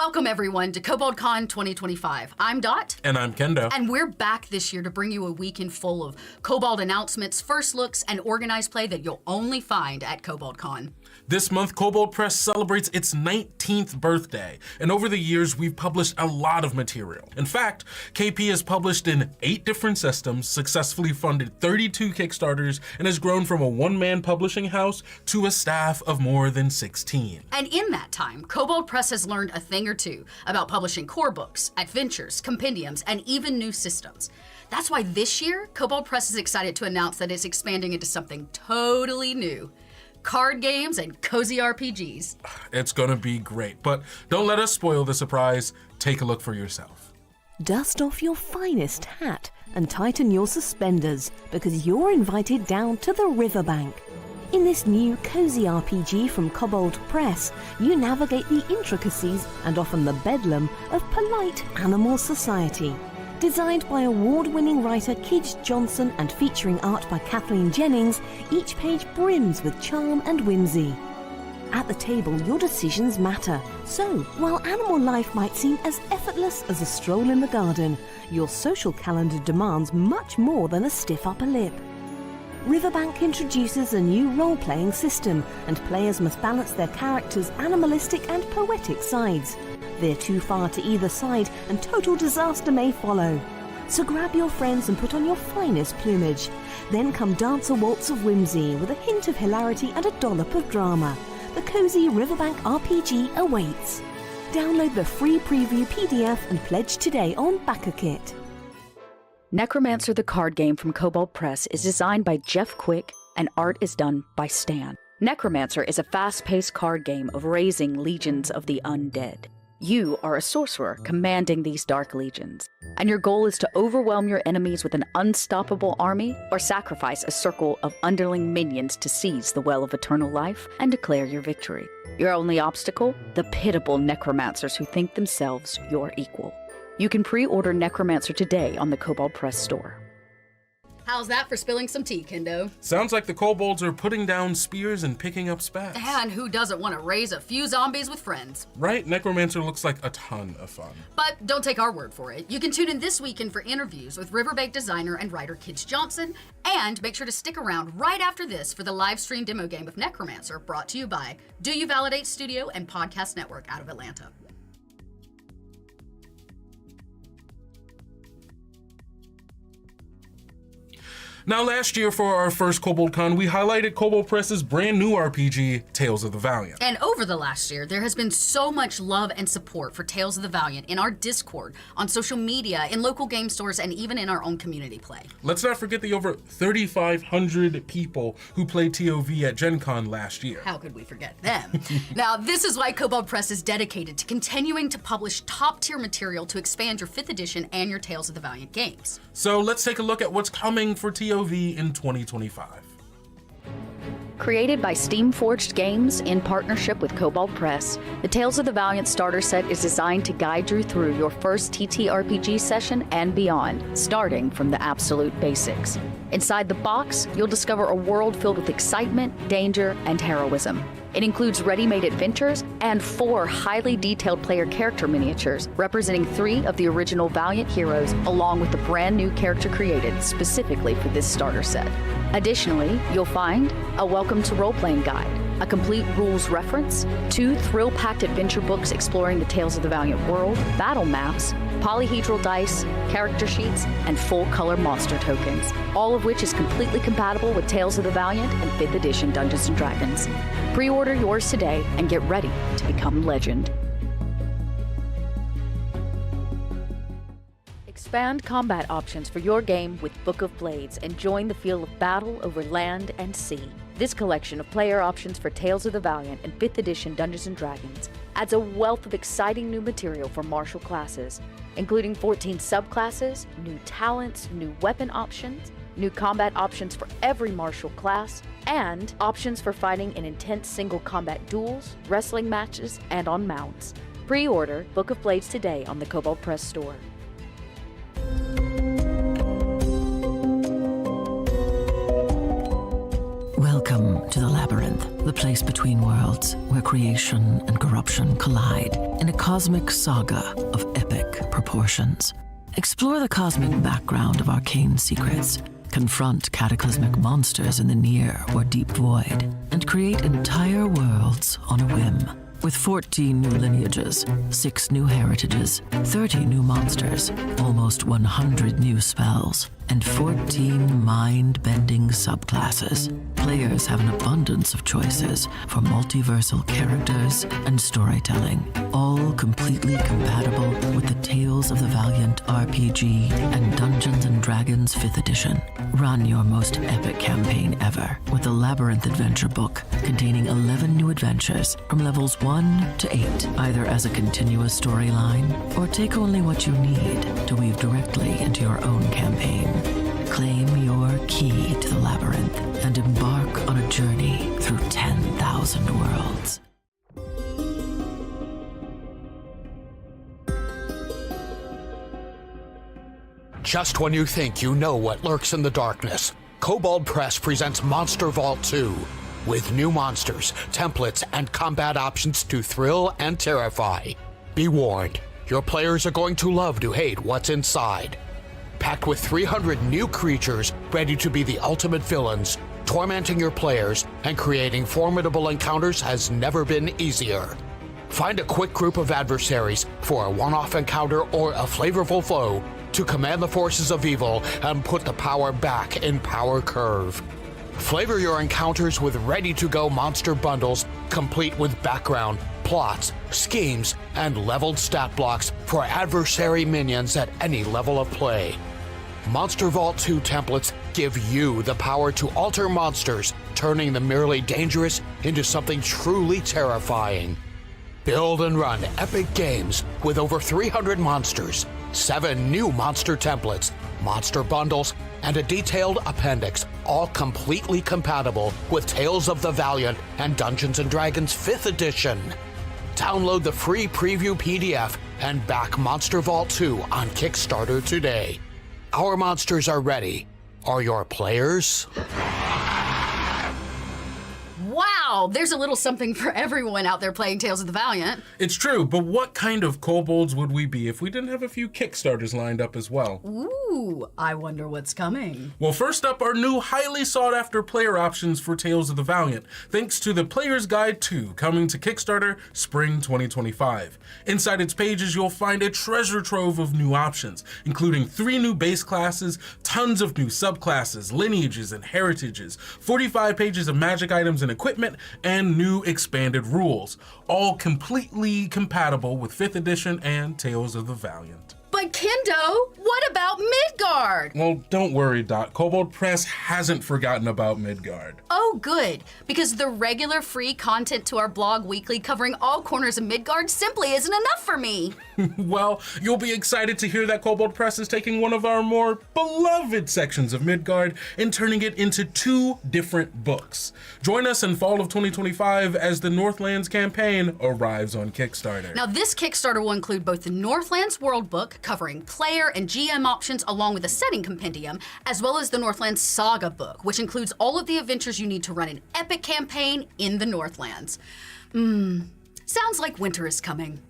Welcome everyone to Kobold Con 2025. I'm Dot. And I'm Kendo. And we're back this year to bring you a weekend full of Kobold announcements, first looks, and organized play that you'll only find at Kobold Con. This month, Kobold Press celebrates its 19th birthday, and over the years, we've published a lot of material. In fact, KP has published in 8 different systems, successfully funded 32 Kickstarters, and has grown from a one-man publishing house to a staff of more than 16. And in that time, Kobold Press has learned a thing or two about publishing core books, adventures, compendiums, and even new systems. That's why this year, Kobold Press is excited to announce that it's expanding into something totally new. Card games and cozy RPGs. It's gonna be great, but don't let us spoil the surprise. Take a look for yourself. Dust off your finest hat and tighten your suspenders because you're invited down to the riverbank. In this new cozy RPG from Kobold Press, you navigate the intricacies and often the bedlam of polite animal society. Designed by award-winning writer Kij Johnson and featuring art by Kathleen Jennings, each page brims with charm and whimsy. At the table, your decisions matter. So, while animal life might seem as effortless as a stroll in the garden, your social calendar demands much more than a stiff upper lip. Riverbank introduces a new role-playing system, and players must balance their characters' animalistic and poetic sides. Veer too far to either side and total disaster may follow. So grab your friends and put on your finest plumage. Then come dance a waltz of whimsy with a hint of hilarity and a dollop of drama. The cozy Riverbank RPG awaits. Download the free preview PDF and pledge today on BackerKit. Necromancer the card game from Kobold Press is designed by Jeff Quick and art is done by Stan. Necromancer is a fast-paced card game of raising legions of the undead. You are a sorcerer commanding these dark legions, and your goal is to overwhelm your enemies with an unstoppable army or sacrifice a circle of underling minions to seize the Well of Eternal Life and declare your victory. Your only obstacle? The pitiable necromancers who think themselves your equal. You can pre-order Necromancer today on the Kobold Press store. How's that for spilling some tea, Kendo? Sounds like the kobolds are putting down spears and picking up spats. And who doesn't want to raise a few zombies with friends? Right? Necromancer looks like a ton of fun. But don't take our word for it. You can tune in this weekend for interviews with Riverbank designer and writer Kij Johnson, and make sure to stick around right after this for the live stream demo game of Necromancer, brought to you by Do You Validate Studio and Podcast Network out of Atlanta. Now, last year for our first Kobold Con, we highlighted Kobold Press's brand new RPG, Tales of the Valiant. And over the last year, there has been so much love and support for Tales of the Valiant in our Discord, on social media, in local game stores, and even in our own community play. Let's not forget the over 3,500 people who played TOV at Gen Con last year. How could we forget them? Now, this is why Kobold Press is dedicated to continuing to publish top-tier material to expand your 5th edition and your Tales of the Valiant games. So let's take a look at what's coming for TOV in 2025. Created by Steam-Forged Games in partnership with Kobold Press, the Tales of the Valiant starter set is designed to guide you through your first TTRPG session and beyond, starting from the absolute basics. Inside the box, you'll discover a world filled with excitement, danger, and heroism. It includes ready-made adventures and 4 highly detailed player character miniatures representing 3 of the original Valiant heroes, along with the brand new character created specifically for this starter set. Additionally, you'll find a Welcome to Role-Playing Guide, a complete rules reference, 2 thrill-packed adventure books exploring the Tales of the Valiant world, battle maps, polyhedral dice, character sheets, and full-color monster tokens, all of which is completely compatible with Tales of the Valiant and 5th edition Dungeons & Dragons. Pre-order yours today and get ready to become legend. Expand combat options for your game with Book of Blades and join the feel of battle over land and sea. This collection of player options for Tales of the Valiant and 5th edition Dungeons & Dragons adds a wealth of exciting new material for martial classes, including 14 subclasses, new talents, new weapon options, new combat options for every martial class, and options for fighting in intense single combat duels, wrestling matches, and on mounts. Pre-order Book of Blades today on the Kobold Press store. Welcome to the Labyrinth, the place between worlds where creation and corruption collide in a cosmic saga of epic proportions. Explore the cosmic background of arcane secrets, confront cataclysmic monsters in the near or deep void, and create entire worlds on a whim. With 14 new lineages, 6 new heritages, 30 new monsters, almost 100 new spells, and 14 mind-bending subclasses, players have an abundance of choices for multiversal characters and storytelling, all completely compatible with the Tales of the Valiant RPG and Dungeons & Dragons 5th edition. Run your most epic campaign ever with the Labyrinth Adventure book, containing 11 new adventures from levels 1 to 8, either as a continuous storyline or take only what you need to weave directly into your own campaign. Claim your key to the Labyrinth and embark on a journey through 10,000 worlds. Just when you think you know what lurks in the darkness, Kobold Press presents Monster Vault 2, with new monsters, templates, and combat options to thrill and terrify. Be warned, your players are going to love to hate what's inside. Packed with 300 new creatures ready to be the ultimate villains, tormenting your players and creating formidable encounters has never been easier. Find a quick group of adversaries for a one-off encounter or a flavorful foe to command the forces of evil and put the power back in Power Curve. Flavor your encounters with ready-to-go monster bundles, complete with background, plots, schemes, and leveled stat blocks for adversary minions at any level of play. Monster Vault 2 templates give you the power to alter monsters, turning the merely dangerous into something truly terrifying. Build and run epic games with over 300 monsters, 7 new monster templates, monster bundles, and a detailed appendix, all completely compatible with Tales of the Valiant and Dungeons & Dragons 5th edition. Download the free preview PDF and back Monster Vault 2 on Kickstarter today. Our monsters are ready. Are your players? Wow, there's a little something for everyone out there playing Tales of the Valiant. It's true, but what kind of kobolds would we be if we didn't have a few Kickstarters lined up as well? Ooh, I wonder what's coming. Well, first up are new highly sought after player options for Tales of the Valiant, thanks to the Player's Guide 2 coming to Kickstarter spring 2025. Inside its pages, you'll find a treasure trove of new options, including 3 new base classes, tons of new subclasses, lineages, and heritages, 45 pages of magic items and equipment, and new expanded rules, all completely compatible with 5th edition and Tales of the Valiant. But Kendo, what about Midgard? Well, don't worry, Doc. Kobold Press hasn't forgotten about Midgard. Oh, good, because the regular free content to our blog weekly covering all corners of Midgard simply isn't enough for me. Well, you'll be excited to hear that Kobold Press is taking one of our more beloved sections of Midgard and turning it into 2 different books. Join us in fall of 2025 as the Northlands campaign arrives on Kickstarter. Now, this Kickstarter will include both the Northlands World Book, covering player and GM options along with a setting compendium, as well as the Northlands Saga book, which includes all of the adventures you need to run an epic campaign in the Northlands. Sounds like winter is coming.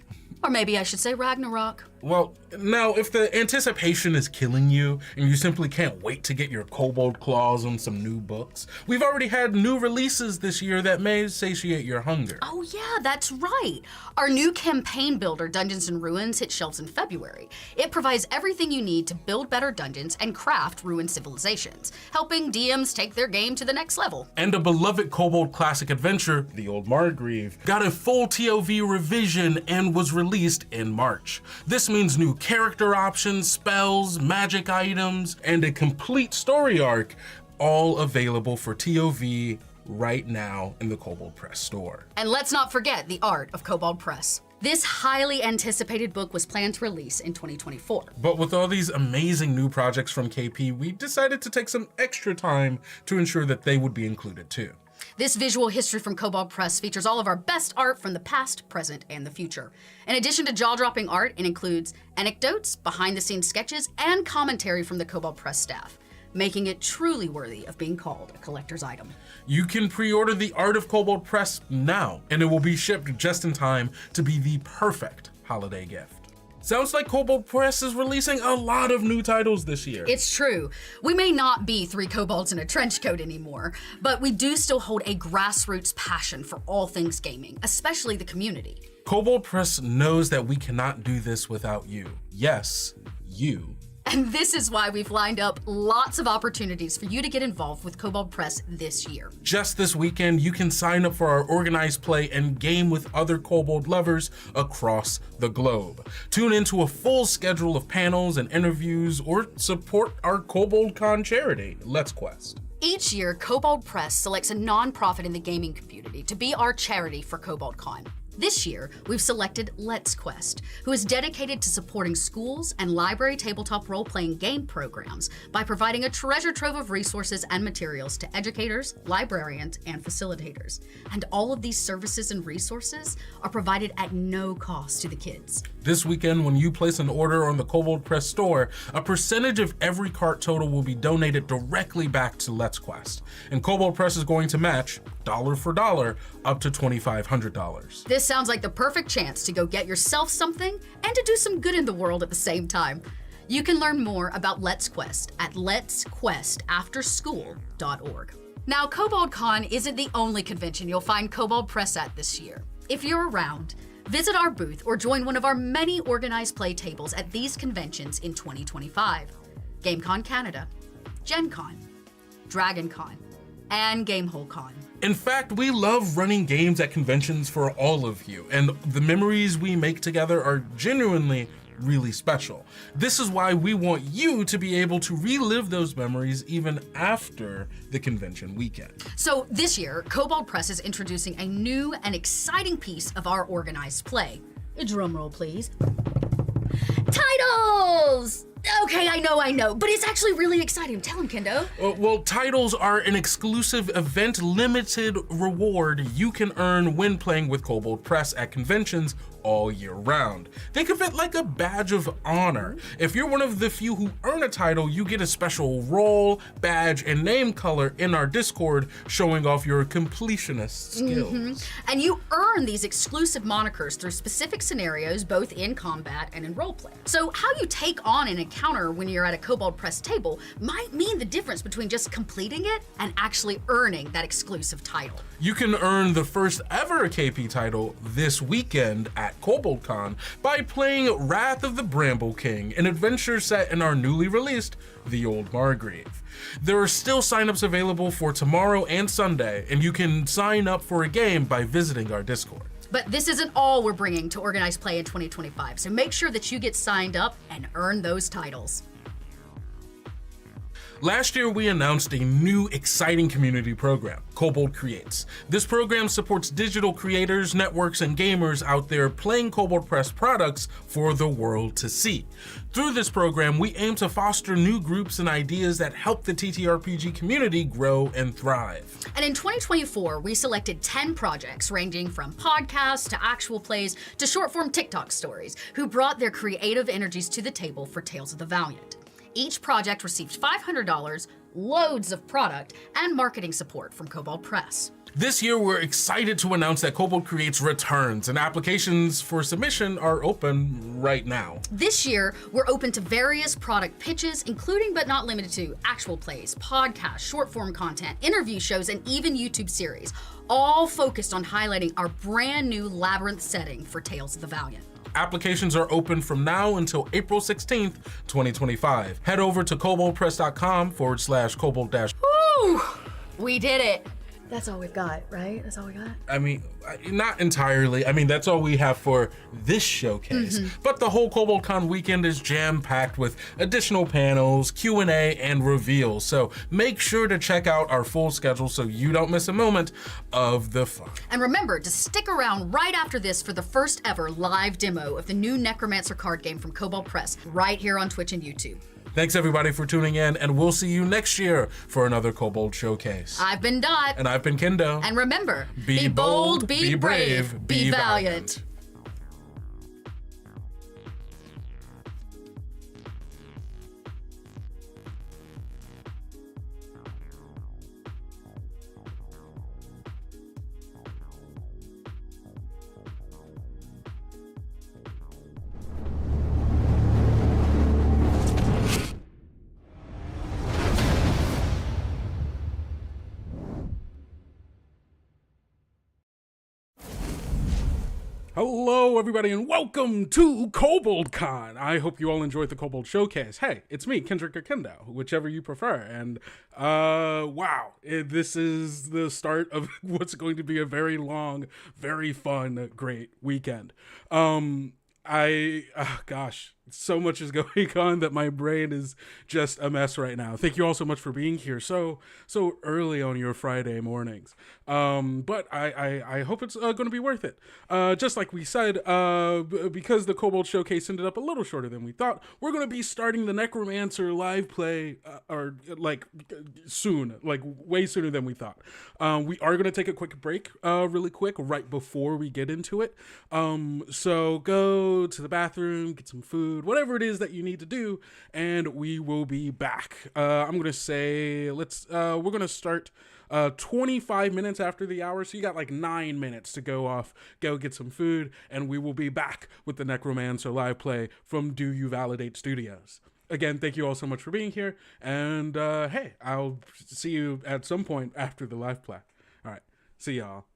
Or maybe I should say Ragnarok. Well, now, if the anticipation is killing you and you simply can't wait to get your kobold claws on some new books, we've already had new releases this year that may satiate your hunger. Oh yeah, that's right. Our new campaign builder, Dungeons & Ruins, hit shelves in February. It provides everything you need to build better dungeons and craft ruined civilizations, helping DMs take their game to the next level. And a beloved kobold classic adventure, The Old Margrave, got a full TOV revision and was released in March. This means new character options, spells, magic items, and a complete story arc, all available for TOV right now in the Kobold Press store. And let's not forget the art of Kobold Press. This highly anticipated book was planned to release in 2024. But with all these amazing new projects from KP, we decided to take some extra time to ensure that they would be included too. This visual history from Kobold Press features all of our best art from the past, present, and the future. In addition to jaw-dropping art, it includes anecdotes, behind-the-scenes sketches, and commentary from the Kobold Press staff. making it truly worthy of being called a collector's item. You can pre-order the Art of Kobold Press now, and it will be shipped just in time to be the perfect holiday gift. Sounds like Kobold Press is releasing a lot of new titles this year. It's true. We may not be three kobolds in a trench coat anymore, but we do still hold a grassroots passion for all things gaming, especially the community. Kobold Press knows that we cannot do this without you. Yes, you. And this is why we've lined up lots of opportunities for you to get involved with Kobold Press this year. Just this weekend, you can sign up for our organized play and game with other Kobold lovers across the globe. Tune into a full schedule of panels and interviews, or support our Kobold Con charity, Let's Quest. Each year, Kobold Press selects a nonprofit in the gaming community to be our charity for Kobold Con. This year, we've selected Let's Quest, who is dedicated to supporting schools and library tabletop role-playing game programs by providing a treasure trove of resources and materials to educators, librarians, and facilitators. And all of these services and resources are provided at no cost to the kids. This weekend, when you place an order on the Kobold Press store, a percentage of every cart total will be donated directly back to Let's Quest. And Kobold Press is going to match, dollar for dollar, up to $2,500. This sounds like the perfect chance to go get yourself something and to do some good in the world at the same time. You can learn more about Let's Quest at letsquestafterschool.org. Now, Kobold Con isn't the only convention you'll find Kobold Press at this year. If you're around, visit our booth or join one of our many organized play tables at these conventions in 2025. GameCon Canada, Gen Con, Dragon Con, and Gamehole Con. In fact, we love running games at conventions for all of you, and the memories we make together are genuinely really special. This is why we want you to be able to relive those memories even after the convention weekend. So this year, Kobold Press is introducing a new and exciting piece of our organized play. A drum roll, please. Titles! Okay, I know, but it's actually really exciting. Tell him, Kendo. Well, titles are an exclusive event-limited reward you can earn when playing with Kobold Press at conventions all year round. Think of it like a badge of honor. If you're one of the few who earn a title, you get a special role, badge, and name color in our Discord showing off your completionist skills. And you earn these exclusive monikers through specific scenarios, both in combat and in roleplay. So how you take on an encounter when you're at a Kobold Press table might mean the difference between just completing it and actually earning that exclusive title. You can earn the first ever KP title this weekend at Kobold Con by playing Wrath of the Bramble King, an adventure set in our newly released The Old Margrave. There are still signups available for tomorrow and Sunday, and you can sign up for a game by visiting our Discord. But this isn't all we're bringing to Organized Play in 2025, so make sure that you get signed up and earn those titles. Last year, we announced a new exciting community program, Kobold Creates. This program supports digital creators, networks, and gamers out there playing Kobold Press products for the world to see. Through this program, we aim to foster new groups and ideas that help the TTRPG community grow and thrive. And in 2024, we selected 10 projects ranging from podcasts to actual plays to short-form TikTok stories who brought their creative energies to the table for Tales of the Valiant. Each project received $500, loads of product, and marketing support from Kobold Press. This year, we're excited to announce that Kobold Creates returns, and applications for submission are open right now. This year, we're open to various product pitches, including but not limited to actual plays, podcasts, short-form content, interview shows, and even YouTube series, all focused on highlighting our brand new Labyrinth setting for Tales of the Valiant. Applications are open from now until April 16th, 2025. Head over to koboldpress.com/kobold- Woo! We did it. That's all we've got, right? That's all we got? I mean, not entirely. I mean, that's all we have for this showcase. But the whole Kobold Con weekend is jam-packed with additional panels, Q&A, and reveals. So make sure to check out our full schedule so you don't miss a moment of the fun. And remember to stick around right after this for the first ever live demo of the new Necromancer card game from Kobold Press, right here on Twitch and YouTube. Thanks everybody for tuning in, and we'll see you next year for another Kobold Showcase. I've been Dot. And I've been Kendo. And remember, be bold, be brave, be valiant. Hello, everybody, and welcome to Kobold Con. I hope you all enjoyed the Kobold Showcase. Hey, it's me, Kendrick or Kendo, whichever you prefer. And, wow, this is the start of what's going to be a very long, very fun, great weekend. Gosh, so much is going on that my brain is just a mess right now. Thank you all so much for being here so early on your Friday mornings. But I hope it's going to be worth it. Just like we said, because the Kobold Showcase ended up a little shorter than we thought, we're going to be starting the Necromancer live play, soon, like way sooner than we thought. We are going to take a quick break, really quick, right before we get into it. So go to the bathroom, get some food, whatever it is that you need to do, and we will be back. I'm going to say, we're going to start 25 minutes after the hour, so you got like 9 minutes to go get some food, and we will be back with the Necromancer live play from Do You Validate Studios. Again, thank you all so much for being here, and hey, I'll see you at some point after the live play. All right, see y'all.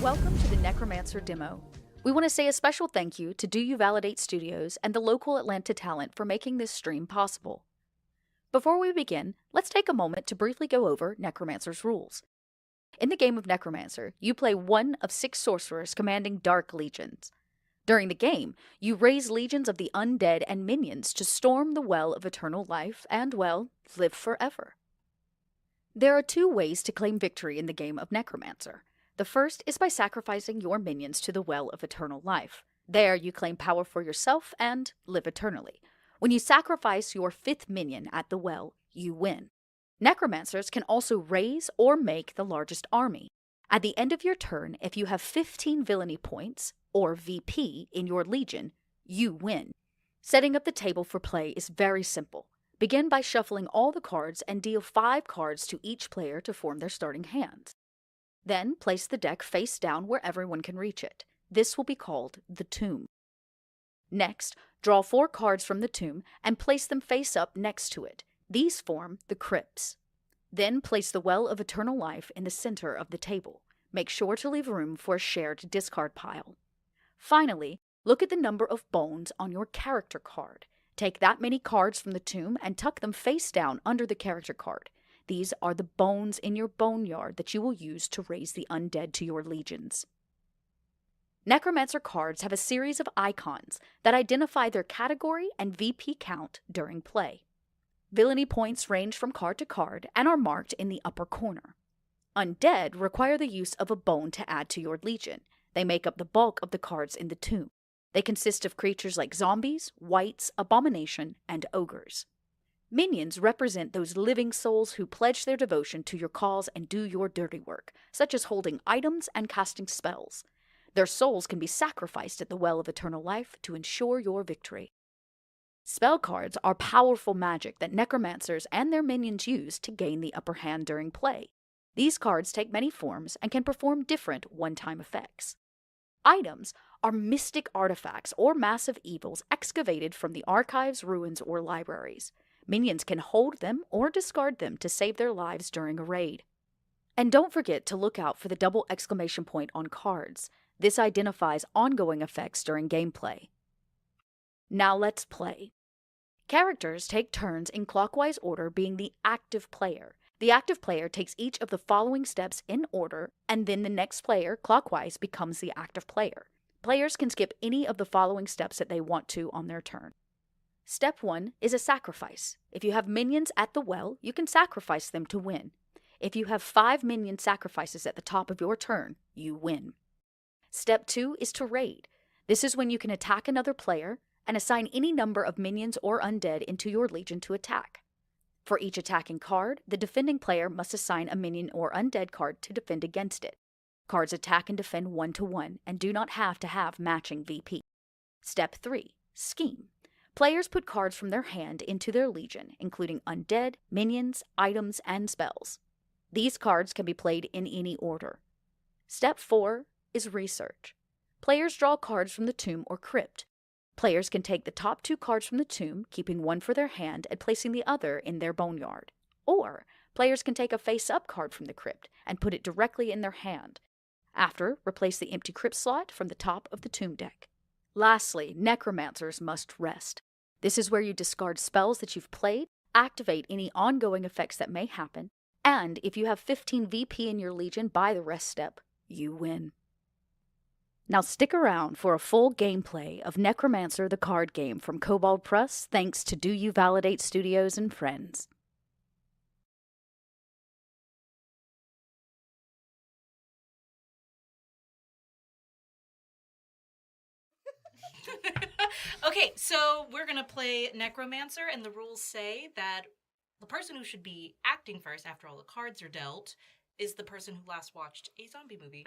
Welcome to the Necromancer demo. We want to say a special thank you to Do You Validate Studios and the local Atlanta talent for making this stream possible. Before we begin, let's take a moment to briefly go over Necromancer's rules. In the game of Necromancer, you play one of 6 sorcerers commanding dark legions. During the game, you raise legions of the undead and minions to storm the Well of Eternal Life and, well, live forever. There are 2 ways to claim victory in the game of Necromancer. The first is by sacrificing your minions to the Well of Eternal Life. There you claim power for yourself and live eternally. When you sacrifice your 5th minion at the well, you win. Necromancers can also raise or make the largest army. At the end of your turn, if you have 15 villainy points, or VP, in your legion, you win. Setting up the table for play is very simple. Begin by shuffling all the cards and deal 5 cards to each player to form their starting hands. Then place the deck face down where everyone can reach it. This will be called the tomb. Next, draw 4 cards from the tomb and place them face up next to it. These form the crypts. Then place the Well of Eternal Life in the center of the table. Make sure to leave room for a shared discard pile. Finally, look at the number of bones on your character card. Take that many cards from the tomb and tuck them face down under the character card. These are the bones in your boneyard that you will use to raise the undead to your legions. Necromancer cards have a series of icons that identify their category and VP count during play. Villainy points range from card to card and are marked in the upper corner. Undead require the use of a bone to add to your legion. They make up the bulk of the cards in the tomb. They consist of creatures like zombies, wights, abomination, and ogres. Minions represent those living souls who pledge their devotion to your cause and do your dirty work, such as holding items and casting spells. Their souls can be sacrificed at the Well of Eternal Life to ensure your victory. Spell cards are powerful magic that necromancers and their minions use to gain the upper hand during play. These cards take many forms and can perform different one-time effects. Items are mystic artifacts or massive evils excavated from the archives, ruins, or libraries. Minions can hold them or discard them to save their lives during a raid. And don't forget to look out for the double exclamation point on cards. This identifies ongoing effects during gameplay. Now let's play. Characters take turns in clockwise order being the active player. The active player takes each of the following steps in order, and then the next player, clockwise, becomes the active player. Players can skip any of the following steps that they want to on their turn. Step 1 is a sacrifice. If you have minions at the well, you can sacrifice them to win. If you have 5 minion sacrifices at the top of your turn, you win. Step 2 is to raid. This is when you can attack another player and assign any number of minions or undead into your legion to attack. For each attacking card, the defending player must assign a minion or undead card to defend against it. Cards attack and defend 1-to-1 and do not have to have matching VP. Step 3, scheme. Players put cards from their hand into their legion, including undead, minions, items, and spells. These cards can be played in any order. Step 4 is research. Players draw cards from the tomb or crypt. Players can take the top 2 cards from the tomb, keeping one for their hand and placing the other in their boneyard. Or, players can take a face-up card from the crypt and put it directly in their hand. After, replace the empty crypt slot from the top of the tomb deck. Lastly, necromancers must rest. This is where you discard spells that you've played, activate any ongoing effects that may happen, and if you have 15 VP in your legion by the rest step, you win. Now stick around for a full gameplay of Necromancer the card game from Kobold Press, thanks to Do You Validate Studios and friends. Okay, so we're gonna play Necromancer, and the rules say that the person who should be acting first after all the cards are dealt is the person who last watched a zombie movie.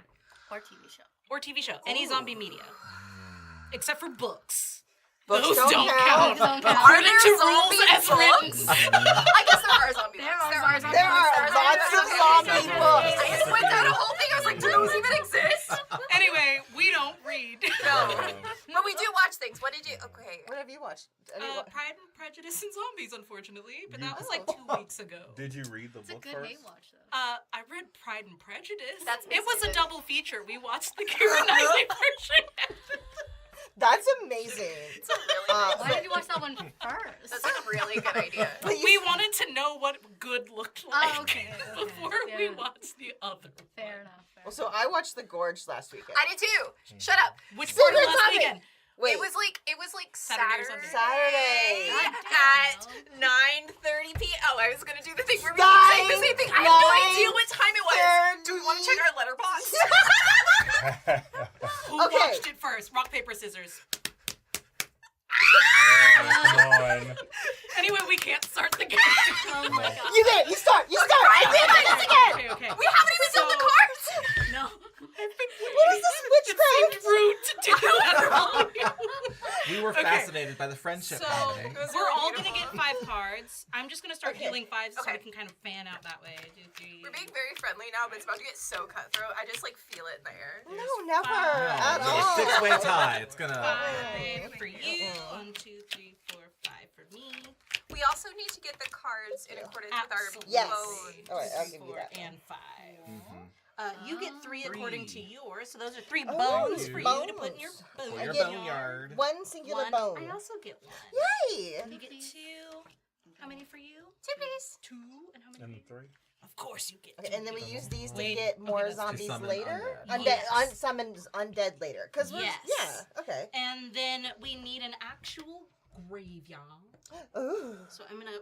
Or TV show. Or TV show. Any zombie media. Except for books. Books Those don't count. count. count. According to Are there rules zombie as written. I guess there are zombie There books. are zombie There are lots of zombie books. I just went down a whole thing. I was like, do those even exist? Anyway, we don't read. No. But we do watch things. What did you... Okay. What have you watched? Pride and Prejudice and Zombies, unfortunately, but that was Oh. like 2 weeks ago. Did you read the It's a book good first? Haywatch, though. I read Pride and Prejudice. It was a double feature. We watched the Keira Knightley version. That's amazing. It's a really nice... Why did you watch that one first? That's a really good idea. We wanted to know what good looked like okay. before we watched the other one. Fair enough. Well, so I watched The Gorge last weekend. I did too. Shut up. Which part of Secret last zombie. weekend? Wait. It was like Saturday or Saturday, Saturday. at 9:30 p.m. Oh, I was gonna do the thing where we Nine, keep saying the same thing. I have no idea what time it was. 30. Do we want to check our letterbox? Who Okay. watched it first? Rock, paper, scissors. Anyway, we can't start the game. Oh my god. You get it. You start. I did this again. Okay. We haven't even done the cards. No. What is this witchcraft? Rude to do that. We were fascinated by the friendship So happening. we're all gonna get 5 cards. I'm just gonna start healing 5 so Okay. we can kind of fan out that way. 2, 3. We're being very friendly now, but it's about to get so cutthroat. I just like feel it in the air. No, never Five. at all. Six-way tie. It's gonna. 5 for you. 1, 2, 3, 4, 5 for me. We also need to get the cards in accordance with our Absolutely. Yes. bones. All right, I'll give you 4 that. and 5. You get 3 according to yours, so those are 3 Oh, bones for you to put in your bones. For your boneyard. boneyard. One singular One. bone. I also get 1. Yay! You get 2. How many for you? 2, please. 2. And how many? And 3. Of course you get 2. Okay, and then we use these to Wait, get okay, more that's to zombies summon later. undead. Yes. Summon undead later. Cause we're Yes. yeah. Okay. And then we need an actual graveyard. Ooh. So I'm gonna.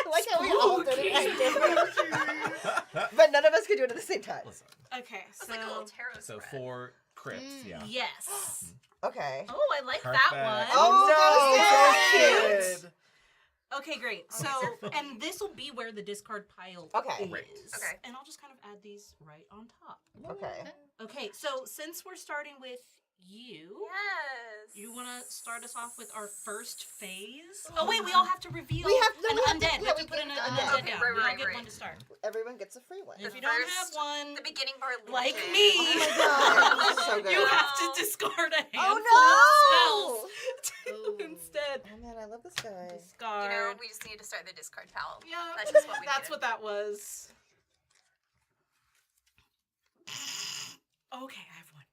I like how we all did it at different. But none of us could do it at the same time. Okay, It's like a little tarot So spread. 4 crypts, yeah. yes. Okay. Oh, I like that Perfect. one. Oh, so so cute. Okay, great. So, and this will be where the discard pile Okay. is. Great. Okay. And I'll just kind of add these right on top. Okay. Okay, so since we're starting with you, Yes. you want to start us off with our first phase? Oh wait, we all have to reveal We have- an we have to- undead. We yeah, have to we put can an do undead undead. Okay, down. right, We all right, get right. one to start. Everyone gets a free one. If you don't have one, The beginning bar like legion. me, Oh my God. So good. you have to discard a handful Oh, of spells instead. Oh man, I love this guy. Discard. You know, we just need to start the discard pile. Yeah, That's just what we that's needed. what that was. Okay, I have one.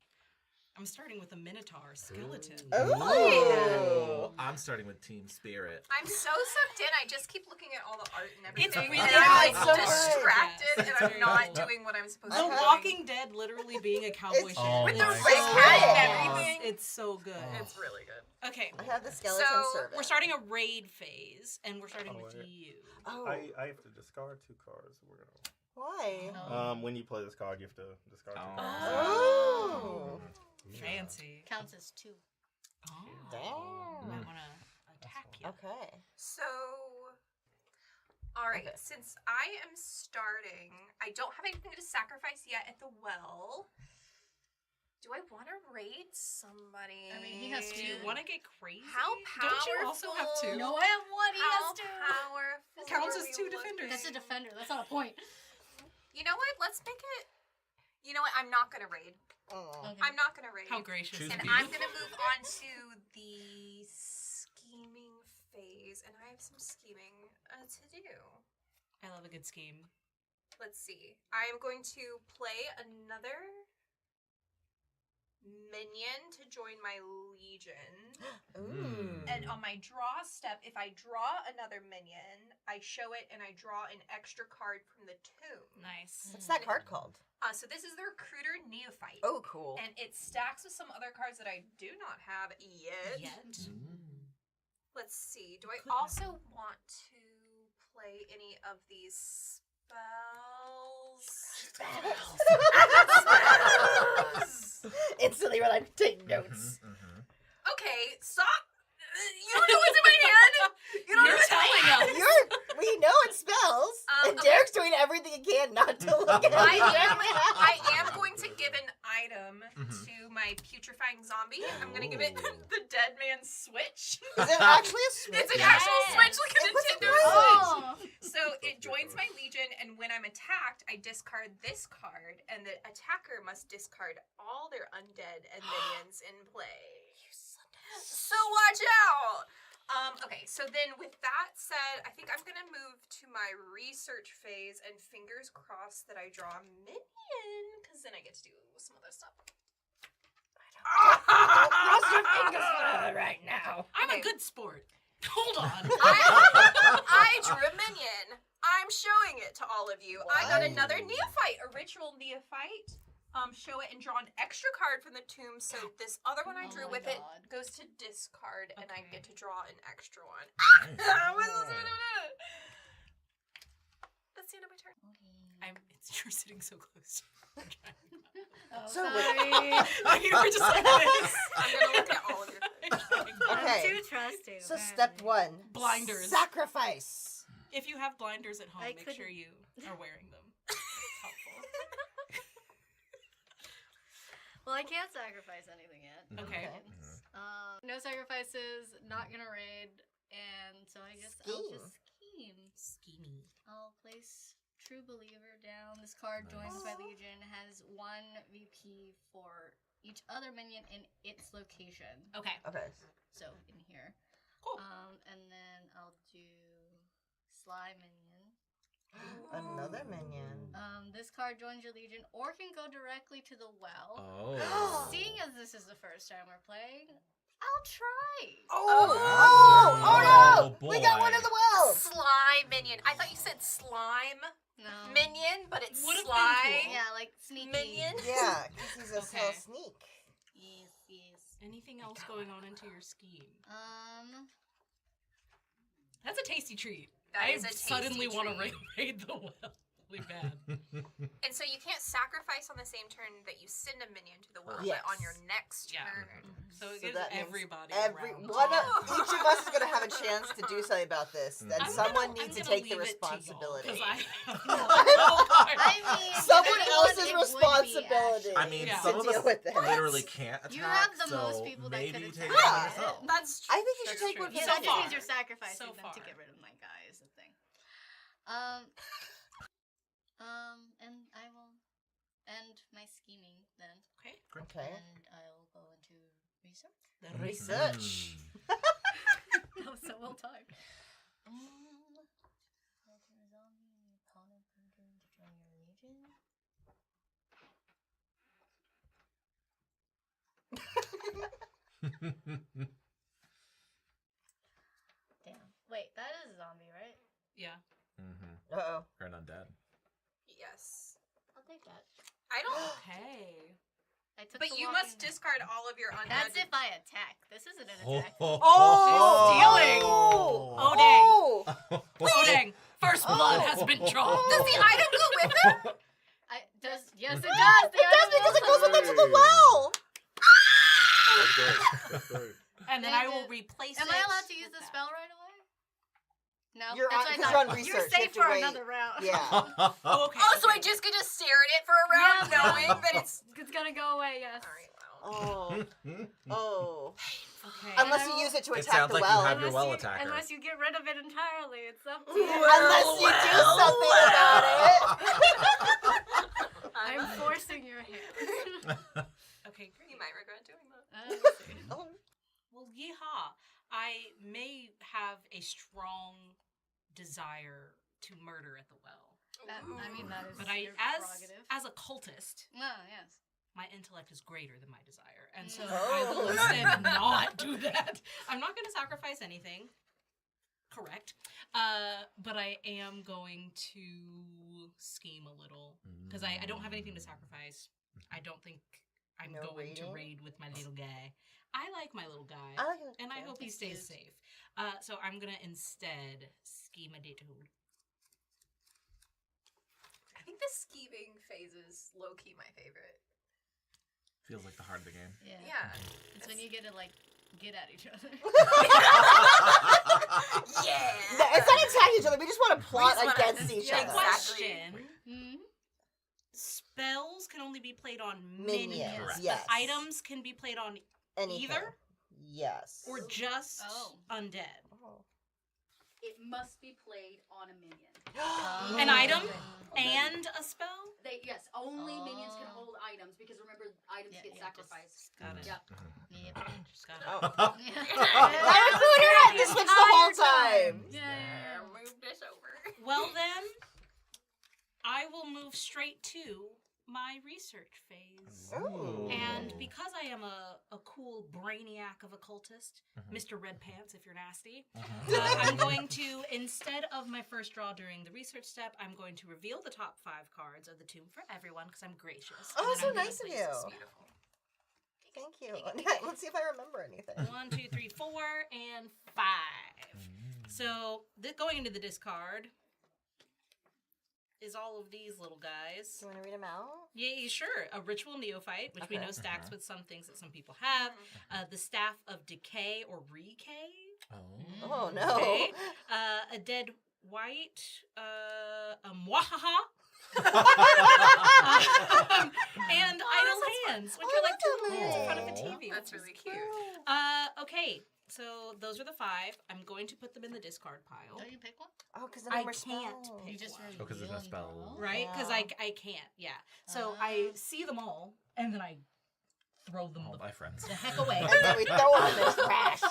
I'm starting with a Minotaur skeleton. Oh. I'm starting with Team Spirit. I'm so sucked in. I just keep looking at all the art and everything. It's really and good. I'm It's like so distracted good. Yes, and it's I'm very not cool. doing what I'm supposed The to be doing. Walking Dead literally being a cowboy It's- sheriff. With is the so red hat and good. everything. It's so good. It's really good. Okay, I have the skeleton So, servant. we're starting a raid phase, and we're starting with wait. you. Oh. I have to discard 2 cards. We're gonna. Why? When you play this card, you have to discard 2 cards. Oh. Fancy. Counts as 2. Oh. Damn. Might want to attack you. Okay. So, all right. Okay. Since I am starting, I don't have anything to sacrifice yet at the well. Do I want to raid somebody? I mean, he has Do you want to get crazy? How powerful? Don't you also have 2? No, I have 1. He How has 2. powerful? Counts are as we 2 looking? defenders. That's a defender. That's not a point. You know what? Let's make it. You know what? I'm not gonna raid. Oh. Okay. I'm not gonna raid. How gracious. Choose of And you. I'm gonna move on to the scheming phase, and I have some scheming to do. I love a good scheme. Let's see. I am going to play another minion to join my legion. Ooh. And on my draw step, if I draw another minion, I show it and I draw an extra card from the tomb. Nice. What's that card called? So this is the Recruiter Neophyte. Oh, cool. And it stacks with some other cards that I do not have yet. Let's see. Do I also want to play any of these spells? Instantly, we're like, take notes. Okay, stop. You don't know what's in my hand. You don't know what's in my hand. We know it's spells, and okay. Derek's doing everything he can not to look at it. I am going to give an item to my putrefying zombie. I'm gonna give it the dead man's switch. Is it actually a switch? It's an actual switch, like a Nintendo Switch. So it joins my legion, and when I'm attacked, I discard this card, and the attacker must discard all their undead and minions in play. So watch out! Okay, so then with that said, I think I'm gonna move to my research phase and fingers crossed that I draw a minion, because then I get to do some other stuff. Cross your fingers right now. I'm a good sport. Hold on. I drew a minion. I'm showing it to all of you. I got another neophyte, a ritual neophyte. Show it and draw an extra card from the tomb. So this other one I drew with it goes to discard, and I get to draw an extra one. That's the end of my turn. You're sitting so close. So You were just like this. I'm gonna look at all of your cards. Okay. I'm too trusting. So step 1. Blinders. Sacrifice. If you have blinders at home, I make couldn't- sure you are wearing them. It's helpful. Well, I can't sacrifice anything yet. Okay. No sacrifices, not gonna raid, and so I guess I'll just scheme. Scheming. I'll place True Believer down. This card joins my legion, has 1 VP for each other minion in its location. Okay. Okay. So in here. Cool. And then I'll do Sly Minion. Another minion. This card joins your legion or can go directly to the well. Oh. Seeing as this is the first time we're playing, I'll try. Oh no! boy. We got one of the wells. Slime minion. I thought you said slime No. minion, but it's Would've been slime cool. Yeah, like sneaky. minion. Yeah, because he's a Okay. slow sneak. Yes. Anything else going on into your scheme? That's a tasty treat. That I is a tasty suddenly want to treat. raid the well. Really bad. And so you can't sacrifice on the same turn that you send a minion to the well, Yes. but on your next Yeah. turn. So it So gives that means everybody each of us is going to have a chance to do something about this. And someone needs to take the responsibility. I mean, Someone everyone else's it would be, responsibility. I mean, Yeah. some to of deal us with this. literally can't attack. You have the so most people that maybe could take attack. it on Yeah. yourself. That's I think you should That's take true. one for Yeah, So that just far. means you're sacrificing So them to far. get rid of my guy is the thing. And I will end my scheming then. Okay. Okay. And I'll go into research. The Research. That was so well timed. Damn. Wait, that is a zombie, right? Yeah. Mm-hmm. Uh-oh. Or an undead. yes. I'll take that. I don't. Okay. I took But the you walking- must discard all of your undead. That's if I attack. This isn't an attack. Stealing. Oh! Oh, dang. Oh! Oh, dang. First blood has been drawn. Does the item go with it? Yes, it does. It does because it goes with them to the well. That's great. That's great. And then I will replace it. Am I allowed to use with the that. spell right away? No, You're that's on- what I 'cause thought. you're on research. You're You safe have to for wait. another round. Yeah. Oh, okay. Oh, so I just get to stare at it for a round, Yeah. knowing that it's. It's gonna go away. Yes. All right, well. Oh. Oh. Okay. Unless And you I use it to It attack sounds the like well. you have your well attacker. Unless you get rid of it entirely, it's up to you. Unless you do something about it. I'm forcing your hand. Okay, great. You might regret doing that. Oh. Well, yeehaw. I may have a strong desire to murder at the well. That is But your prerogative. as a cultist, Yes. my intellect is greater than my desire. And so Oh. I will instead not do that. I'm not going to sacrifice anything. Correct. But I am going to scheme a little. Because I don't have anything to sacrifice. I don't think I'm No going to raiding? raid with my little guy. I like my little guy. I like it. And I Yeah. hope he He's stays cute. safe. So I'm going to instead scheme a little. I think the scheming phase is low key my favorite. Feels like the heart of the game. Yeah. Yeah. It's when you get to get at each other. Yeah. No, it's not attack each other. We just want to plot just wanna- against each yeah, other. exactly. Question. Mhm. Spells can only be played on Minions, minions. yes. The items can be played on Anything. either Yes. or just undead. It must be played on a minion. An item and a spell? Yes, only minions can hold items because remember, items get sacrificed. Got it. Yep. Just got it. I included it! You switched the whole time! Yeah, move this over. Well then, I will move straight to my research phase. Ooh. And because I am a cool brainiac of a cultist, Mr. Red Pants if you're nasty, I'm going to, instead of my first draw during the research step, I'm going to reveal the top 5 cards of the tomb for everyone because I'm gracious. Oh, And so I'm gonna nice of place you. this beautiful. Thank you. Let's see if I remember anything. 1, 2, 3, 4, and 5. So going into the discard is all of these little guys. Do you want to read them out? Yeah, sure. A ritual neophyte, which we Okay. know stacks with some things that some people have. The staff of decay or recay. Oh, no. Okay. A dead white. A mwahaha. And idle hands, which are like 2 hands in front of a TV. That's really cute. Okay, so those are the 5. I'm going to put them in the discard pile. Don't you pick one? Oh, because I we're can't spells. pick You just one. Oh, because there's no spell. Right? Because I can't, yeah. So I see them all, and then I throw them All my friends. the heck away. And then we throw them in the trash.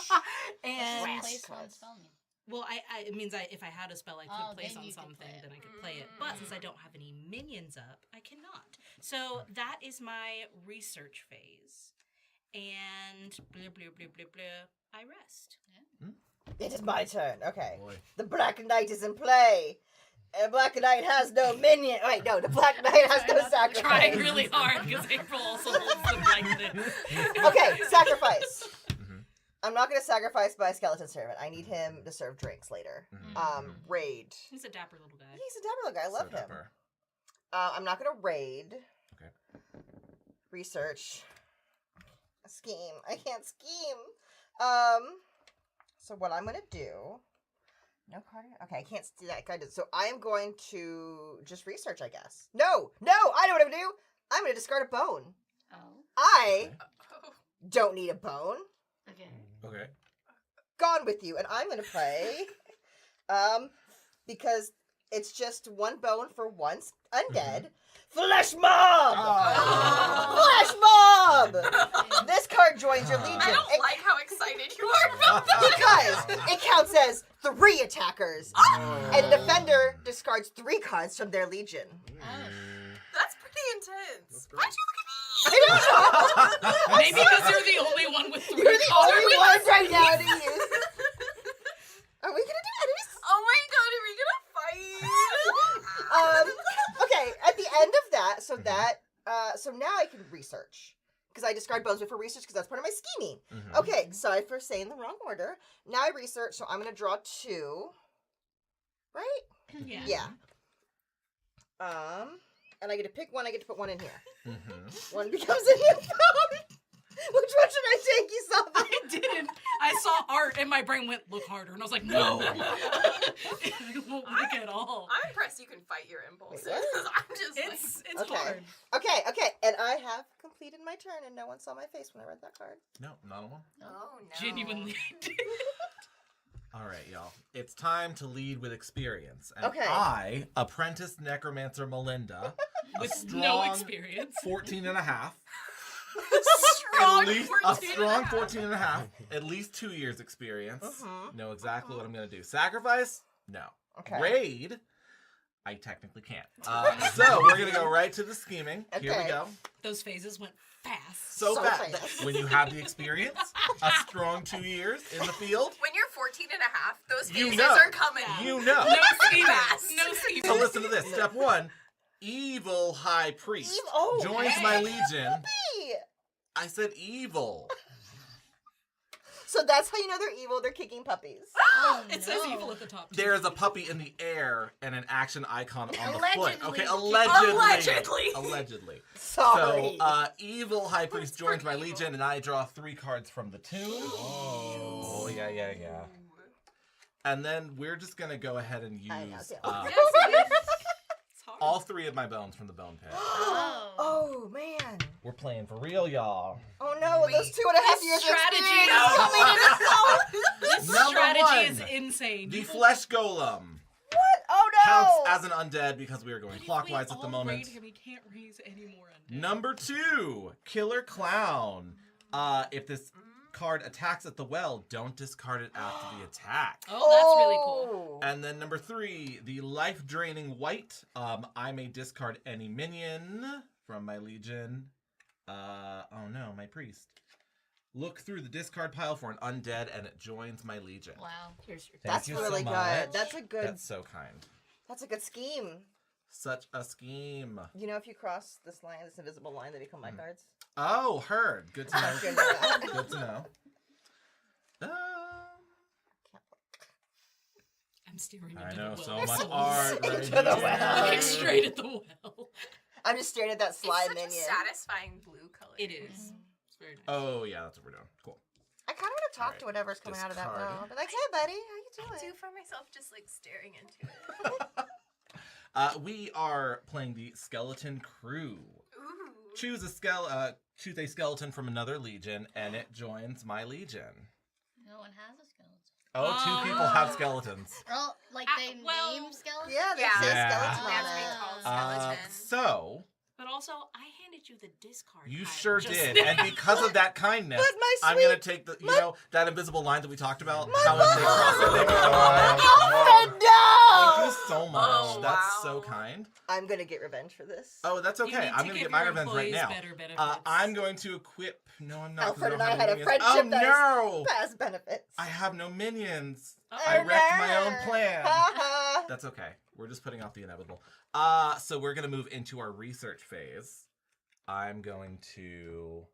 And Place one spell mean. well, it means if I had a spell I could Oh, place then on you could something, play it. then I could play it. But since I don't have any minions up, I cannot. So that is my research phase. And blah, blah, blah, blah, blah, I rest. It is my turn. Okay. Boy. The Black Knight is in play. And Black Knight has no minion. Wait, no, the Black Knight has no sacrifice. Trying really hard because April also holds the blanket. Okay, sacrifice. I'm not going to sacrifice my skeleton servant. I need him to serve drinks later. Raid. He's a dapper little guy. He's a dapper little guy. I love So him. dapper. I'm not going to raid. Okay. Research. Scheme. I can't scheme. So what I'm going to do... No card? Okay, I can't do that kind of... So I am going to just research, I guess. No! I know what I'm going to do! I'm going to discard a bone. Oh. I don't need a bone. Okay. Okay. Gone with you. And I'm going to play... because it's just 1 bone for once. Undead. Flesh Mob! Flesh Mob! This card joins your legion. I don't like how excited you are about that. Because it counts as 3 attackers. And a defender discards 3 cards from their legion. That's pretty intense. Why'd you I don't know. Maybe because you're the only one with 3 You're the cards. only one right now to use. Are we gonna do enemies? Oh my god, are we gonna fight? Okay, at the end of that, so now I can research. Because I discard bones before research because that's part of my scheming. Okay, sorry for saying the wrong order. Now I research, so I'm gonna draw 2. Right? Yeah. And I get to pick one, I get to put one in here. One becomes a new bone. Which one should I take? You saw that? I didn't. I saw art and my brain went, look harder. And I was like, no. It won't look at all. I'm impressed you can fight your impulses. Wait, I'm just It's Okay. hard. Okay. And I have completed my turn and no one saw my face when I read that card. No, not one. Oh no. Genuinely did. All right, y'all. It's time to lead with experience. And Okay. I, apprentice necromancer Melinda, With a no strong experience. 14 and a half. Strong At least 14 a and a strong half. 14 and a half. At least 2 years experience. Know exactly what I'm going to do. Sacrifice? No. Okay. Raid? I technically can't. So we're going to go right to the scheming. Here we Okay. go. Those phases went fast. So fast. fast. When you have the experience, a strong 2 years in the field, When you're 14 and a half, those You phases know. are coming. you know. No scheming. Fast. No scheming. So listen to this. Step 1, evil high priest joins my legion. Hey! I said evil. So that's how you know they're evil. They're kicking puppies. It says evil at the top. too. There's a puppy in the air and an action icon on the foot. Allegedly. Okay, allegedly. Allegedly. Allegedly. Sorry. So, evil high priest joins my legion, and I draw 3 cards from the tomb. Oh, yeah. And then we're just gonna go ahead and I know, use. yeah. Yes, it is. It's hard. all 3 of my bones from the bone pit. Oh man. We're playing for real, y'all. Oh no, those 2.5 years strategy of experience coming This Number strategy 1, is insane. the flesh golem. What? Oh no! Counts as an undead because we are going But if clockwise we at the all moment. raid him, he can't raise any more undead. Number 2, killer clown. If this card attacks at the well, don't discard it after the attack. Oh, that's really cool. And then number 3, the life-draining white. I may discard any minion from my legion. Oh no, my priest. Look through the discard pile for an undead, and it joins my legion. Wow. That's you so really much. good. That's a good. That's so kind. That's a good scheme. Such a scheme. You know, if you cross this line, this invisible line, they become my cards. Oh, heard. Good to know. Good to know. Good to know. I'm staring into I know, the so well. much art right Into the here. well. Looking straight at the well. I'm just staring at that slide It's such minion. a satisfying blue color. It is. It's very nice. Oh, yeah, that's what we're doing. Cool. I kind of want to talk Alright, to whatever's coming out of that discard. well. Be like, hey, buddy, how you I doing? do find myself just like staring into it. We are playing the Skeleton Crew. Ooh. Choose a skeleton from another legion, and it joins my legion. No one has a skeleton. Oh, 2 people have skeletons. Well, like they name skeletons? Yeah, they Yeah. say Yeah. skeleton They have to on be it. called skeleton. So, But also, I handed you the discard. you pile sure just did. now. And because of that kindness, But my I'm sweet- going to take the, you know, that invisible line that we talked about? How if they cross it, they become Oh, Thank no! you so much. Oh, That's so wow. kind. I'm going to get revenge for this. Oh, that's You okay. need I'm to going to give get my your revenge right employees now. better benefits. I'm going to equip. No, I'm not. 'cause Alfred I and don't I have had a minions. friendship Oh, that no! is past benefits. I have no minions. Oh, I wrecked my own plan. Ha That's okay. We're just putting off the inevitable. So we're going to move into our research phase. I'm going to...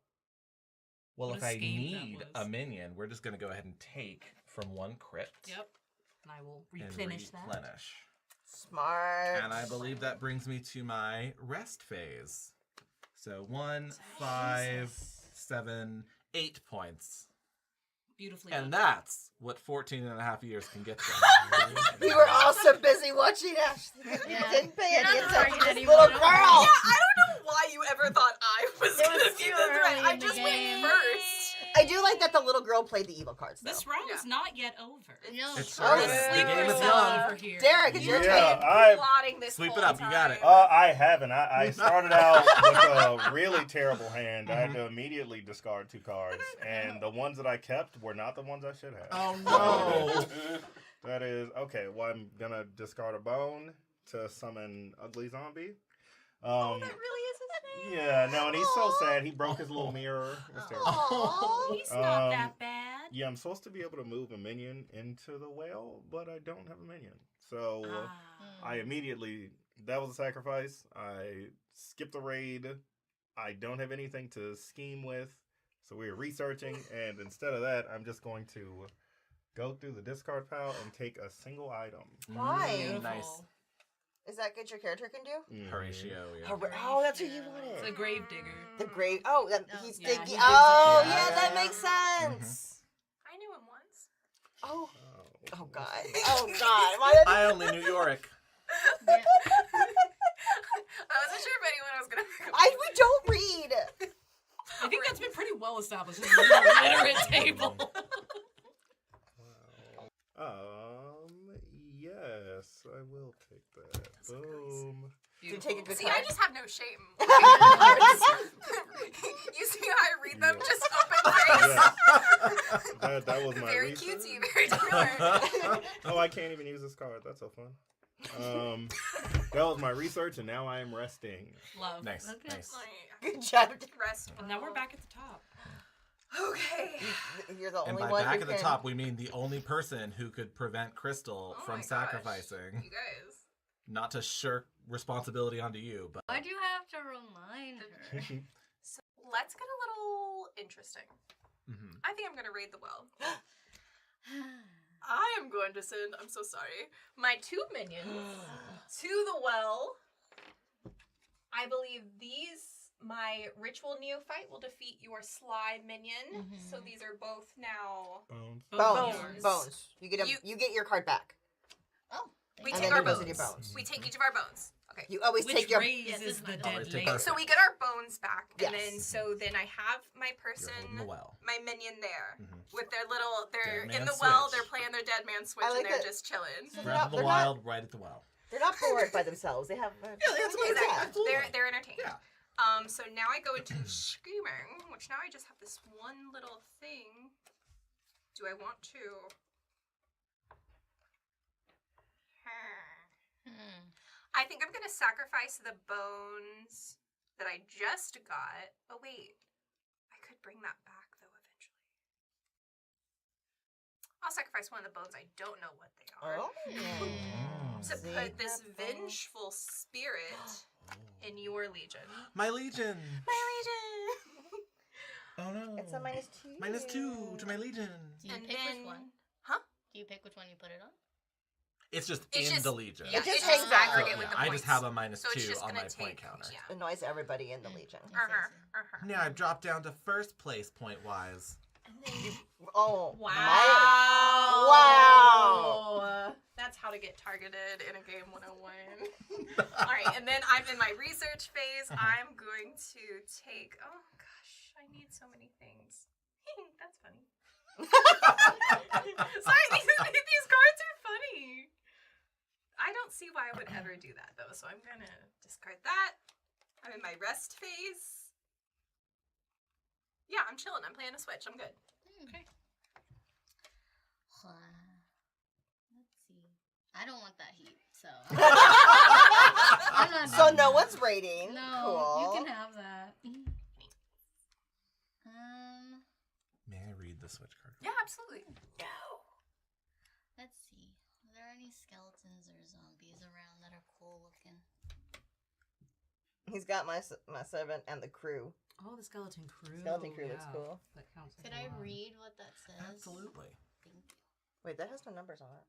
Well, What if a I scheme that need was. a minion, we're just going to go ahead and take from one crypt. Yep. And I will And replenish that. replenish. Smart. And I believe that brings me to my rest phase. So 1, 5, 7, 8 points. Beautifully And done. that's what 14 and a half years can get We you. were all so busy watching Ashley. We Yeah. didn't pay You're any not attention to targeting this little anyone. girl. Yeah, I don't know why you ever thought I was It gonna was be too the threat. early I in the just went game. first. I do like that the little girl played the evil cards, though. This round is not yet over. No. It's Oh, right. the The game is Sleeper young. cell over here. Derek, it's your Yeah, turn. I've Plotting this Sweep whole it up, you got it. time. I haven't. I started out with a really terrible hand. I had to immediately discard 2 cards, and the ones that I kept were not the ones I should have. Oh no! That is okay. Well, I'm gonna discard a bone to summon Ugly Zombie. That really is his name. Yeah, no, and he's so sad. He broke his little mirror. It's terrible. Aw. He's not Um, that bad. Yeah, I'm supposed to be able to move a minion into the well, but I don't have a minion. So I immediately, that was a sacrifice. I skipped the raid. I don't have anything to scheme with. So we were researching, and instead of that, I'm just going to go through the discard pile and take a single item. Why? Beautiful. Nice. Is that good your character can do? Horatio, yeah. Oh, that's who you It's wanted. a grave digger. The grave. Oh, that, No. he's Yeah, thinking. he did Oh, that. yeah, Yeah, that yeah. makes sense. I knew him once. Oh, Oh. oh God. Oh God. Why did I only knew Yorick. Yeah. I wasn't sure if anyone was gonna pick up. we don't read. I think that's been pretty well established in the literate table. Yes, I will take that. Boom. Did you take a good See, card? I just have no shame. You see how I read them just open face? Yeah. That was my Very research. cutesy, very tailored. Oh, I can't even use this card. That's so fun. That was my research, and now I am resting. Love. Nice, Okay. nice. Good job. Rest. And now we're back at the top. Okay. You're the And only by one back who at the can. top, we mean the only person who could prevent Crystal Oh from my gosh. sacrificing. You guys. Not to shirk responsibility onto you, but Why'd you have to remind her? So let's get a little interesting. Mhm. I think I'm gonna raid the well. I am going to send, I'm so sorry, my 2 minions to the well. I believe my ritual neophyte will defeat your sly minion. So these are both now Bones. Bones. Bones. Bones. You get You- you get your card back. We And take then our it goes bones. in your bones. We take each of our bones. Okay. You always take your. raises the dead take lady. our- So we get our bones back, and Yes. then I have my person, holding the well. my minion there, Mhm. with their little, they're Dead in man the well, switch. they're playing their dead man switch, I like and they're it. just chilling. So Breath of the they're Wild, right at the well. They're not bored by themselves. They have. They're entertained. Yeah. So now I go into scheming, which now I just have this one little thing. Do I want to? I think I'm gonna sacrifice the bones that I just got. Oh wait, I could bring that back though eventually. I'll sacrifice one of the bones. I don't know what they are. To put this vengeful spirit in your legion. My legion. My legion. Oh no. It's a -2. -2 to my legion. Do you And pick then- which one? Huh? Do you pick which one you put it on? It's just It's in just- the legion. Yeah, It just it's hangs just out. aggregate with the I points. just have a -2 So it's just on gonna my point take- counter. Yeah. Annoys everybody in the Legion. Now I've dropped down to first place point wise. Oh. Wow. Wow. That's how to get targeted in a game 101. All right, and then I'm in my research phase. I'm going to take. Oh gosh, I need so many things. That's funny. Sorry, these cards are funny. I don't see why I would ever do that though, so I'm gonna discard that. I'm in my rest phase. Yeah, I'm chilling. I'm playing a Switch. I'm good. Okay. Let's see. I don't want that heat, so. I'm not So doing no that. one's rating. No, Cool. you can have that. May I read the switch card? Yeah, absolutely. No. Let's see. Are there any skeletons or zombies around that are cool looking? He's got my 7 and the crew. Oh, the skeleton crew. Skeleton crew looks yeah. cool. That counts. as Could I one. read what that says? Absolutely. Thank you. Wait, that has no numbers on it.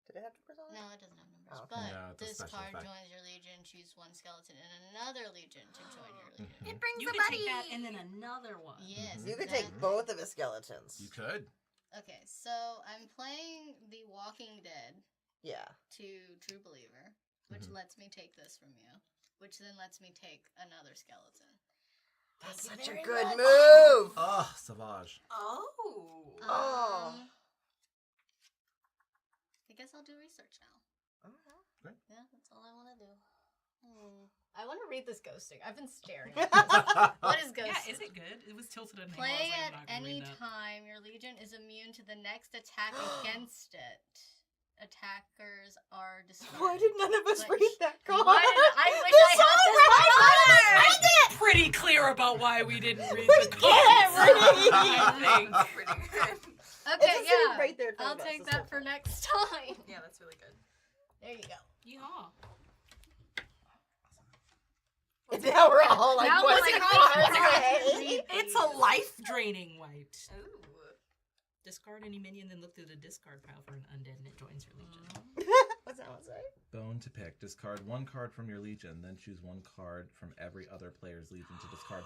Did it have numbers on it? No, it doesn't have numbers. Oh, okay. But No, it's a this special card effect. joins your legion. Choose one skeleton and another legion to join your legion. It brings You a could buddy. take that and then another one. Yes. You could take exactly. both of his skeletons. You could. Okay, so I'm playing The Walking Dead Yeah. to True Believer, which lets me take this from you, which then lets me take another skeleton. That's Thank such you a very good much. move. Oh, Savage. Oh. Oh. I guess I'll do research now. Great. Yeah, that's all I want to do. I want to read this ghosting. I've been staring. What is ghosting? Yeah, is it good? It was tilted at me. Play I was like, I'm at not gonna any read that. time. Your legion is immune to the next attack against it. Attackers are discarded. Why did none of us But read that card? Why did I wish This I had whole this time card. none of us read it! Pretty clear about why we didn't read We the can't cards, read. I think. Pretty good. Okay, just yeah. right there in front I'll of us take this that whole for next time. Yeah, that's really good. There you go. Yeehaw. And now we're all like, Now what's we're it like, called? what's it called? Right? It's a life draining wipe. Ooh. Discard any minion, then look through the discard pile for an undead, and it joins your legion. What's that one say? Bone to pick. Discard one card from your legion, then choose one card from every other player's legion to discard.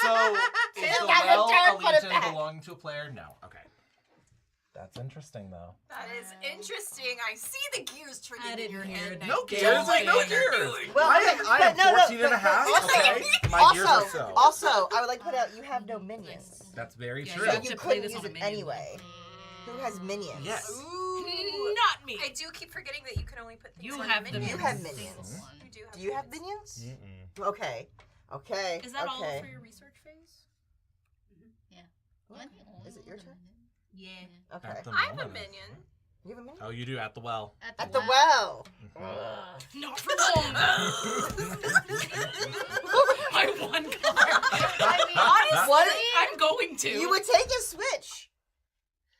So, is It's the got a well turn, a put it legion back. belonging to a player? No. Okay. That's interesting, though. That is interesting. I see the gears turning I in didn't your hear head. it. and No I gears, don't like no what you're gears. doing. Well, I okay, am but no, 14 and a half. Okay. My gears are so. Also, I would like to put out you have no minions. That's very Yeah, true. you So have you to play couldn't this use on a it minion. anyway. Who has minions? Yes. Ooh. Not me. I do keep forgetting that you can only put things You on have your the minions. You have minions. You do have Do you have minions. minions? Okay. Okay. Is that all okay. for your research phase? Yeah. What? Is it your turn? Yeah. Okay. At the I have a moment. minion. You have a minion? Oh, you do at the well. At the well. Not for long. My one card. I mean, Honestly, What? I'm going to. You would take a switch.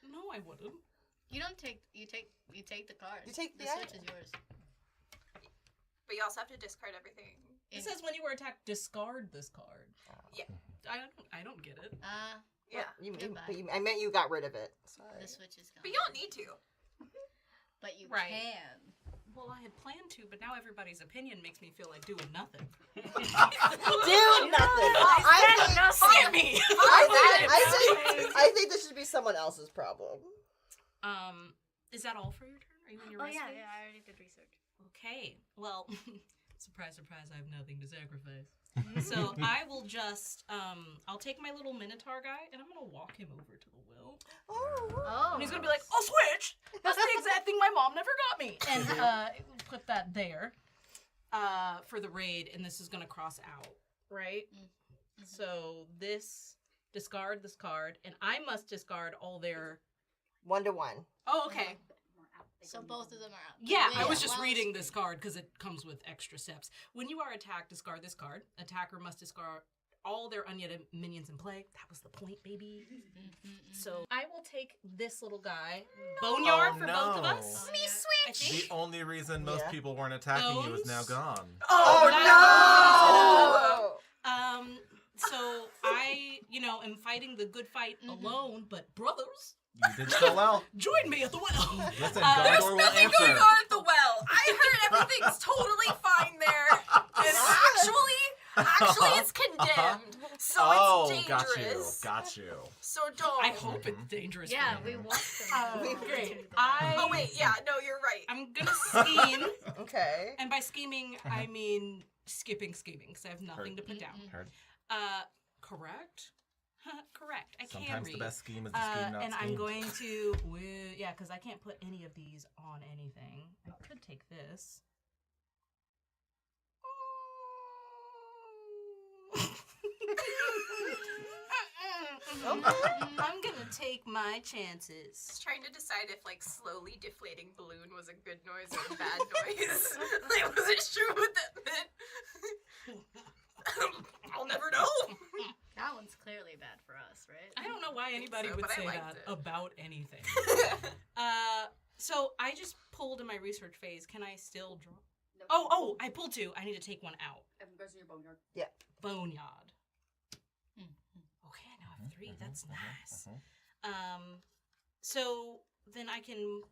No, I wouldn't. you don't take. You take the card. You take the the switch item. is yours. But you also have to discard everything. It says when you were attacked, discard this card. Yeah. I don't get it. Yeah. I meant you got rid of it. Sorry. The switch is gone. But you don't need to. But you Right. can. Well, I had planned to, but now everybody's opinion makes me feel like doing nothing. Do nothing. Fire me. I think this should be someone else's problem. Is that all for your turn? Are you in your Oh rest yeah, phase? yeah. I already did research. Okay. Well, surprise, surprise. I have nothing to sacrifice. So I will just, I'll take my little Minotaur guy and I'm gonna walk him over to the well. Oh. And he's gonna be like, "Oh, switch! That's the exact thing my mom never got me." And put that there for the raid, and this is gonna cross out, right? Mm-hmm. So this discard this card, and I must discard all their 1-to-1. Oh, okay. So both of them are out. Yeah, Wait, I was just well, reading this card because it comes with extra steps. When you are attacked, discard this card. Attacker must discard all their undead minions in play. That was the point, baby. So I will take this little guy, Boneyard, for both of us. Me switch. The only reason most people weren't attacking you is now gone. Oh, no! So I, am fighting the good fight alone, but brothers, You did so well. join me at the well. Listen, There's Gondor will nothing answer. going on at the well. I heard everything's totally fine there. And actually it's condemned. So it's dangerous. got you. So don't. I hope it's dangerous. Yeah, for we you. want them. Great. Oh wait, yeah, no, you're right. I'm gonna scheme. Okay. And by scheming, I mean skipping scheming, because I have nothing to put down. Heard. Correct? Correct. I can Sometimes read. the best scheme is the scheme not and I'm schemed. going to, yeah, because I can't put any of these on anything. I could take this. I'm gonna take my chances. Just trying to decide if slowly deflating balloon was a good noise or a bad noise. I wasn't sure what that meant. I'll never know. That one's clearly bad for us, right? I don't know why anybody so, would but I say liked that it. about anything. So I just pulled in my research phase. Can I still draw? No. Oh, I pulled 2. I need to take one out. Everyone goes in your boneyard. Yeah. Boneyard. Okay, I now have 3. That's nice. So then I can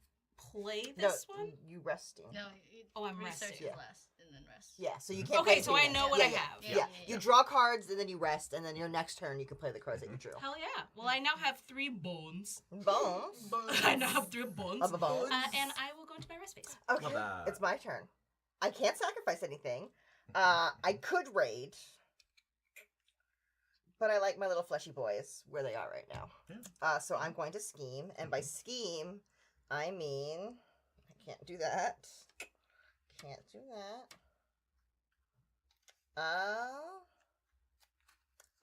play this one? You resting. No, I'm research resting. is less, and then rest. Yeah, so you can't Okay, play so between I know it. what Yeah, I yeah, have. Yeah. You draw cards, and then you rest, and then your next turn you can play the cards that you drew. Hell yeah. Well, I now have 3 bones. Bones? I now have 3 bones. Of a bones? And I will go into my rest phase. Okay, it's my turn. I can't sacrifice anything. I could raid, but I like my little fleshy boys where they are right now. Yeah. So I'm going to scheme, and by scheme, I mean I can't do that. Can't do that.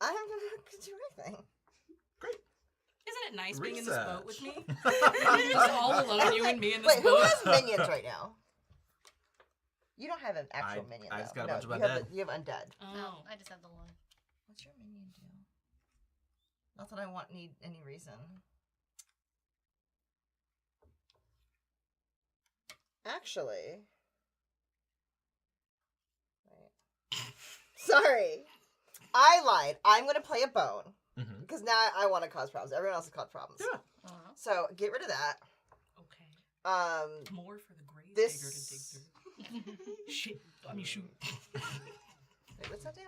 I am gonna do anything. Isn't it nice being in this Research. boat with me? Just all alone, you and me in this Wait, boat. who has minions right now? You don't have an actual minion. I just though. got a bunch of you undead. You have undead. No, I just have the one. What's your minion do? Not that I need any reason. Actually, wait. Sorry, I lied. I'm gonna play a bone because now I want to cause problems. Everyone else has caused problems. Yeah. So get rid of that. Okay. More for the grave digger to dig through. Shit. I mean, shoot. Wait, what's that do?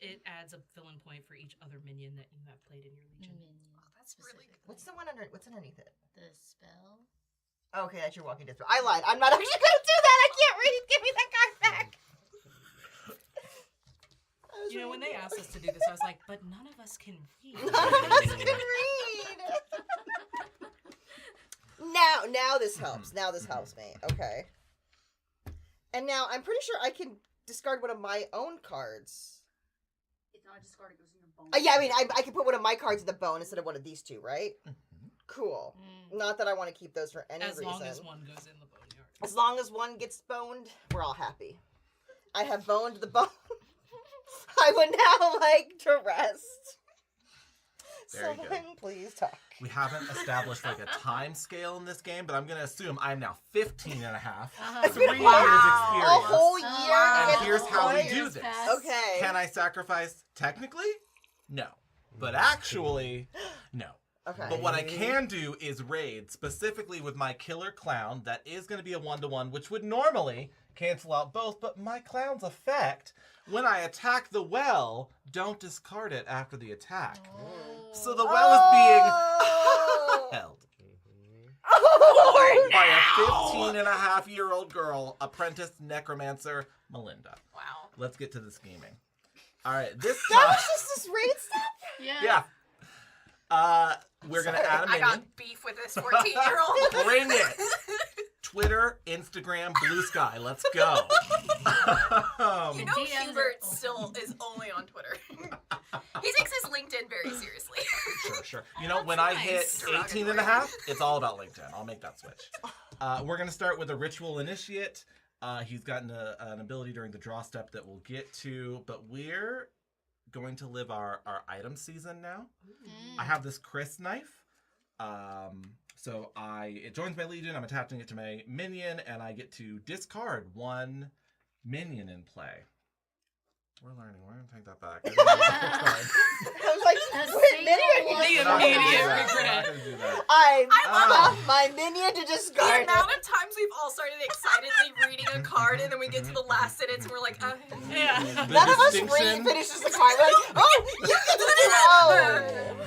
It adds a fill-in point for each other minion that you have played in your legion. Oh, that's really good. What's the one what's underneath it? The spell. Okay, that's your walking death. I lied. I'm not actually gonna do that. I can't read. Give me that card back. When they asked us to do this, I was like, but none of us can read. None of us can read. Now this helps. Now this helps me. Okay. And now I'm pretty sure I can discard one of my own cards. It's not a discard, it goes in your bone. Yeah, I mean, I can put one of my cards in the bone instead of one of these two, right? Cool. Not that I want to keep those for any reason. As long as one goes in the boneyard. As long as one gets boned, we're all happy. I have boned the bone. I would now like to rest. Very good. Someone please talk. We haven't established a time scale in this game, but I'm going to assume I'm now 15 and a half. 3 years experience. A whole year. And here's how we do this. Okay. Can I sacrifice? Technically, no. But actually, no. Okay. But what I can do is raid, specifically with my killer clown. That is going to be a 1-to-1, which would normally cancel out both. But my clown's effect, when I attack the well, don't discard it after the attack. So the well is being held. Oh by a 15-and-a-half-year-old girl, apprentice necromancer Melinda. Wow. Let's get to the scheming. All right, this That was just this raid stuff? Yeah. Yeah. We're going to add a I minion. got beef with this 14-year-old. Bring it. Twitter, Instagram, Blue Sky. Let's go. You know, Hubert still is only on Twitter. He takes his LinkedIn very seriously. Sure. You know, when I hit 18 and a half, it's all about LinkedIn. I'll make that switch. We're going to start with a Ritual Initiate. He's gotten an ability during the draw step that we'll get to, but we're going to live our item season now. I have this Chris knife. So it joins my Legion, I'm attaching it to my minion, and I get to discard one minion in play. We're learning. We're going to take that back. I was like, wait, minion? The immediate I'm regret. not going to do that. I love my minion to The discard. amount of times we've all started excitedly reading a card, and then we get to the last sentence, and we're like, Yeah. None of us finishes the card. We're like, oh, you get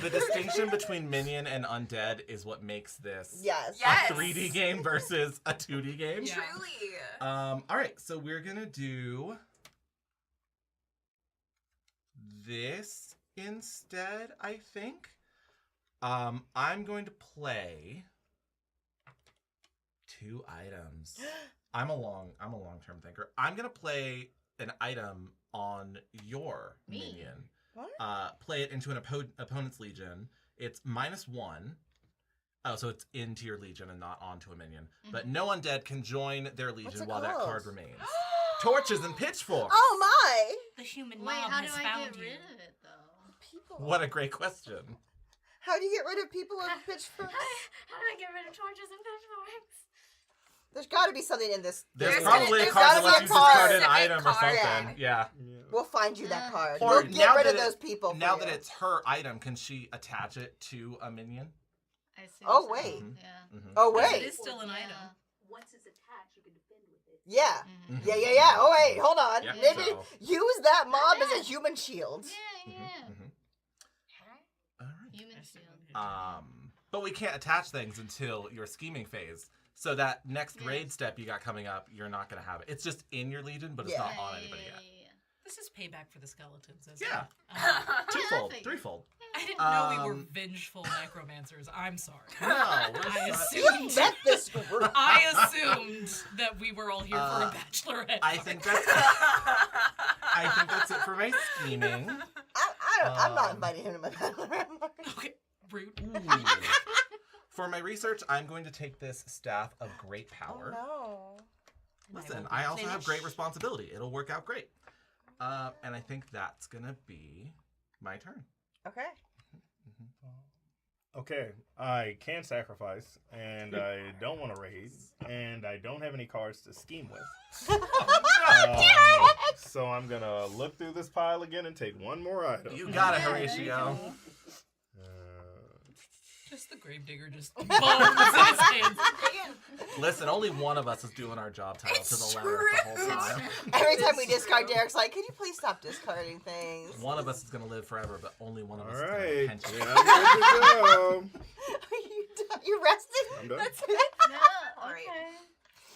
to do The distinction between minion and undead is what makes this Yes. a 3D game versus a 2D game. Yeah. truly. All right, so we're going to do this instead, I think. I'm going to play 2 items. I'm a long-term thinker. I'm going to play an item on your minion. What? Play it into an opponent's legion. It's -1. Oh, so it's into your legion and not onto a minion. But no undead can join their legion while that called? card remains. Torches and pitchforks. Oh my! The human Wait, mob how do has I found get you. rid of it though? People. What a great question. How do you get rid of people with pitchforks? How do I get rid of torches and pitchforks? There's got to be something in this. There's There's probably a there's card that gotta lets be you a card. discard an Specific item or card. something. Yeah. We'll find you that card. Or We'll get now rid that of it- those people. For Now you. that it's her item, can she attach it to a minion? I assume Oh so. wait. Yeah. Oh Yes, wait. it is still an item. Once it's attached, you can defend with it. Yeah. Mhm. Yeah. Oh wait, hold on. Yeah, Maybe so- use that mob as a human shield. Yeah. All right. Human shield. But we can't attach things until your scheming phase. So that next raid step you got coming up, you're not going to have it. It's just in your legion, but it's Yeah. not on anybody yet. This is payback for the skeletons, isn't Yeah. it? Twofold, threefold. I didn't know we were vengeful necromancers. I'm sorry. No, I not. assumed Met this group. I assumed that we were all here for a bachelorette. I think that's it for my scheming. I'm not inviting him to my battle. Okay, rude. Ooh. For my research, I'm going to take this Staff of Great Power. Oh Listen, I also have great responsibility. It'll work out great. And I think that's going to be my turn. no. Okay. Okay, I can sacrifice, and I don't want to raid, and I don't have any cards to scheme with. So I'm gonna look through this pile again and take one more item. You got it, Horatio. Just the gravedigger just bones in his hands. Listen, only one of us is doing our job title to the letter the whole time. Every time we discard, Derek's like, "Can you please stop discarding things?" One of us is going to live forever, but only one of us All is right, going to pension. yeah, I'm good to go. Are you done? You rested? I'm done. That's it. No. Right. Okay.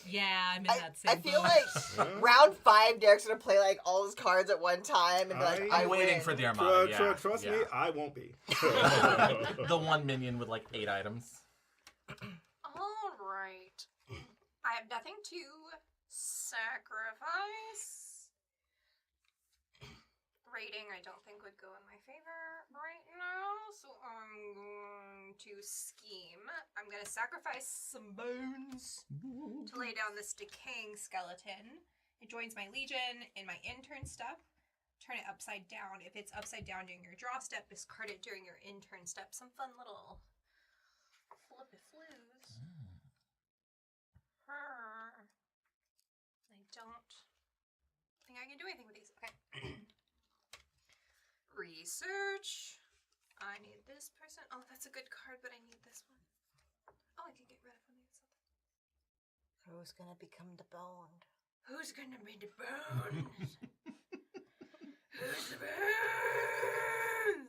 Yeah, I'm in that same I feel boat. like round 5, Derek's gonna play like all his cards at one time and be like, I'm "I waiting win." for the Armada. Yeah, Trust me, I won't be. The one minion with like 8 items. All right. I have nothing to sacrifice. Rating, I don't think would go in my favor right now, so I'm going to scheme. I'm going to sacrifice some bones to lay down this decaying skeleton. It joins my legion in my intern step. Turn it upside down. If it's upside down during your draw step, discard it during your intern step. Some fun little flippy flues. I don't think I can do anything with these. Okay. Research. I need this person. Oh, that's a good card, but I need this one. Oh, I can get rid of one. Who's gonna become the bone? Who's gonna be the bones? Who's the bones?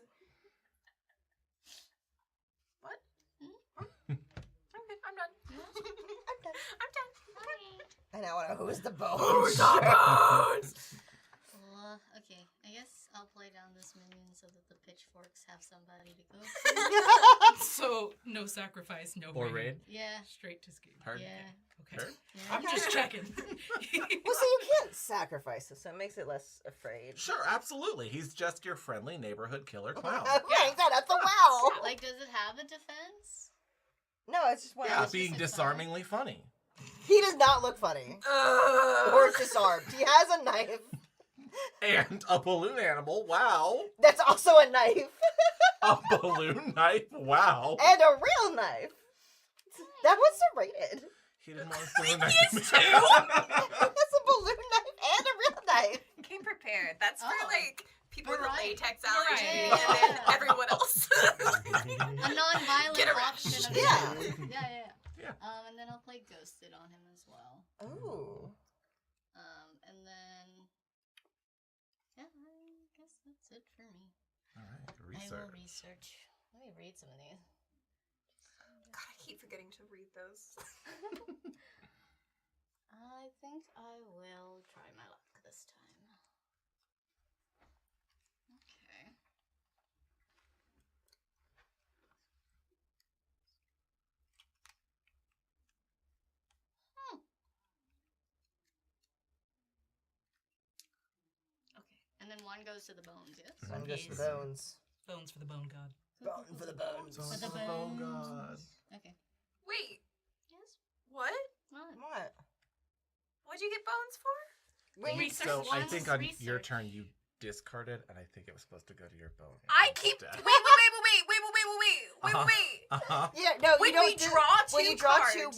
What? I'm good. I'm done. And I want to who's the bones? Who's the bones? Okay, I guess I'll play down this minion so that the pitchforks have somebody to go to. So, no sacrifice, no Or raid. raid? Yeah. Straight to scheme. Heard. Yeah. Okay. Heard? Yeah. I'm just checking. Well, so you can't sacrifice him, so it makes it less afraid. Sure, absolutely. He's just your friendly neighborhood killer clown. Thanks, that's a well. Like, does it have a defense? No, it's just one. Yeah, It's being just disarmingly funny. He does not look funny. Or disarmed. He has a knife. And a balloon animal, wow. That's also a knife. A balloon knife, wow. And a real knife. That one's serrated. He didn't want a balloon knife. He is too. That's a balloon knife and a real knife. Came prepared. That's for like people with a Right. latex You're allergy right. and then everyone else. A non-violent Get around. option. Of Yeah. Yeah. And then I'll play Ghosted on him as well. Ooh. And then yeah, I guess that's it for me. All right, I will research. research. Let me read some of these. God, I keep forgetting to read those. I think I will try my luck this time. Okay. Okay, and then one goes to the bones, yes? One goes to the bones. Bones for the bone god. Bone for the bones. For the bones. Okay. Wait, Yes? what? What? What'd you get bones for? Wait, So I think on your research. turn you discarded, and I think it was supposed to go to your bone. I keep instead. wait. Yeah, no, When you don't we do- draw when two you draw cards. two,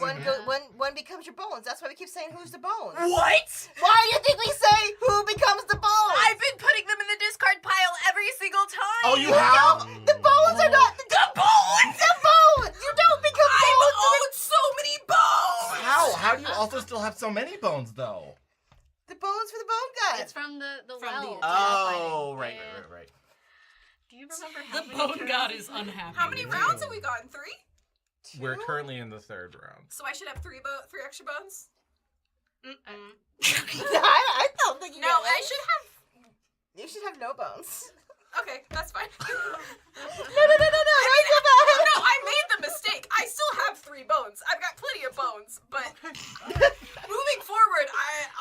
one becomes your bones. That's why we keep saying who's the bones. What? Why do you think we say who becomes the bones? I've been putting them in the discard pile every single time. Oh, you have? The bones are not the bones. The bones. You don't become I've bones. owned so many bones. How? How do you also still have so many bones, though? The bones for the bone guy. It's from the From well. the- Oh, right. Do you remember The how many bone turns god we is did? unhappy. How many rounds have we gotten? 3? We're currently in the third round. So I should have 3 extra bones? I don't think you. No, got I it. should have. You should have no bones. Okay, that's fine. No, right, go back. No, I made the mistake. I still have 3 bones. I've got plenty of bones, but moving forward,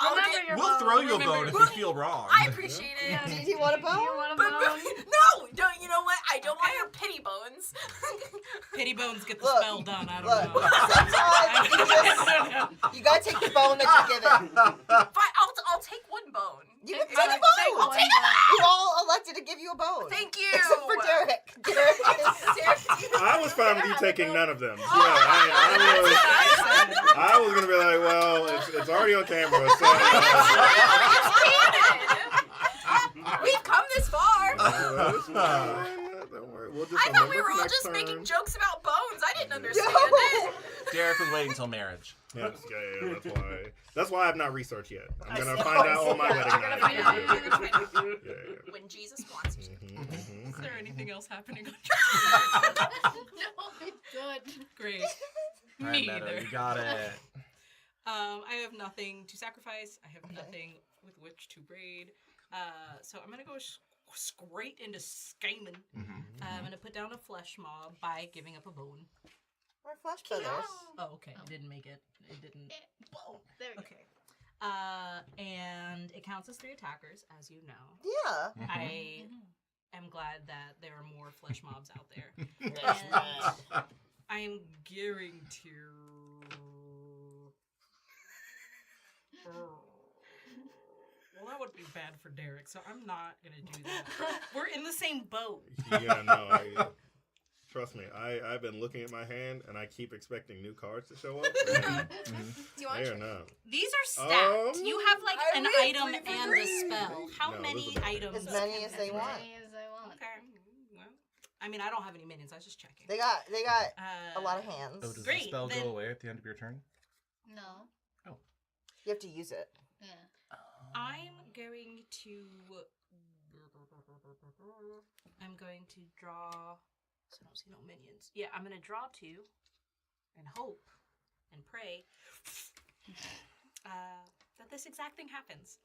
I'll Remember get. your We'll bone. throw you a bone if you feel wrong. I appreciate it. Do you want a bone? Do you want a But bone? no, don't. You know what? I don't want your pity bones. Pity bones get the Look, spell done. I don't Look, know. sometimes you gotta take the bone that you're given. Fine, I'll take 1 bone. You can Take take a one bone. bone. We've all elected to give you a bone. Thank you. Except for Derek. Derek is. I was fine with you taking none of them. Yeah, I was gonna be like, well, it's already on camera, so. We've come this far. That's fine. Don't worry. We'll just I thought we remember were for all next just turn. making jokes about bones. I didn't understand No. it. Derek was waiting till marriage. Yes, yeah, that's why. That's why I've not researched yet. I'm gonna see. find out on my Yeah, wedding you're night. gonna find out. You're gonna find out. Yeah. When Jesus wants you to. Is there anything else happening on No, it's good. Great. All right, Me Meadow, either. you got it. I have nothing to sacrifice. I have nothing with which to raid. So I'm gonna go straight into scheming. I'm gonna put down a flesh mob by giving up a bone. We're flesh brothers. Oh, okay. I didn't make it. It didn't. There we go. Okay. And it counts as 3 attackers, as you know. Yeah. I am glad that there are more flesh mobs out there. And I am gearing to. Well, that would be bad for Derek, so I'm not gonna do that. We're in the same boat. Yeah, no. Trust me, I've been looking at my hand and I keep expecting new cards to show up. Do you want They to? are not. These are stacked. You have like an I item read three and for a three. spell. How No, many those are better. items? As many as they As want. many as I want. Okay. Well, I mean, I don't have any minions. I was just checking. They got a lot of hands. Oh, does Great, the spell then- go away at the end of your turn? No. You have to use it. Yeah. I'm going to. I'm going to draw. So I don't see no minions. Yeah, I'm going to draw 2 and hope and pray that this exact thing happens.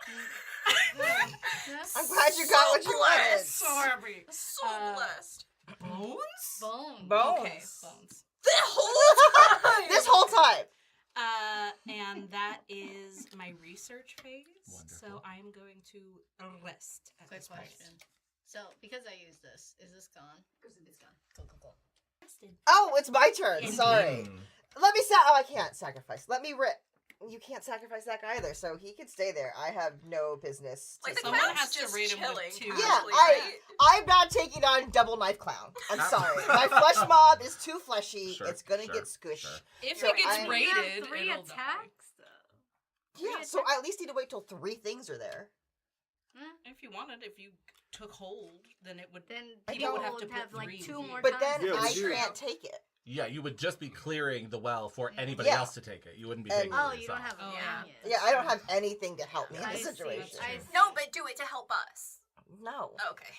I'm glad you got what you wanted. Sorry. So blessed. Bones? Bones. Okay, bones. The whole time! This whole time. And that is my research phase. Wonderful. So I'm going to rest at Quick this point. question. So, because I use this, is this gone? It's gone. Go. Rested. Oh, it's my turn. Indeed. Sorry. Let me I can't sacrifice. Let me You can't sacrifice that guy either, so he can stay there. I have no business. Like, the Someone clown's has to just rate him with chilling. two. Yeah, casually, right? I'm not taking on double knife clown. I'm sorry. My flesh mob is too fleshy. Sure, it's gonna sure, get squished. sure. If So it gets I'm- rated, You have 3 it'll attacks, though. Yeah, so I at least need to wait till 3 things are there. die. If you wanted, if you took hold, then it would. Then I people don't would have like three 2 with more you. But times. then Yeah, I you- can't take it. Yeah, you would just be clearing the well for anybody Yeah. else to take it. You wouldn't be And- taking it Oh, you don't yourself. have a yeah. minion. Yeah, I don't have anything to help me in I this see, situation. I see. No, but do it to help us. No. Okay.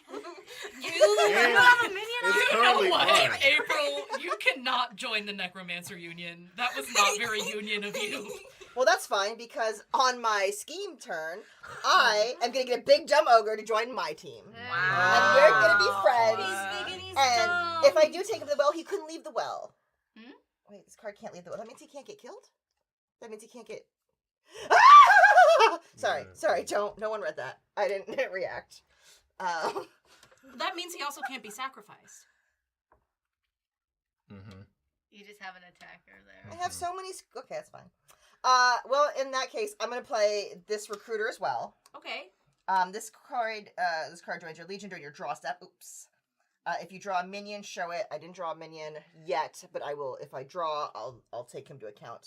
You don't have a minion on It's You know currently what, fine. April? You cannot join the Necromancer Union. That was not very union of you. Well, that's fine because on my scheme turn, I am gonna get a big dumb ogre to join my team. And we're gonna be friends. He's big and he's And dumb. if I do take him to the well, he couldn't leave the well. Hmm? Wait, this card can't leave the well. That means he can't get killed? That means he can't get... Sorry, don't. No one read that. I didn't react. That means he also can't be sacrificed. Mm-hmm. You just have an attacker there. I have so many... Okay, that's fine. Well, in that case, I'm gonna play this recruiter as well. Okay. This card joins your legion during your draw step. Oops. If you draw a minion, show it. I didn't draw a minion yet, but I will. If I draw, I'll take him to account.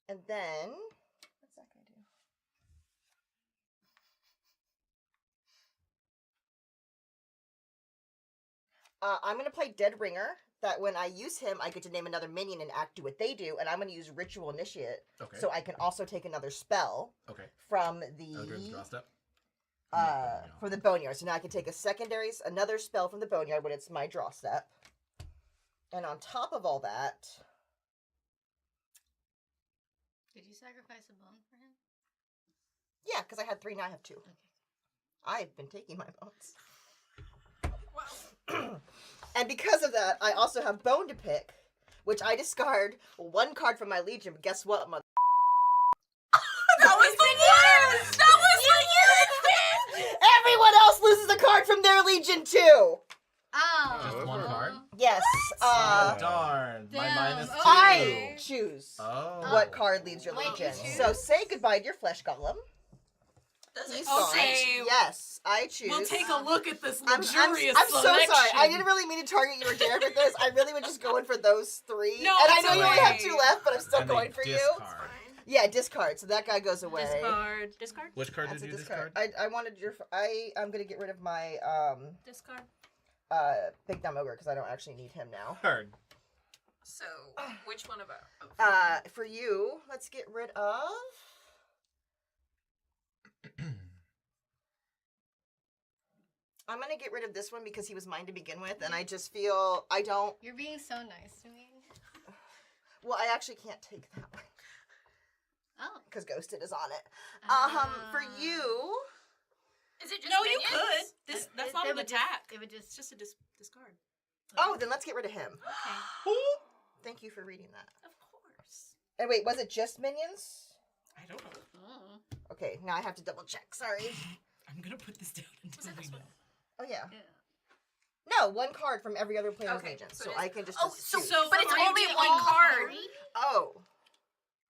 And then what's that gonna do? I'm gonna play Dead Ringer. That when I use him, I get to name another minion and do what they do, and I'm gonna use Ritual Initiate, Okay. so I can also take another spell Okay. from During the draw step. from the boneyard. So now I can take another spell from the boneyard when it's my draw step. And on top of all that, Did you sacrifice a bone for him? yeah, because I had 3, now I have 2. Okay. I've been taking my bones. And because of that, I also have bone to pick, which I discard 1 card from my legion. But guess what, mother? That was the worst! That was the worst! Everyone else loses a card from their legion too. Oh. Just 1 card? Yes. Oh, darn. My Damn, minus 2. I choose Oh. what card leaves your Wait, legion. you choose? So say goodbye to your flesh golem. Does He's it gone. Okay. Yes, I choose. We'll take a look at this I'm luxurious so sorry. selection. I didn't really mean to target you or Derek with this. I really was just going for those 3. No, and I it's know you only have okay. 2 left, but I'm still And they going for you. discard. Yeah, discard. So that guy goes away. Discard. Which card That's did a you discard. discard? I wanted your. I'm gonna get rid of my Discard. big dumb ogre because I don't actually need him now. Card. So, which one about? For you, let's get rid of. I'm gonna get rid of this one because he was mine to begin with, and I just feel I don't. You're being so nice to me. Well, I actually can't take that one Oh. because Ghosted is on it. For you, Is it just No, you minions? could. That's not It an would attack. It would It's just. just a discard. oh, then let's get rid of him. Okay. Thank you for reading that. Of course. And wait, was it just minions? I don't know. Oh. Okay, now I have to double check. Sorry. I'm gonna put this down until we know. Oh yeah. Yeah. No, 1 card from every other player's Okay, legion, so so it is- I can just. Oh, choose. but it's are you only taking 1 all card. 3? Oh,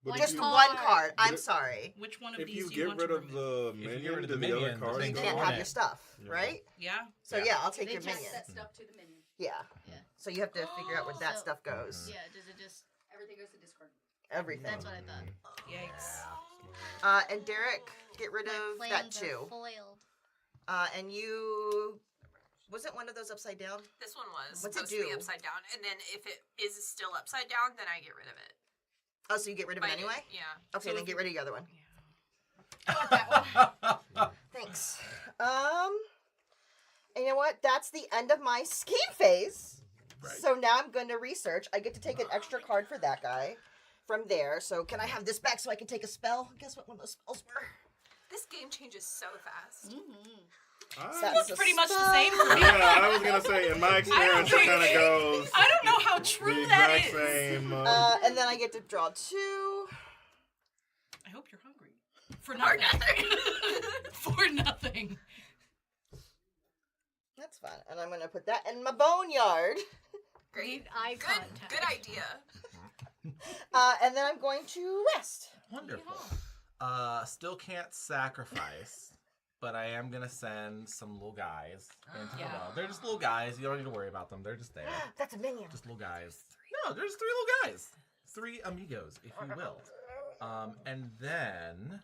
But just if 1 card. I'm But- sorry. Which one of If these you do you get want rid to of remove? the If you get minion, rid of do the the other minions, cards they You go go can't on have it. your stuff, Yeah. right? Yeah. So Yeah. yeah, I'll take They your just minion. set stuff to the minion. Yeah. Yeah. So you have to figure out where that So- stuff goes. Yeah, does it just. Everything goes to discard. Everything. That's what I thought. Yikes. And Derek, get rid My of that plans are too. foiled. And you. Wasn't one of those upside down? This one was What's it supposed to be do? upside down, and then if it is still upside down, then I get rid of it. Oh, so you get rid of it anyway? Yeah. Okay, then get rid of the other one. Thanks. And you know what? That's the end of my scheme phase. Right. So now I'm going to research. I get to take an extra card for that guy. from there. So can I have this back so I can take a spell? Guess what one of those spells were? This game changes so fast. That's It's pretty much the same for me. Yeah, I was gonna say, in my experience, it kind of goes. I don't know how true the that exact is. same. And then I get to draw 2. I hope you're hungry. For nothing. For nothing. That's fun. And I'm gonna put that in my boneyard. Great. Eye contact. Good idea. And then I'm going to rest. Wonderful. Still can't sacrifice, but I am gonna send some little guys into the well. They're just little guys. You don't need to worry about them. They're just there. That's a minion. Just little guys. No, there's 3 little guys. 3 amigos, if you will. And then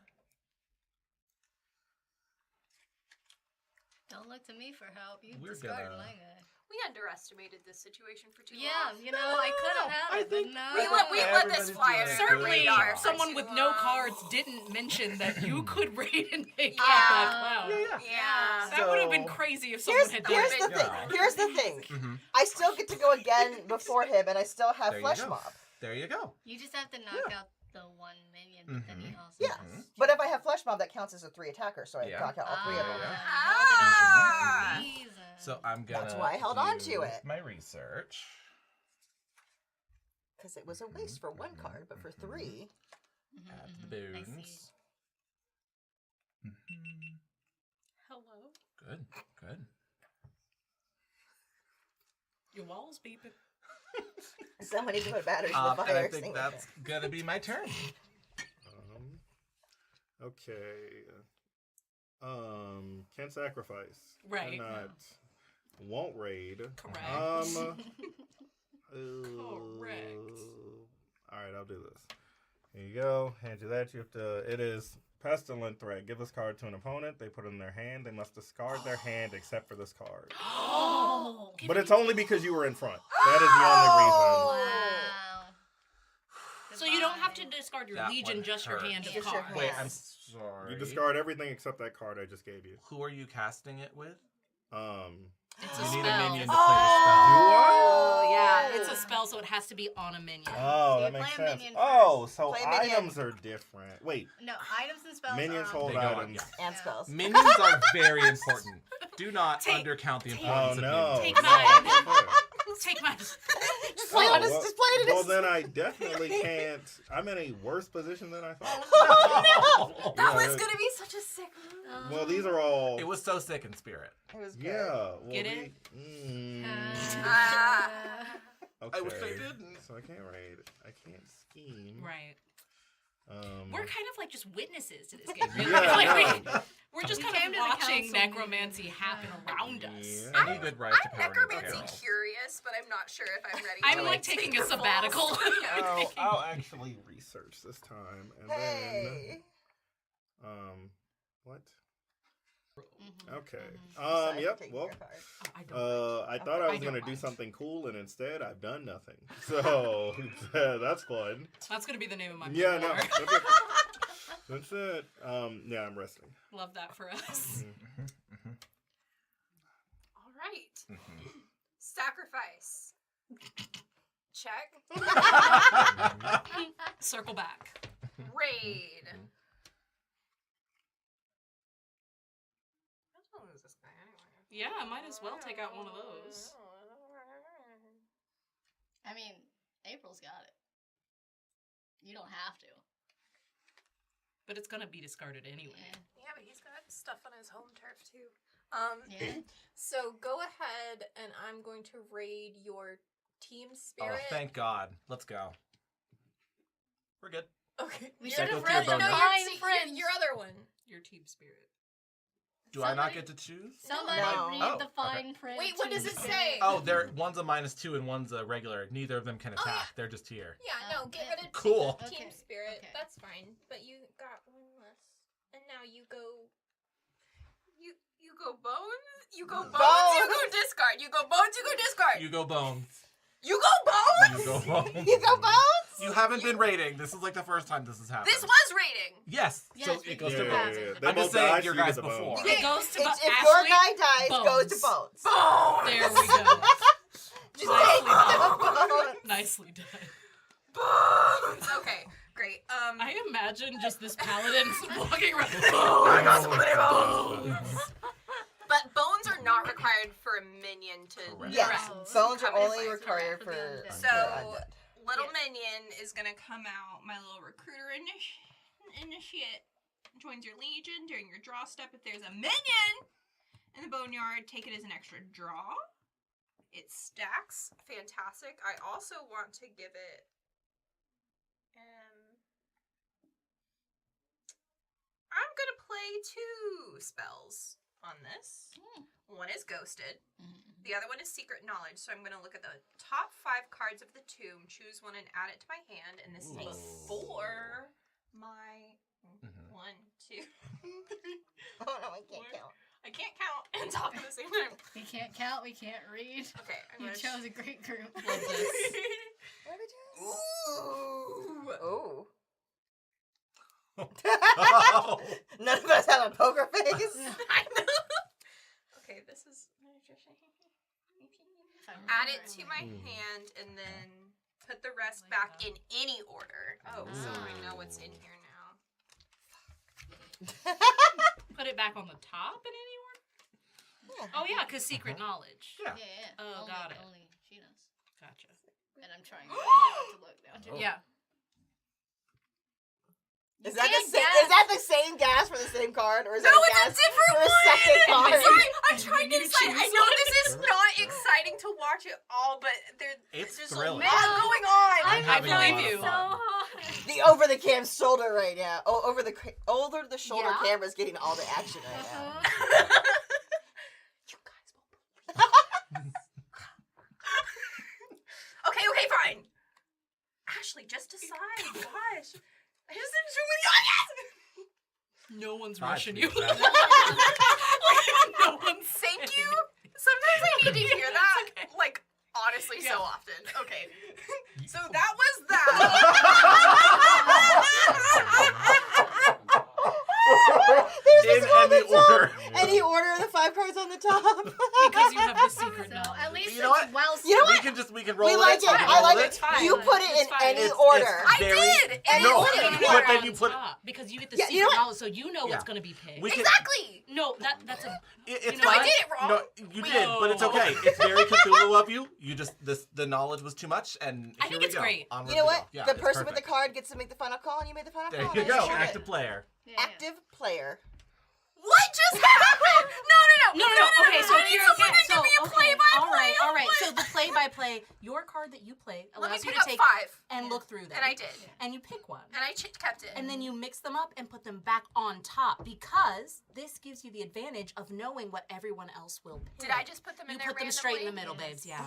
Don't look to me for help. You We're discarded gonna- my guy. We underestimated this situation for too long. Yeah, you know, I could have had it, but no. We let this fly under the Certainly, radar. someone with no cards didn't mention that you could raid and take Yeah. out that clown. Yeah. That would have been crazy if someone had done Here's it. the thing. Here's the thing. I still get to go again before him, and I still have there you flesh go. mob. There you go. You just have to knock out the one minion, but then he also Yeah, has but if I have flesh mob, that counts as a 3 attacker, so I Yeah. knock out all 3 of them. So I'm gonna. That's why I held on to do it. My research. Because it was a waste for 1 card, but for 3. At the boons. Hello. Good. Good. Your walls beeping. Someone needs to put batteries in the And fire I think extinguisher. that's gonna be my turn. Okay. Can sacrifice. Right. Cannot. Won't raid. Correct. Correct. Alright, I'll do this. Here you go. Hand you that. You have to. It is Pestilent Threat. Give this card to an opponent. They put it in their hand. They must discard their hand except for this card. Oh. But it's only because you were in front. That is the only reason. So you don't have to discard your That Legion, one just your hurt. hand of Just your cards. Wait, I'm sorry. You discard everything except that card I just gave you. Who are you casting it with? It's You a need a spell. minion to play the Oh, yeah. It's a spell, so it has to be on a minion. Oh, So that you makes play a sense. minion Oh, so Play a minion. items are different. Wait, No, items and spells minions are on hold They go on, items. yeah. And spells. Minions are very important. Do not undercount the importance Oh no. Take no, mine. that's fair. Take my. Just play on well, just play it in well, his- then I definitely can't. I'm in a worse position than I thought. Oh, That Yeah, was gonna be such a sick move. Well, these are all. It was so sick in spirit. It was good. Yeah. Well, Get it? Okay. I wish I didn't. So I can't raid. I can't scheme. Right. Um, We're kind of like just witnesses to this game. Really. Yeah, Like, no. we're just We kind came of to the watching council necromancy happen around us. Yeah. Any good rise to I'm power needs necromancy chaos. curious, but I'm not sure if I'm ready. I'm to, like taking a the full- sabbatical. I'll actually research this time, and Hey. then what? Mm-hmm. Okay. Yep. Well, I thought I was don't gonna do mind. something cool, and instead I've done nothing. So that's fun. That's gonna be the name of my Yeah. No. memoir. That's it. That's it. Yeah, I'm resting. Love that for us. All right. Sacrifice. Check. Circle back. Raid. How long is this guy anyway? Yeah, I might as well take out one of those. I mean, April's got it. You don't have to. But it's gonna be discarded anyway. Yeah, but he's got stuff on his home turf too. Yeah. So go ahead, and I'm going to raid your team Oh, spirit. thank God. Let's go. We're good. Okay. We You're should the have friend- read the no, your fine te- friends. Your other one. Your team spirit. Do I not get to choose? Somebody No. read Oh, the fine print. Wait, what does it say? Oh, one's a -2 and one's a regular. Neither of them can attack. yeah. They're just here. Yeah, no, get rid of Cool. team Okay, spirit. okay. That's fine. But you got one less, and now you go. You go bones. You go bones. You go discard. You go bones. You go discard. You go bones. You go bones. You go bones. You go bones? You haven't been raiding. This is like the first time this has happened. This was raiding. Yes. Yes, So but it goes you to did bones. that. They I'm both just saying die, your so you guys get the before. bones. It goes to If Ashley, your guy dies, bones. goes to bones. Bones. There we go. Just Nicely take the done. bones. Nicely done. Bones. Okay. imagine just this paladin walking around. I got so many bones. But bones are not required for a minion to. Yes, bones are only required for. So, little minion is gonna come out. My little recruiter initiate joins your legion during your draw step. If there's a minion in the boneyard, take it as an extra draw. It stacks. Fantastic. I also want to give it. I'm gonna play 2 spells on this. One is Ghosted. The other one is Secret Knowledge. So I'm gonna look at the top 5 cards of the tomb, choose one, and add it to my hand. And this is before my 1, 2, 3. Oh no, I can't count. I can't count and talk at the same time. We can't count. We can't read. Okay, You chose a great group. Love this. What did we do? Ooh. None of us have a poker face. I know. Okay, this is. Add it to my hand and then put the rest back in any order. Oh, so I know what's in here now. Put it back on the top in any order? Yeah. Oh, yeah, because secret knowledge. Yeah. Oh, got it. Only she knows. Gotcha. And I'm trying to look now. Oh. Yeah. Is that the same gas for the same card, or is that it's gas a different for the one. second card? Sorry, I'm trying to decide. I know this is not exciting to watch it all, but there's just thrilling. a lot going on. I believe you. So hard. The over the cam shoulder right now. Oh, over the shoulder camera's getting all the action right now. You guys won't believe. Okay, fine. Ashley, just decide. Gosh. I just did too many onions! No one's rushing you. No one's. Thank you. Sometimes I need to hear that. Okay. Like, honestly, so often. Okay. So that was In any order. Any order of the 5 cards on the top. Because you have the secret So knowledge. at least You know what? it's well You know what? We can roll We with like it. We can I roll like with it. You put it in any It's order. I very- did! Any No, order. but then you put it. Because you get the Yeah, secret you know what? knowledge, so you know what's Yeah. going to be picked. We can- Exactly! No, that's a... It's No, I fine. did it wrong. No, you did, but it's okay. It's very Cthulhu of you. You just the knowledge was too much, and I here think we it's go. great. Onward You know we what? go. Yeah, The it's person with the perfect. card gets to make the final call, and you made the final There call. you That's go. your Active good. player. Yeah. Active player. What just happened? No. Okay, so I need someone to give me a play-by-play. All right. So the play-by-play, your card that you play Let me allows you pick to up take 5. and look through them. And I did. And you pick one. And I kept it. And then you mix them up and put them back on top because this gives you the advantage of knowing what everyone else will pick. Did I just put them in You there put them straight in the randomly? middle, babes. Yeah.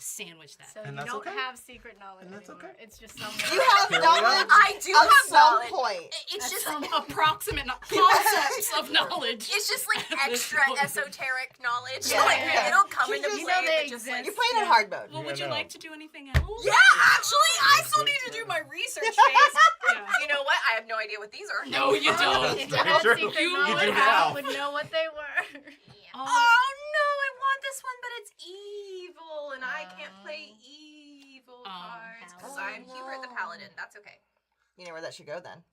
Sandwich that. So And you that's don't okay. have secret knowledge And that's anymore. okay. It's just somewhere. You have Here we knowledge go. I do of have some knowledge. point. It's just Some approximate concepts of knowledge. It's just like extra esoteric knowledge. Yeah. Like Yeah. it'll come You into just- play. you know they but just like, exist. You're playing in hard mode. Well, Yeah, would you no. like to do anything else? yeah, actually, I still need to do my research phase. Yeah. You know what? I have no idea what these are. No, you don't. If you Very had true. secret You knowledge, do I now. would know what they were. Oh no, I want this one, but it's evil, and I can't play evil cards because Oh, I'm Hubert the no. Paladin. That's okay. You know where that should go then.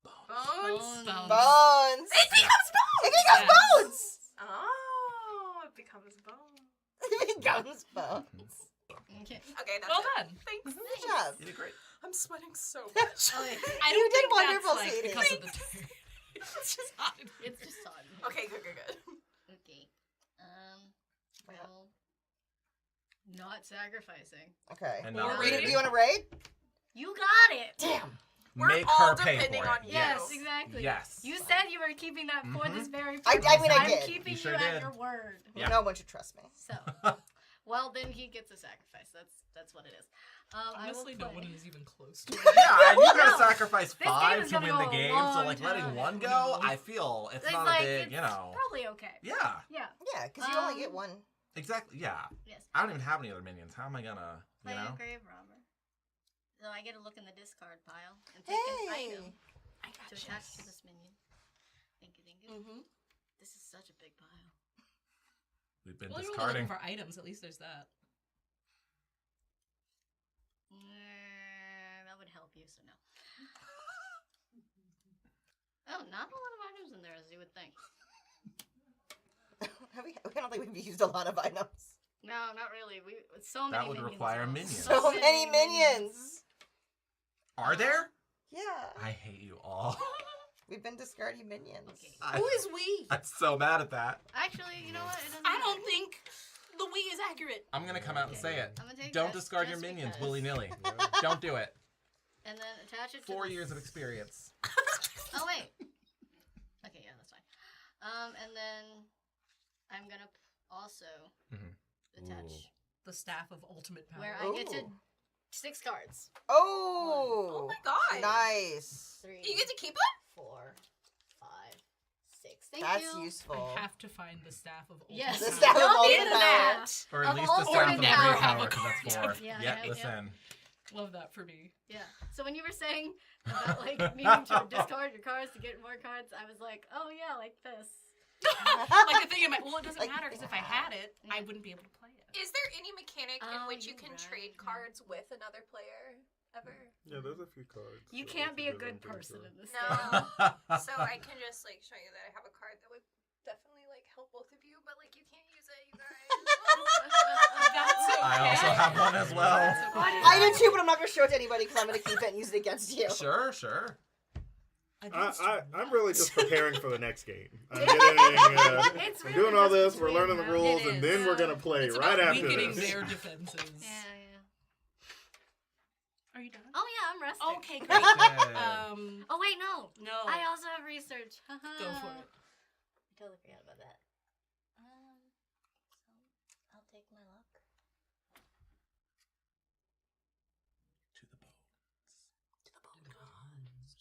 Bones. Bones. It becomes bones. It becomes bones. Oh, it becomes bones. It becomes bones. Okay. Okay, that's Well it. done. Thanks. Good job. You did great. I'm sweating so much. I You don't did think wonderful, that's, like, Sadie. because of the turn. It's just odd. It's just on. Okay, good. Okay. Well, not sacrificing. Okay. And Or not raiding. Do you want to raid? You got it. Damn. We're Make all her pay depending for on it. you. Yes, exactly. Yes. You said you were keeping that for this very I purpose. mean, I I'm did. keeping You you, sure at did. your word. Yeah. No one should trust me. So, well, then he gets a sacrifice. That's what it is. Honestly, I no will one play. is even close to it. Yeah, and you gotta No. sacrifice This game 5 is to gonna win the go a game, so long like letting time. one go, I feel it's not like, a big, it's you know. probably okay. Yeah, Yeah. Yeah, because you only get one. exactly. Yeah. Yes. I don't even have any other minions. How am I gonna, you Play know? a grave robber. So I get to look in the discard pile and take an item to attach to this minion. Thank you. Mm-hmm. This is such a big pile. We've been Well, you're only looking discarding. for items. At least there's that. That would help you, so no. Oh, not a lot of items in there, as you would think. I don't think we've used a lot of items. No, not really. So many That would minions. require though. minions. So many minions. Are there? Yeah. I hate you all. We've been discarding minions. I- Who is we? I'm so mad at that. Actually, you know what? It doesn't I matter. don't think the we is accurate. I'm gonna come out and say it. I'm gonna take Don't that discard your just minions because. willy-nilly. Don't do it. And then attach it to 4 the- years of experience. Oh, wait. Okay, yeah, that's fine. And then I'm gonna also attach The staff of ultimate power. where I get to 6 cards. Oh. Oh my god. Nice. 3. You get to keep them? 4, 5, 6. Thank That's you. useful. I have to find the staff of ultimate Yes. The power. staff of Y'all ultimate need power. that. Or at Of least all the sorts staff of of never every have power, a because that's card. 4. Yeah, Yeah, yeah, listen. Love that for me. Yeah. So when you were saying about like needing to discard your cards to get more cards, I was like, oh yeah, like this. Like the thing in my well, it doesn't Like matter because if I had it, I wouldn't be able to play it. Is there any mechanic in Oh, which you you're can right. trade cards with another player ever? Yeah, there's a few cards. You that can't we be a can do good them pretty person sure. in this No. game. So I can just like show you that I have a card that would definitely like help both of you, but like you can't use it, you guys. That's okay. I also have one as well. I do too, but I'm not going to show it to anybody because I'm going to keep it and use it against you. Sure, sure. I'm really just preparing for the next game. I'm getting, It's I'm really doing all just this. We're learning the between rules, It and is. then we're gonna play It's right about after weakening this. their defenses. Yeah, yeah. Are you done? Oh yeah, I'm resting. Okay, great. Good. Oh wait, no. No. I also have research. Go for it. I totally forgot about that. So I'll take my luck. To the bones. To the bone guns.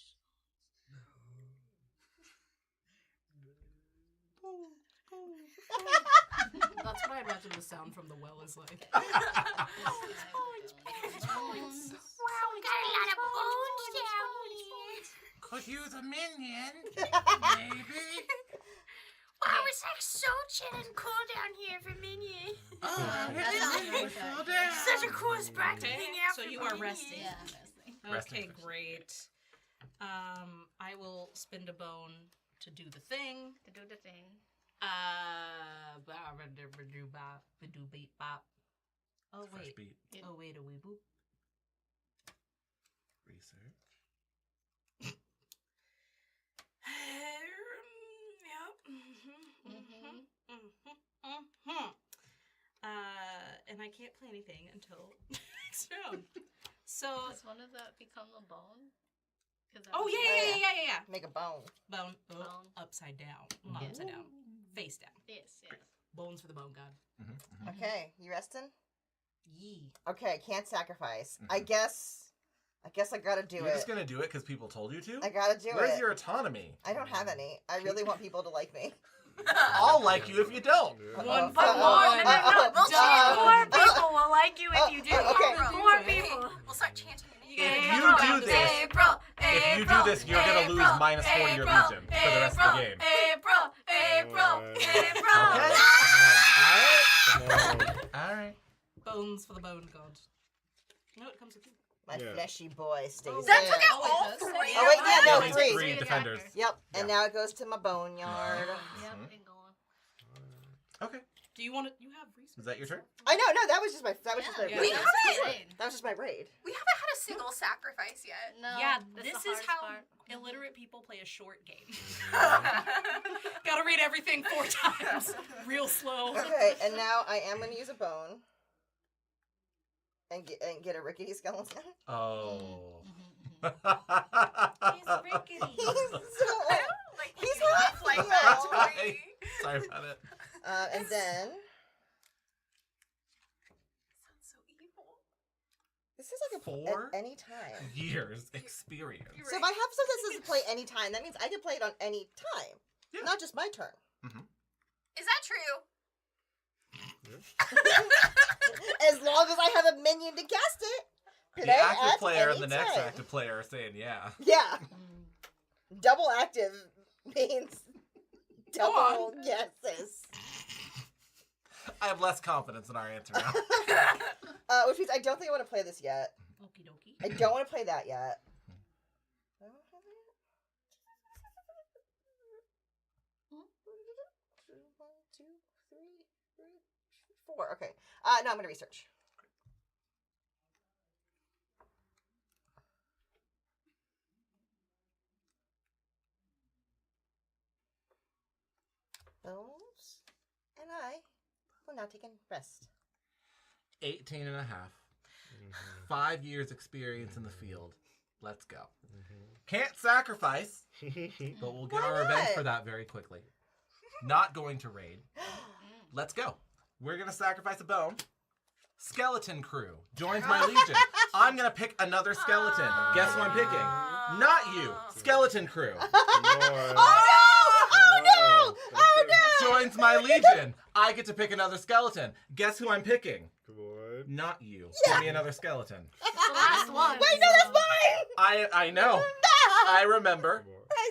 That's what I imagine the sound from the well is like. Wow, we got a lot of bones down here. Could use a minion, maybe. Wow, it's like so chill and cool down here for Minion. That sounds really good. Such a cool spot to hang out So for you are Minion. resting. Yeah, I'm resting. Resting Okay, first. great. I will spend a bone to do the thing. To do the thing. Oh Fresh wait. beat. Oh wait, a wee boop. Research. And I can't play anything until next round. So, Does one of that become a bone? oh yeah. Make a bone. Bone, Bone. upside down, not Yeah. upside down, face down. Yes, yes. Bones for the bone god. Okay, you resting? Yee. Okay, can't sacrifice. I guess I gotta do You're it. just gonna do it because people told you to? I gotta do Where's it. your autonomy? I don't have any. I really want people to like me. I'll like you if you don't. One But for more, one. more people will like you if you do. okay. More people. We'll start chanting your If name. you do this, if you do this, you're gonna lose minus 4 to your legion for the rest of the game. Alright. Bones for the bone god. No, it comes with you. My Yeah. fleshy boy stays That there. took out Oh, it all does? 3. Oh, wait, yeah, no, At least three. 3 defenders. Yep, and Yeah. now it goes to my boneyard. Yep, and going. Okay. Do you want to? You have research. Is that your turn? I know, no, that was just my Yeah, We that's haven't. Raid. that was just my raid. We haven't had a single sacrifice yet. No, Yeah, that's this the is hardest how part. illiterate people play a short game. Gotta read everything 4 times, real slow. Okay, and now I am gonna use a bone. And get a rickety skeleton. Oh. He's rickety. He's so Like He's you laugh half like healed. that, Tori. Sorry about it. and then Sounds so evil. this is like a 4 at any time. years experience. You're So if I have something that says play any time, that means I can play it on any time, Yeah. not just my turn. Is that true? As long as I have a minion to cast it. The Today active at player any and the next time. active player are saying yeah. Yeah. Double active means double yeses. I have less confidence in our answer now. Which means I don't think I want to play this yet. Okie dokie. I don't want to play that yet. 3, 4. Okay. No, I'm gonna research. Bones, and I will now take a rest. 18 and a half. 5 years experience in the field. Let's go. Can't sacrifice, but we'll get our revenge for that very quickly. Not going to raid. Let's go. We're going to sacrifice a bone. Skeleton crew joins my legion. I'm going to pick another skeleton. Guess who I'm picking? Not you. Skeleton crew. Joins my legion. I get to pick another skeleton. Guess who I'm picking? Not you. Give me another skeleton. That's the last one. Wait, no, that's mine! I know. I remember.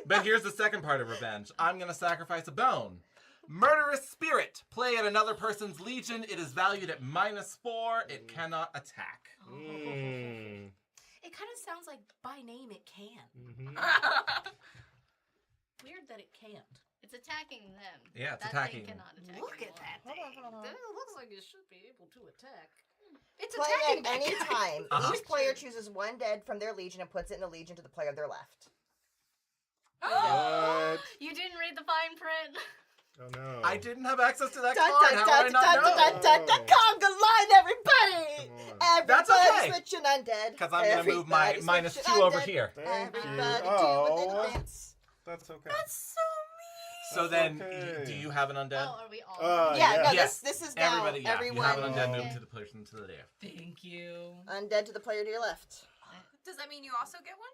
But here's the second part of revenge. I'm going to sacrifice a bone. Murderous spirit. Play at another person's legion. It is valued at -4. It cannot attack. It kind of sounds like by name it can. Weird that it can't. It's attacking them. Yeah, it's that attacking. Thing cannot attack Look anyone. at that thing. It looks like it should be able to attack. It's Play attacking at any time. Uh-huh. Each player chooses one dead from their legion and puts it in the legion to the player of their left. What? You didn't read the fine print. Oh no. I didn't have access to that Dun, card. dun, How dun, would I dun, not know? dun, dun, dun, conga line, everybody! That's Everybody okay. switching undead. Because I'm going to move my Everybody -2 switching over undead. here. Thank you. Everybody do a little Oh, dance. that's okay. That's so mean. So then, okay. do you have an undead? Oh, are we all? Yeah, no, Yes. this is now Everybody, yeah. everyone. You have an undead move to the person to the left. Thank you. Undead to the player to your left. Does that mean you also get one?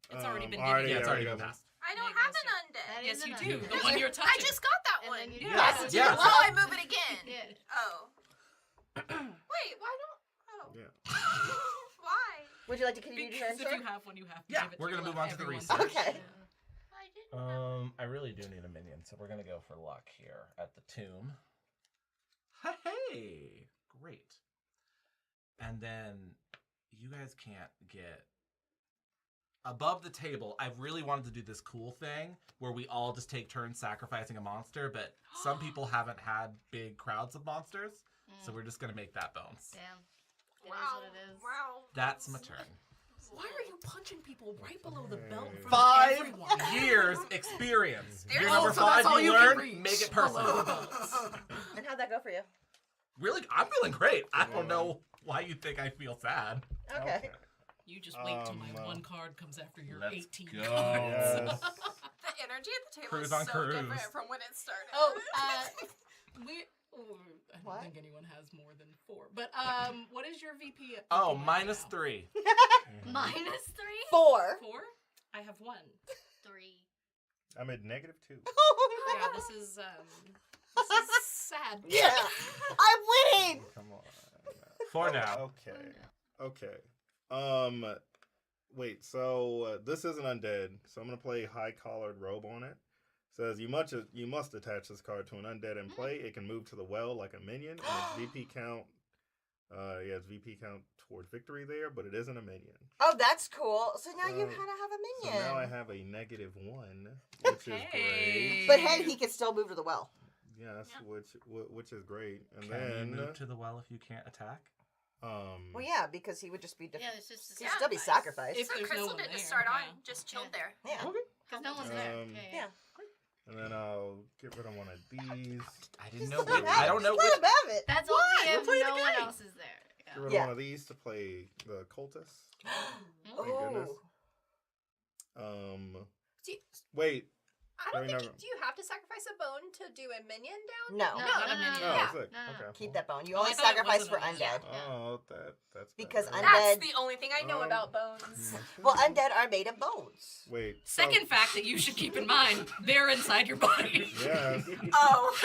It's already been already- given. Yeah, it's already got been one. passed. I don't have an undead. That Yes, is you an do. undead. The one you're I touching. just got that And one. then you Yes, yes. Oh, I move it again. Yeah. Oh. Wait, why don't? Oh. Yeah. Why? Would you like to continue your turn, Because if sir? you have one, you have to Yeah, give it we're to gonna move on to the everyone. research. Okay. I didn't. I really do need a minion, so we're gonna go for luck here at the tomb. Hey, great. And then you guys can't get above the table. I really wanted to do this cool thing where we all just take turns sacrificing a monster, but some people haven't had big crowds of monsters, so we're just gonna make that bones. Damn. It is Wow. what it is. Wow. That's my turn. Why are you punching people right below the belt in front of 5 everyone? years experience. You're Oh, number so that's 5, all you you can learn, reach. make it Below personal. the belts. And how'd that go for you? Really, I'm feeling great. I don't know why you think I feel sad. Okay. You just wait till my one card comes after your let's 18 go. cards. The energy at the table Cruise is on so cruise. different from when it started. Oh, I don't What? think anyone has more than 4. But what is your VP? At Oh, looking like now? -3. -3? 4. 4? I have 1. 3. I'm at -2. Yeah, this is sad. Yeah. I'm winning. Come on. For now. Okay. Wait. So this is an undead. So I'm gonna play High Collared Robe on it. Says you must attach this card to an undead in play. It can move to the well like a minion, and its VP count. Its VP count toward victory there, but it isn't a minion. Oh, that's cool. So now you kind of have a So minion. now I have a -1, which is great. But hey, he can still move to the well. Yes, which is great. And Can then you move to the well if you can't attack? Well, yeah, because he would just be. Yeah, it's just. He'd still be sacrificed. If So there's Crystal no one didn't there, start on, yeah. just chilled there. Yeah. Because no one's there. Yeah. And then I'll get rid of one of these. I didn't know which. I don't know which. Let him have it. That's Why? only We're if playing no a one game. else is there. Get rid of Yeah. one of these to play the cultist. Thank Oh. goodness. Do you, Wait. I don't Are we think. not- Do you have to sacrifice a bone to do a minion down? No. No, not a minion. Oh, Yeah. sick. No, no. Okay. Keep that bone. You Oh, only I thought it sacrifice wasn't for a minion. undead. Oh, that's Because better. That's undead. the only thing I know about bones. Well, undead are made of bones. Wait. Second fact that you should keep in mind, they're inside your body. Yes. Oh.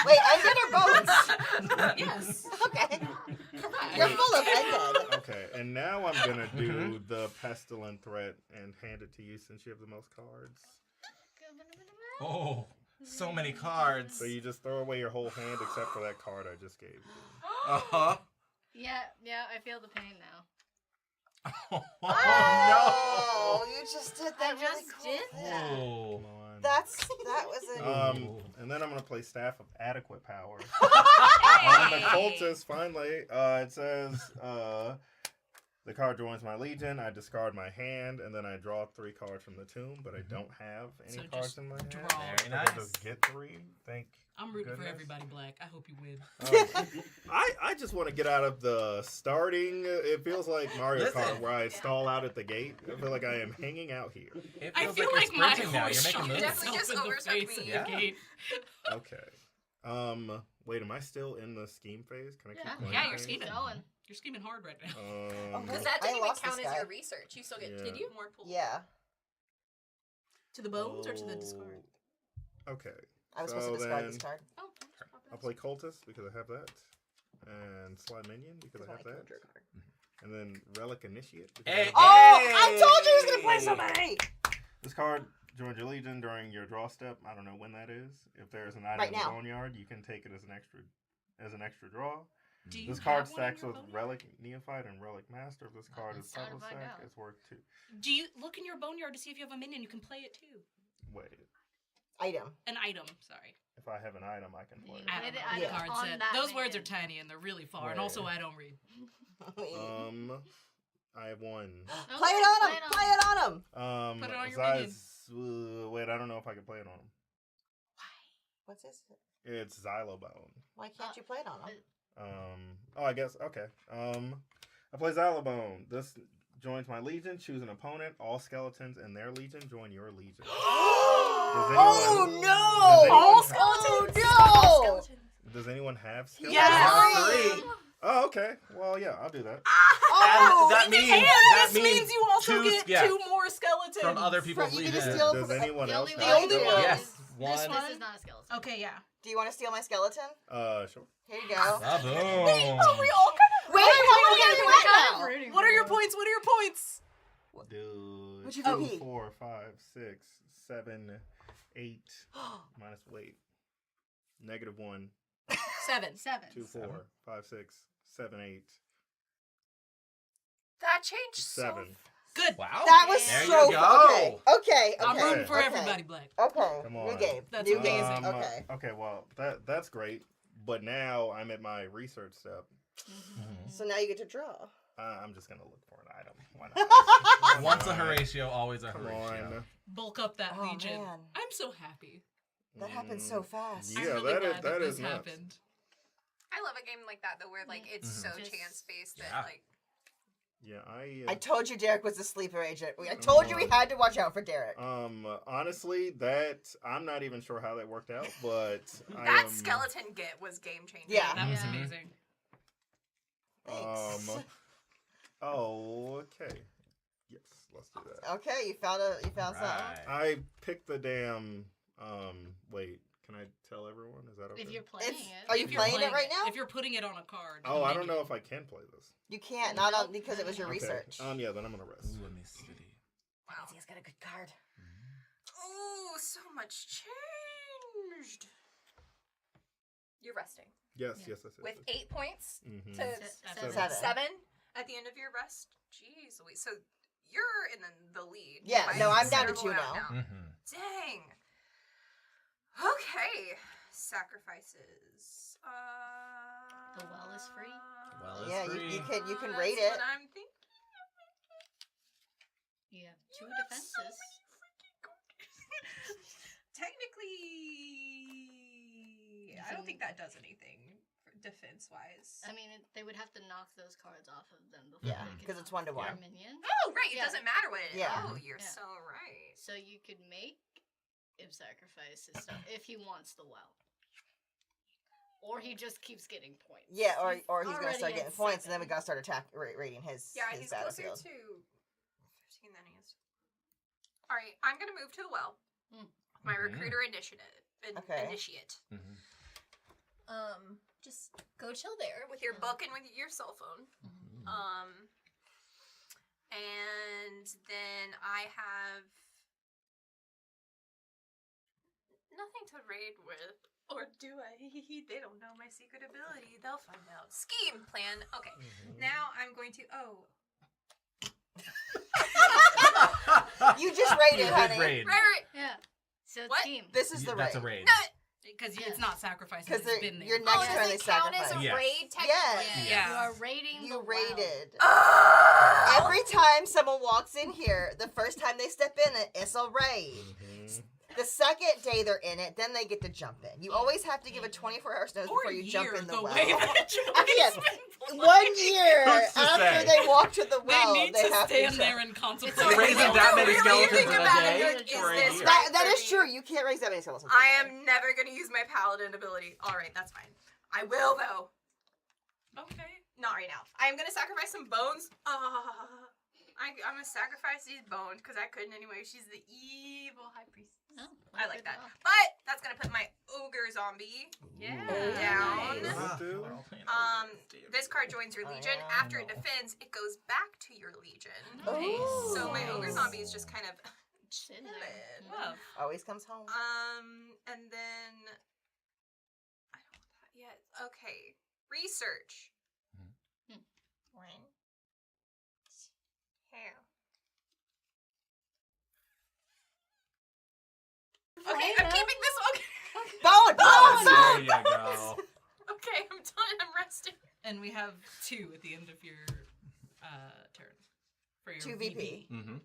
Wait, undead are bones? Yes. Okay. You're full of undead. Okay, and now I'm gonna do the pestilent threat and hand it to you since you have the most cards. Oh, so many cards. So you just throw away your whole hand except for that card I just gave you. Uh-huh. Yeah, I feel the pain now. Oh, you just did that. I really just cool did thing. that. Oh. That was a. And then I'm gonna play Staff of Adequate Power. On the cultist, finally, it says, the card joins my legion. I discard my hand, and then I draw 3 cards from the tomb, but I don't have any cards in my hand. Very So nice. I just get 3. I'm rooting goodness. for everybody black. I hope you win. I just want to get out of the starting. It feels like Mario Kart where I stall out at the gate. I feel like I am hanging out here. I feel like my horse shot definitely just overtook me. Yeah. Gate. Okay. Wait, am I still in the scheme phase? Can I keep playing? Yeah, you're things? scheming. You're scheming hard right now. Because that didn't I even lost count this as guy. your research. You still get. Yeah. Did you? More pool. Yeah. To the bones or to the discard? Okay. I was supposed to discard this then card. Oh, I'll play Cultist because I have that. And Slide Minion because I have that. And then Relic Initiate. because I have that. I told you he was gonna play so many. This card joins your legion during your draw step. I don't know when that is. If there's an item Right in the now. boneyard, you can take it as an extra draw. Do you This card have one in stacks your with boneyard? Relic Neophyte and Relic Master. If this card is time to double find stack, out. it's worth 2. Do you look in your boneyard to see if you have a minion? You can play it too. Wait, Item. An item, sorry. if I have an item, I can play it. I don't know. Yeah. The card On said. that Those words are minion. tiny and they're really far, and Right. also I don't read. I have 1. Play it on him. Play it on him. Put it on your minion. Wait, I don't know if I can play it on him. What's this? It's Xylobone. Why can't you play it on him? Oh, I guess, okay. I play Xylobone. This joins my legion. Choose an opponent. All skeletons and their legion join your legion. Oh no! Does anyone have skeletons? Yes! 3. Oh, okay. Well, yeah, I'll do that. Oh, that means this means you also two- get yeah. 2 more skeletons. From other people's You can legions. just steal Does anyone The else only have one. The only skeletons? one. Yes. This One. is not a skeleton. Okay, yeah. Do you want to steal my skeleton? Sure. Here you go. Ba-boom. We all kind of. Wait, how are we What are your points? What are your points? Dude. What's your 2, VP? 4, 5, 6, 7, 8. Minus, wait. -1. 7. 2, 4, 5, 6, 7, 8. That changed 7. Good. Wow. That was There so you go. Okay. I'm Okay. rooting for okay. everybody black. Okay. Come New on. game. That's New amazing. game. Okay. Okay, well, that's great. But now I'm at my research step. So now you get to draw. I'm just going to look for an item. Why not? Once a Horatio, always a Come Horatio. on. Bulk up that Oh, legion. man. I'm so happy. That happened so fast. Yeah, I'm really that is- glad that this is nuts. happened. I love a game like that though, where like it's so Just- chance based that Yeah. like. Yeah, I told you Derek was the sleeper agent. I told you we had to watch out for Derek. honestly, that I'm not even sure how that worked out, but That skeleton get was game changing. Yeah. That was Yeah. amazing. Thanks. Oh, okay. Yes, let's do that. Okay, you found something. Right. I picked the damn. Wait, can I tell everyone? Is that okay? If you're playing It's- it. Are you If you're playing it right now? If you're putting it on a card. Oh, I don't know if I can play this. You can't, not on because it was your Okay. research. Yeah, then I'm gonna rest. Ooh, let me see. Wow. He's got a good card. Ooh, so much changed. You're resting Yes, yes. with 8 points Mhm. to Seven. 7 at the end of your rest. Jeez, Louise. So you're in the lead. Yeah, by no, a I'm down to considerable 2 amount now. Mm-hmm. Dang. Okay. Sacrifices. The well is free. Well, Yeah, it's free. you can That's rate it. what I'm thinking. You have 2 defenses. Technically, I don't think that does anything defense wise. I mean, they would have to knock those cards off of them before Yeah, they could because it's knock 1 to 1. their minion. Oh, right. It Yeah. doesn't matter what it is. Yeah. Oh, you're Yeah. so right. So you could make him sacrifice his stuff if he wants the well. Or he just keeps getting points. Yeah, or he's gonna already start at getting points, and then we 7. gotta start rating his Yeah, his he's closer battlefield. to 15 than he is. All right, I'm gonna move to the well. Mm. My Mhm. recruiter initiate. Okay. Initiate. Mm-hmm. Just go chill there with your book and with your cell phone. And then I have nothing to raid with. Or do I? They don't know my secret ability. They'll find out. Scheme plan. Okay. Now I'm going to. Oh. You just raided, You did honey. raid. Right. Yeah. So it's What? team. This is the That's a raid. raid. Because it's not sacrificed. Because It's been there. your next turn they Does it count as sacrifice. a Yes. raid? Yes. Technically? You are raiding You the raided. Oh! Every time someone walks in here, the first time they step in it, it's a raid. The second day they're in it, then they get to jump in. You always have to give a 24-hour notice before you jump in the well. Yes, 1 year Who's to after say? they walk to the well, They need to have stand to there jump. and contemplate. You're raising that many skeletons think in a about day? it, For a is this year. right? That is true. You can't raise that many skeletons. I am never going to use my paladin ability. All right, that's fine. I will, though. Okay. Not right now. I'm going to sacrifice some bones. I'm going to sacrifice these bones because I couldn't anyway. She's the evil high priestess. Oh, I like that. But that's going to put my ogre zombie down. This card joins your legion. After it defends, it goes back to your legion. Nice. So my ogre zombie is just kind of Chilling. Love. Always comes home. And then I don't want that yet. Okay, research. One, two. Okay, I'm keeping this one. Bone! There you go. Okay, I'm done. I'm resting. And we have 2 at the end of your turn. For your 2 VP. Mm-hmm.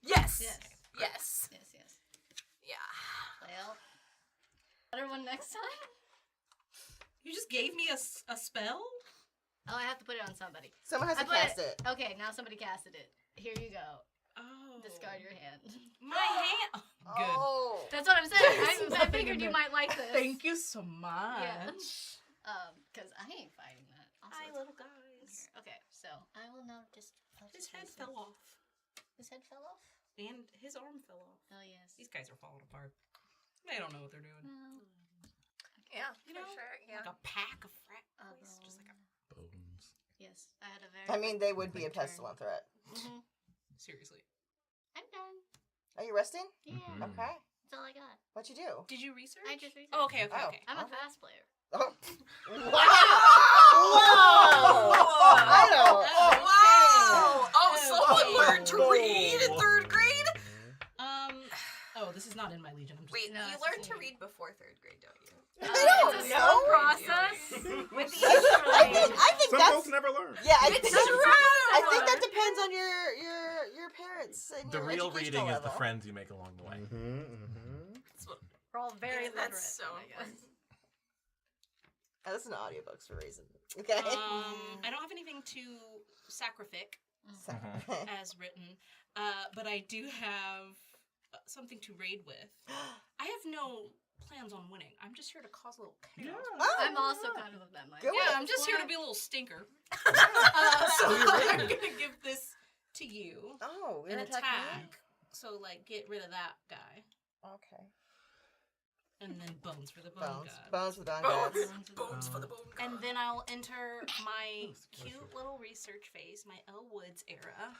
Yes. Yes. Yes. Yes, yes. Yeah. Well, better one next time. You just gave me a spell? Oh, I have to put it on somebody. Someone has I to put cast it. Okay, now somebody casted it. Here you go. Oh. Discard your hand. My hand. Good. Oh. That's what I'm saying. I figured you might like this. Thank you so much. Yeah. Because I ain't fighting that. Also, Hi, it's little fine. guys. Okay, so I will now just. His head fell off. His head fell off? And his arm fell off. Oh, yes. These guys are falling apart. They don't know what they're doing. Yeah, You know, for sure. Yeah. Like a pack of frat boys. Just like a... Bones. Yes, I had a very. I mean, they would be a quick turn. pestilent threat. Seriously. I'm done. Are you resting? Yeah. Okay. That's all I got. What'd you do? Did you research? I just researched. Oh, okay, okay, Oh. okay. I'm a fast player. Oh. Wow! I know. Wow! Oh, someone learned to read in 3rd grade? Oh, this is not in my legion. I'm just... Wait, No, you it's learned just to me. read before 3rd grade, don't you? I don't It's a know. slow process with the I think Some that's folks never learn. yeah. I It's think, true. I think that depends on your parents and The your real educational reading is the level. friends you make along the way. We're all very literate. That's so I guess. important. I listen to audiobooks for a reason. Okay. I don't have anything to sacrific as written, but I do have something to raid with. I have no plans on winning. I'm just here to cause a little chaos. Oh, I'm also kind of that mindset. Go Yeah, with I'm it. just here to be a little stinker. So you're I'm raiding. gonna give this to you. Oh, An an attack. attack. So like get rid of that guy. Okay. And then bones for the bone Bones. god. Bones with bone gods. Bones for the bone god. And then I'll enter my cute little research phase, my Elle Woods era.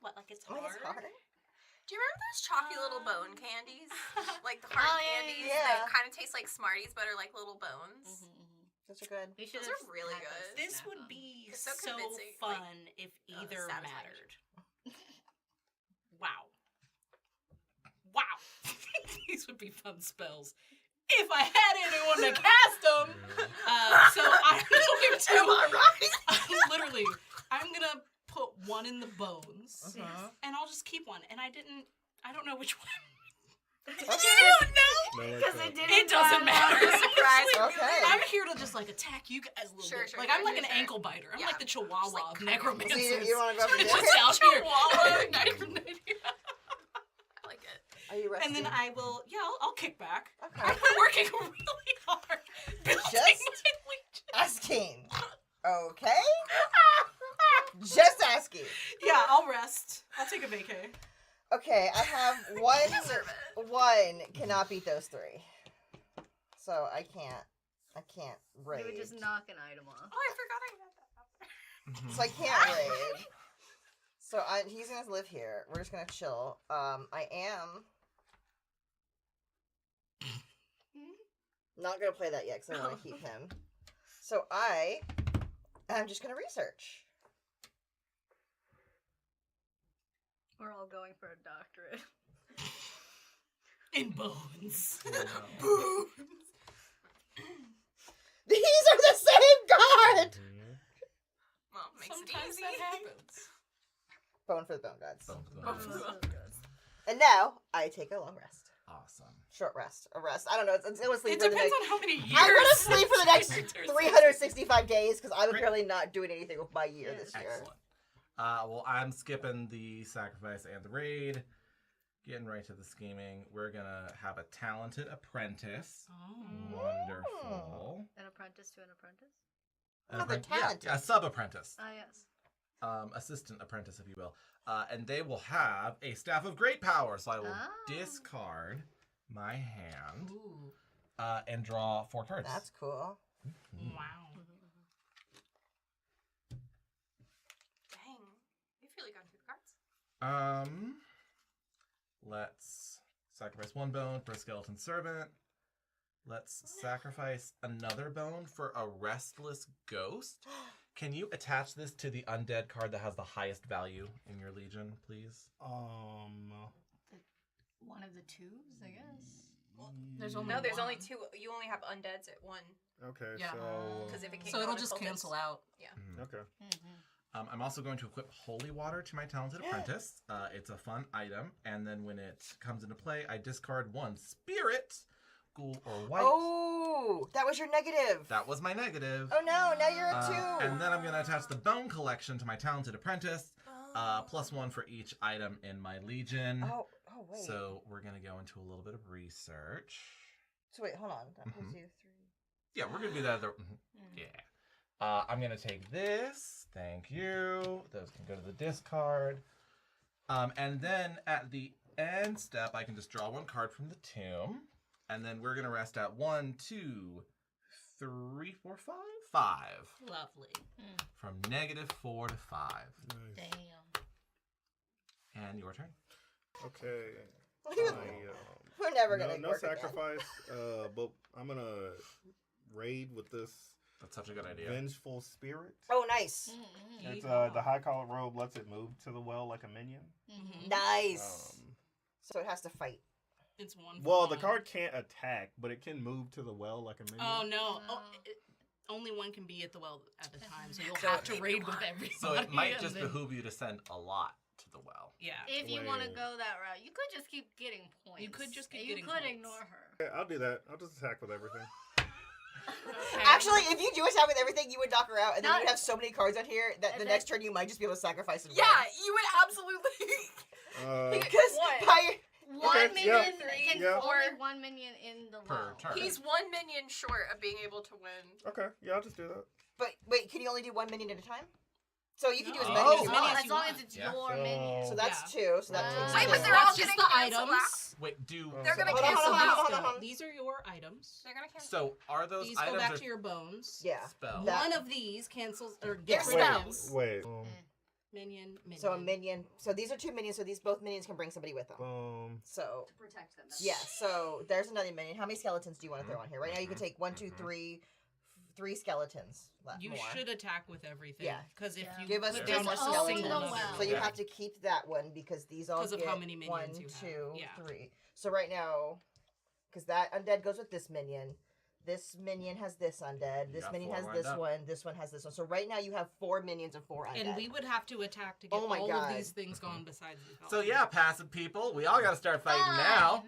What, like it's Oh, hard? it's hard. Do you remember those chalky little bone candies? Like the hard Oh, yeah, candies yeah. that kind of taste like Smarties but are like little bones? Those are good. We should Those have are really had good. those This snack would on. be It's so, so convincing, like, fun if either satisfying. mattered. Wow. Wow. These would be fun spells. If I had anyone to cast them. So I'm going to. Am I right? Literally, I'm going to put one in the bones. And I'll just keep one. And I don't know which one. You don't know? Because it didn't. It doesn't matter. Surprise. Okay. I'm here to just like attack you guys a little Sure, bit. sure, like sure, I'm like sure, an sure. ankle biter. I'm Yeah. like the chihuahua Just, like, of So necromancers. you want to go for Just this? out here. I like it. Are you resting? And then I will, I'll kick back. Okay. I've been working really hard building Just my legion. asking. Okay. Just asking. Yeah, I'll rest. I'll take a vacay. Okay, I have one cannot beat those 3. So I can't raid. You would just knock an item off. Oh, I forgot I had that. So I can't raid. So he's gonna live here. We're just gonna chill. I am not gonna play that yet because I want to keep him. So I'm just gonna research. We're all going for a doctorate. In bones. Bones. These are the same card. Well, makes Sometimes it easy. that happens. Bone for the bone gods. Bone for the bone gods. And now I take a long rest. Awesome. Short rest. A rest. I don't know. It's gonna sleep It for the depends next... on how many years. I'm gonna sleep for the next Winters. 365 days because I'm apparently not doing anything with my year this year. Excellent. Well, I'm skipping the sacrifice and the raid. Getting right to the scheming. We're gonna have a talented apprentice. Oh. Wonderful. An apprentice to an apprentice? Another talented. Yeah, a sub-apprentice. Ah, yes. Assistant apprentice, if you will. And they will have a staff of great power. So I will discard my hand and draw 4 cards. That's cool. Wow. Dang. You've really gone through the cards. Let's sacrifice 1 bone for a skeleton servant. Let's sacrifice another bone for a restless ghost. Can you attach this to the undead card that has the highest value in your legion, please? One of the twos, I guess. There's only there's one. only 2. You only have undeads at 1. Okay, Yeah. so... Because if it can't So go it'll on just occultist- cancel out. Yeah. Okay. I'm also going to equip Holy Water to my Talented Apprentice. It's a fun item, and then when it comes into play, I discard 1 spirit, ghoul, or white. Oh, that was your negative. That was my negative. Oh no, now you're a 2. And then I'm going to attach the Bone Collection to my Talented Apprentice, +1 for each item in my Legion. Oh, wait. So we're going to go into a little bit of research. So wait, hold on. That gives you 3. Yeah, we're going to do that. Yeah. I'm going to take this. Thank you. Those can go to the discard. And then at the end step, I can just draw 1 card from the tomb. And then we're going to rest at 1, 2, 3, 4, 5. 5. Lovely. From -4 to 5. Damn. And your turn. Okay. We're never gonna no work sacrifice. But I'm gonna raid with this. That's such a good idea. Vengeful spirit. Oh, nice. It's the high collar robe lets it move to the well like a minion. Nice. So it has to fight. It's 1 for Well, 1. the card can't attack, but it can move to the well like a minion. Oh no! Only one can be at the well at a time, so you'll have to raid with everybody. So it might just and then- behoove you to send a lot to the well. Yeah. If you want to go that route, you could just keep getting points. You could just keep You getting could points. ignore her. Okay, I'll do that. I'll just attack with everything. Actually, if you do attack with everything, you would knock her out, and then Not- you'd have so many cards on here that the next turn you might just be able to sacrifice them. Yeah, you would absolutely. Because One Okay, minion yeah, can yeah. only 1 minion in the well. turn. He's 1 minion short of being able to win. Okay, yeah, I'll just do that. But wait, can you only do 1 minion at a time? So you can do as No. many Oh. as you want. As long as it's Yeah. your minion. So that's 2. So that takes. Wait, two. but they're all That's just gonna the cancel items. Wait, do... They're gonna Hold on, cancel hold on, out. hold on, hold on. These are your items. They're gonna cancel. So are those These go items back are to your bones. Yeah. spells? That- One of these cancels or They're gets rid of spells. Wait. minion. So a minion. So these are 2 minions. So these both minions can bring somebody with them. So To protect them. yeah. So there's another minion. How many skeletons do you want to throw on here? Right now you can take 1, 2, 3, 3 skeletons. You more. should attack with everything. Yeah. Because if you Give us put just down a just a skeleton. single the number, well. So you Yeah. have to keep that one because these all 'Cause of get how many 1, minions you have. 2, Yeah. 3. So right now, because that undead goes with this minion. This minion has this undead. You This got minion 4 has lined this up. one. This one has this one. So right now you have 4 minions and 4 undead. and we would have to attack to get Oh my all God. of these things gone besides these. So yeah, passive people, we all got to start fighting now.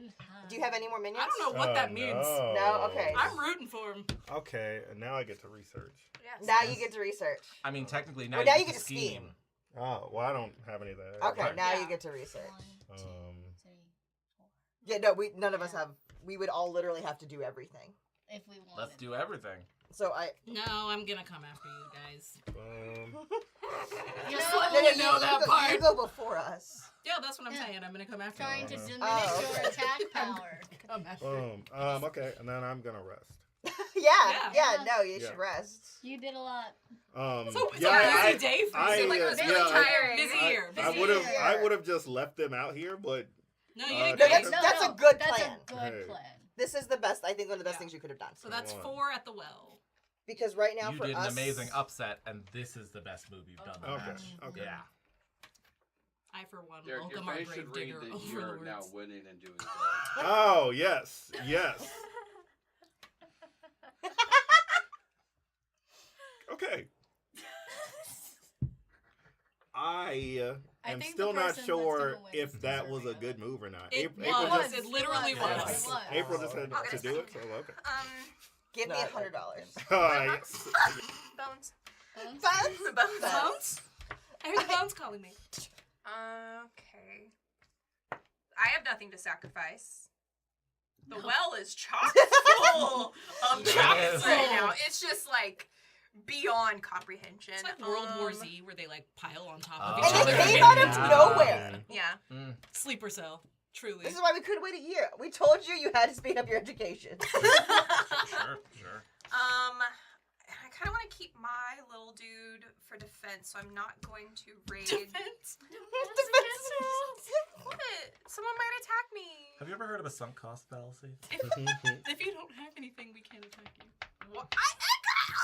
Do you have any more minions? I don't know what that means. No. Okay. I'm rooting for him. Okay, and now I get to research. Yes. Now you get to research. I mean, technically now, Well, now you you get get to to scheme. Oh, well, I don't have any of that. Okay, now Yeah. you get to research. 1, 2, Um, 3, 4. Yeah, no, none of us have. We would all literally have to do everything. If we want. Let's do everything. So I. No, I'm gonna come after you guys. You No, that you part. You go before us. Yeah, that's what I'm saying. I'm gonna come after Trying you. to diminish Oh, your okay. attack power. Come after okay, and then I'm gonna rest. Yeah. No, you should Yeah. rest. You did a lot. So it's yeah, a busy day for you. like it was really tiring. Busy year. I Busy would have. year. I would have just left them out here, but No, you Uh, didn't. No, great. that's a good That's plan. a good Hey. plan. This is the best. I think one of the best Yeah. things you could have done. So that's One. 4 at the well. Because right now You for did us, an amazing upset, and this is the best move you've done. the Okay, match. okay. Yeah. I, for one, Derek, welcome your our face should read gravedigger that you're now overlords. winning and doing good. Oh, yes. Yes. Okay. I am think still the not person that's sure gonna win if is that was a deserving good move or not. It April was. just, It literally It was. was. April just had I'll get to a do it. second. So okay. Give me $100. Yes. Bones. Bones? Bones? I heard the bones calling me. Okay. I have nothing to sacrifice. The well is chock full of chocolates right now. It's just like beyond comprehension. It's like World War Z, where they like pile on top of And each it other. came out of nowhere. Yeah. Sleeper cell. Truly. This is why we couldn't wait a year. We told you had to speed up your education. Sure. I kind of want to keep my little dude for defense, so I'm not going to raid. Defense? What? Someone might attack me. Have you ever heard of a sunk cost fallacy? If you don't have anything, we can't attack you. What?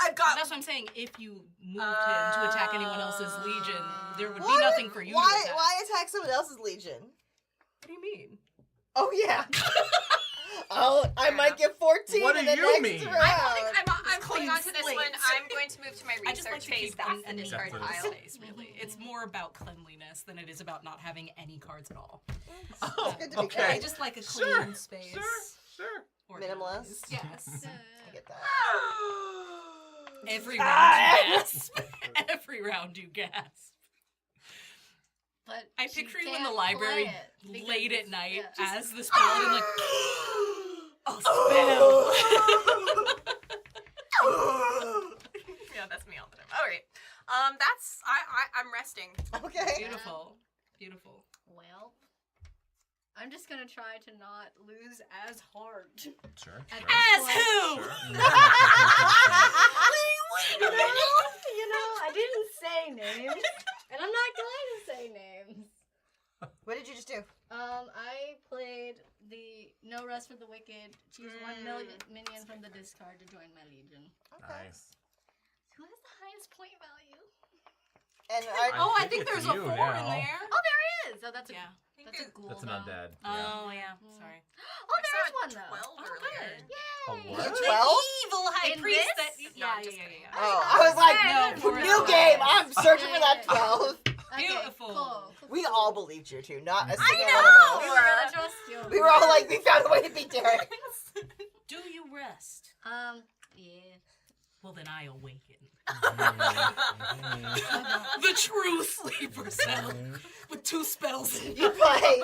I've got. That's what I'm saying. If you moved him to attack anyone else's legion, there would be What? nothing for you to attack. Why attack someone else's legion? What do you mean? Oh, yeah. I might get 14 What in do the you next mean? round. I'm holding on to this slate. one. I'm going to move to my I just like research to phase. keep That's the an discard even pile. space, really. It's more about cleanliness than it is about not having any cards at all. It's good to be I okay. just like a clean space. Sure. Minimalist. Yes. I get that. Every round you gasp. Every round you gasp. But I she picture you in can't the library play it because late at it's- night yeah. as this paladin like oh spell. Yeah, that's me all the time. All right. That's I'm resting. Okay. Beautiful. Beautiful. Well, I'm just gonna try to not lose as hard. Sure. As who? You know, I didn't say names, and I'm not going to say names. What did you just do? I played the No Rest for the Wicked. Choose 1 minion from the discard to join my legion. Nice. Who has the highest point value? And I think there's a 4 in there. Oh, there is. Oh, that's a Yeah. that's a ghoul. That's an though. undead. Oh yeah. Sorry. Oh, there's one though. 12 earlier. A Yay! what? 12? Evil high In priest this? that Yeah. Oh, I was like, No, new game. I'm searching for that 12. Okay, Beautiful. Cool. We all believed you too, not a single I one know! of We us. were gonna trust you. We were all like, we found a way to beat Derek. Do you rest? Yeah. Well then I awaken. The true sleeper cell with 2 spells. You play.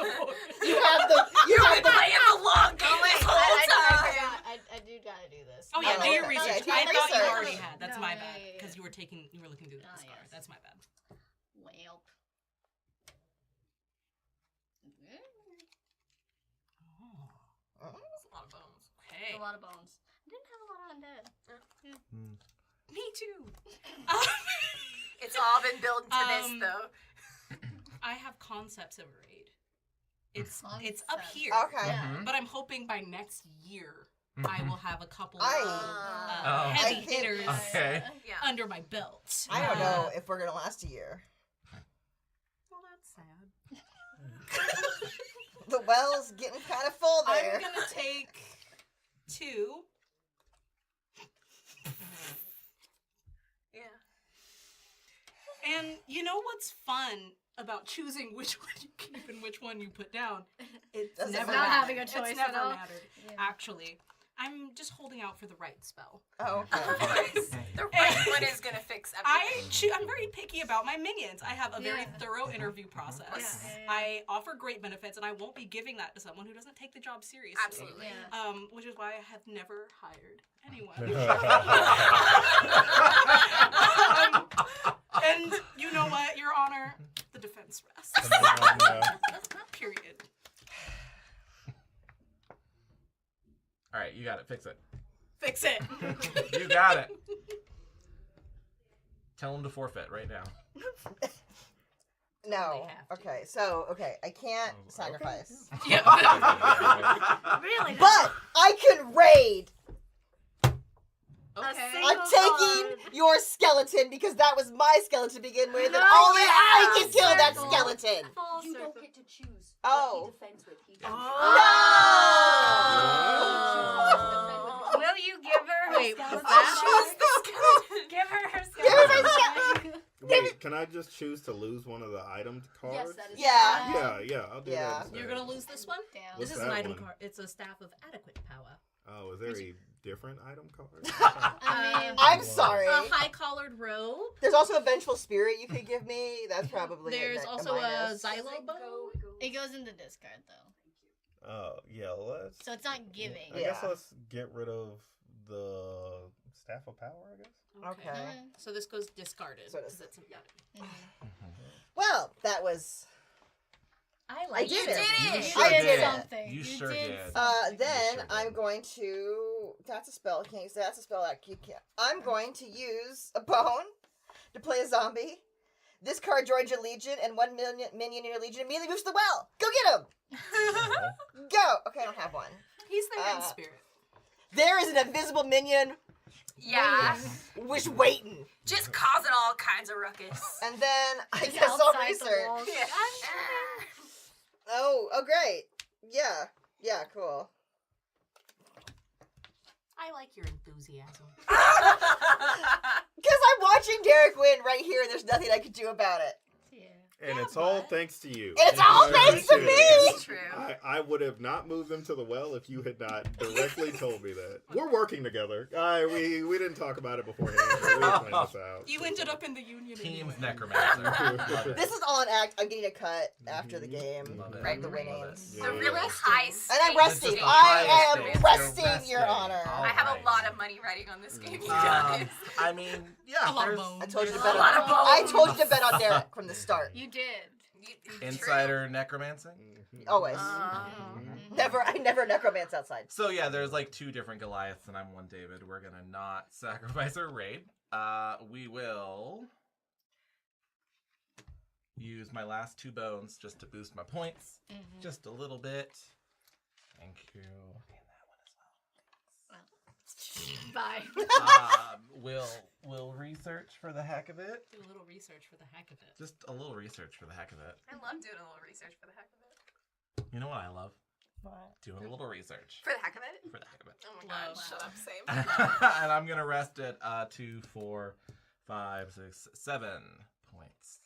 You have the. You have the. playing the long game this whole time. I do gotta do this. Oh yeah, Oh, do your okay. research. Okay, I do thought you research. already had. That's No, my yeah, bad yeah, because yeah. you were looking through the discard. yes. That's my bad. Well. Oh, That's a lot of bones. okay. A lot of bones. I didn't have a lot of undead. Me too. It's all been built into this, Um, though. I have concepts of a raid. It's up Concepts. here. Okay. Yeah. But I'm hoping by next year I will have a couple I- Oh. heavy I think- hitters Okay. Yeah. under my belt. I don't know if we're gonna last a year. Well, that's sad. The well's getting kind of full there. I'm gonna take 2. Yeah. And you know what's fun about choosing which one you keep and which one you put down? It's Doesn't never matter. Not having a choice It's at never all. mattered. Yeah. Actually, I'm just holding out for the right spell. Oh, okay. Of course. The right one is gonna fix everything. I'm very picky about my minions. I have a very Yeah. thorough interview process. Yeah. I offer great benefits, and I won't be giving that to someone who doesn't take the job seriously. Absolutely. Yeah. Which is why I have never hired anyone. And you know what, Your Honor? The defense rests. Period. All right, you got it. Fix it. Fix it. You got it. Tell him to forfeit right now. No. Okay. So I can't sacrifice. Really? But I can raid. Oh. I'm taking your skeleton because that was my skeleton to begin with, and No, only yeah. I can kill that Circle. skeleton. You don't get to choose Oh. what he defends with. He chooses. Will you give her her Wait, skeleton? Give her her Give her my skeleton. Wait, can I just choose to lose one of the item cards? Yes, that is Yeah, I'll do Yeah. that. instead. You're gonna lose this one. Damn. This What's is an that item one? card. It's a staff of adequate power. Oh, is there a different item card? I mean, I'm sorry. A high collared robe. There's also a vengeful spirit you could give me. That's probably There's a also a minus. xylo bow. it goes in the discard though, Oh, yeah, let's... so it's not giving. I guess let's get rid of the Staff of Power, I guess. Okay. So this goes discarded. So does- because it's Well, that was. I did it. You I sure did did. something. You You sure did did. Then sure I'm did. going to. That's a spell. Can't use that. That's a spell that you can't. I'm going to use a bone to play a zombie. This card joins your legion, and one minion in your legion immediately moves to the well. Go get him. Go. Okay, I don't have one. He's the head spirit. There is an invisible minion. Yeah. Waiting. Just causing all kinds of ruckus. And then I It's guess I'll outside the research. walls. Oh, great. Yeah, cool. I like your enthusiasm. Because I'm watching Derek win right here, and there's nothing I can do about it. And it's all thanks to you. It's all thanks to me! It's true. I would have not moved them to the well if you had not directly told me that. We're working together. We didn't talk about it beforehand. So we planned this out. You ended up in the union. Teams anyway. necromancer. This is all an act. I'm getting a cut after the game. Love it. Right, the Love it. winnings. The really high stakes. And I'm resting. game. I am You're resting, resting. Your Honor. All I have right. a lot of money riding on this game, you guys. I mean, yeah, A lot of there's bones. I told you to A bet lot on. of bones. I told you to bet on Derek from the start. You did. insider necromancing. Always. Uh-huh. I never necromance outside. So yeah, there's like two different Goliaths, and I'm one David. We're gonna not sacrifice our raid. We will use my last 2 bones just to boost my points, just a little bit. Thank you. And Bye. that one as well. We'll research for the heck of it. Do a little research for the heck of it. Just a little research for the heck of it. I love doing a little research for the heck of it. You know what I love? What? Doing a little research. For the heck of it? For the heck of it. Oh my god, shut up, same. And I'm gonna rest at 2, 4, 5, 6, 7 points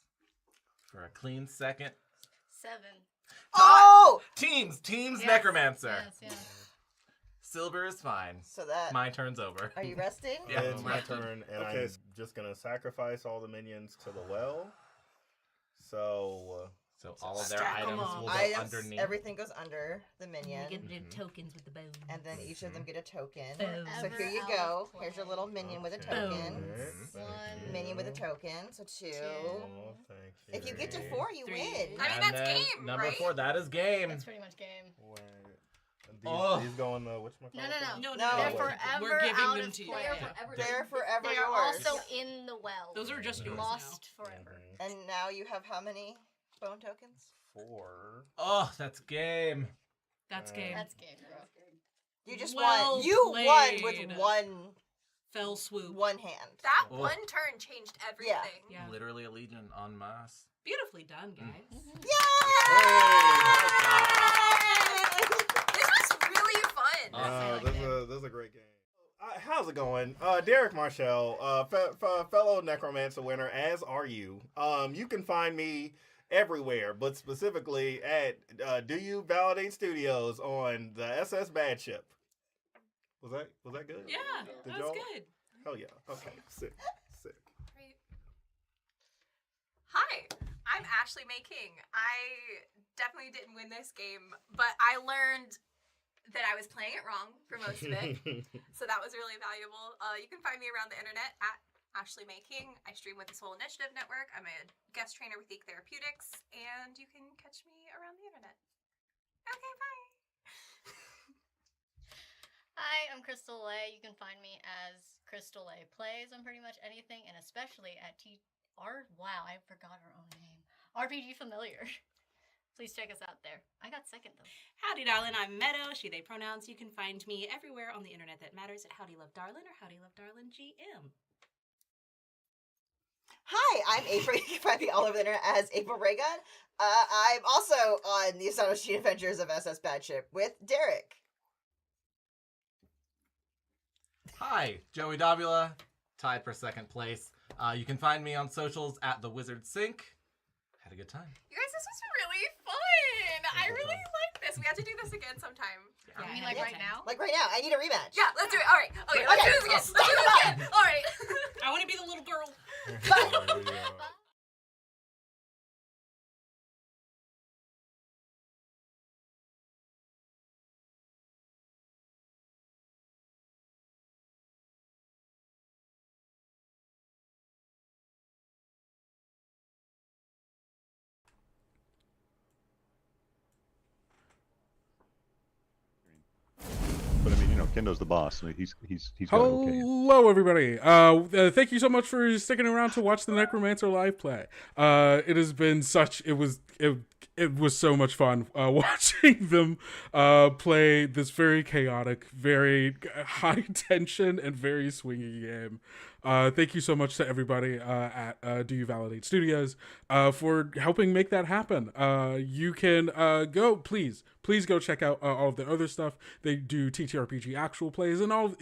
for a clean second. 7. Oh! Teams Yes, necromancer. Yes. Silver is fine. So that. My turn's over. Are you resting? Yeah, It's I'm my resting. turn, and I'm just gonna sacrifice all the minions to the well. So all of their Stack 'em items up. will go Items, underneath. everything goes under the minion. You get the tokens with the bones. And then each of them get a token. Bones. So here you Forever go. out of Here's your little minion with a Okay. token. Thank you. Minion with a token. So 2. Oh, thank you. If you get to 4, you 3. win. I mean, And that's then game, Number right? 4, that is game. That's pretty much game. Wait. Oh. These go in the whatchamacallit? No. No, They're wait. forever We're giving out them of to you. play. They're forever They yours. are also in the well. Those are just yours Lost forever. And now you have how many bone tokens? 4. Oh, that's game. That's game. That's game, bro. You just Well won. You won with played. one One hand. That Oh. one turn changed everything. Yeah. Literally a legion en masse. Beautifully done, guys. This was really fun. This is a great game. How's it going? Derek Marshall, fellow Necromancer winner, as are you. You can find me everywhere, but specifically at Do You Validate Studios on the SS Bad Ship. Was that good? Yeah, Did that y'all- was good. Hell yeah. Okay, sick. Great. Hi, I'm Ashley May King. I definitely didn't win this game, but I learned that I was playing it wrong for most of it. So that was really valuable. You can find me around the internet at Ashley May King. I stream with the Soul Initiative Network. I'm a guest trainer with Geek Therapeutics, and you can catch me around the internet. Okay, bye. Hi, I'm Crystal Lay. You can find me as Crystal Lay Plays on pretty much anything, and especially at wow, I forgot her own name. RPG Familiar. Please check us out there. I got second, though. Howdy, darling. I'm Meadow, she, they pronouns. You can find me everywhere on the internet that matters at Howdy Love Darlin or Howdy Love Darlin GM. Hi, I'm April. You can find me all over the internet as April Raygun. I'm also on the Astonishing Adventures of SS Badship with Derek. Hi, Joey Davila, tied for second place. You can find me on socials at The Wizard Sync. Had a good time. You guys, this was really fun. I really like this. We have to do this again sometime. Yeah, you mean like right now? Like right now. I need a rematch. Yeah, let's do it. All right. Okay, let's do this again. Let's do this again. All right. I want to be the little girl. But I mean, Kendo's the boss. He's got it okay. Hello, everybody. Thank you so much for sticking around to watch the Necromancer live play. It has been it was so much fun watching them play this very chaotic, very high tension, and very swingy game. Thank you so much to everybody at Do You Validate Studios for helping make that happen. You can please go check out all of the other stuff. They do TTRPG actual plays and all.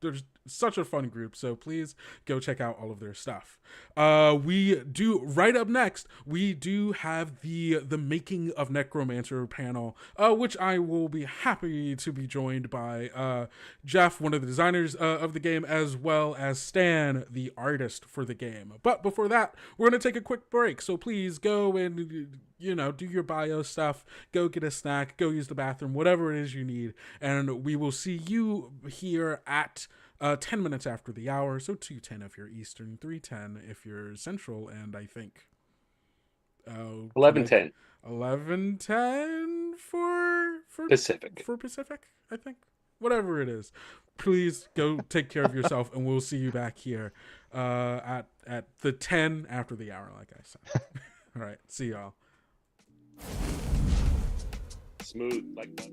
There's such a fun group, so please go check out all of their stuff. We do right up next. We do have the Making of Necromancer panel, which I will be happy to be joined by Jeff, one of the designers of the game, as well as Stan, the artist for the game. But before that, we're gonna take a quick break. So please go and do your bio stuff. Go get a snack. Go use the bathroom. Whatever it is you need, and we will see you here at 10 minutes after the hour, so 2:10 if you're Eastern, 3:10 if you're Central, and I think 11:10. 11:10 for Pacific. For Pacific, I think. Whatever it is. Please go take care of yourself, and we'll see you back here at the 10 after the hour, like I said. All right, see y'all. Smooth like butter.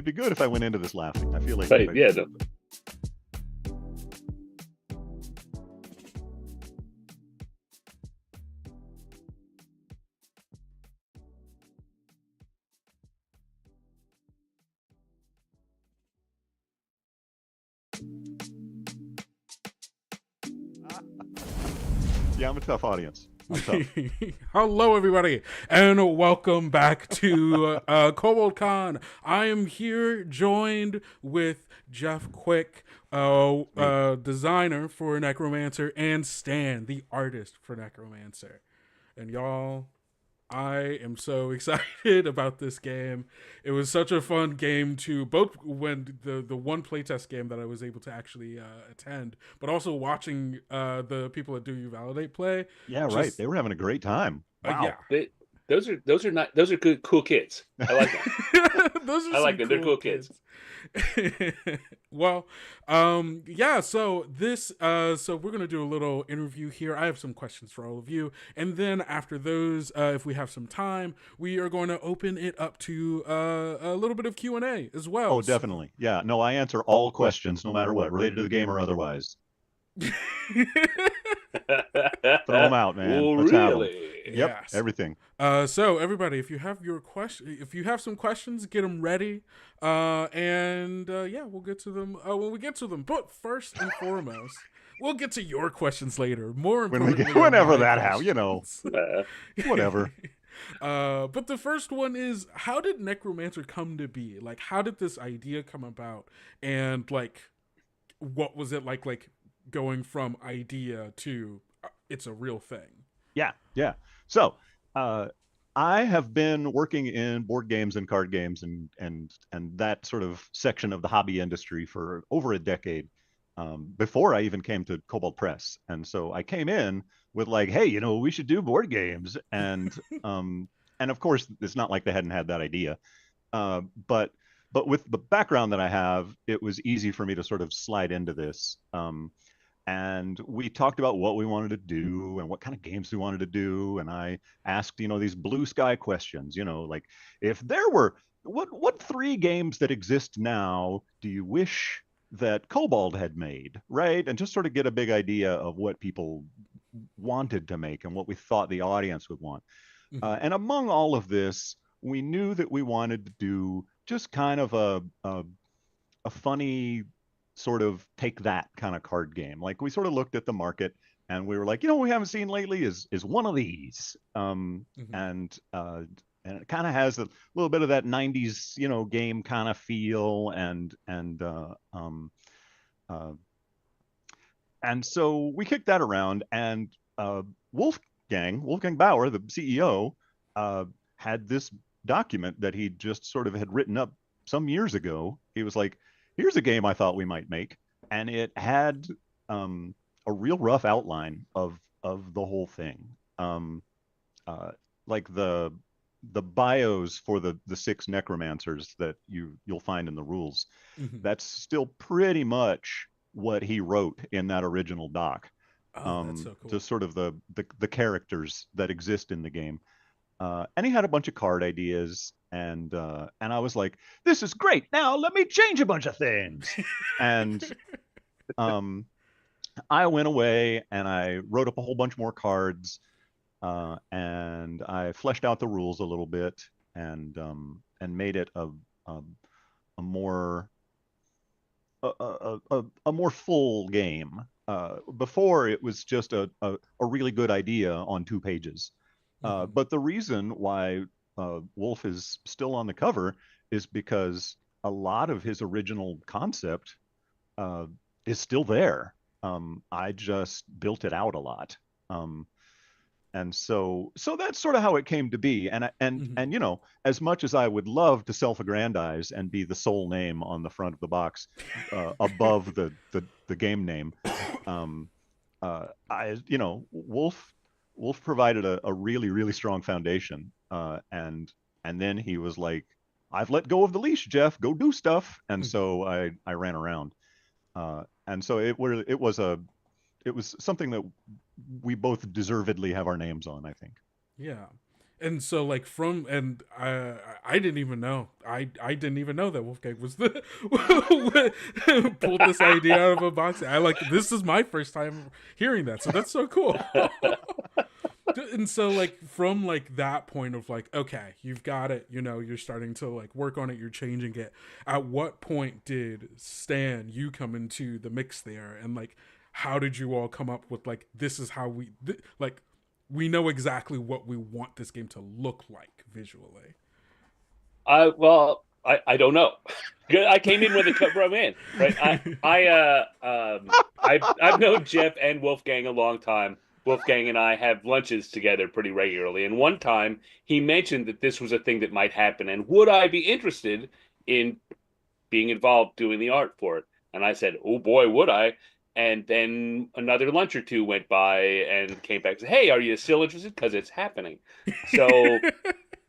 be good if I went into this laughing. I feel like Right, yeah. No. Yeah, I'm a tough audience. I'm tough. Hello, everybody, and welcome back to Kobold Con. I am here joined with Jeff Quick, designer for Necromancer, and Stan, the artist for Necromancer. And y'all, I am so excited about this game. It was such a fun game to both when the one playtest game that I was able to actually attend, but also watching the people at Do You Validate play. Yeah, right. They were having a great time. Wow. Yeah. Those are good cool kids. I like them. Those are I like some them. They're cool kids. Well, yeah, so this so we're gonna do a little interview here. I have some questions for all of you, and then after those, if we have some time, we are going to open it up to a little bit of Q&A as well. Oh, definitely. Yeah. No, I answer all questions, no matter what, related to the game or otherwise. Throw them out, man. Oh, Let's have 'em. really? Yep, Yes. everything. So everybody, if you have some questions, get them ready. Yeah, we'll get to them when we get to them. But first and foremost, we'll get to your questions later. More importantly, Whenever that happens, whatever. But the first one is, how did Necromancer come to be? Like, how did this idea come about? And like, what was it like going from idea to it's a real thing? Yeah. So, I have been working in board games and card games and that sort of section of the hobby industry for over a decade, before I even came to Kobold Press. And so I came in with like, hey, we should do board games. And of course, it's not like they hadn't had that idea. But with the background that I have, it was easy for me to sort of slide into this. And we talked about what we wanted to do and what kind of games we wanted to do. And I asked, these blue sky questions, like if there were, what 3 games that exist now do you wish that Kobold had made, right? And just sort of get a big idea of what people wanted to make and what we thought the audience would want. And among all of this, we knew that we wanted to do just kind of a funny sort of take that kind of card game. Like we sort of looked at the market and we were like, what we haven't seen lately is one of these. And it kind of has a little bit of that 90s, game kind of feel and so we kicked that around, and Wolfgang Bauer, the CEO, had this document that he just sort of had written up some years ago. He was like, here's a game I thought we might make. And it had a real rough outline of the whole thing. Like the bios for the 6 necromancers that you'll find in the rules. That's still pretty much what he wrote in that original doc. That's so cool. Just sort of the characters that exist in the game. And he had a bunch of card ideas, and I was like, this is great. Now let me change a bunch of things. And I went away and I wrote up a whole bunch more cards, and I fleshed out the rules a little bit and made it a more full game. Before it was just a really good idea on 2 pages. But the reason why Wolf is still on the cover is because a lot of his original concept is still there. I just built it out a lot. And so that's sort of how it came to be. And as much as I would love to self-aggrandize and be the sole name on the front of the box, above the game name, Wolf provided a really, really strong foundation. And then he was like, I've let go of the leash, Jeff, go do stuff. And so I ran around. And so it was something that we both deservedly have our names on, I think. Yeah. And so like I didn't even know. I didn't even know that Wolfgang was the pulled this idea out of a box. This is my first time hearing that. So that's so cool. And so like from like that point of like, okay, you've got it, you're starting to like work on it, you're changing it. At what point did Stan, you come into the mix there, and like how did you all come up with like, this is how we know exactly what we want this game to look like visually? Well, I don't know. I came in with a from in, right? I've known Jeff and Wolfgang a long time. Wolfgang and I have lunches together pretty regularly, and one time he mentioned that this was a thing that might happen, and would I be interested in being involved doing the art for it? And I said, oh boy, would I. And then another lunch or two went by and came back and said, hey, are you still interested? Because it's happening. So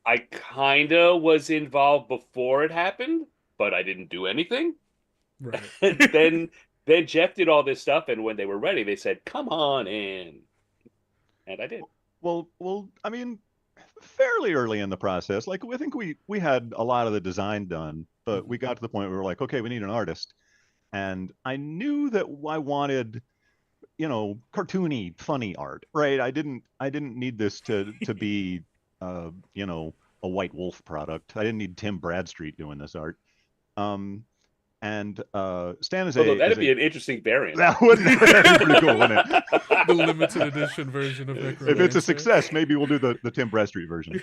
I kind of was involved before it happened, but I didn't do anything. Right. And then Jeff did all this stuff, and when they were ready, they said, come on in. And I did. Well, I mean, fairly early in the process, like I think we had a lot of the design done, but we got to the point where we were like, okay, we need an artist. And I knew that I wanted, cartoony, funny art, right? I didn't need this to be, a White Wolf product. I didn't need Tim Bradstreet doing this art. And Stan is Although that'd be an interesting variant. That would be pretty cool, wouldn't it? The limited edition version of Necromancer. If it's a success, maybe we'll do the Tim Bradstreet version.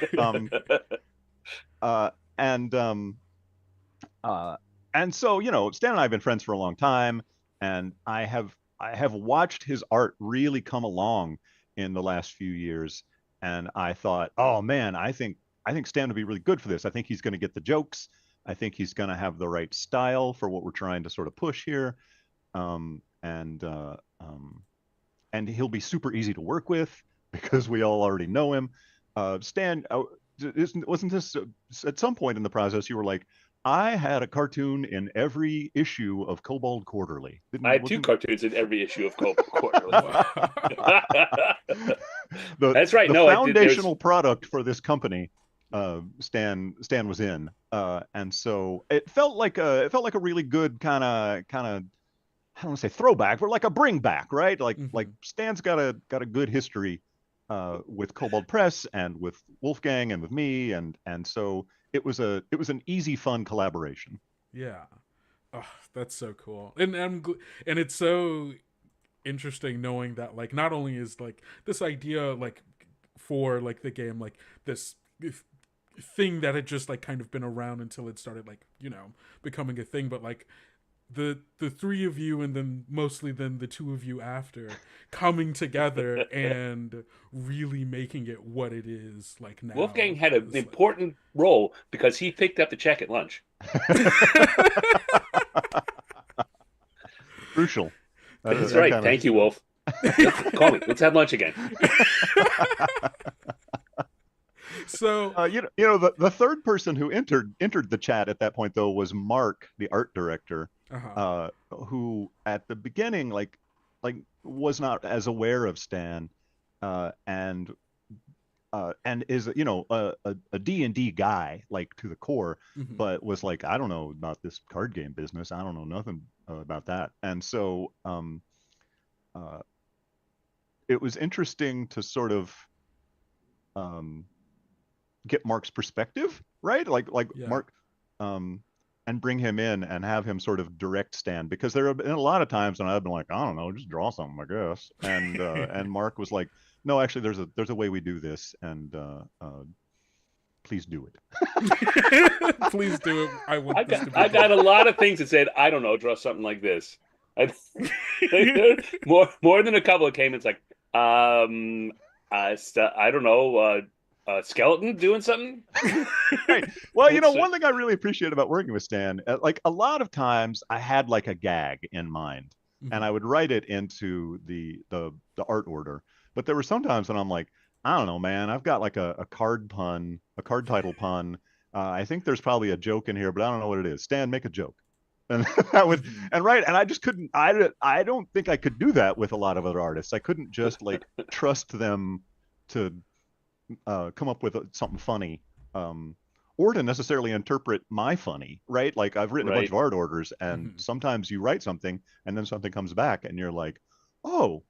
And so, Stan and I have been friends for a long time, and I have watched his art really come along in the last few years. And I thought, oh man, I think Stan would be really good for this. I think he's going to get the jokes. I think he's going to have the right style for what we're trying to sort of push here. And he'll be super easy to work with because we all already know him. Stan, wasn't this at some point in the process you were like, I had a cartoon in every issue of Kobold Quarterly. I had two cartoons in every issue of Kobold Quarterly. That's right. The foundational product for this company, Stan was in, and so it felt like a really good kind of I don't want to say throwback, but like a bring back, right? Like Stan's got a good history with Kobold Press and with Wolfgang and with me, and so it was an easy, fun collaboration. Yeah. Oh, that's so cool. And it's so interesting knowing that like not only is like this idea like for like the game like this thing that had just like kind of been around until it started like becoming a thing, but like the three of you and then mostly then the two of you after coming together and really making it what it is like now. Wolfgang had an important role because he picked up the check at lunch. Crucial. That's right. Thank you, Wolf. Call me. Let's have lunch again. So the third person who entered the chat at that point though was Mark, the art director, who at the beginning like was not as aware of Stan, and is a D&D guy like to the core, but was like, I don't know about this card game business. I don't know nothing about that. And so it was interesting to sort of get Mark's perspective, right? Like Mark, and bring him in and have him sort of direct Stan, because there have been a lot of times when I've been like, I don't know, just draw something, I guess. And and Mark was like, no, actually, there's a way we do this, and please do it. Please do it. I got a lot of things that said, I don't know, draw something like this. More than a couple of came. It's like, I don't know. Skeleton doing something. Right. Well, one thing I really appreciate about working with Stan, like a lot of times I had like a gag in mind, and I would write it into the art order. But there were some times when I'm like, I don't know, man, I've got like a card title pun. I think there's probably a joke in here, but I don't know what it is. Stan, make a joke. And that was, and I just couldn't, I don't think I could do that with a lot of other artists. I couldn't just like trust them to come up with something funny, or to necessarily interpret my funny, right? Like I've written a bunch of art orders, and sometimes you write something, and then something comes back, and you're like, oh,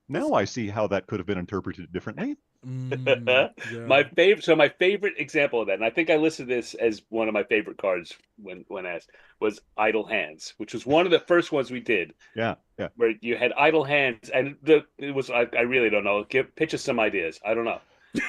now I see how that could have been interpreted differently. My favorite example of that, and I think I listed this as one of my favorite cards when asked, was Idle Hands, which was one of the first ones we did. Yeah. Where you had idle hands, and it was I really don't know. Pitch us some ideas. I don't know.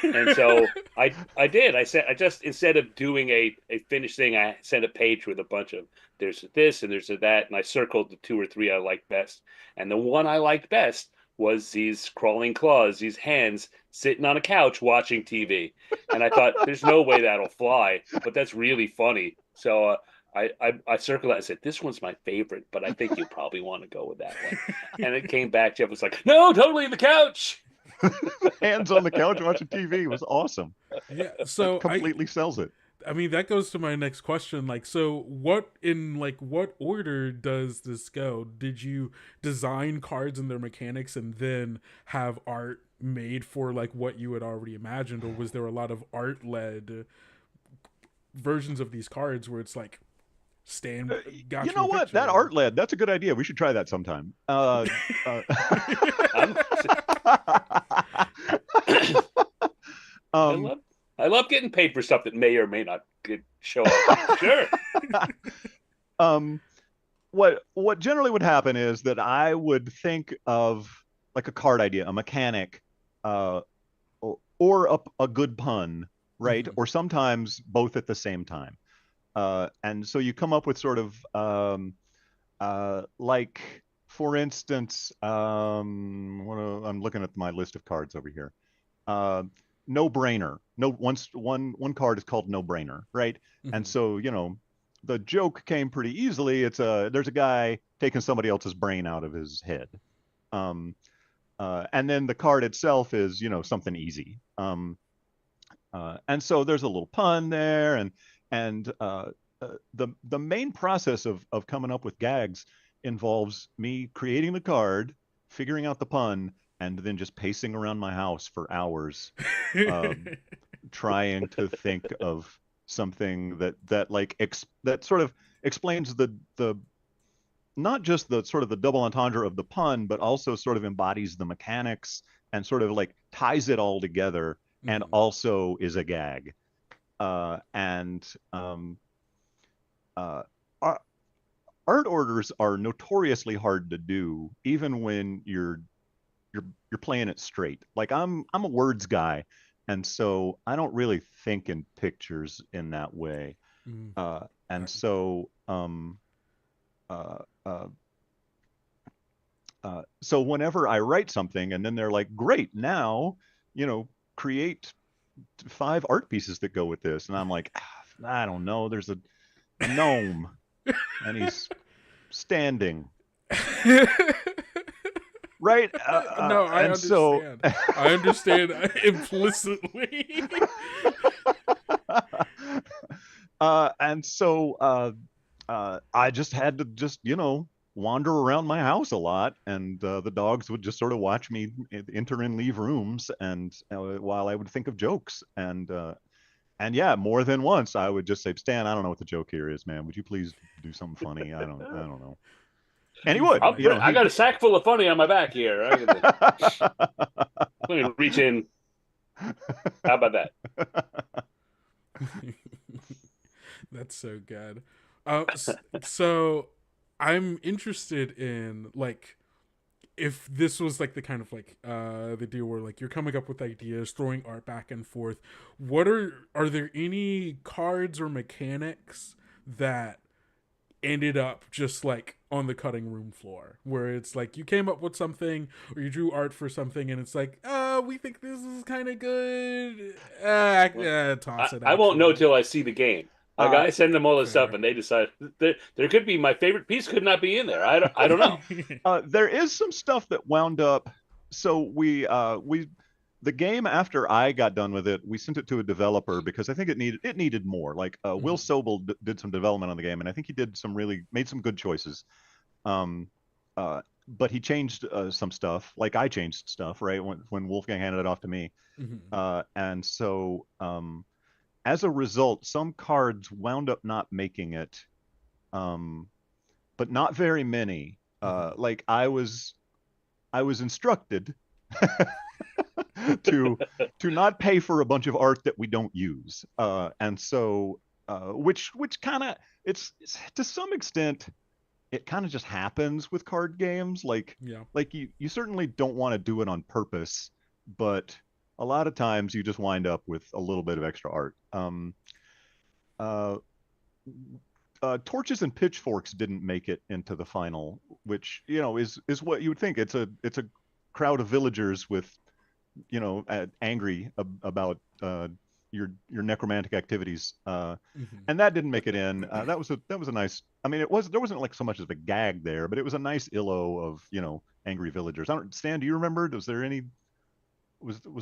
And so I did. I just instead of doing a finished thing, I sent a page with a bunch of there's this and there's that, and I circled the 2 or 3 I liked best. And the one I liked best was these crawling claws, these hands sitting on a couch watching TV. And I thought, there's no way that'll fly, but that's really funny. So I circled it and said, this one's my favorite, but I think you probably want to go with that one. And it came back. Jeff was like, no, totally the couch. Hands on the couch watching TV was awesome. Yeah, so it completely sells it. I mean, that goes to my next question. Like, so what order does this go? Did you design cards and their mechanics and then have art made for like what you had already imagined, or was there a lot of art-led versions of these cards where it's like you know what? That art-led, that's a good idea. We should try that sometime. I love getting paid for stuff that may or may not show up. Sure. What generally would happen is that I would think of like a card idea, a mechanic, or a good pun, right? Or sometimes both at the same time. And so you come up with sort of like, for instance, I'm looking at my list of cards over here. No brainer. One card is called No Brainer, right? And so, you know, the joke came pretty easily. There's a guy taking somebody else's brain out of his head. And then the card itself is, you know, something easy. And so there's a little pun there, and the main process of coming up with gags involves me creating the card, figuring out the pun, and then just pacing around my house for hours, trying to think of something that sort of explains the not just the sort of the double entendre of the pun, but also sort of embodies the mechanics and sort of like ties it all together, and also is a gag. Art orders are notoriously hard to do, even when you're playing it straight. Like I'm a words guy, and so I don't really think in pictures in that way. So whenever I write something and then they're like, great, now, you know, create 5 art pieces that go with this, and I'm like, I don't know, there's a gnome and he's standing. Right? No, I understand. I understand implicitly. And so I just had to you know, wander around my house a lot, and the dogs would just sort of watch me enter and leave rooms, and while I would think of jokes, and yeah, more than once I would just say, Stan, I don't know what the joke here is, man. Would you please do something funny? I don't know. And he would. I got a sack full of funny on my back here. Let me reach in. How about that? That's so good. So I'm interested in, like, if this was like the kind of like the deal where like you're coming up with ideas, throwing art back and forth. Are there any cards or mechanics that ended up just like on the cutting room floor, where it's like you came up with something or you drew art for something and it's like, we think this is kind of good, toss it out. I won't know till I see the game. Like I send them all this stuff and they decide there could be my favorite piece could not be in there. I don't know. There is some stuff that wound up. So the game, after I got done with it, we sent it to a developer because I think it needed more. Like Will Sobel did some development on the game, and I think he made some good choices. but he changed some stuff. Like I changed stuff, right? When Wolfgang handed it off to me. And so as a result, some cards wound up not making it, but not very many. Like I was instructed to not pay for a bunch of art that we don't use, and so which kind of it's to some extent it kind of just happens with card games. Like you certainly don't want to do it on purpose, but a lot of times you just wind up with a little bit of extra art. Uh, Torches and Pitchforks didn't make it into the final, which is what you would think. It's a crowd of villagers with angry about your necromantic activities, and that didn't make it in. That was a nice. I mean, there wasn't like so much as a gag there, but it was a nice illo of angry villagers. Stan, do you remember? Was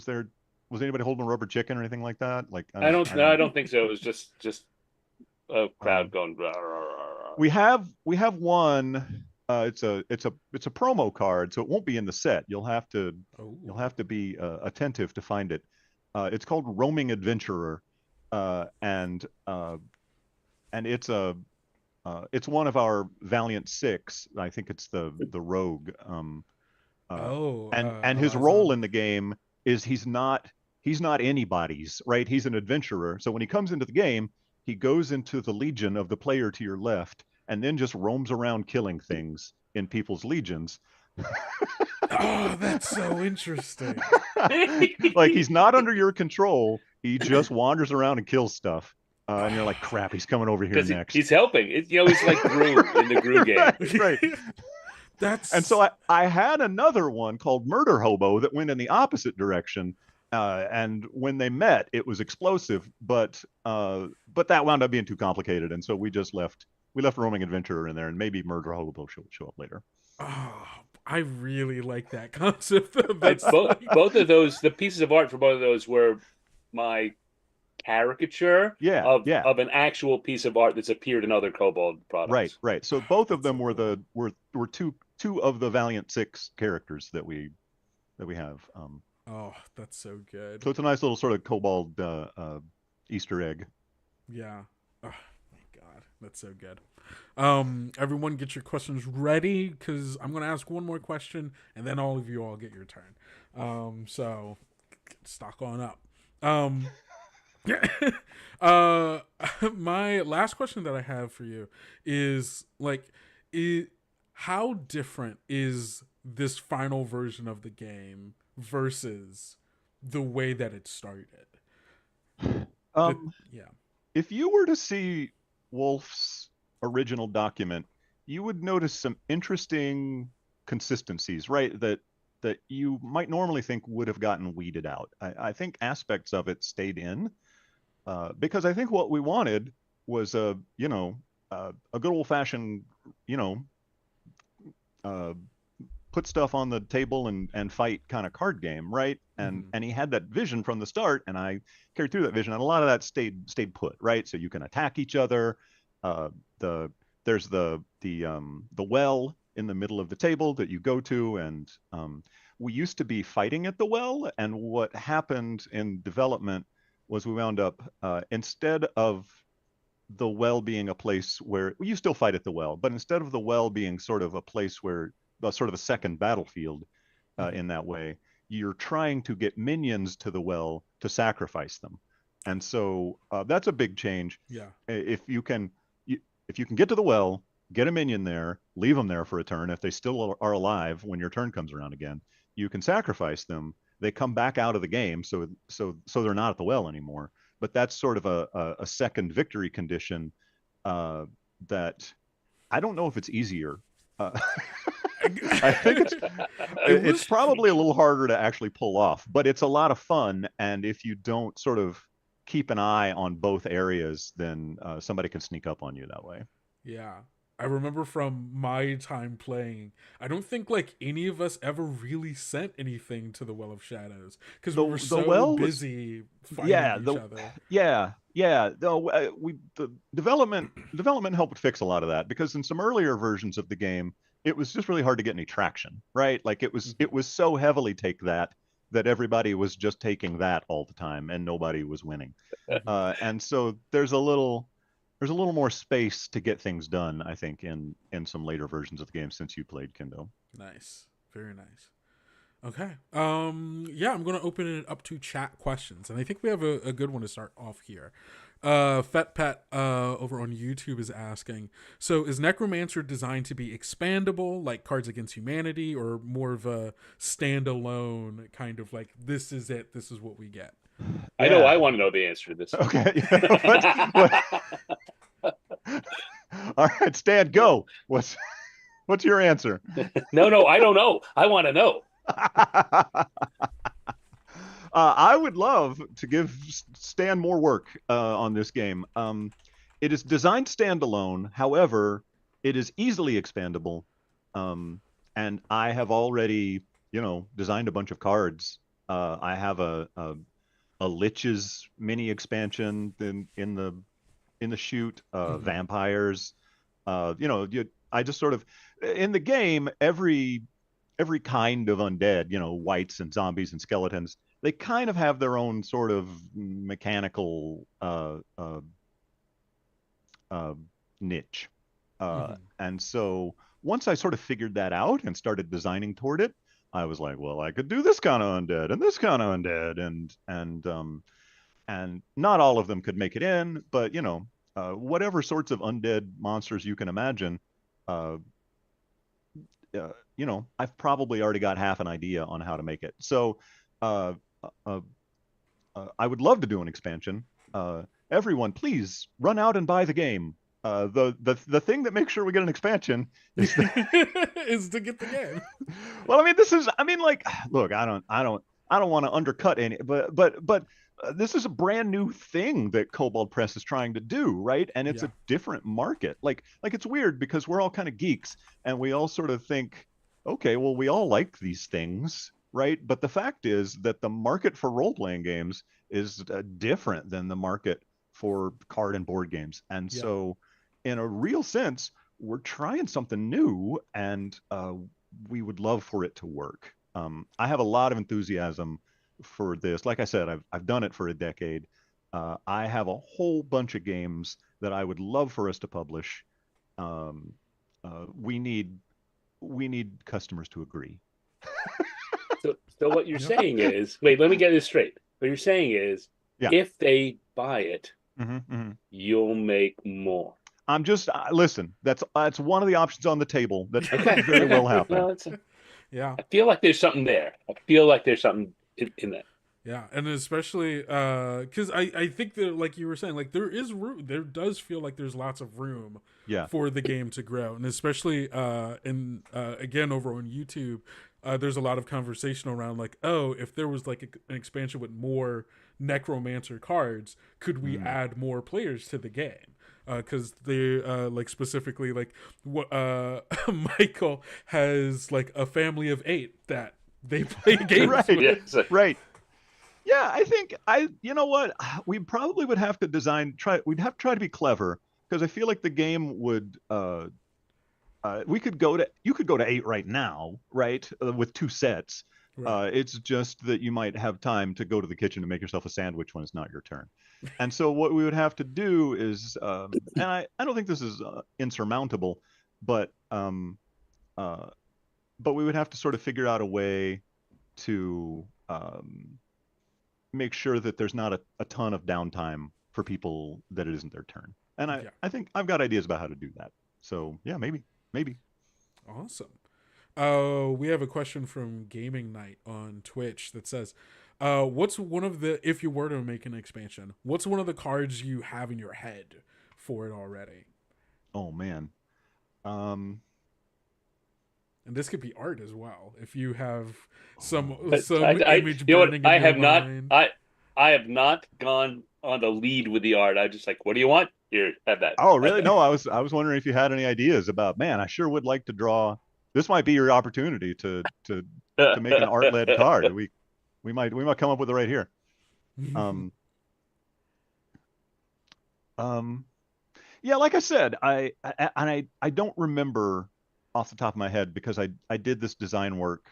there anybody holding a rubber chicken or anything like that? Like I don't think so. It was just a crowd going. Rah, rah, rah, rah. We have one. It's a promo card, so it won't be in the set. You'll have to be attentive to find it. It's called Roaming Adventurer, and it's one of our Valiant Six. I think it's the rogue. And his role in the game is he's not anybody's, right? He's an adventurer. So when he comes into the game, he goes into the legion of the player to your left, and then just roams around killing things in people's legions. Oh, that's so interesting. Like he's not under your control. He just wanders around and kills stuff. And you're like, crap, he's coming over here next. He's helping. He's like Gru in the Gru game. Right. And so I had another one called Murder Hobo that went in the opposite direction. And when they met, it was explosive, but that wound up being too complicated. And so we left Roaming Adventurer in there, and maybe Murder Hobo will show up later. Oh, I really like that concept. Both of those, the pieces of art for both of those were my caricature of an actual piece of art that's appeared in other Kobold products. Right. So both of them were two of the Valiant Six characters that we have. Oh, that's so good. So it's a nice little sort of Kobold Easter egg. Yeah. Oh my God, that's so good. Everyone get your questions ready, because I'm going to ask one more question, and then all of you all get your turn. So stock on up. My last question that I have for you is how different is this final version of the game versus the way that it started? If you were to see Wolf's original document, you would notice some interesting consistencies, right? That you might normally think would have gotten weeded out. I think aspects of it stayed in, because I think what we wanted was a good old fashioned, put stuff on the table and fight kind of card game, right? And he had that vision from the start, and I carried through that vision, and a lot of that stayed put, right? So you can attack each other. There's the well in the middle of the table that you go to, and we used to be fighting at the well, and what happened in development was we wound up instead of the well being a place where you still fight at the well, but instead of the well being sort of a place where sort of a second battlefield in that way, you're trying to get minions to the well to sacrifice them. And so that's a big change. Yeah. If you can get to the well, get a minion there, leave them there for a turn. If they still are alive when your turn comes around again, you can sacrifice them. They come back out of the game, so they're not at the well anymore. But that's sort of a second victory condition that I don't know if it's easier. I think it's probably a little harder to actually pull off, but it's a lot of fun. And if you don't sort of keep an eye on both areas, then somebody can sneak up on you that way. Yeah. I remember from my time playing, I don't think any of us ever really sent anything to the Well of Shadows because we were so busy fighting each other. Yeah. The development helped fix a lot of that, because in some earlier versions of the game, it was just really hard to get any traction, right? Like it was so heavily take that everybody was just taking that all the time and nobody was winning. And so there's a little more space to get things done, I think, in some later versions of the game since you played Kendo. Nice. Very nice. Okay. Yeah, I'm going to open it up to chat questions. And I think we have a good one to start off here. Fet Pet over on YouTube is asking, so is Necromancer designed to be expandable like Cards Against Humanity, or more of a standalone kind of like, this is it, this is what we get? I know I want to know the answer to this. Okay. All right, Stan, go. What's your answer? No, I don't know. I want to know. I would love to give Stan more work on this game. It is designed standalone. However, it is easily expandable. And I have already, designed a bunch of cards. I have a Lich's mini expansion in the chute, vampires. I just sort of, in the game, every kind of undead, wights and zombies and skeletons, they kind of have their own sort of mechanical niche. And so once I sort of figured that out and started designing toward it, I was like, well, I could do this kind of undead and this kind of undead, and not all of them could make it in, but whatever sorts of undead monsters you can imagine, I've probably already got half an idea on how to make it. So I would love to do an expansion. Everyone, please run out and buy the game. The thing that makes sure we get an expansion is is to get the game. Well, look, I don't want to undercut any, but this is a brand new thing that Kobold Press is trying to do, right? And it's a different market. Like it's weird because we're all kind of geeks and we all sort of think, okay, well, we all like these things, right? But the fact is that the market for role-playing games is different than the market for card and board games. And so in a real sense, we're trying something new, and we would love for it to work. I have a lot of enthusiasm for this. Like I said, I've done it for a decade. I have a whole bunch of games that I would love for us to publish. We need customers to agree. So what you're saying is, wait, let me get this straight. What you're saying is, if they buy it, you'll make more. I'm just listen. That's one of the options on the table. That could very well happen. Well, I feel like there's something there. I feel like there's something in that. Yeah, and especially because I think that, like you were saying, like there is room. There does feel like there's lots of room for the game to grow, and especially again over on YouTube, there's a lot of conversation around like, oh, if there was like an expansion with more Necromancer cards, could we add more players to the game? Because they like specifically like what Michael has like a family of 8 that they play games with. Right. Yeah, I think you know what, we probably would have to we'd have to try to be clever, because I feel like the game would you could go to 8 right now, right, with 2 sets. Right. It's just that you might have time to go to the kitchen to make yourself a sandwich when it's not your turn. And so what we would have to do is, and I don't think this is insurmountable, but we would have to sort of figure out a way to make sure that there's not a ton of downtime for people that it isn't their turn. And I think I've got ideas about how to do that. So yeah, maybe. Awesome. We have a question from Gaming Night on Twitch that says, what's one of the, if you were to make an expansion, what's one of the cards you have in your head for it already? Oh man. And this could be art as well. If you have some image burning in your mind. I have not gone on the lead with the art. I just like, what do you want? Here, have that. Oh, really? No, I was wondering if you had any ideas about, man, I sure would like to draw. This might be your opportunity to make an art-led card. We might come up with it right here. Yeah, like I said, I don't remember off the top of my head because I did this design work,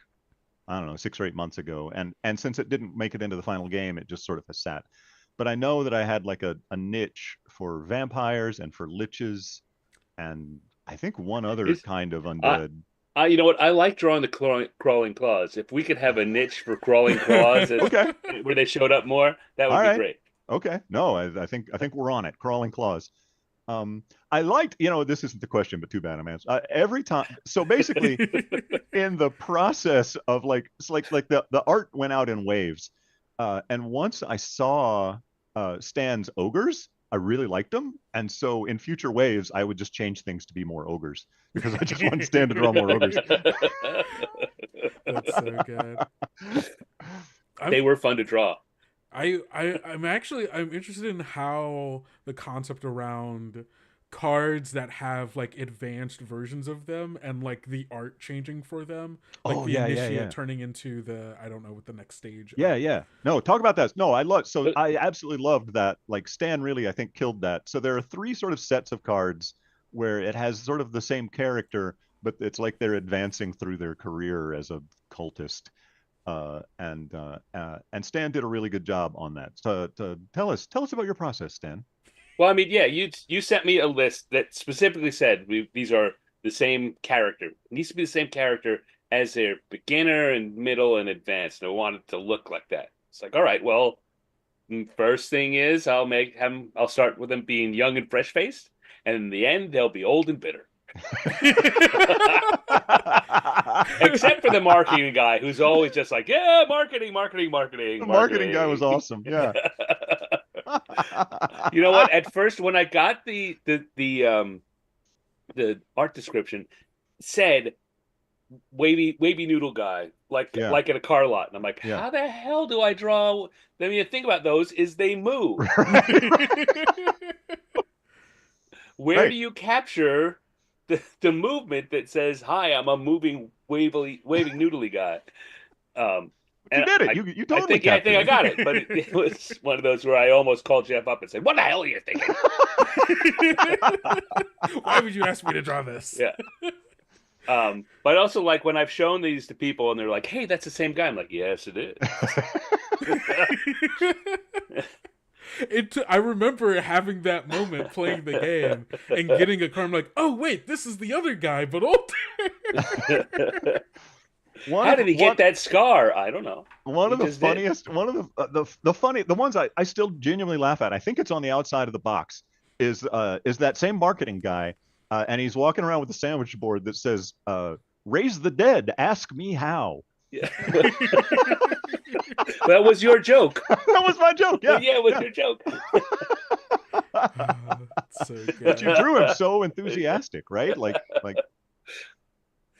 I don't know, 6 or 8 months ago, and since it didn't make it into the final game, it just sort of has sat. But I know that I had like a niche for vampires and for liches, and I think one other kind of undead. You know what? I like drawing the crawling claws. If we could have a niche for crawling claws, okay, where they showed up more, that would be great. Okay, no, I think we're on it. Crawling claws. I liked, this isn't the question, but too bad I'm answering. Every time, so basically, in the process of it's like the art went out in waves, and once I saw Stan's ogres, I really liked them, and so in future waves, I would just change things to be more ogres because I just want Stan to draw more ogres. That's so good. They were fun to draw. I'm interested in how the concept around cards that have like advanced versions of them and like the art changing for them, like the initiate turning into the, I don't know what the next stage. Yeah. No, talk about that. No, I absolutely loved that. Like Stan really, I think, killed that. So there are 3 sort of sets of cards where it has sort of the same character, but it's like they're advancing through their career as a cultist. And Stan did a really good job on that. So tell us about your process, Stan. Well, I mean, yeah, you sent me a list that specifically said these are the same character. It needs to be the same character as their beginner and middle and advanced. And I want it to look like that. It's like, all right, well, first thing is I'll start with them being young and fresh faced, and in the end they'll be old and bitter. Except for the marketing guy, who's always just like, yeah, marketing. The marketing guy was awesome. Yeah. You know what? At first, when I got the art description, said wavy noodle guy, like in a car lot, and I'm like, how the hell do I draw? Then you think about those is they move. Where do you capture the movement that says, "Hi, I'm a moving, waving noodly guy"? You did it. You totally I think I got it. But it was one of those where I almost called Jeff up and said, "What the hell are you thinking?" Why would you ask me to draw this? Yeah. But also, like, when I've shown these to people and they're like, "Hey, that's the same guy," I'm like, "Yes, it is." I remember having that moment playing the game and getting a card. I'm like, oh wait, this is the other guy, but older. How did he get that scar? I don't know. One of the funniest, one of the ones I still genuinely laugh at. I think it's on the outside of the box. Is that same marketing guy, and he's walking around with a sandwich board that says, "Raise the dead, ask me how." Yeah. That was your joke. That was my joke. Yeah, it was your joke. So good. But you drew him so enthusiastic, right? Like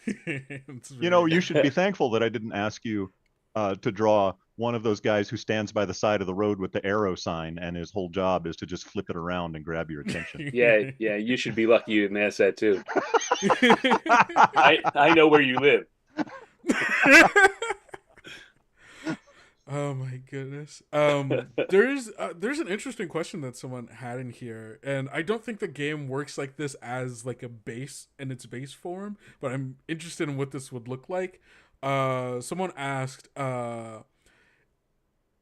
you should be thankful that I didn't ask you to draw one of those guys who stands by the side of the road with the arrow sign, and his whole job is to just flip it around and grab your attention. Yeah, you should be lucky you didn't ask that too. I know where you live. Oh my goodness. There's an interesting question that someone had in here, and I don't think the game works like this as like a base in its base form, but I'm interested in what this would look like. Someone asked,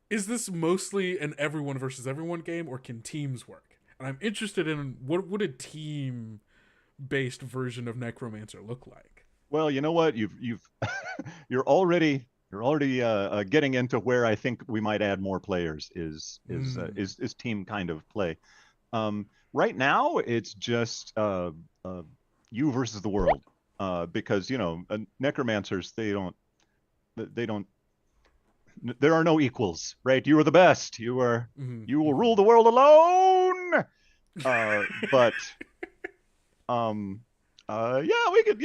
is this mostly an everyone versus everyone game, or can teams work? And I'm interested in what would a team based version of Necromancer look like? Well, you know what? You're already getting into where I think we might add more players is team kind of play. Right now, it's just you versus the world, because necromancers there are no equals, right? You are the best. You will rule the world alone. We could,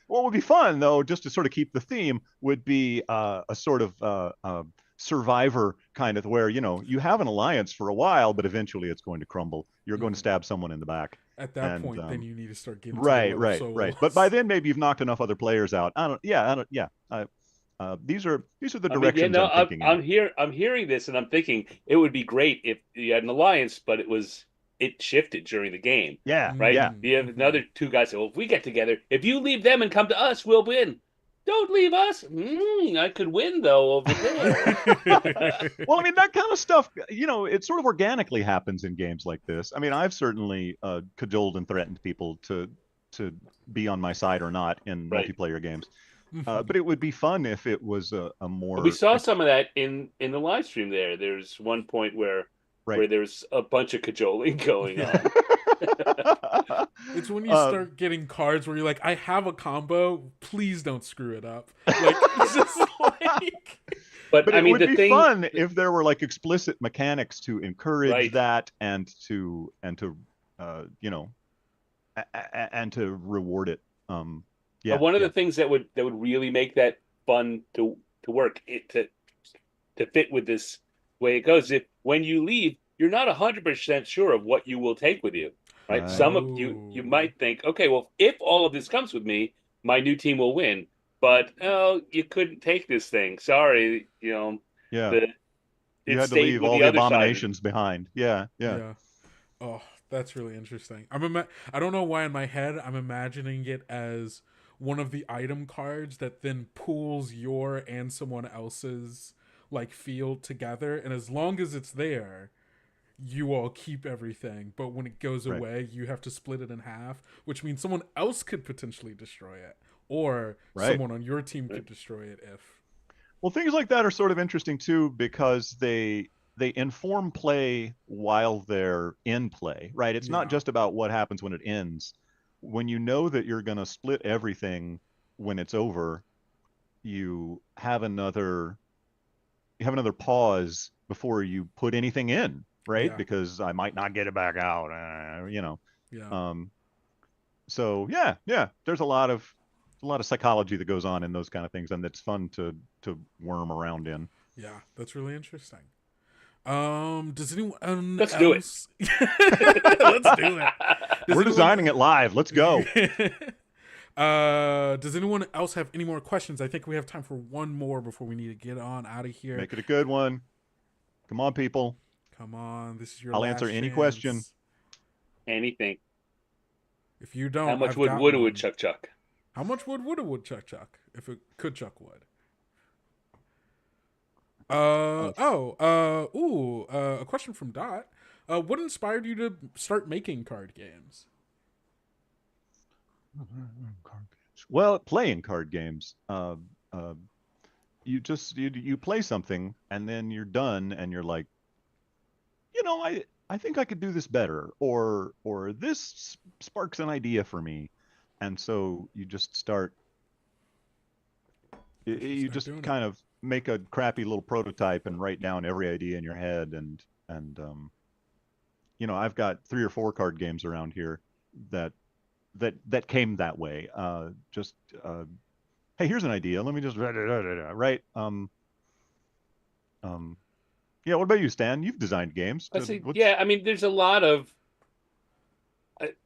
what would be fun, though, just to sort of keep the theme, would be a sort of survivor kind of where, you have an alliance for a while, but eventually it's going to crumble. You're going to stab someone in the back. At that point, then you need to start getting right. But by then, maybe you've knocked enough other players out. These are the directions I'm thinking. I'm hearing this, and I'm thinking it would be great if you had an alliance, but it was it shifted during the game. Yeah, Right? yeah. You have another two guys say, well, if we get together, if you leave them and come to us, we'll win. Don't leave us. I could win though over there. Well, I mean, that kind of stuff, it sort of organically happens in games like this. I mean, I've certainly cajoled and threatened people to be on my side or not in Right. multiplayer games. But it would be fun if it was a more. We saw some of that in the live stream. There's one point where there's a bunch of cajoling going on. It's when you start getting cards where you're like, I have a combo, please don't screw it up. Like, it's just like. But I mean, it would be fun if there were like explicit mechanics to encourage that and to reward it. Yeah. But one of the things that would really make that fun to work to fit with this way it goes, if when you leave, you're not 100% sure of what you will take with you. Right? Some of you might think, okay, well, if all of this comes with me, my new team will win. But you couldn't take this thing. Sorry, Yeah. You had to leave all the abominations behind. Yeah. Oh, that's really interesting. I don't know why in my head I'm imagining it as one of the item cards that then pools your and someone else's like field together, and as long as it's there, you all keep everything. But when it goes away, you have to split it in half, which means someone else could potentially destroy it, or someone on your team could destroy it if. Well, things like that are sort of interesting too because they inform play while they're in play, right? It's not just about what happens when it ends. When you know that you're going to split everything when it's over, you have another pause before you put anything in, right? Because I might not get it back out, So there's a lot of psychology that goes on in those kind of things, and it's fun to worm around in. Yeah, that's really interesting. Does anyone Let's do it. Let's do it. We're designing it live. Let's go. Does anyone else have any more questions? I think we have time for one more before we need to get on out of here. Make it a good one. Come on, people. Come on. This is your I'll last answer any chance. question. Anything. If you don't, how much I've wood got would one. Chuck? How much wood would a woodchuck chuck if it could chuck wood? A question from Dot. What inspired you to start making card games? Well, playing card games. You play something and then you're done and you're like, I think I could do this better, or this sparks an idea for me, and so you just start. You just kind of make a crappy little prototype and write down every idea in your head, and I've got 3 or 4 card games around here that came that way. Hey, here's an idea. Let me just right. Yeah, what about you, Stan? You've designed games. I mean, there's a lot of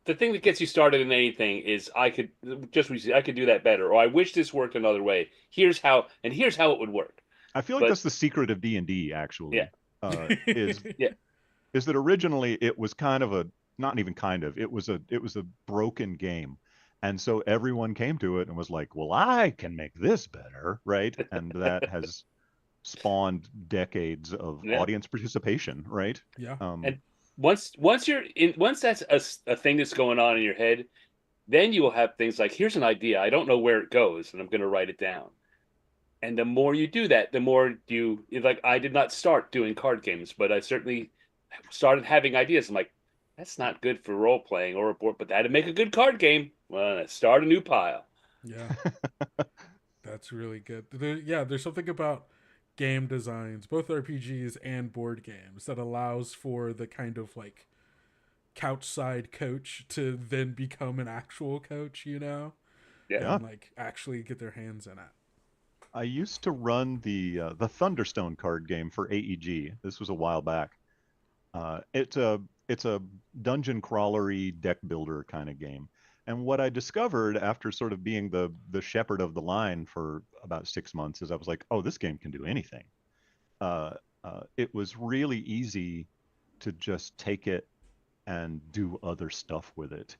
the thing that gets you started in anything is I could do that better, or I wish this worked another way. Here's how it would work. I feel like that's the secret of D&D, actually. Yeah. Is that originally it was kind of a not even kind of it was a broken game, and so everyone came to it and was like, well, I can make this better, right? And that has spawned decades of audience participation, right? Yeah. And once that's a thing that's going on in your head, then you will have things like, here's an idea, I don't know where it goes, and I'm going to write it down. And the more you do that, the more I did not start doing card games, but I certainly started having ideas. I'm like, that's not good for role playing or a board, but that'd make a good card game. Well, let's start a new pile. Yeah. That's really good. There's something about game designs, both RPGs and board games, that allows for the kind of like couch side coach to then become an actual coach, and like actually get their hands in it. I used to run the Thunderstone card game for AEG. This was a while back. It's a dungeon crawlery deck builder kind of game. And what I discovered after sort of being the shepherd of the line for about 6 months is I was like, oh, this game can do anything. It was really easy to just take it and do other stuff with it.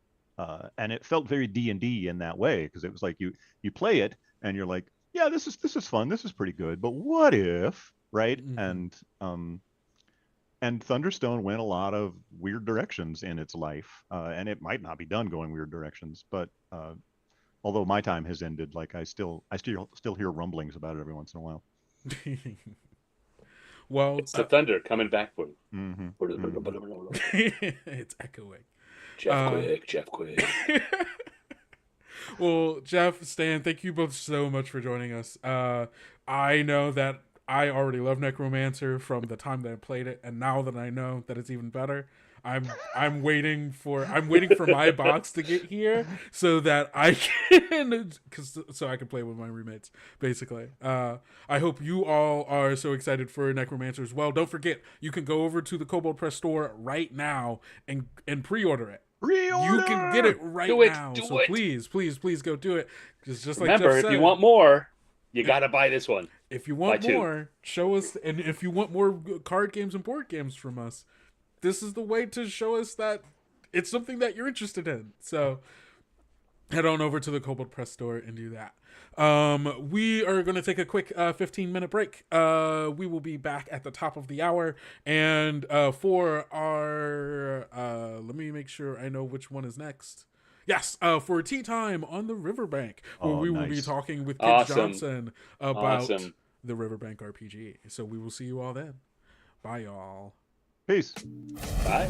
And it felt very D&D in that way, because it was like you play it and you're like, yeah, this is fun, this is pretty good, but what if, right? And Thunderstone went a lot of weird directions in its life, and it might not be done going weird directions, but although my time has ended, like I still hear rumblings about it every once in a while. Well, it's the thunder coming back for you. It's echoing. Jeff Quick. Well, Jeff, Stan, thank you both so much for joining us. I know that I already love Necromancer from the time that I played it, and now that I know that it's even better, I'm waiting for my box to get here so that I can so I can play with my roommates. Basically, I hope you all are so excited for Necromancer as well. Don't forget, you can go over to the Kobold Press store right now and pre-order it. You can get it right now. So please go do it. Just like remember, Jeff said, if you want more, you gotta buy this one. If you want more, show us. And if you want more card games and board games from us, this is the way to show us that it's something that you're interested in. So head on over to the Kobold Press store and do that. We are going to take a quick 15-minute break. We will be back at the top of the hour. And for our... let me make sure I know which one is next. Yes, for Tea Time on the Riverbank, where we will be talking with Kid Johnson about the Riverbank RPG. So we will see you all then. Bye, y'all. Peace. Bye.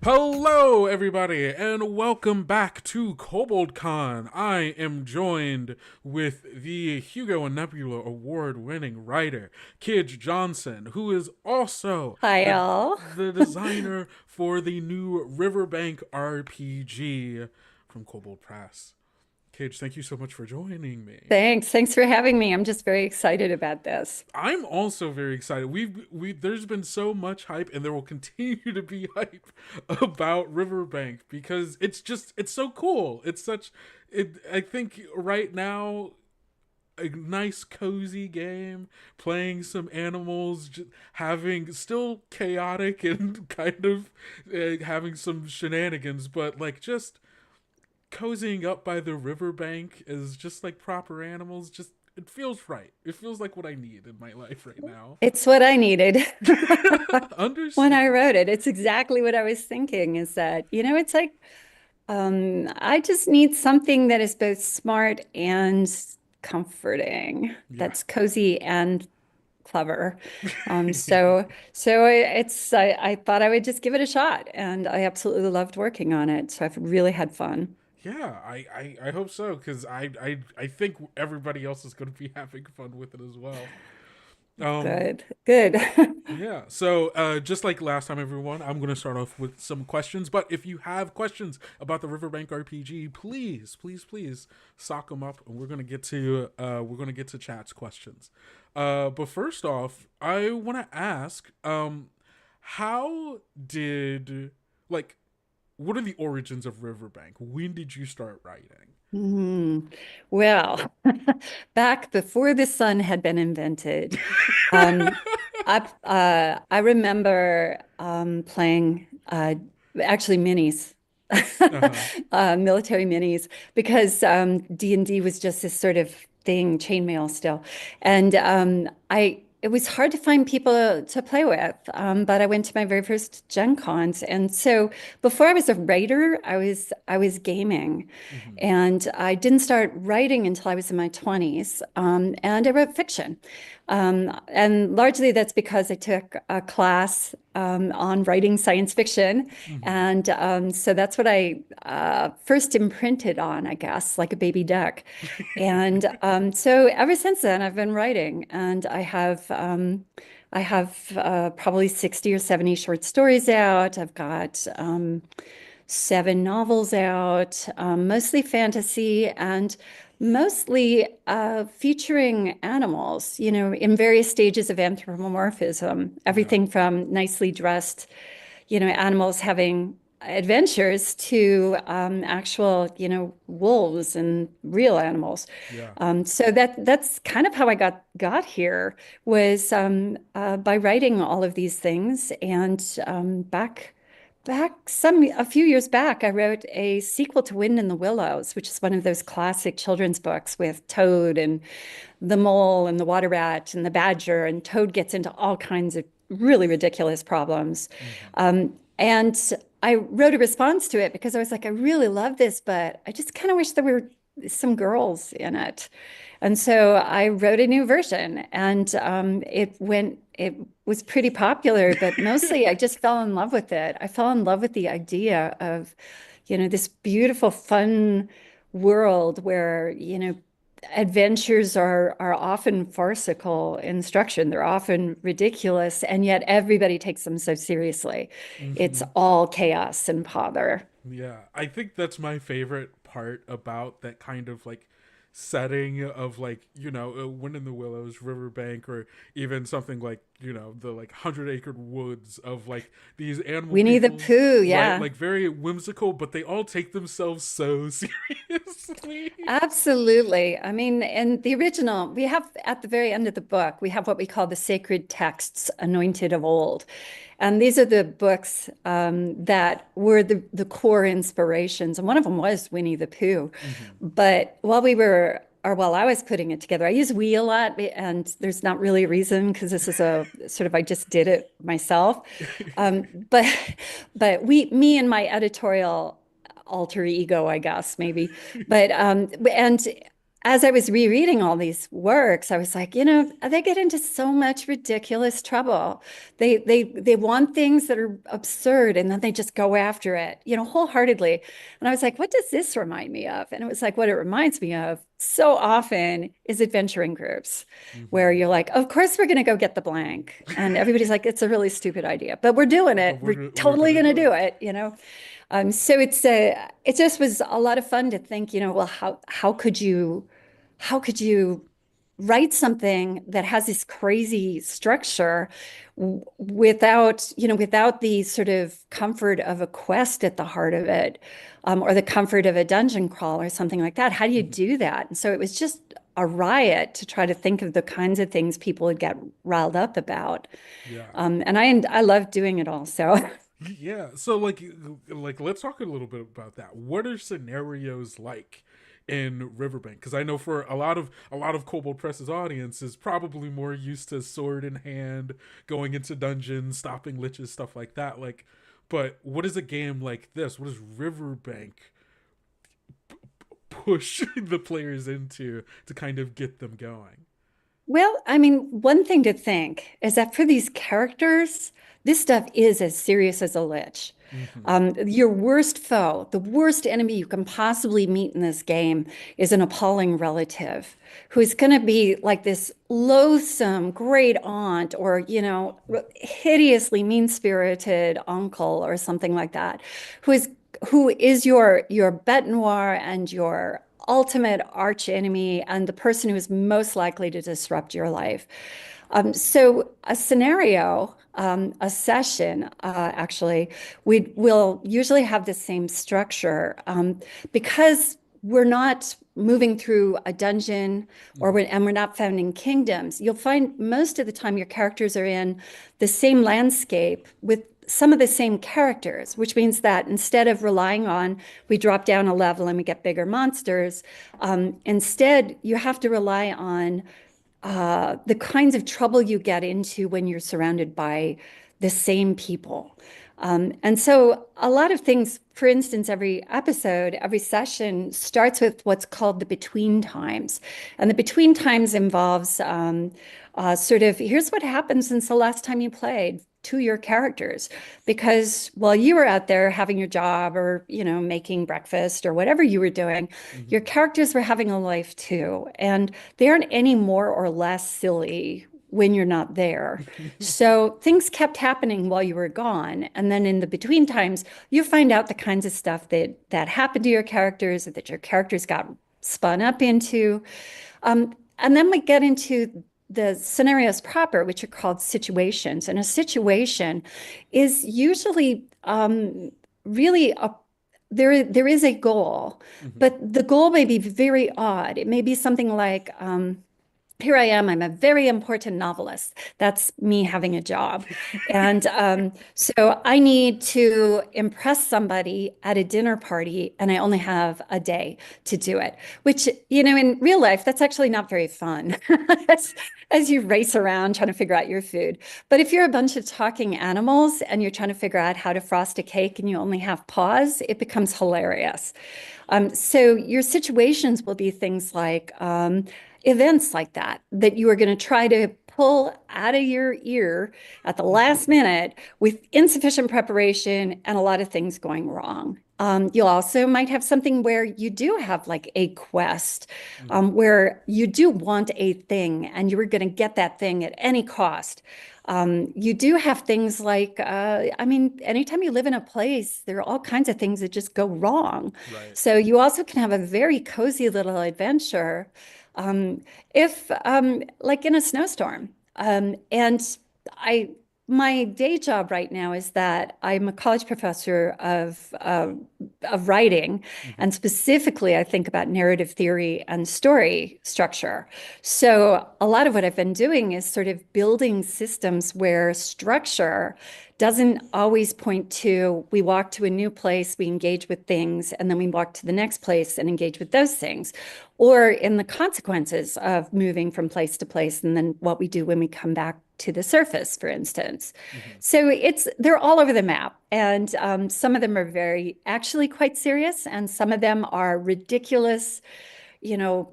Hello, everybody, and welcome back to Kobold Con. I am joined with the Hugo and Nebula award-winning writer, Kidge Johnson, who is also the designer for the new Riverbank RPG from Kobold Press. Kidge, thank you so much for joining me. Thanks for having me. I'm just very excited about this. I'm also very excited. There's been so much hype, and there will continue to be hype about Riverbank because it's so cool. I think right now, a nice cozy game, playing some animals, having still chaotic and kind of having some shenanigans, but like just cozying up by the riverbank as just like proper animals. Just it feels right. It feels like what I need in my life right now. It's what I needed when I wrote it. It's exactly what I was thinking, is that, it's like I just need something that is both smart and comforting, that's cozy and clever. So I thought I would just give it a shot, and I absolutely loved working on it. So I've really had fun. Yeah, I hope so, because I think everybody else is going to be having fun with it as well. Good. Yeah, so just like last time, everyone, I'm going to start off with some questions. But if you have questions about the Riverbank RPG, please sock them up, and we're going to get to chat's questions. But first off, I want to ask, what are the origins of Riverbank? When did you start writing? Well, back before the sun had been invented, I remember playing actually minis, military minis, because D&D was just this sort of thing, chainmail still, and it was hard to find people to play with, but I went to my very first Gen Cons. And so before I was a writer, I was gaming. And I didn't start writing until I was in my 20s. And I wrote fiction. And largely that's because I took a class on writing science fiction. And so that's what I first imprinted on, I guess, like a baby duck. And so ever since then, I've been writing, and I have probably 60 or 70 short stories out. I've got 7 novels out, mostly fantasy and mostly featuring animals, in various stages of anthropomorphism. Everything from nicely dressed, animals having adventures to actual, wolves and real animals. So that's kind of how I got here, was by writing all of these things. And a few years back, I wrote a sequel to Wind in the Willows, which is one of those classic children's books with Toad and the mole and the water rat and the badger, and Toad gets into all kinds of really ridiculous problems. And I wrote a response to it because I was like, I really love this, but I just kind of wish there were some girls in it. And so I wrote a new version, and it was pretty popular, but mostly I just fell in love with it. I fell in love with the idea of, this beautiful, fun world where, adventures are often farcical in structure. They're often ridiculous, and yet everybody takes them so seriously. It's all chaos and pother. Yeah, I think that's my favorite part about that kind of like setting of like, Wind in the Willows, Riverbank, or even something like, the like 100-acre woods of like these animal Winnie the Pooh, yeah. Right? Like very whimsical, but they all take themselves so seriously. Absolutely. I mean, in the original, we have at the very end of the book, we have what we call the sacred texts anointed of old. And these are the books that were the core inspirations. And one of them was Winnie the Pooh. But while I was putting it together, I use we a lot, and there's not really a reason, because this is a sort of, I just did it myself. But me and my editorial alter ego, I guess, maybe. But and as I was rereading all these works, I was like, they get into so much ridiculous trouble. They want things that are absurd and then they just go after it, wholeheartedly. And I was like, what does this remind me of? And it was like, what it reminds me of so often is adventuring groups where you're like, of course we're going to go get the blank. And everybody's like, it's a really stupid idea, but we're doing it. We're totally going to do it. So it just was a lot of fun to think, well, how could you write something that has this crazy structure without the sort of comfort of a quest at the heart of it, or the comfort of a dungeon crawl or something like that? How do you do that? And so it was just a riot to try to think of the kinds of things people would get riled up about. Yeah. And I love doing it all. So Yeah. So like let's talk a little bit about that. What are scenarios like in Riverbank? Because I know for a lot of Kobold Press's audience is probably more used to sword in hand, going into dungeons, stopping liches, stuff like that. But what is a game like this? What does Riverbank push the players into to kind of get them going? Well, I mean, one thing to think is that for these characters, this stuff is as serious as a lich. Your worst foe, the worst enemy you can possibly meet in this game is an appalling relative who's going to be like this loathsome great aunt or, hideously mean-spirited uncle or something like that, who is your bête noire and your ultimate arch enemy and the person who is most likely to disrupt your life. So a scenario, a session, actually, will usually have the same structure, because we're not moving through a dungeon and we're not founding kingdoms. You'll find most of the time your characters are in the same landscape with some of the same characters, which means that instead of relying on we drop down a level and we get bigger monsters, instead you have to rely on the kinds of trouble you get into when you're surrounded by the same people. And so a lot of things, for instance, every episode, every session starts with what's called the between times. And the between times involves sort of, here's what happened since the last time you played to your characters, because while you were out there having your job or making breakfast or whatever you were doing, your characters were having a life too, and they aren't any more or less silly when you're not there. So things kept happening while you were gone, and then in the between times you find out the kinds of stuff that happened to your characters, that your characters got spun up into, and then we get into the scenarios proper, which are called situations. And a situation is usually really there is a goal, but the goal may be very odd. It may be something like, here I am, I'm a very important novelist. That's me having a job. And so I need to impress somebody at a dinner party, and I only have a day to do it, which, in real life, that's actually not very fun as you race around trying to figure out your food. But if you're a bunch of talking animals and you're trying to figure out how to frost a cake and you only have paws, it becomes hilarious. So your situations will be things like events like that you are going to try to pull out of your ear at the last minute with insufficient preparation and a lot of things going wrong. You also might have something where you do have like a quest, where you do want a thing and you were going to get that thing at any cost. You do have things like, anytime you live in a place, there are all kinds of things that just go wrong. Right. So you also can have a very cozy little adventure, if like in a snowstorm. And my day job right now is that I'm a college professor of writing, and specifically I think about narrative theory and story structure. So a lot of what I've been doing is sort of building systems where structure doesn't always point to, we walk to a new place, we engage with things, and then we walk to the next place and engage with those things, or in the consequences of moving from place to place, and then what we do when we come back to the surface, for instance. So they're all over the map, and some of them are actually quite serious, and some of them are ridiculous,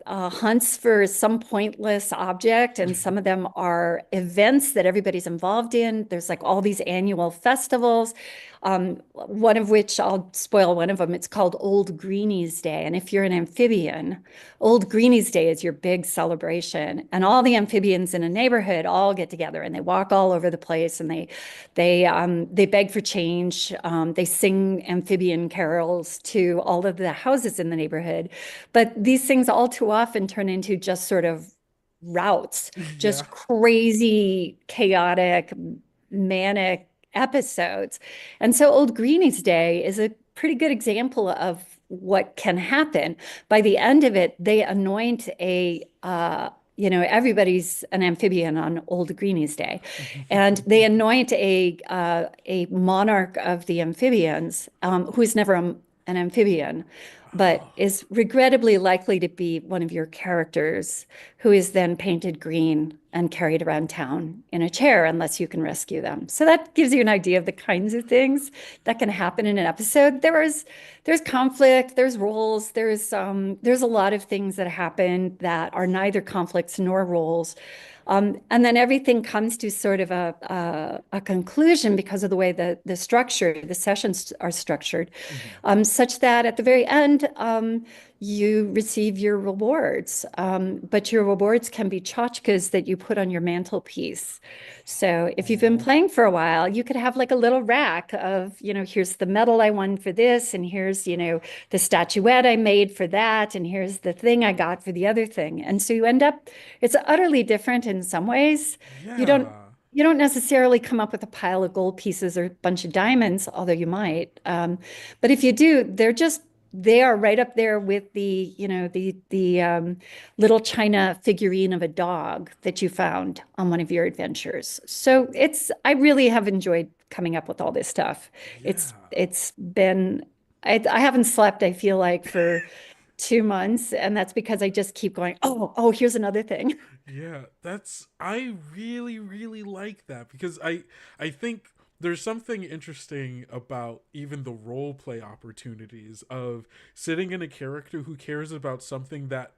hunts for some pointless object, and some of them are events that everybody's involved in. There's like all these annual festivals, one of which I'll spoil one of them. It's called Old Greenies Day. And if you're an amphibian, Old Greenies Day is your big celebration. And all the amphibians in a neighborhood all get together and they walk all over the place, and they beg for change. They sing amphibian carols to all of the houses in the neighborhood. But these things all too often turn into just sort of routes, just crazy, chaotic, manic episodes. And so Old Greenies Day is a pretty good example of what can happen. By the end of it, they anoint everybody's an amphibian on Old Greenies Day, and they anoint a monarch of the amphibians, who's never an amphibian, but is regrettably likely to be one of your characters, who is then painted green and carried around town in a chair unless you can rescue them. So that gives you an idea of the kinds of things that can happen in an episode. There's conflict, there's roles, there's a lot of things that happen that are neither conflicts nor roles. And then everything comes to sort of a conclusion because of the way the sessions are structured, such that at the very end, you receive your rewards. But your rewards can be tchotchkes that you put on your mantelpiece. So if you've been playing for a while, you could have like a little rack of, here's the medal I won for this, and here's, the statuette I made for that, and here's the thing I got for the other thing. And so you end up, it's utterly different in some ways. You don't necessarily come up with a pile of gold pieces or a bunch of diamonds, although you might. But if you do, they are right up there with the little china figurine of a dog that you found on one of your adventures. So I really have enjoyed coming up with all this stuff. It's been, I haven't slept, I feel like, for 2 months, and that's because I just keep going, oh, here's another thing. Yeah, I really, really like that, because I think there's something interesting about even the role play opportunities of sitting in a character who cares about something that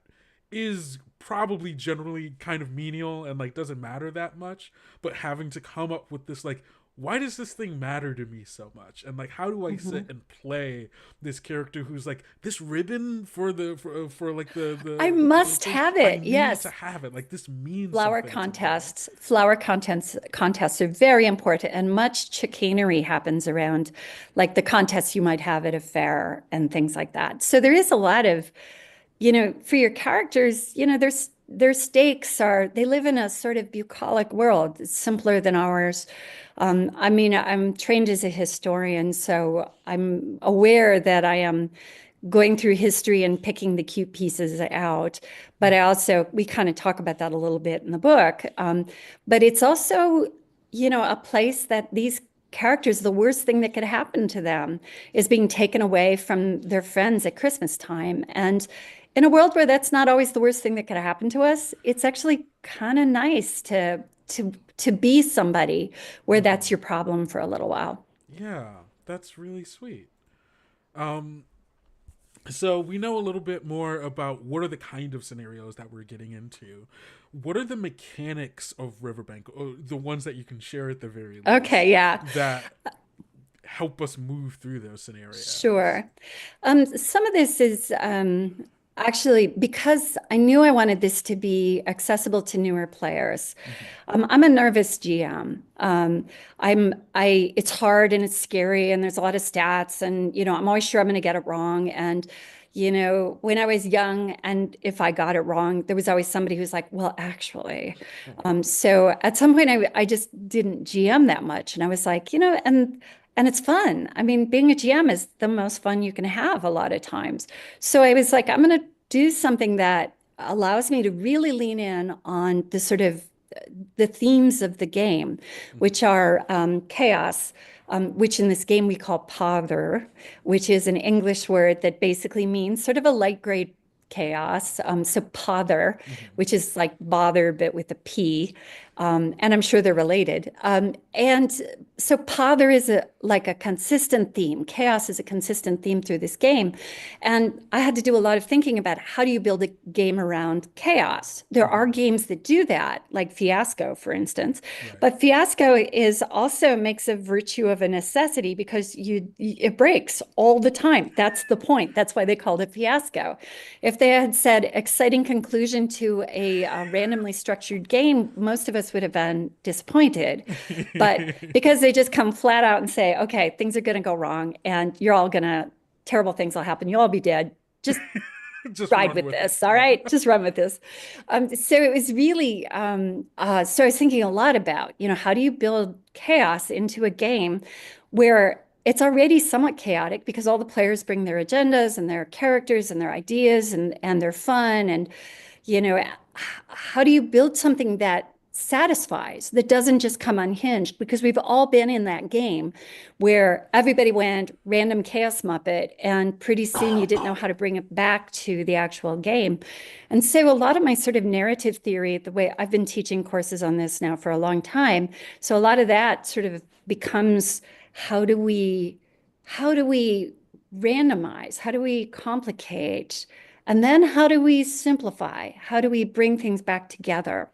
is probably generally kind of menial and like doesn't matter that much, but having to come up with this like, why does this thing matter to me so much? And like, how do I sit and play this character who's like, this ribbon for like the I must have it. I need yes, to have it. Like, this means flower contests. Contests are very important, and much chicanery happens around like the contests you might have at a fair and things like that. So there is a lot of, for your characters, their stakes they live in a sort of bucolic world. It's simpler than ours. I'm trained as a historian, so I'm aware that I am going through history and picking the cute pieces out. But we kind of talk about that a little bit in the book. But it's also, a place that these characters, the worst thing that could happen to them is being taken away from their friends at Christmas time. And in a world where that's not always the worst thing that could happen to us, it's actually kind of nice to be somebody where that's your problem for a little while. Yeah, that's really sweet. So we know a little bit more about what are the kind of scenarios that we're getting into. What are the mechanics of Riverbank, or the ones that you can share at the very least? Okay, yeah. That help us move through those scenarios. Sure. Some of this is actually because I knew I wanted this to be accessible to newer players. I'm a nervous GM. It's hard and it's scary and there's a lot of stats, and I'm always sure I'm going to get it wrong. And when I was young, and if I got it wrong, there was always somebody who's like, well, actually. So at some point I just didn't GM that much, and I was like, and it's fun. I mean, being a GM is the most fun you can have a lot of times. So I was like, I'm going to do something that allows me to really lean in on the sort of the themes of the game, which are chaos, which in this game we call pother, which is an English word that basically means sort of a light grade chaos. So pother, which is like bother, but with a P. And I'm sure they're related. And so pother is like a consistent theme. Chaos is a consistent theme through this game. And I had to do a lot of thinking about how do you build a game around chaos? There are games that do that, like Fiasco, for instance. But Fiasco is also makes a virtue of a necessity because it breaks all the time. That's the point. That's why they called it Fiasco. If they had said exciting conclusion to a randomly structured game, most of us would have been disappointed. But because they just come flat out and say, okay, things are going to go wrong and you're all going to, terrible things will happen. You'll all be dead. Just ride with this. All right. Just run with this. So it was really, so I was thinking a lot about, how do you build chaos into a game where it's already somewhat chaotic because all the players bring their agendas and their characters and their ideas and their fun. And, how do you build something that satisfies, that doesn't just come unhinged? Because we've all been in that game where everybody went random chaos Muppet and pretty soon you didn't know how to bring it back to the actual game. And so a lot of my sort of narrative theory, the way I've been teaching courses on this now for a long time, so a lot of that sort of becomes how do we randomize? How do we complicate? And then how do we simplify? How do we bring things back together?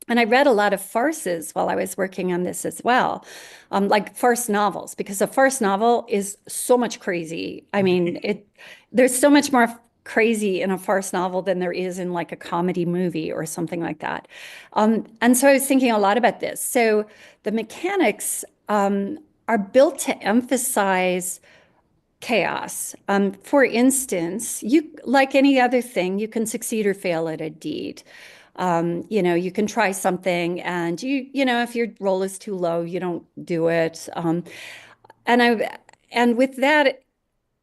And I read a lot of farces while I was working on this as well, like farce novels, because a farce novel is so much crazy. I mean, there's so much more crazy in a farce novel than there is in like a comedy movie or something like that. And so I was thinking a lot about this. So the mechanics are built to emphasize chaos. For instance, like any other thing, you can succeed or fail at a deed. You can try something and if your roll is too low, you don't do it. And with that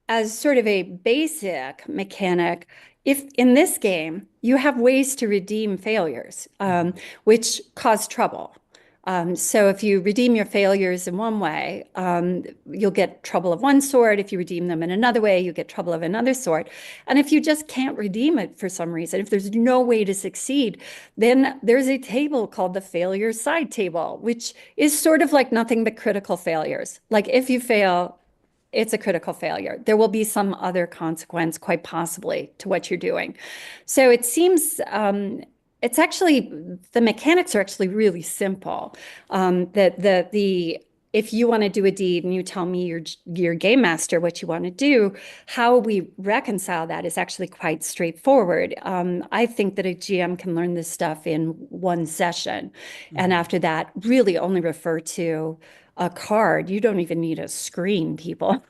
as sort of a basic mechanic, if in this game you have ways to redeem failures, which cause trouble. So if you redeem your failures in one way, you'll get trouble of one sort. If you redeem them in another way, you get trouble of another sort. And if you just can't redeem it for some reason, if there's no way to succeed, then there's a table called the failure side table, which is sort of like nothing but critical failures. Like if you fail, it's a critical failure. There will be some other consequence, quite possibly, to what you're doing. So it seems it's actually, the mechanics are actually really simple. If you want to do a deed and you tell me your game master what you want to do, how we reconcile that is actually quite straightforward. I think that a GM can learn this stuff in one session, and after that, really only refer to a card. You don't even need a screen, people.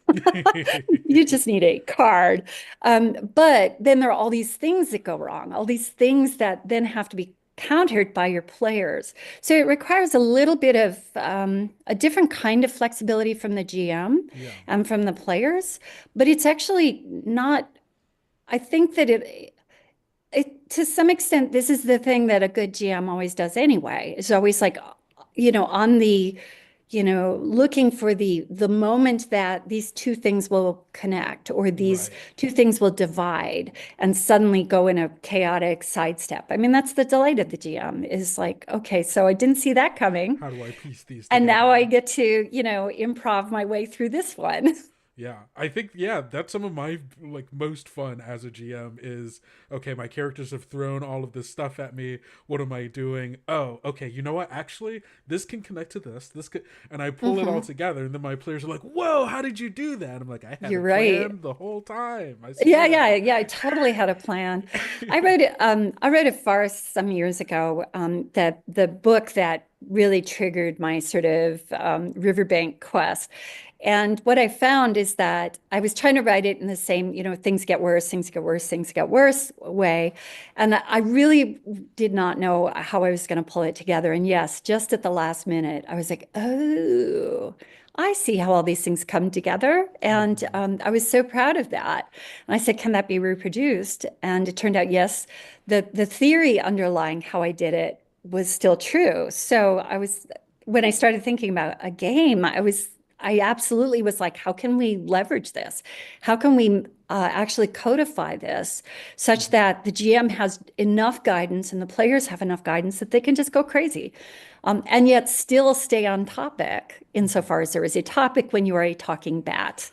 You just need a card. But then there are all these things that go wrong, all these things that then have to be countered by your players. So it requires a little bit of a different kind of flexibility from the GM and from the players. But it's actually not, I think that it to some extent, this is the thing that a good GM always does anyway. It's always like, on the looking for the moment that these two things will connect or these two things will divide and suddenly go in a chaotic sidestep. I mean, that's the delight of the GM is like, okay, so I didn't see that coming. How do I piece these together? And now I get to, improv my way through this one. Yeah, I think, that's some of my most fun as a GM is, okay, my characters have thrown all of this stuff at me. What am I doing? Oh, okay, you know what? Actually, this can connect to this. And I pull it all together, and then my players are like, whoa, how did you do that? I'm like, I had a plan the whole time. I totally had a plan. I wrote a farce some years ago, that the book that really triggered my sort of riverbank quest. And what I found is that I was trying to write it in the same, things get worse, things get worse, things get worse way. And I really did not know how I was going to pull it together. And yes, just at the last minute, I was like, oh, I see how all these things come together. And I was so proud of that. And I said, can that be reproduced? And it turned out, yes, the theory underlying how I did it was still true. So when I started thinking about a game, I was I absolutely was like, how can we leverage this? How can we actually codify this such that the GM has enough guidance and the players have enough guidance that they can just go crazy, and yet still stay on topic insofar as there is a topic when you are a talking bat.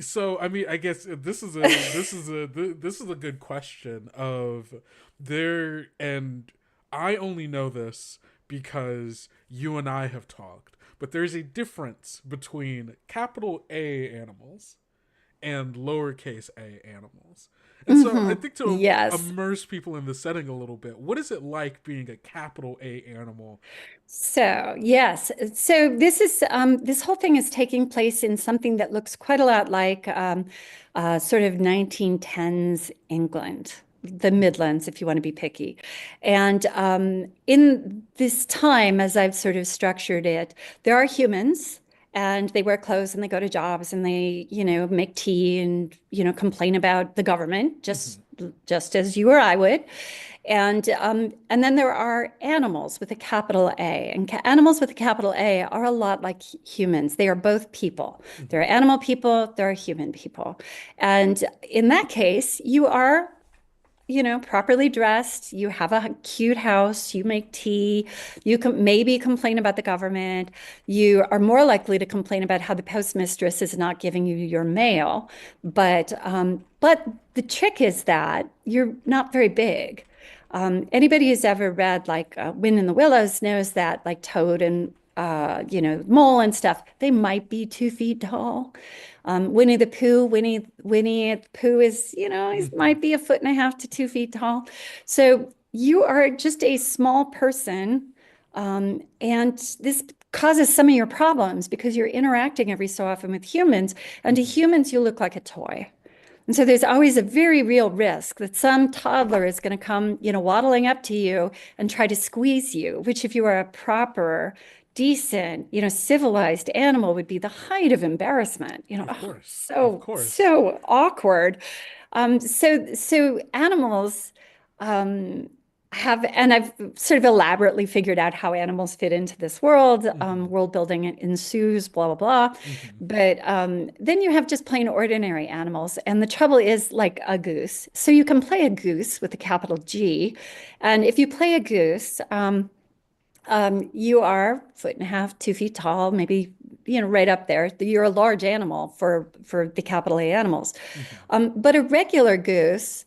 So I mean, I guess this is a good question of there, and I only know this because you and I have talked, but there's a difference between capital A animals and lowercase a animals. And so I think to immerse people in the setting a little bit, what is it like being a capital A animal? So, yes. So this whole thing is taking place in something that looks quite a lot like sort of 1910s England, the Midlands, if you want to be picky. And in this time, as I've sort of structured it, there are humans. And they wear clothes and they go to jobs and they, make tea and, complain about the government, just as you or I would. And then there are animals with a capital A, and animals with a capital A are a lot like humans. They are both people. There are animal people, there are human people. And in that case, you are properly dressed, you have a cute house, you make tea, you can maybe complain about the government, you are more likely to complain about how the postmistress is not giving you your mail. But the trick is that you're not very big. Anybody who's ever read like Wind in the Willows knows that like Toad and Mole and stuff, they might be 2 feet tall. Winnie the Pooh is, he might be 1.5 to 2 feet tall. So you are just a small person. And this causes some of your problems because you're interacting every so often with humans. And to humans, you look like a toy. And so there's always a very real risk that some toddler is going to come, waddling up to you and try to squeeze you, which if you are a proper, decent, civilized animal would be the height of embarrassment. So awkward. So animals and I've sort of elaborately figured out how animals fit into this world. World building ensues, blah, blah, blah. But then you have just plain ordinary animals. And the trouble is like a goose. So you can play a goose with a capital G. And if you play a goose, you are 1.5 to 2 feet tall, maybe, right up there. You're a large animal for the capital A animals. But a regular goose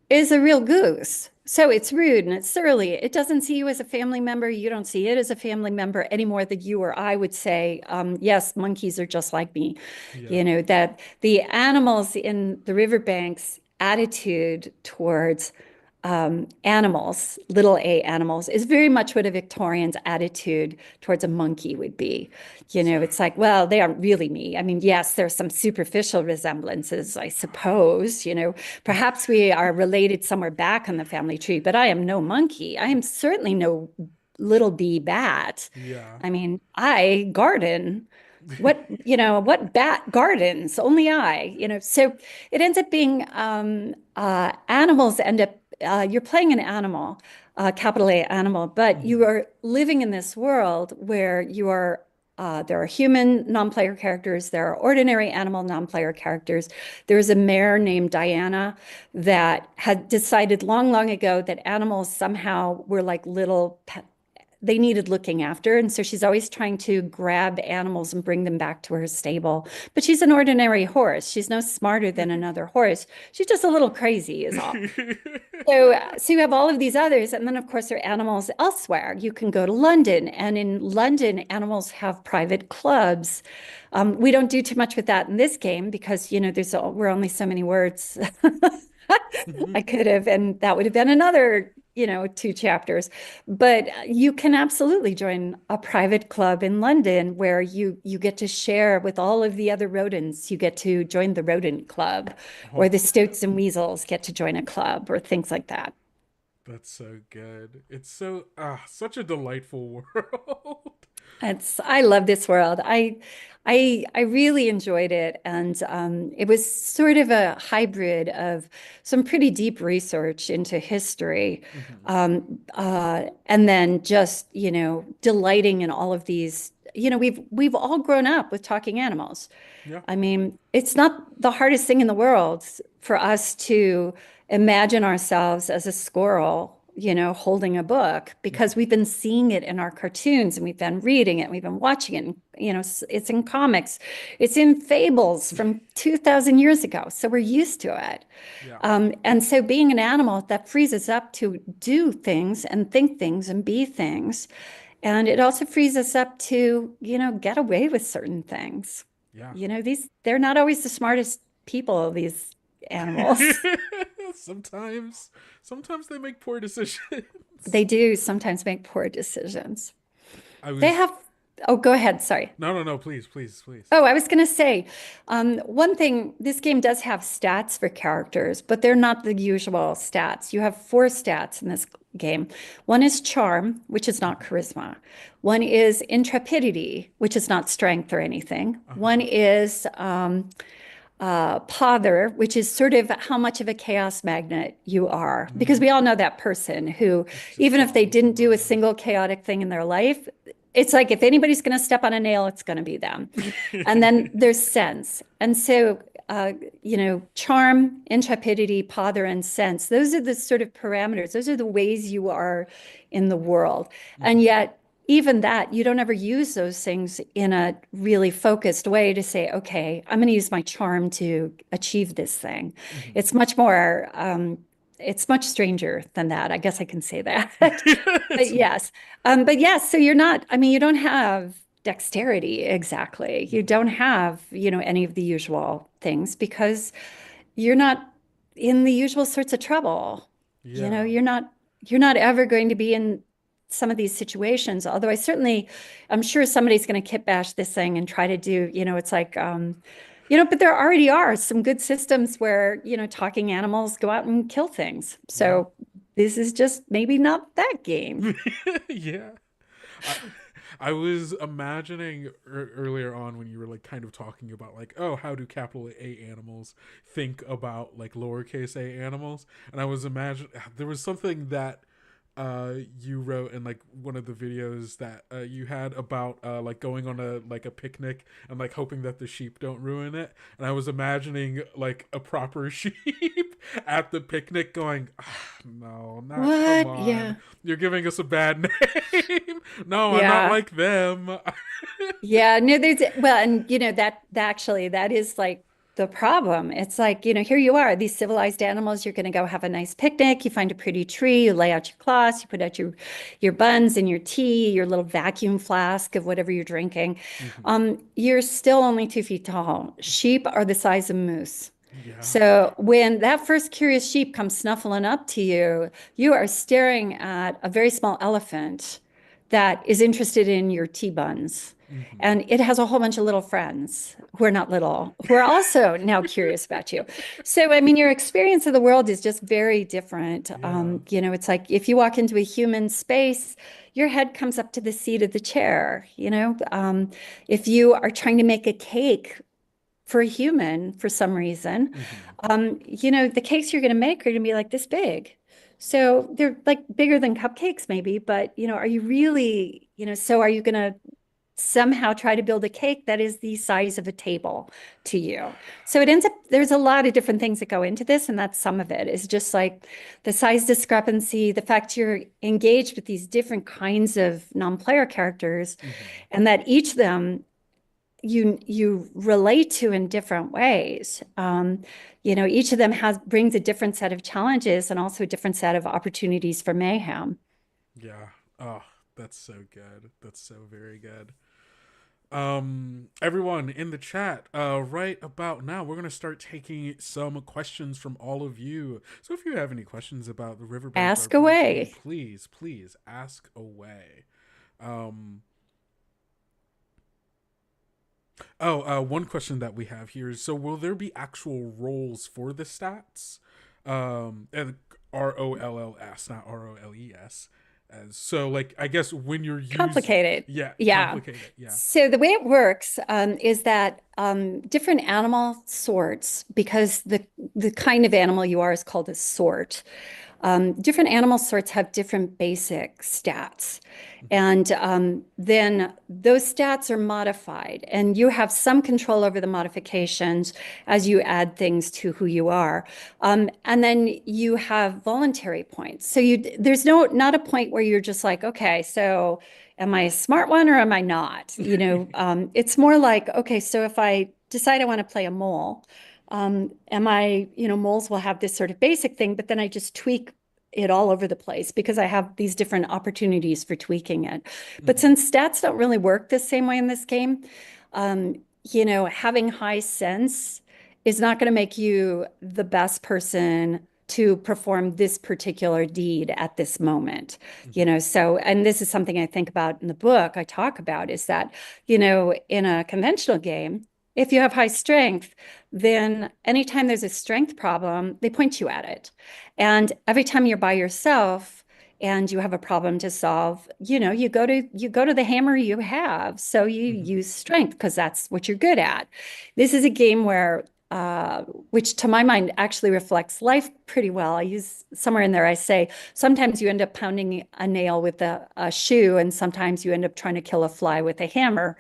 is a real goose. So it's rude and it's surly. It doesn't see you as a family member. You don't see it as a family member any more than you or I would say, yes, monkeys are just like me. Yeah. That the animals in the riverbanks' attitude towards animals, little a animals, is very much what a Victorian's attitude towards a monkey would be. It's like, well, they aren't really me. I mean, yes, there's some superficial resemblances, I suppose. Perhaps we are related somewhere back on the family tree, but I am no monkey. I am certainly no little bee bat. Yeah. I mean, I garden. What bat gardens? Only I. So it ends up being animals end up. You're playing an animal, capital A animal, but you are living in this world where you are. There are human non-player characters. There are ordinary animal non-player characters. There's a mare named Diana that had decided long, long ago that animals somehow were like little pet. They needed looking after. And so she's always trying to grab animals and bring them back to her stable. But she's an ordinary horse. She's no smarter than another horse. She's just a little crazy is all. So you have all of these others. And then, of course, there are animals elsewhere. You can go to London. And in London, animals have private clubs. We don't do too much with that in this game because, we're only so many words. I could have, and that would have been another 2 chapters. But you can absolutely join a private club in London where you get to share with all of the other rodents. You get to join the rodent club, or the stoats and weasels get to join a club, or things like that. That's so good. It's so such a delightful world. I love this world. I really enjoyed it, and it was sort of a hybrid of some pretty deep research into history, and then just delighting in all of these. We've all grown up with talking animals. Yeah. I mean, it's not the hardest thing in the world for us to imagine ourselves as a squirrel, holding a book, because we've been seeing it in our cartoons and we've been reading it, we've been watching it, and, it's in comics, it's in fables from 2,000 years ago. So we're used to it. And so being an animal, that frees us up to do things and think things and be things. And it also frees us up to, get away with certain things. Yeah. They're not always the smartest people, these animals. Sometimes they make poor decisions. They do sometimes make poor decisions. They have. Oh, go ahead. Sorry. No. Please. Oh, I was going to say, one thing, this game does have stats for characters, but they're not the usual stats. You have 4 stats in this game. One is charm, which is not charisma. One is intrepidity, which is not strength or anything. One is pother, which is sort of how much of a chaos magnet you are. Because we all know that person who, even if they didn't do a single chaotic thing in their life, it's like if anybody's going to step on a nail, it's going to be them. And then there's sense. And so, charm, intrepidity, pother, and sense, those are the sort of parameters. Those are the ways you are in the world. And yet, even that, you don't ever use those things in a really focused way to say, okay, I'm going to use my charm to achieve this thing. It's much more, it's much stranger than that. I guess I can say that. But yes. So you're not, you don't have dexterity exactly. You don't have, any of the usual things because you're not in the usual sorts of trouble. You're not ever going to be in some of these situations, although I'm sure somebody's going to kit bash this thing and try to do, it's like, but there already are some good systems where, talking animals go out and kill things. So this is just maybe not that game. Yeah. I was imagining earlier on when you were like kind of talking about like, oh, how do capital A animals think about like lowercase a animals? And I was imagining there was something that you wrote in like one of the videos that you had about like going on a picnic and like hoping that the sheep don't ruin it, and I was imagining like a proper sheep at the picnic going, no, not What? come on, Yeah. you're giving us a bad name. No, I'm not like them. Yeah, no, and that actually that is like the problem. It's like, here you are, these civilized animals, you're going to go have a nice picnic, you find a pretty tree, you lay out your cloths, you put out your buns and your tea, your little vacuum flask of whatever you're drinking. You're still only 2 feet tall. Sheep are the size of moose. Yeah. So when that first curious sheep comes snuffling up to you, you are staring at a very small elephant that is interested in your tea buns. And it has a whole bunch of little friends who are not little, who are also now curious about you. So, your experience of the world is just very different. It's like if you walk into a human space, your head comes up to the seat of the chair. If you are trying to make a cake for a human for some reason, the cakes you're going to make are going to be like this big. So they're like bigger than cupcakes maybe, but are you really, so are you going to somehow try to build a cake that is the size of a table to you? So it ends up, there's a lot of different things that go into this, and that's some of it is just like the size discrepancy, the fact you're engaged with these different kinds of non-player characters, and that each of them you relate to in different ways. Each of them brings a different set of challenges and also a different set of opportunities for mayhem. Yeah. Oh, that's so good. That's so very good. Everyone in the chat, right about now, we're going to start taking some questions from all of you. So if you have any questions about the Riverbank Ask RPG, away. Please ask away. One question that we have here is, so will there be actual roles for the stats? And ROLLS, not ROLES. So like I guess when you're using Complicated. yeah, Yeah. complicated, yeah. So the way it works is that different animal sorts, because the kind of animal you are is called a sort. Different animal sorts have different basic stats. And then those stats are modified, and you have some control over the modifications as you add things to who you are. And then you have voluntary points. So there's not a point where you're just like, okay, so am I a smart one or am I not? It's more like, okay, so if I decide I want to play a mole, moles will have this sort of basic thing, but then I just tweak it all over the place because I have these different opportunities for tweaking it. But since stats don't really work the same way in this game, having high sense is not going to make you the best person to perform this particular deed at this moment. And this is something I think about in the book I talk about, is that, in a conventional game, if you have high strength, then anytime there's a strength problem, they point you at it. And every time you're by yourself and you have a problem to solve, you go to the hammer you have. So you use strength because that's what you're good at. This is a game where which to my mind actually reflects life pretty well. I use somewhere in there, I say, sometimes you end up pounding a nail with a shoe, and sometimes you end up trying to kill a fly with a hammer.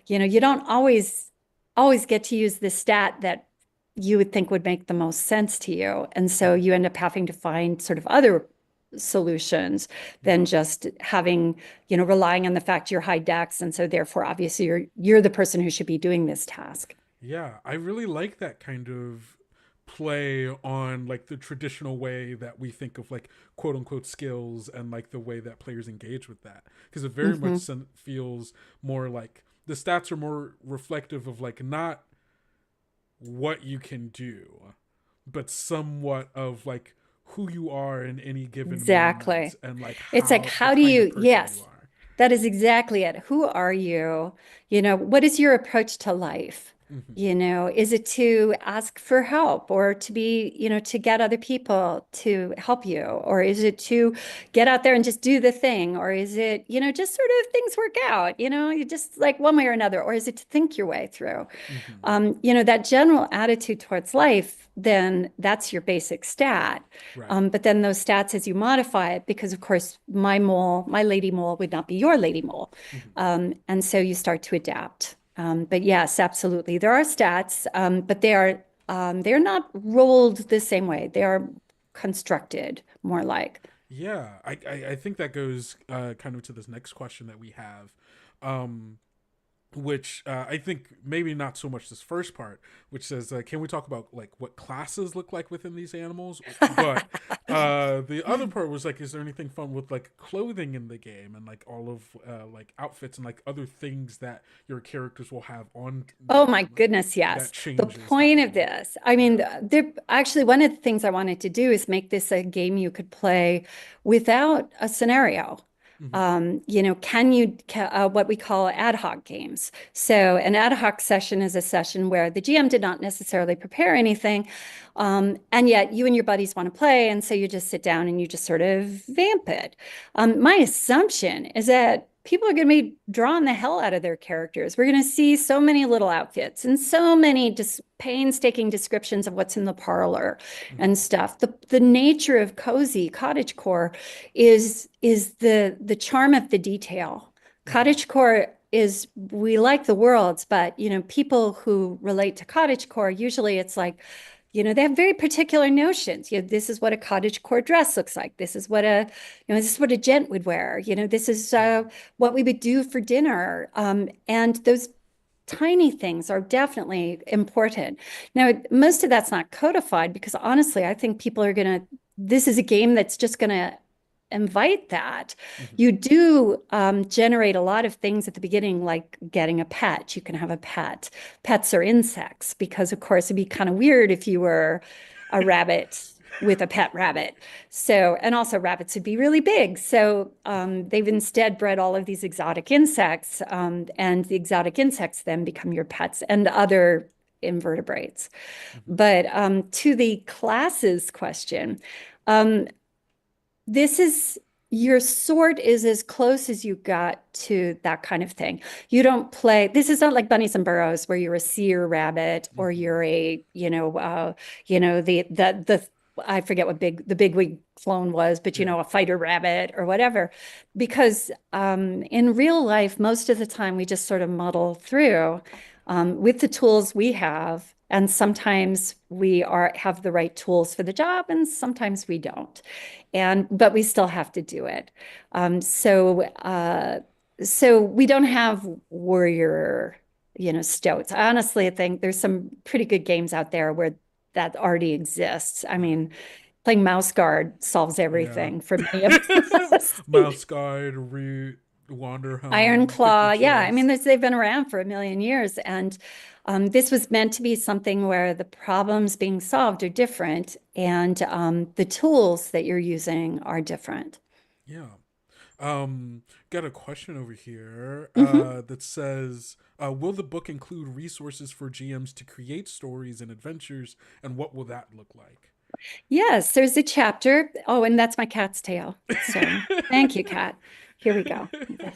You don't always get to use the stat that you would think would make the most sense to you. And so you end up having to find sort of other solutions than just having, relying on the fact you're high dex. And so therefore, obviously, you're the person who should be doing this task. Yeah, I really like that kind of play on like the traditional way that we think of like quote unquote skills, and like the way that players engage with that, because it very much feels more like the stats are more reflective of like not what you can do, but somewhat of like who you are in any given moment, and like it's like, how do you, yes, that is exactly it. Who are you? What is your approach to life? Is it to ask for help, or to be, to get other people to help you? Or is it to get out there and just do the thing? Or is it, just sort of things work out, you just like one way or another? Or is it to think your way through? That general attitude towards life, then that's your basic stat. Right. But then those stats, as you modify it, because of course my lady mole would not be your lady mole. And so you start to adapt. But yes, absolutely. There are stats, but they're not rolled the same way. They are constructed more like. Yeah, I think that goes kind of to this next question that we have, which I think maybe not so much this first part, which says, can we talk about like what classes look like within these animals? But the other part was like, is there anything fun with like clothing in the game, and like all of like outfits and like other things that your characters will have on? Oh my goodness, yes. The point of this, I mean, actually one of the things I wanted to do is make this a game you could play without a scenario. What we call ad hoc games. So an ad hoc session is a session where the GM did not necessarily prepare anything, and yet you and your buddies want to play, and so you just sit down and you just sort of vamp it. My assumption is that people are going to be drawing the hell out of their characters. We're going to see so many little outfits and so many painstaking descriptions of what's in the parlor and stuff. The nature of cozy cottagecore is the charm of the detail. Cottagecore is, we like the worlds, but people who relate to cottagecore, usually it's like, they have very particular notions. This is what a cottagecore dress looks like. This is what this is what a gent would wear. This is what we would do for dinner. And those tiny things are definitely important. Now, most of that's not codified because honestly, I think people are this is a game that's just going to invite that. You do generate a lot of things at the beginning, like getting a pet. You can have a pet. Pets are insects, because of course it'd be kind of weird if you were a rabbit with a pet rabbit. So, and also rabbits would be really big. So they've instead bred all of these exotic insects, and the exotic insects then become your pets and other invertebrates. But to the classes question, this is your sort is as close as you got to that kind of thing. You don't play, this is not like bunnies and burrows where you're a seer rabbit or you're a, the I forget what the bigwig clone was, but a fighter rabbit or whatever. Because in real life, most of the time we just sort of muddle through with the tools we have. And sometimes we have the right tools for the job, and sometimes we don't. But we still have to do it. So we don't have warrior, stoats. Honestly, I think there's some pretty good games out there where that already exists. I mean, playing Mouse Guard solves everything for many of us. Mouse Guard, Root, Wander Home, Iron Claw, 50 yeah. I Chess. mean, they've been around for a million years, and this was meant to be something where the problems being solved are different, and the tools that you're using are different. Yeah. Got a question over here Mhm. that says, will the book include resources for GMs to create stories and adventures, and what will that look like? Yes, there's a chapter. Oh, and that's my cat's tail. So thank you, cat. Here we go. There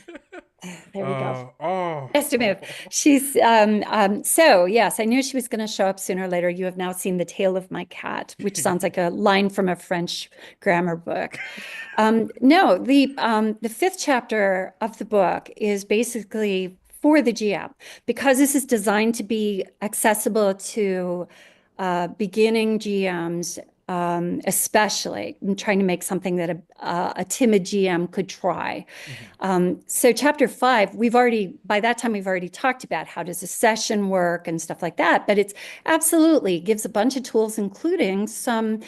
we go. Has to move. She's so yes, I knew she was going to show up sooner or later. You have now seen the tail of my cat, which sounds like a line from a French grammar book. No, the fifth chapter of the book is basically for the GM because this is designed to be accessible to beginning GMs, especially. I'm trying to make something that a timid GM could try. So chapter 5, by that time, we've already talked about how does a session work and stuff like that, but it's absolutely gives a bunch of tools, including some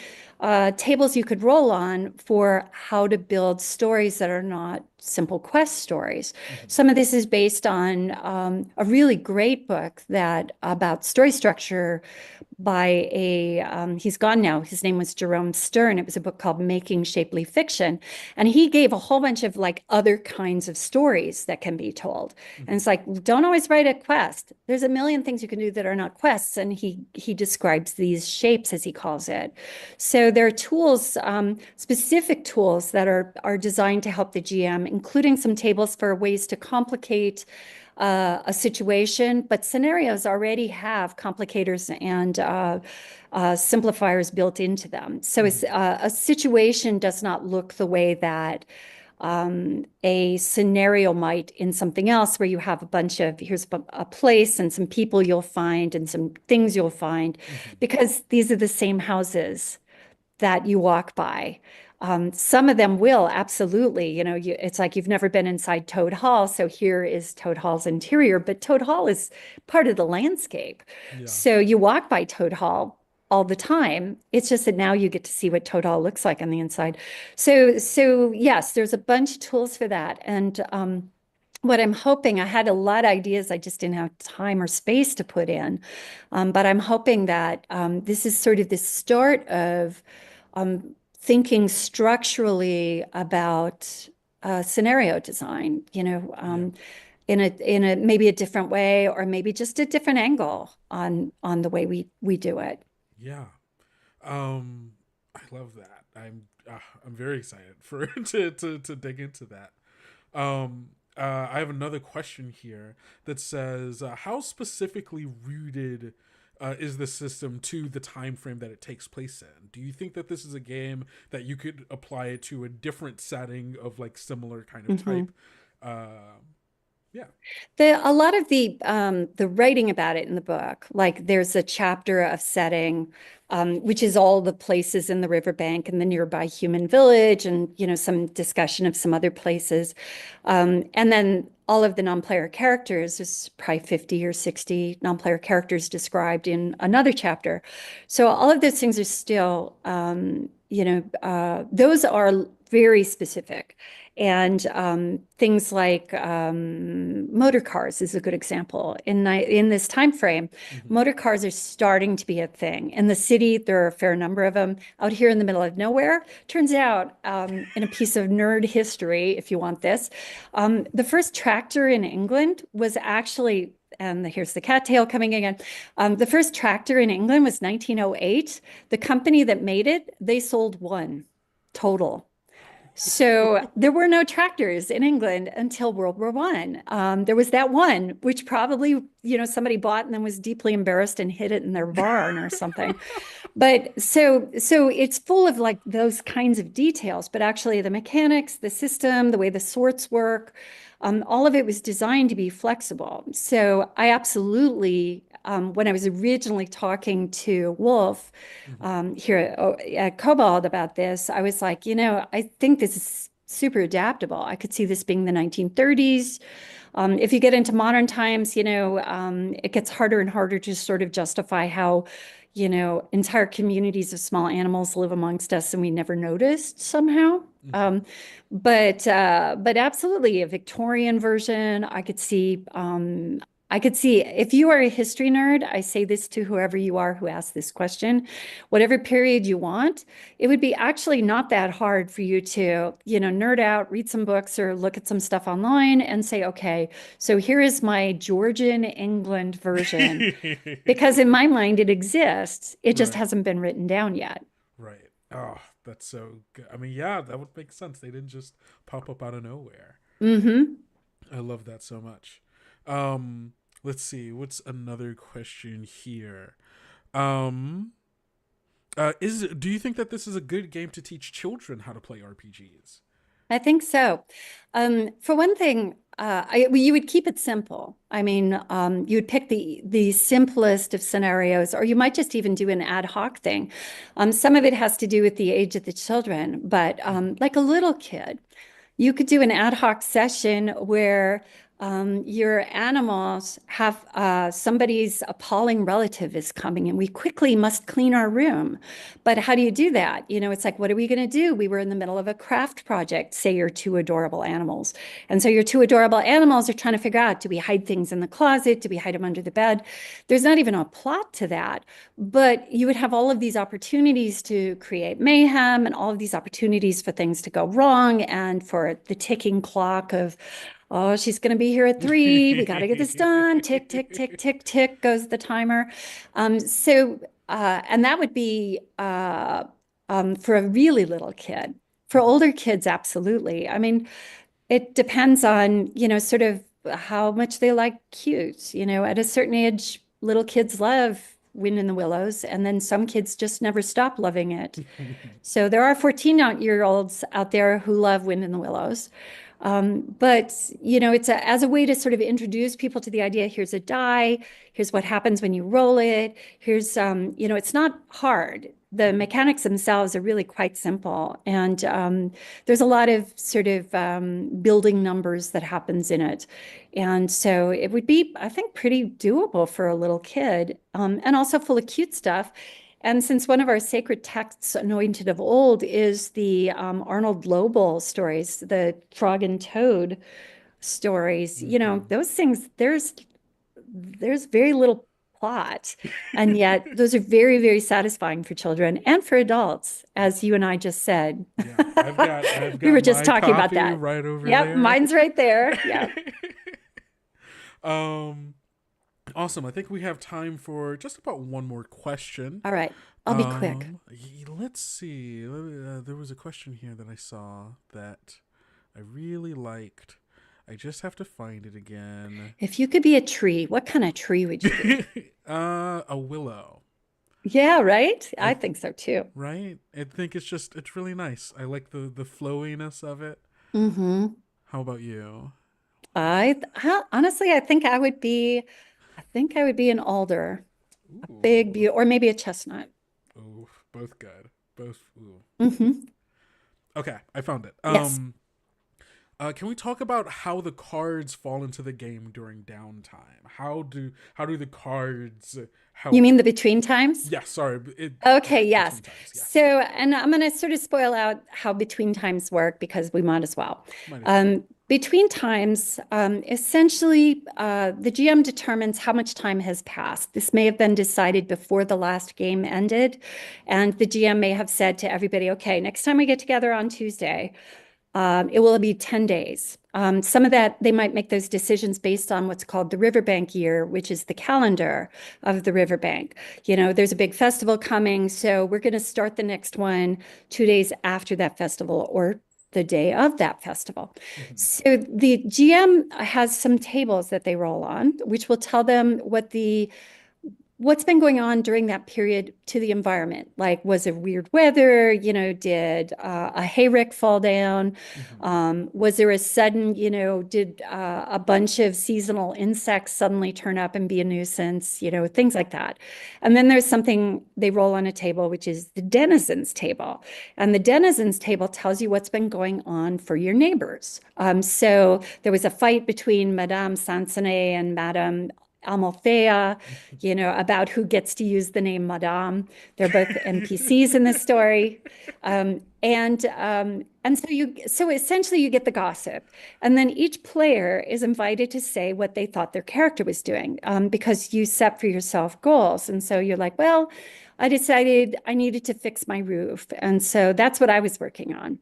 tables you could roll on for how to build stories that are not simple quest stories. Some of this is based on a really great book about story structure by he's gone now. His name was Jerome Stern. It was a book called Making Shapely Fiction. And he gave a whole bunch of like other kinds of stories that can be told. And it's like, don't always write a quest. There's a million things you can do that are not quests. And he describes these shapes, as he calls it. So there are tools, specific tools that are designed to help the GM, including some tables for ways to complicate a situation, but scenarios already have complicators and simplifiers built into them. So a situation does not look the way that a scenario might in something else, where you have a bunch of, here's a place and some people you'll find and some things you'll find, because these are the same houses that you walk by. Some of them will, absolutely. It's like you've never been inside Toad Hall, so here is Toad Hall's interior, but Toad Hall is part of the landscape. Yeah. So you walk by Toad Hall all the time. It's just that now you get to see what Toad Hall looks like on the inside. So yes, there's a bunch of tools for that. And what I'm hoping, I had a lot of ideas, I just didn't have time or space to put in. But I'm hoping that this is sort of the start of thinking structurally about scenario design, in a maybe a different way, or maybe just a different angle on the way we do it. Yeah, I love that. I'm very excited for to dig into that. I have another question here that says, how specifically rooted is the system to the time frame that it takes place in? Do you think that this is a game that you could apply it to a different setting of like similar kind of type? Yeah. A lot of the writing about it in the book, like there's a chapter of setting, which is all the places in the riverbank and the nearby human village, and some discussion of some other places, and then all of the non-player characters. There's probably 50 or 60 non-player characters described in another chapter. So all of those things are still, those are very specific. And things like motor cars is a good example. In this time frame, motor cars are starting to be a thing. In the city, there are a fair number of them. Out here in the middle of nowhere, turns out, in a piece of nerd history, if you want this, the first tractor in England was actually, and here's the cattail coming again. The first tractor in England was 1908. The company that made it, they sold one total. So there were no tractors in England until World War One. There was that one, which probably, somebody bought and then was deeply embarrassed and hid it in their barn or something. But so it's full of like those kinds of details, but actually the mechanics, the system, the way the sorts work, all of it was designed to be flexible. So I absolutely, when I was originally talking to Wolf here at Kobold about this, I was like, I think this is super adaptable. I could see this being the 1930s. If you get into modern times, it gets harder and harder to sort of justify how, entire communities of small animals live amongst us and we never noticed somehow. But absolutely a Victorian version. I could see if you are a history nerd, I say this to whoever you are who asked this question, whatever period you want, it would be actually not that hard for you to, nerd out, read some books or look at some stuff online and say, okay, so here is my Georgian England version. Because in my mind, it exists. It just hasn't been written down yet. Right. Oh, that's so good. I mean, yeah, that would make sense. They didn't just pop up out of nowhere. I love that so much. Let's see. What's another question here? Do you think that this is a good game to teach children how to play RPGs? I think so. For one thing, you would keep it simple. I mean, you would pick the simplest of scenarios, or you might just even do an ad hoc thing. Some of it has to do with the age of the children, but like a little kid, you could do an ad hoc session where your animals have somebody's appalling relative is coming and we quickly must clean our room. But how do you do that? It's like, what are we going to do? We were in the middle of a craft project, say your two adorable animals. And so your two adorable animals are trying to figure out, do we hide things in the closet? Do we hide them under the bed? There's not even a plot to that, but you would have all of these opportunities to create mayhem and all of these opportunities for things to go wrong and for the ticking clock of, oh, she's going to be here at 3. We got to get this done. Tick, tick, tick, tick, tick goes the timer. And that would be for a really little kid. For older kids, absolutely. I mean, it depends on, sort of how much they like cute. At a certain age, little kids love Wind in the Willows, and then some kids just never stop loving it. So there are 14-year-olds out there who love Wind in the Willows. But, it's as a way to sort of introduce people to the idea, here's a die, here's what happens when you roll it, here's, it's not hard. The mechanics themselves are really quite simple. And there's a lot of sort of building numbers that happens in it. And so it would be, I think, pretty doable for a little kid, and also full of cute stuff. And since one of our sacred texts, Anointed of Old, is the Arnold Lobel stories, the Frog and Toad stories, those things, there's very little plot. And yet those are very, very satisfying for children and for adults, as you and I just said. Yeah, I've got we were just talking about that. Right over there. Yep, mine's right there. Yeah. Awesome. I think we have time for just about one more question. All right. I'll be quick. Let's see. There was a question here that I saw that I really liked. I just have to find it again. If you could be a tree, what kind of tree would you be? A willow. Yeah, right? I think so too. Right? I think it's really nice. I like the flowiness of it. Mm-hmm. How about you? Honestly, I think I would be an alder. Ooh. A big, or maybe a chestnut. Oh, both good. Both. Ooh. Mm-hmm. Okay, I found it. Yes. Can we talk about how the cards fall into the game during downtime? How do the cards help? You mean the between times? Yeah, sorry. Okay, yes. Times, yeah. So, and I'm going to sort of spoil out how between times work because we might as well. Between times, essentially, the GM determines how much time has passed. This may have been decided before the last game ended, and the GM may have said to everybody, okay, next time we get together on Tuesday, it will be 10 days. Some of that, they might make those decisions based on what's called the Riverbank year, which is the calendar of the Riverbank. There's a big festival coming, so we're going to start the next one 2 days after that festival, or the day of that festival. So the GM has some tables that they roll on, which will tell them what's been going on during that period to the environment. Like, was it weird weather? You know, did a hayrick fall down? Was there a sudden, you know, did a bunch of seasonal insects suddenly turn up and be a nuisance? You know, things like that. And then there's something they roll on a table, which is the denizens table. And the denizens table tells you what's been going on for your neighbors. So there was a fight between Madame Sansonnet and Madame Amalthea, you know, about who gets to use the name Madame. They're both NPCs in this story. And so essentially you get the gossip. And then each player is invited to say what they thought their character was doing, because you set for yourself goals. And so you're like, well, I decided I needed to fix my roof. And so that's what I was working on.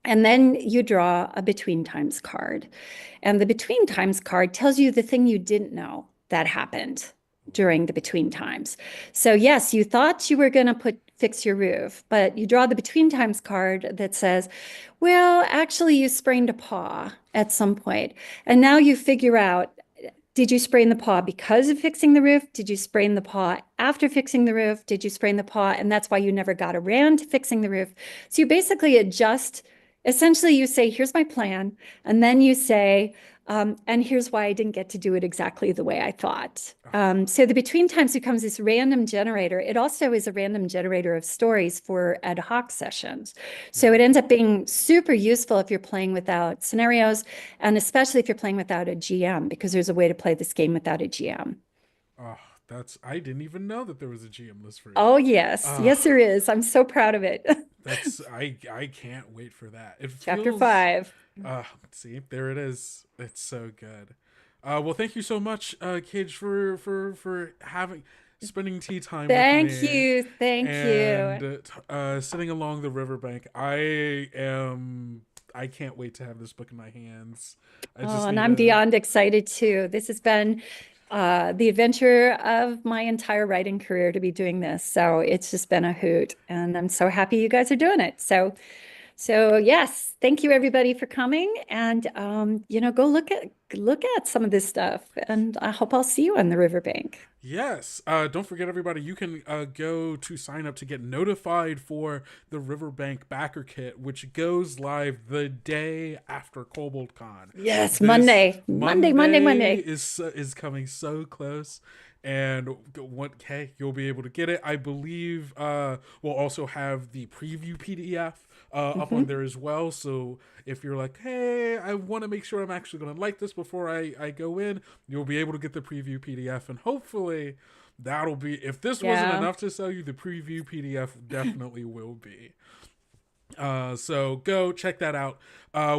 And then you draw a between times card. And the between times card tells you the thing you didn't know that happened during the between times. So yes, you thought you were going to fix your roof, but you draw the between times card that says, well, actually you sprained a paw at some point. And now you figure out, did you sprain the paw because of fixing the roof? Did you sprain the paw after fixing the roof? Did you sprain the paw and that's why you never got around to fixing the roof? So you basically adjust. Essentially, you say, here's my plan. And then you say, and here's why I didn't get to do it exactly the way I thought. So the between times becomes this random generator. It also is a random generator of stories for ad hoc sessions. So it ends up being super useful if you're playing without scenarios, and especially if you're playing without a GM, because there's a way to play this game without a GM. Oh, I didn't even know that there was a GM list for it. Oh, yes. Yes, there is. I'm so proud of it. I can't wait for that. Chapter 5. See, there it is. It's so good. Well, thank you so much, Kij, for spending tea time with me. Thank you. And sitting along the riverbank. I can't wait to have this book in my hands. And I'm beyond excited too. This has been the adventure of my entire writing career to be doing this. So it's just been a hoot, and I'm so happy you guys are doing it. So yes, thank you everybody for coming, and go look at some of this stuff, and I hope I'll see you on the riverbank. Yes. Don't forget, everybody, you can go to sign up to get notified for the Riverbank Backer Kit, which goes live the day after Kobold Con. Yes, Monday is coming so close. And you'll be able to get it. I believe we'll also have the preview PDF up on there as well. So if you're like, hey, I want to make sure I'm actually going to like this before I go in, you'll be able to get the preview PDF. And hopefully that'll be, if this wasn't enough to sell you, the preview PDF definitely will be. So go check that out.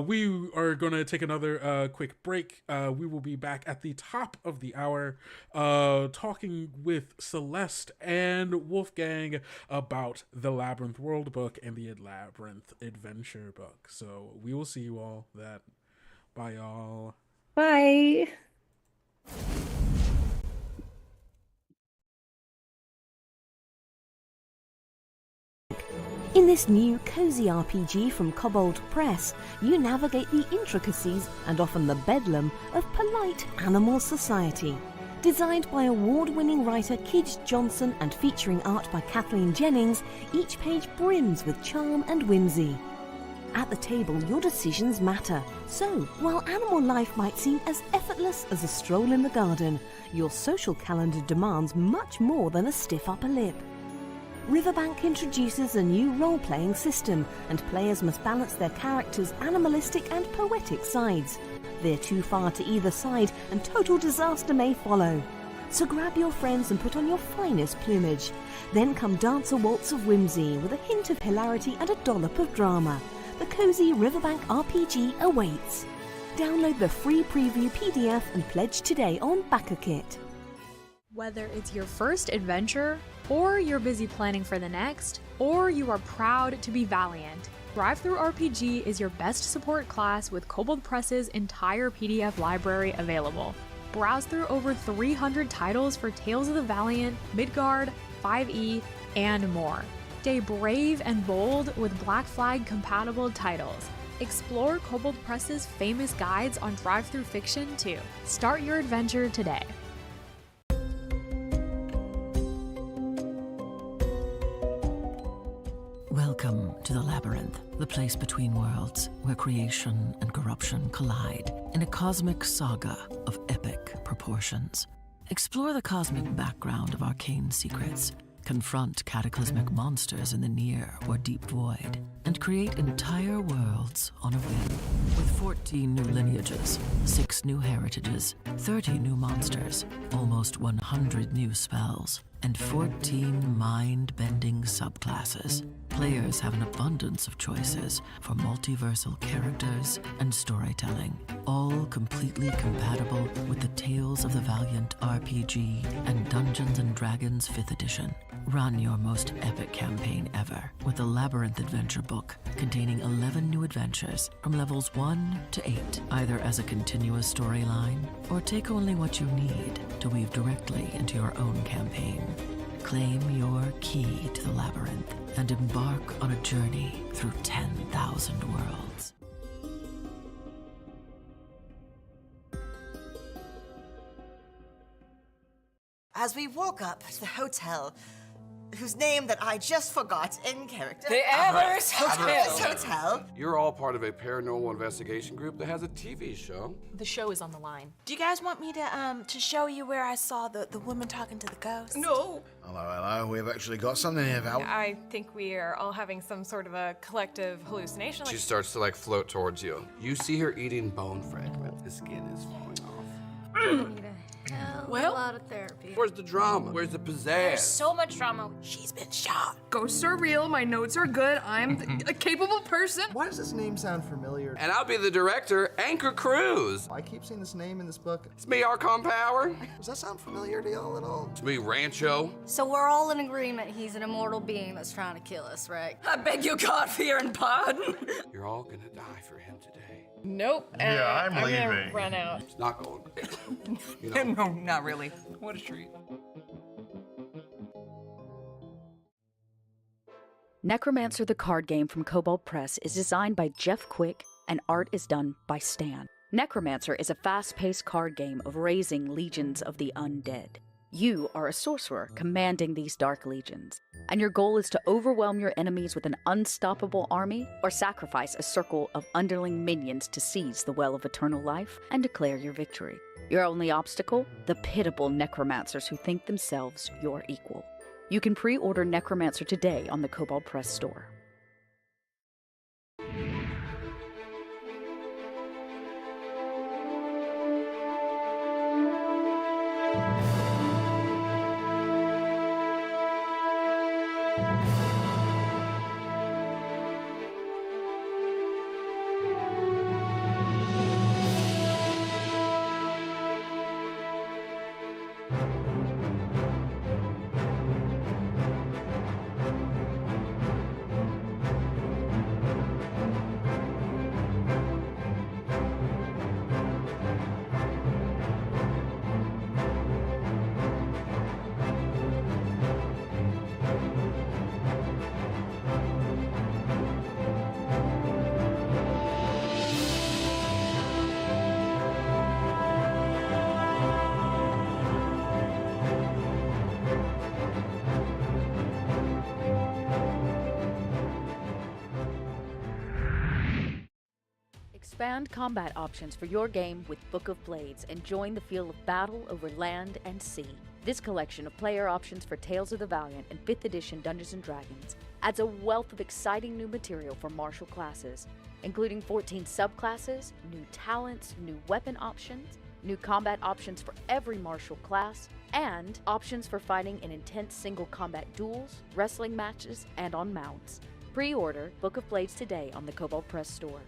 We are going to take another quick break. We will be back at the top of the hour talking with Celeste and Wolfgang about the Labyrinth World book and the Labyrinth Adventure book. So we will see you all then. Bye, y'all. Bye. In this new cozy RPG from Kobold Press, you navigate the intricacies and often the bedlam of polite animal society. Designed by award-winning writer Kij Johnson and featuring art by Kathleen Jennings, each page brims with charm and whimsy. At the table, your decisions matter. So, while animal life might seem as effortless as a stroll in the garden, your social calendar demands much more than a stiff upper lip. Riverbank introduces a new role-playing system, and players must balance their characters' animalistic and poetic sides. Veer too far to either side, and total disaster may follow. So grab your friends and put on your finest plumage. Then come dance a waltz of whimsy with a hint of hilarity and a dollop of drama. The cozy Riverbank RPG awaits. Download the free preview PDF and pledge today on BackerKit. Whether it's your first adventure, or you're busy planning for the next, or you are proud to be valiant, Drive-Thru RPG is your best support class with Kobold Press's entire PDF library available. Browse through over 300 titles for Tales of the Valiant, Midgard, 5e, and more. Stay brave and bold with Black Flag compatible titles. Explore Kobold Press's famous guides on drive-thru fiction too. Start your adventure today. Welcome to the Labyrinth, the place between worlds where creation and corruption collide in a cosmic saga of epic proportions. Explore the cosmic background of arcane secrets, confront cataclysmic monsters in the near or deep void, and create entire worlds on a whim. With 14 new lineages, 6 new heritages, 30 new monsters, almost 100 new spells, and 14 mind-bending subclasses, players have an abundance of choices for multiversal characters and storytelling, all completely compatible with the Tales of the Valiant RPG and Dungeons & Dragons 5th edition. Run your most epic campaign ever with the Labyrinth Adventure book, containing 11 new adventures from levels 1 to 8, either as a continuous storyline or take only what you need to weave directly into your own campaign. Claim your key to the Labyrinth and embark on a journey through 10,000 worlds. As we walk up to the hotel, whose name that I just forgot in character. The Avarice Hotel. Avarice Hotel. You're all part of a paranormal investigation group that has a TV show. The show is on the line. Do you guys want me to show you where I saw the woman talking to the ghost? No. Hello, we've actually got something here, Val. I think we are all having some sort of a collective hallucination. She starts to float towards you. You see her eating bone fragment. The skin is falling off. A lot of therapy. Where's the drama? Where's the pizzazz? There's so much drama. She's been shot. Ghosts are real. My notes are good. I'm a capable person. Why does this name sound familiar? And I'll be the director, Anchor Cruz. I keep seeing this name in this book. It's me, Archon Power. Does that sound familiar to y'all at all? It's me, Rancho. So we're all in agreement he's an immortal being that's trying to kill us, right? I beg your God-fearing pardon. You're all gonna die for him today. Nope. Yeah, I'm gonna leaving. run out. It's not going. No, not really. What a treat. Necromancer the card game from Kobold Press is designed by Jeff Quick and art is done by Stan. Necromancer is a fast-paced card game of raising legions of the undead. You are a sorcerer commanding these dark legions, and your goal is to overwhelm your enemies with an unstoppable army or sacrifice a circle of underling minions to seize the Well of Eternal Life and declare your victory. Your only obstacle? The pitiable necromancers who think themselves your equal. You can pre-order Necromancer today on the Kobold Press store. Expand combat options for your game with Book of Blades and join the feel of battle over land and sea. This collection of player options for Tales of the Valiant and 5th edition Dungeons & Dragons adds a wealth of exciting new material for martial classes, including 14 subclasses, new talents, new weapon options, new combat options for every martial class, and options for fighting in intense single combat duels, wrestling matches, and on mounts. Pre-order Book of Blades today on the Kobold Press store.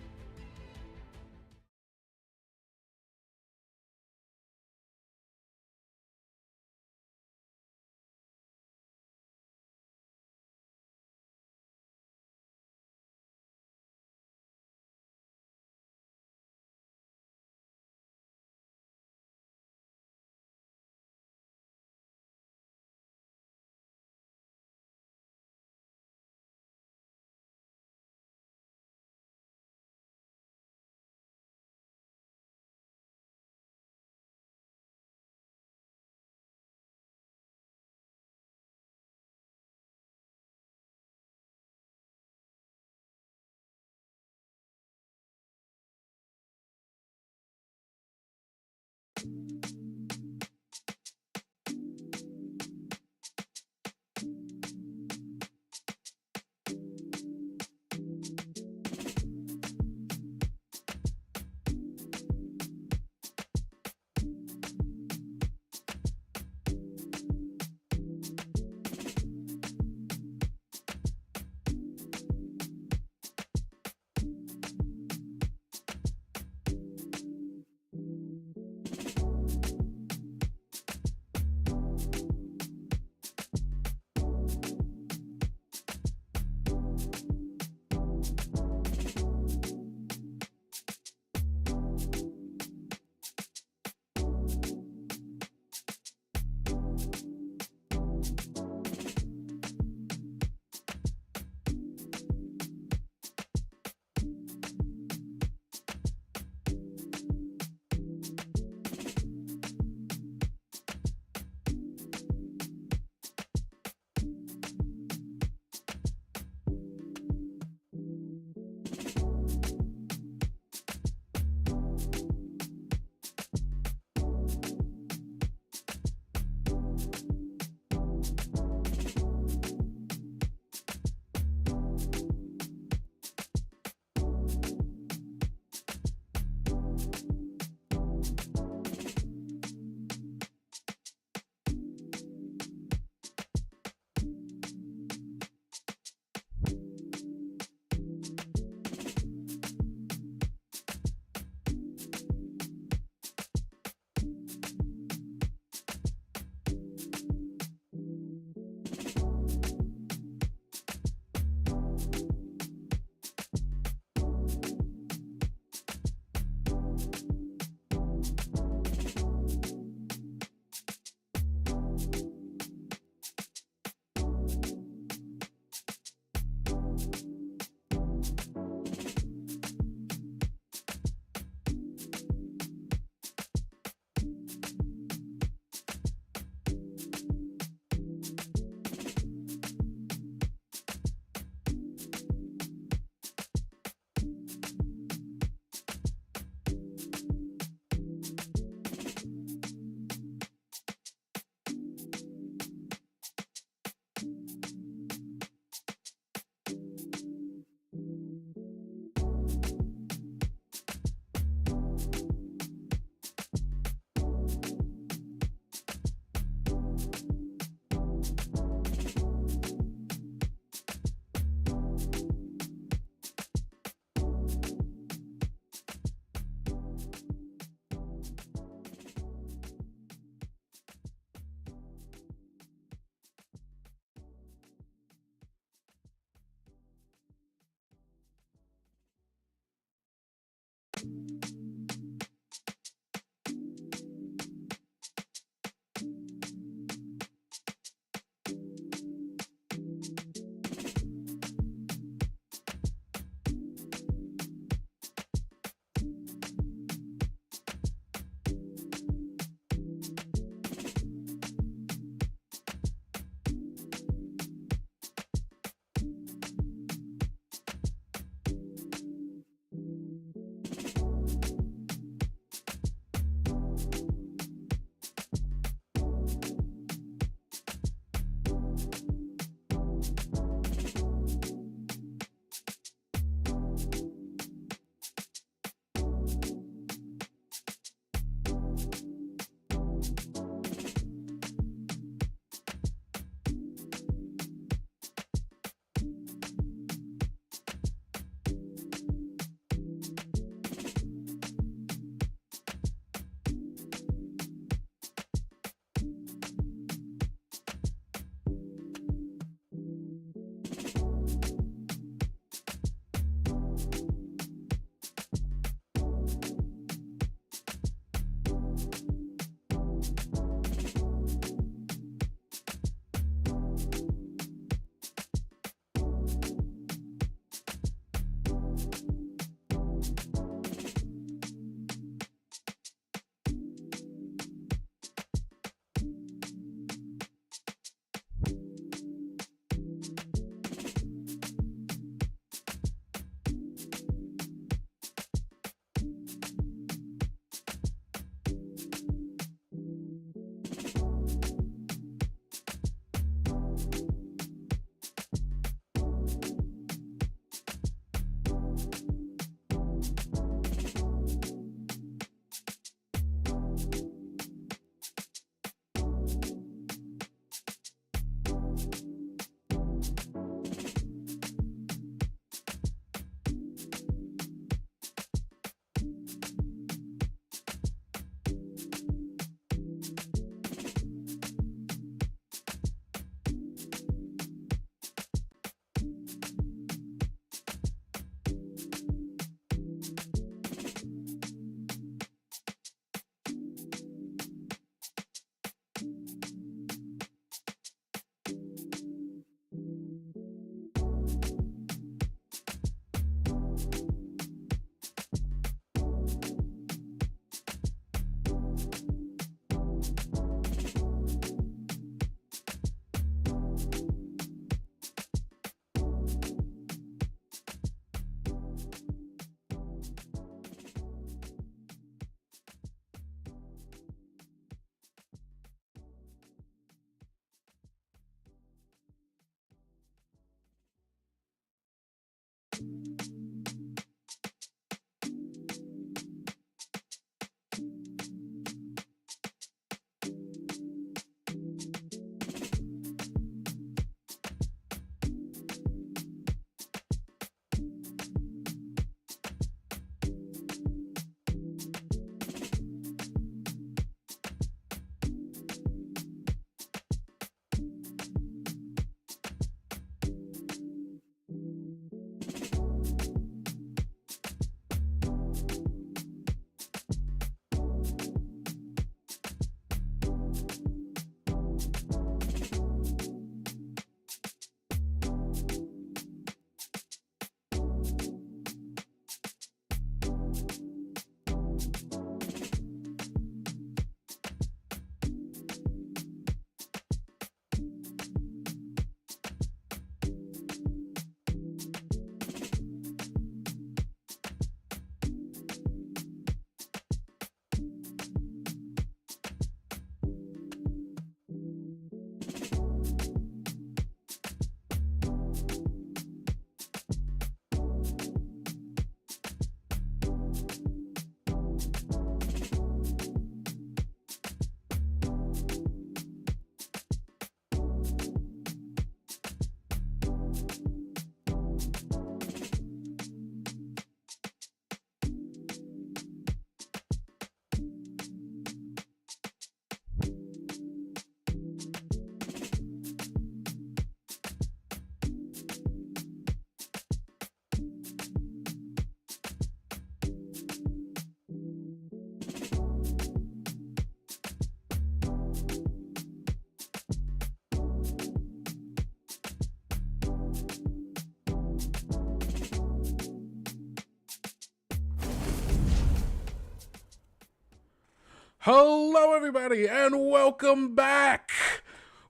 Hello, everybody, and welcome back.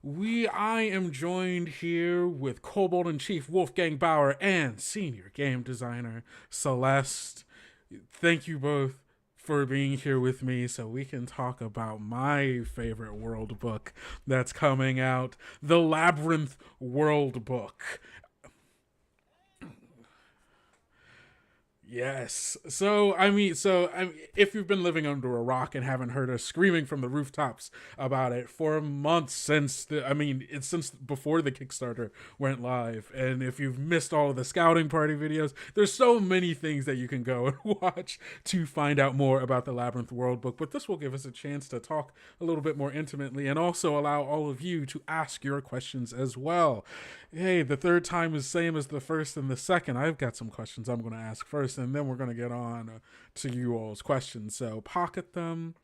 I am joined here with Kobold in Chief Wolfgang Bauer and Senior Game Designer Celeste. Thank you both for being here with me so we can talk about my favorite world book that's coming out, the Labyrinth World Book. Yes. So, if you've been living under a rock and haven't heard us screaming from the rooftops about it for months since it's since before the Kickstarter went live. And if you've missed all of the scouting party videos, there's so many things that you can go and watch to find out more about the Labyrinth World Book. But this will give us a chance to talk a little bit more intimately and also allow all of you to ask your questions as well. Hey, the third time is same as the first and the second. I've got some questions I'm going to ask first, and then we're going to get on to you all's questions. So pocket them,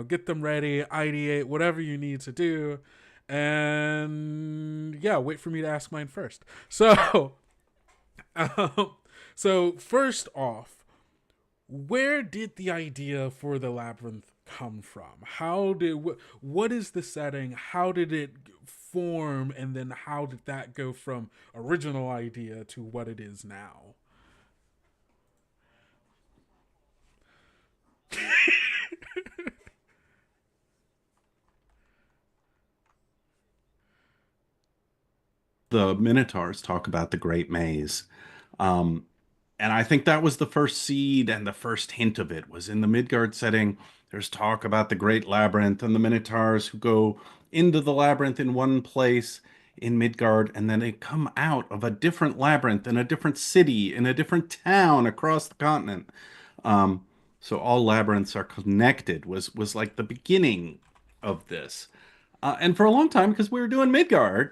get them ready, ideate, whatever you need to do. And yeah, wait for me to ask mine first. So, so first off, where did the idea for the Labyrinth come from? What is the setting? How did it form? And then how did that go from original idea to what it is now? The Minotaurs talk about the Great Maze. And I think that was the first seed and the first hint of it was in the Midgard setting. There's talk about the Great Labyrinth and the Minotaurs who go into the labyrinth in one place in Midgard, and then they come out of a different labyrinth in a different city, in a different town across the continent. So all labyrinths are connected was like the beginning of this. And for a long time, because we were doing Midgard,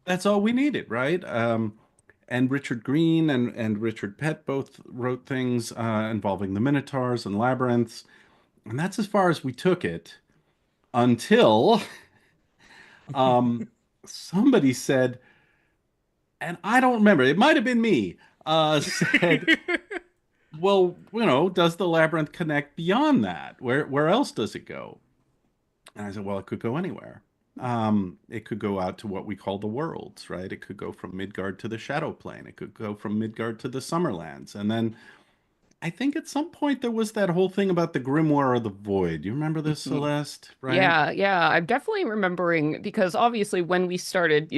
that's all we needed, right? And Richard Green and Richard Pett both wrote things involving the Minotaurs and labyrinths. And that's as far as we took it until somebody said, and I don't remember, it might have been me, said, well, does the labyrinth connect beyond that? Where else does it go? And I said, well, it could go anywhere. It could go out to what we call the worlds, right? It could go from Midgard to the Shadow Plane. It could go from Midgard to the Summerlands. And then I think at some point there was that whole thing about the Grimoire of the Void. You remember this, Celeste? Right? Yeah. I'm definitely remembering because obviously when we started,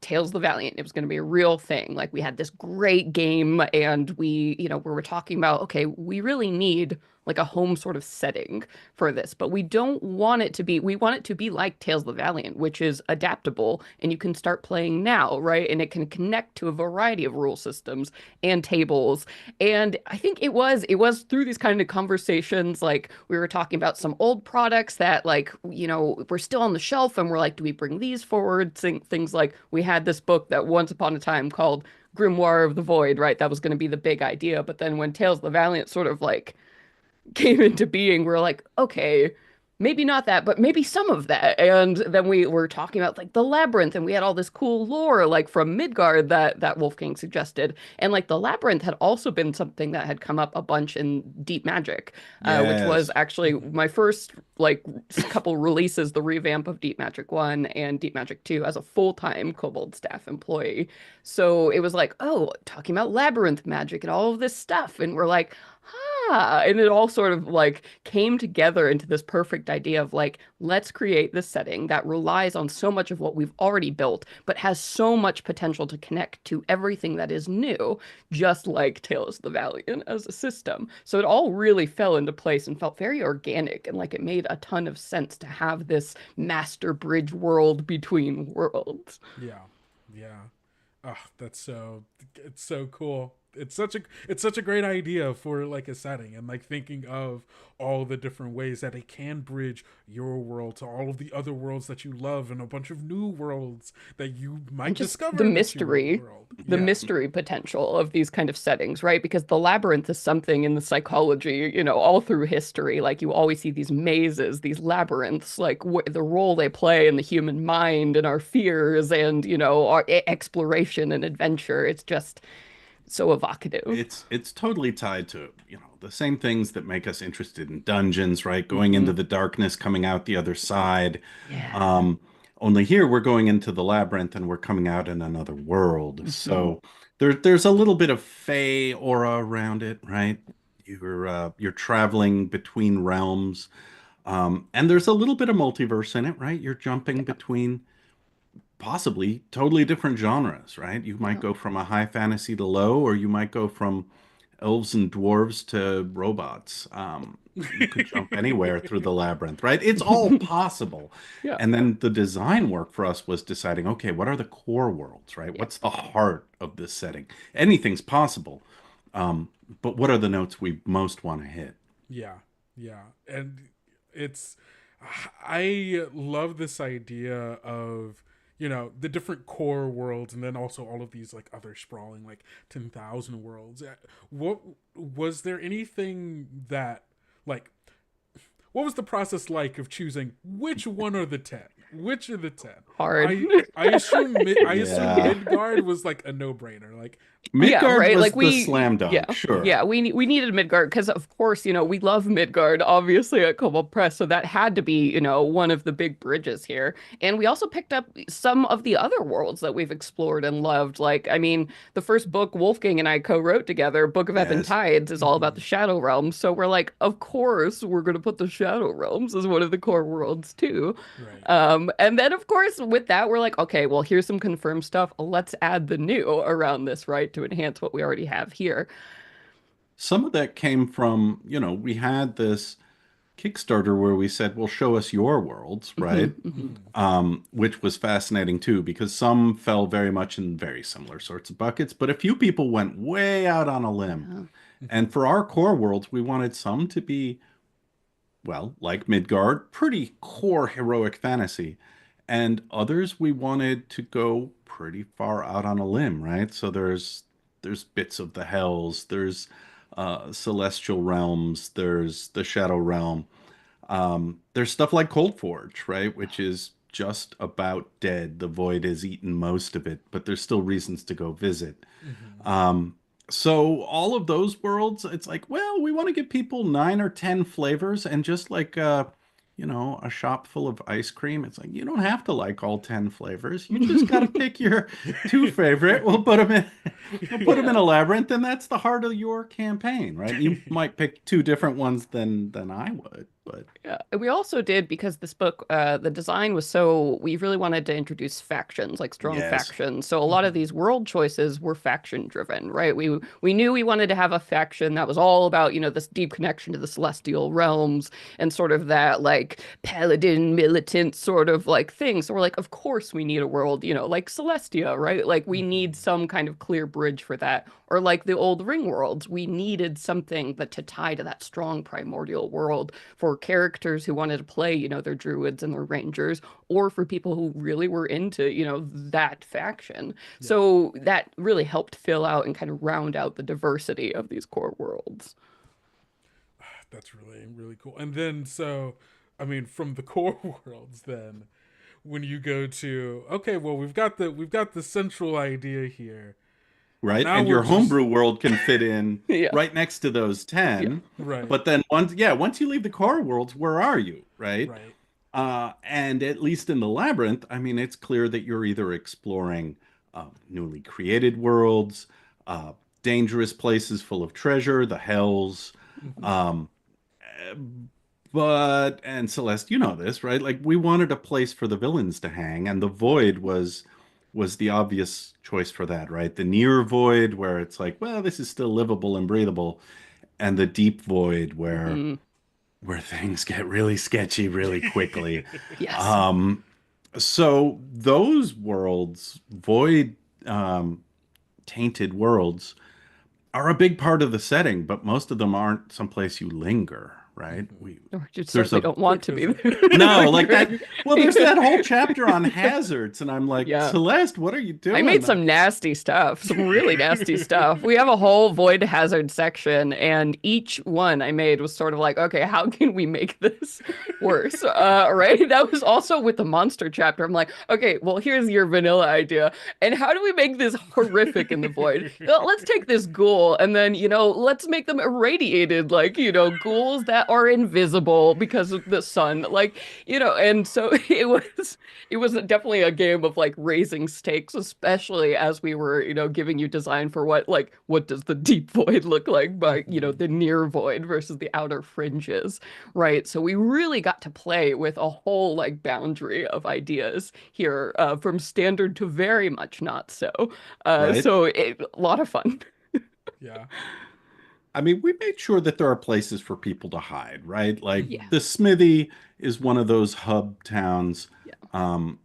Tales of the Valiant, it was going to be a real thing. Like we had this great game and we were talking about, okay, we really need like a home sort of setting for this, but we don't want it to be, we want it to be like Tales of the Valiant, which is adaptable and you can start playing now, right? And it can connect to a variety of rule systems and tables. And I think it was through these kind of conversations, like we were talking about some old products that like, we're still on the shelf and we're like, do we bring these forward? Things like we had this book that once upon a time called Grimoire of the Void, right? That was going to be the big idea. But then when Tales of the Valiant sort of like came into being, we're like, okay, maybe not that, but maybe some of that. And then we were talking about like the labyrinth, and we had all this cool lore like from Midgard that Wolfgang suggested. And like the labyrinth had also been something that had come up a bunch in Deep Magic, which was actually my first like couple releases, the revamp of Deep Magic 1 and Deep Magic 2 as a full-time Kobold staff employee. So it was like, oh, talking about labyrinth magic and all of this stuff. And we're like, and it all sort of like came together into this perfect idea of like, let's create this setting that relies on so much of what we've already built, but has so much potential to connect to everything that is new, just like Tales of the Valiant as a system. So it all really fell into place and felt very organic, and like it made a ton of sense to have this master bridge world between worlds. Yeah. Oh, it's so cool. It's such a great idea for like a setting, and like thinking of all the different ways that it can bridge your world to all of the other worlds that you love and a bunch of new worlds that you might discover. The mystery potential of these kind of settings, right? Because the labyrinth is something in the psychology, all through history. Like you always see these mazes, these labyrinths, like the role they play in the human mind and our fears and, our exploration and adventure. It's just So evocative. It's totally tied to, the same things that make us interested in dungeons, right? Going into Mhm. the darkness, coming out the other side. Yeah. Only here we're going into the labyrinth and we're coming out in another world. Mhm. So there's a little bit of fey aura around it, right? You're traveling between realms. And there's a little bit of multiverse in it, right? You're jumping between possibly totally different genres, right? You might Yeah. go from a high fantasy to low, or you might go from elves and dwarves to robots. You could jump anywhere through the labyrinth, right? It's all possible. Yeah. And then the design work for us was deciding, okay, what are the core worlds, right? What's the heart of this setting? Anything's possible. Um, but what are the notes we most want to hit? Yeah, yeah, and it's I love this idea of the different core worlds, and then also all of these like other sprawling like 10,000 worlds. What was there anything that like what was the process like of choosing which one are the 10? Which are the 10? Hard. I assume Yeah. Midgard was like a no-brainer. Like Midgard right. was Like the slam dunk, sure. Yeah, we needed Midgard because of course, we love Midgard obviously at Kobold Press, so that had to be, one of the big bridges here. And we also picked up some of the other worlds that we've explored and loved. Like, I mean, the first book Wolfgang and I co-wrote together, Book of Ebb and Yes. Tides, is all about the Shadow Realms. So we're like, of course, we're going to put the Shadow Realms as one of the core worlds too. And then of course with that we're like, okay, well, here's some confirmed stuff. Let's add the new around this, right, to enhance what we already have here. Some of that came from, we had this Kickstarter where we said, well, show us your worlds, right? Which was fascinating too, because some fell very much in very similar sorts of buckets, but a few people went way out on a limb. And for our core worlds, we wanted some to be, well, like Midgard, pretty core heroic fantasy. And others we wanted to go pretty far out on a limb, right? So there's bits of the hells, there's celestial realms, there's the shadow realm. There's stuff like Cold Forge, right? Which is just about dead. The void has eaten most of it, but there's still reasons to go visit. So all of those worlds, it's like, well, we want to give people 9 or 10 flavors, and just like a shop full of ice cream, it's like you don't have to like all 10 flavors. You just got to pick your 2 favorite. We'll put them in. We'll put them in a labyrinth, and that's the heart of your campaign, right? You might pick 2 different ones than I would, but Yeah, and we also did because this book, the design was we really wanted to introduce factions, like strong Yes. factions. So a lot of these world choices were faction driven, right? We knew we wanted to have a faction that was all about, this deep connection to the celestial realms and sort of that like paladin militant sort of like thing. So we're like, of course we need a world, like Celestia, right? Like we need some kind of clear bridge for that. Or like the old ring worlds, we needed something to tie to that strong primordial world for characters who wanted to play, their druids and their rangers, or for people who really were into, that faction. So that really helped fill out and kind of round out the diversity of these core worlds. That's really, really cool. And then, I mean, from the core worlds, then when you go to, okay, well, we've got the central idea here. right? Now And we're your just- homebrew world can fit in Yeah. right next to those 10. Right. But then once you leave the core worlds, where are you, right? Right. And at least in the labyrinth, I mean, it's clear that you're either exploring newly created worlds, dangerous places full of treasure, the hells. Um, and Celeste, you know this, right? Like we wanted a place for the villains to hang, and the void was the obvious choice for that, right? The near void where it's like, well, this is still livable and breathable, and the deep void where things get really sketchy really quickly. Yes. So those worlds, void tainted worlds, are a big part of the setting, but most of them aren't someplace you linger, right? Or just There's certainly don't want to be there. No, like that. Well, there's that whole chapter on hazards, and I'm like, Yeah. Celeste, what are you doing? I made some nasty stuff, some really nasty stuff. We have a whole void hazard section, and each one I made was sort of like, okay, how can we make this worse? Right? That was also with the monster chapter. I'm like, okay, well, here's your vanilla idea, and how do we make this horrific in the void? Well, let's take this ghoul, and then, let's make them irradiated, like, ghouls that are invisible because of the sun, like, and so it was definitely a game of like raising stakes, especially as we were, giving you design for what does the deep void look like by, the near void versus the outer fringes, right? So we really got to play with a whole like boundary of ideas here, from standard to very much not so. Right. So a lot of fun. Yeah. I mean, we made sure that there are places for people to hide, right? Like Yeah. the Smithy is one of those hub towns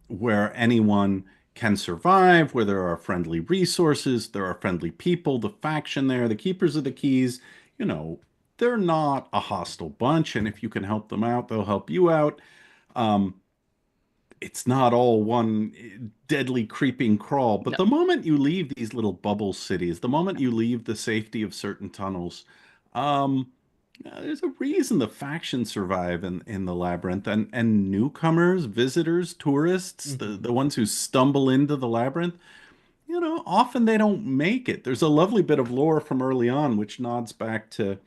where anyone can survive, where there are friendly resources, there are friendly people, the faction there, the keepers of the keys, they're not a hostile bunch. And if you can help them out, they'll help you out. It's not all one deadly creeping crawl. But the moment you leave these little bubble cities, the moment you leave the safety of certain tunnels, there's a reason the factions survive in the labyrinth, and newcomers, visitors, tourists, the ones who stumble into the labyrinth, often they don't make it. There's a lovely bit of lore from early on which nods back to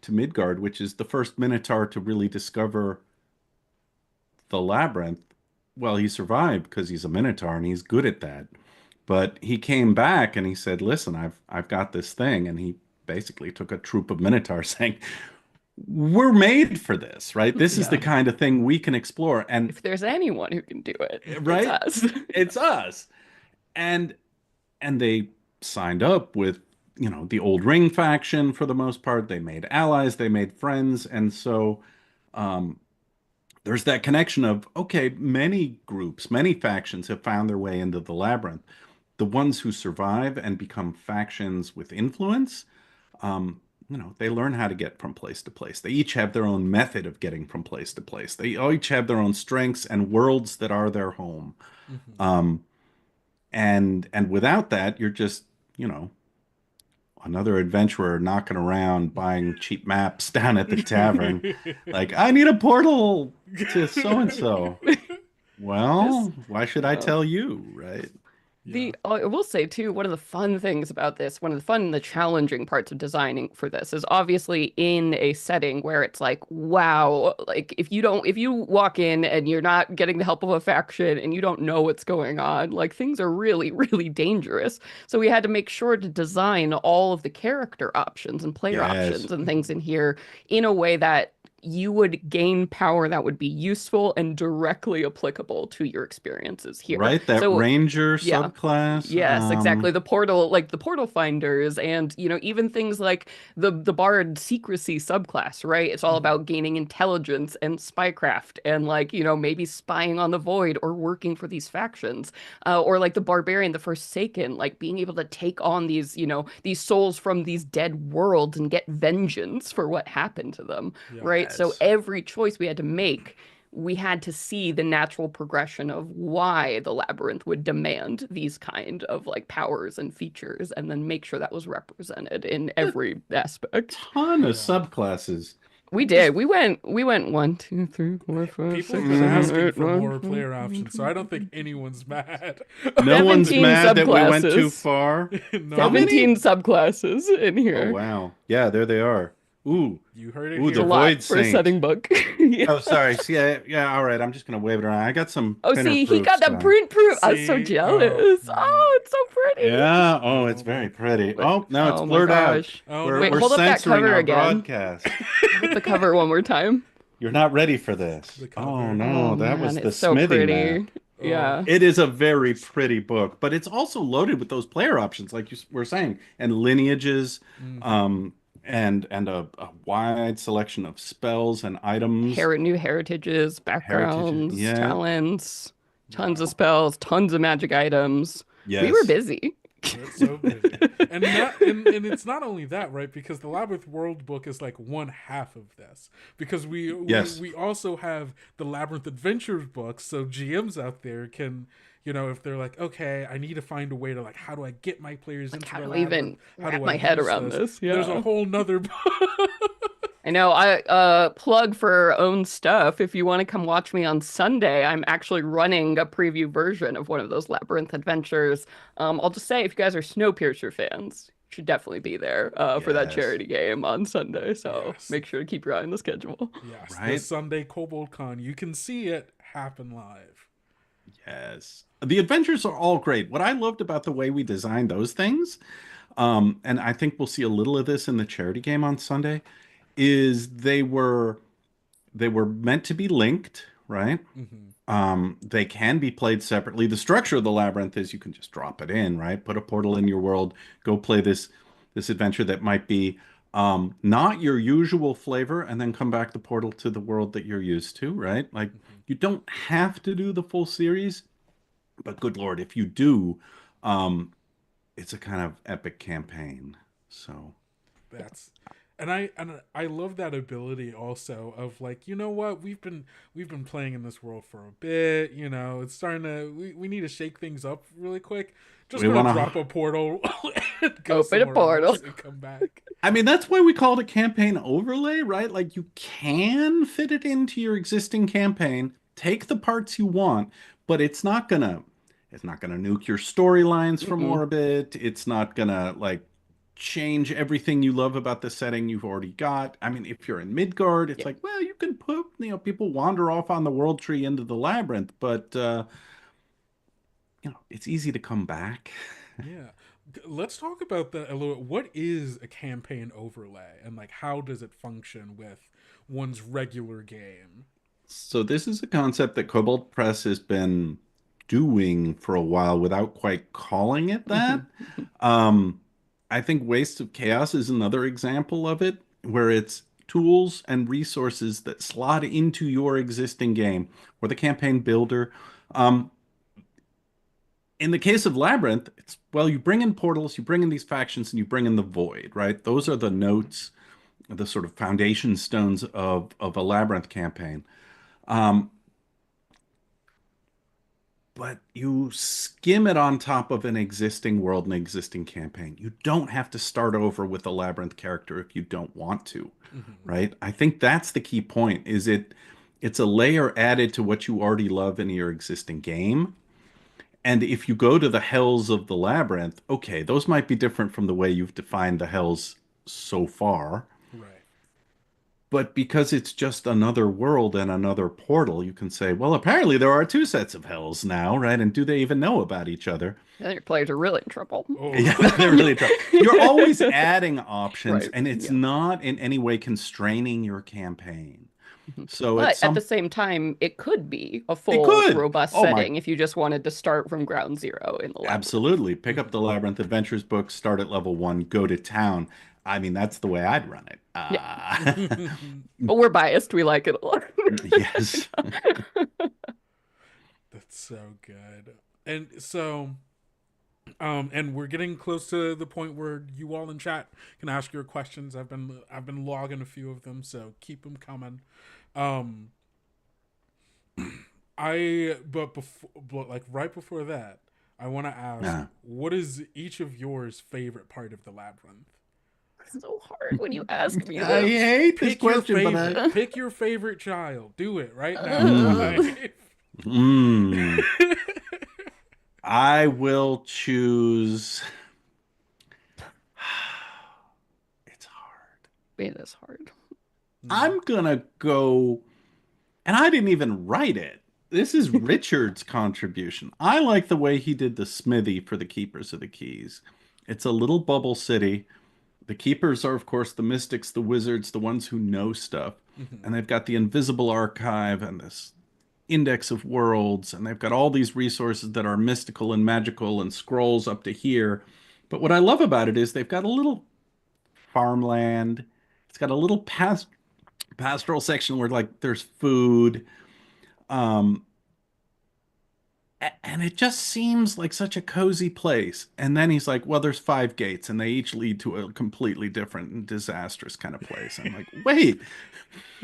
Midgard, which is the first Minotaur to really discover the labyrinth. Well, he survived because he's a Minotaur and he's good at that. But he came back and he said, "Listen, I've got this thing," and he basically took a troop of Minotaurs saying, "We're made for this, right? This is the kind of thing we can explore." And if there's anyone who can do it, right, it's us. It's us. And they signed up with the old Ring faction for the most part. They made allies, they made friends, and so there's that connection of, okay, many groups, many factions have found their way into the labyrinth. The ones who survive and become factions with influence, they learn how to get from place to place. They each have their own method of getting from place to place. They each have their own strengths and worlds that are their home. And without that, you're just, another adventurer knocking around buying cheap maps down at the tavern. Like, I need a portal to so-and-so. Well, why should I tell you, right? I will say too, one of the fun things about this, one of the fun and the challenging parts of designing for this is obviously in a setting where it's like, wow, like if you walk in and you're not getting the help of a faction and you don't know what's going on, like things are really, really dangerous. So we had to make sure to design all of the character options and player options and things in here in a way that you would gain power that would be useful and directly applicable to your experiences here. Right, that ranger subclass. Yes, exactly. The portal, like the portal finders, and even things like the bard secrecy subclass, right? It's all about gaining intelligence and spycraft and maybe spying on the void or working for these factions. Or like the barbarian, the forsaken, like being able to take on these, these souls from these dead worlds and get vengeance for what happened to them, right? So every choice we had to make, we had to see the natural progression of why the labyrinth would demand these kind of like powers and features, and then make sure that was represented in every aspect. Ton of subclasses. We did. We went 1, 2, 3, 4, 5, 6, People have 7, been asking 8, for 9, more 10, player options, so I don't think anyone's mad. No one's mad that we went too far. 17 subclasses in here. Oh wow! Yeah, there they are. Ooh, you heard it. Ooh, here. the a lot Void for a Saint. setting book. Oh, sorry. Yeah. All right. I'm just gonna wave it around. I got some. Oh, see, he got that print proof. I was so jealous. Oh, it's so pretty. Yeah. Oh, it's very pretty. Oh, no, it's Oh my blurred out. gosh. We're hold up that censoring cover our again. broadcast. Hit the cover one more time. You're not ready for this. Oh no, that was man, the it's so Smithy pretty. map. Yeah. It is a very pretty book, but it's also loaded with those player options, like you were saying, and lineages, and a wide selection of spells and items. New heritages, backgrounds, yeah. talents, tons of spells, tons of magic items. Yes. We were busy. It's so busy, and it's not only that, right? Because the Labyrinth World book is like one half of this. Because Yes. we also have the Labyrinth Adventures books, so GMs out there can, if they're like, okay, I need to find a way to, like, how do I get my players Like, into how the do I even labyrinth? How wrap do I my head use around this? There's a Yeah. whole nother I know. I plug for own stuff. If you want to come watch me on Sunday, I'm actually running a preview version of one of those Labyrinth adventures. I'll just say, if you guys are Snowpiercer fans, you should definitely be there for that Yes. charity game on Sunday. So Yes. make sure to keep your eye on the schedule. Yes, Right? this Sunday Kobold Con. You can see it happen live. Yes. The adventures are all great. What I loved about the way we designed those things, and I think we'll see a little of this in the charity game on Sunday, is they were meant to be linked, right? Mm-hmm. They can be played separately. The structure of the labyrinth is you can just drop it in, right? Put a portal in your world, go play this adventure that might be not your usual flavor, and then come back the portal to the world that you're used to, right? Like you don't have to do the full series, but good Lord, if you do, it's a kind of epic campaign. So That's and I love that ability also of, like, you know what, we've been playing in this world for a bit, it's starting to, we need to shake things up really quick. Just we gonna want to drop a portal and go Open a somewhere portal. else and come back. I mean, that's why we call it a campaign overlay, right? Like you can fit it into your existing campaign, take the parts you want, but it's not gonna nuke your storylines from Mm-mm. orbit. It's not gonna like change everything you love about the setting you've already got. I mean, if you're in Midgard, it's Yeah. like, well, you can put, people wander off on the world tree into the labyrinth, but it's easy to come back. Yeah. Let's talk about that a little. What is a campaign overlay, and, like, how does it function with one's regular game? So this is a concept that Kobold Press has been doing for a while without quite calling it that. Um, I think Waste of Chaos is another example of it, where it's tools and resources that slot into your existing game or the campaign builder. Um, in the case of Labyrinth, it's, well, you bring in portals, you bring in these factions, and you bring in the void, right? Those are the notes, the sort of foundation stones of a Labyrinth campaign. Um, but you skim it on top of an existing world and existing campaign. You don't have to start over with a Labyrinth character if you don't want to, right? I think that's the key point, is it's a layer added to what you already love in your existing game. And if you go to the hells of the Labyrinth, okay, those might be different from the way you've defined the hells so far. Right. But because it's just another world and another portal, you can say, well, apparently there are two sets of hells now, right? And do they even know about each other? Then your players are really in trouble. Oh. Yeah, they're really in trouble. You're always adding options, Right, and it's yeah. not in any way constraining your campaign. So But it's at the same time, it could be a full, could. robust Oh my- setting if you just wanted to start from ground zero in the labyrinth. Absolutely. Pick up the Labyrinth Adventures book, start at level 1, go to town. I mean, that's the way I'd run it. But we're biased. We like it a lot. Yes. That's so good. And so, and we're getting close to the point where you all in chat can ask your questions. I've been logging a few of them, so keep them coming. But like right before that, I want to ask, what is each of yours favorite part of the labyrinth? It's so hard when you ask me I this. hate this Pick your question, but favorite. Pick your favorite child. Do it right now. I will choose. It's hard. It is hard. I'm gonna go, and I didn't even write it. This is Richard's contribution. I like the way he did the smithy for the Keepers of the Keys. It's a little bubble city. The keepers are, of course, the mystics, the wizards, the ones who know stuff. And they've got the invisible archive and this index of worlds, and they've got all these resources that are mystical and magical and scrolls up to here. But what I love about it is they've got a little farmland. It's got a little pastoral section where, like, there's food. And it just seems like such a cozy place. And then he's like, well, there's 5 gates, and they each lead to a completely different and disastrous kind of place. I'm like, wait,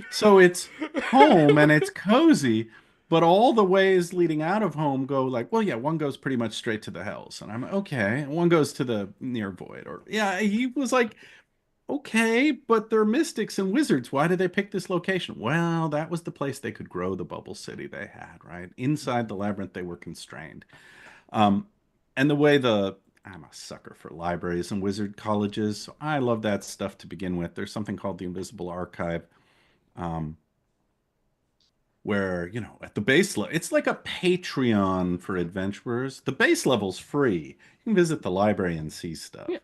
so it's home and it's cozy, but all the ways leading out of home go like, well, yeah, one goes pretty much straight to the hells. And I'm okay. And one goes to the near void. Or, yeah, he was like, okay, but they're mystics and wizards. Why did they pick this location? Well, that was the place they could grow the bubble city they had, right? Inside the labyrinth, they were constrained. Um, and the way I'm a sucker for libraries and wizard colleges, so I love that stuff to begin with. There's something called the Invisible Archive, um, where, at the base level, it's like a Patreon for adventurers. The base level's free. You can visit the library and see stuff. Yeah.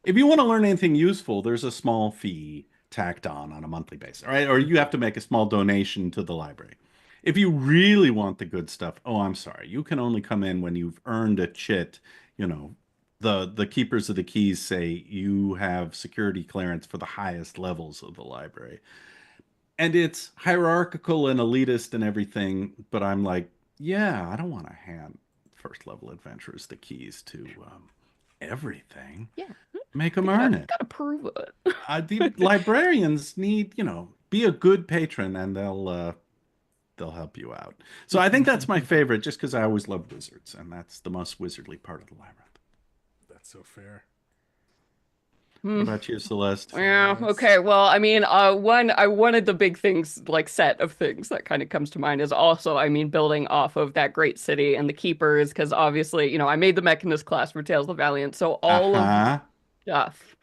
If you want to learn anything useful, there's a small fee tacked on a monthly basis, all right? Or you have to make a small donation to the library. If you really want the good stuff, oh, I'm sorry, you can only come in when you've earned a chit. The keepers of the keys say you have security clearance for the highest levels of the library. And it's hierarchical and elitist and everything, but I'm like, yeah, I don't want to hand first level adventurers the keys to everything. Yeah. Make them earn it. Gotta prove it. The librarians need, be a good patron, and they'll help you out. So I think that's my favorite, just because I always loved wizards, and that's the most wizardly part of the labyrinth. That's so fair. What about you, Celeste? Yeah, okay. Well, I mean, one of the big things, like set of things that kind of comes to mind is also, I mean, building off of that great city and the keepers, because obviously, I made the Mechanist class for Tales of the Valiant, so all of the stuff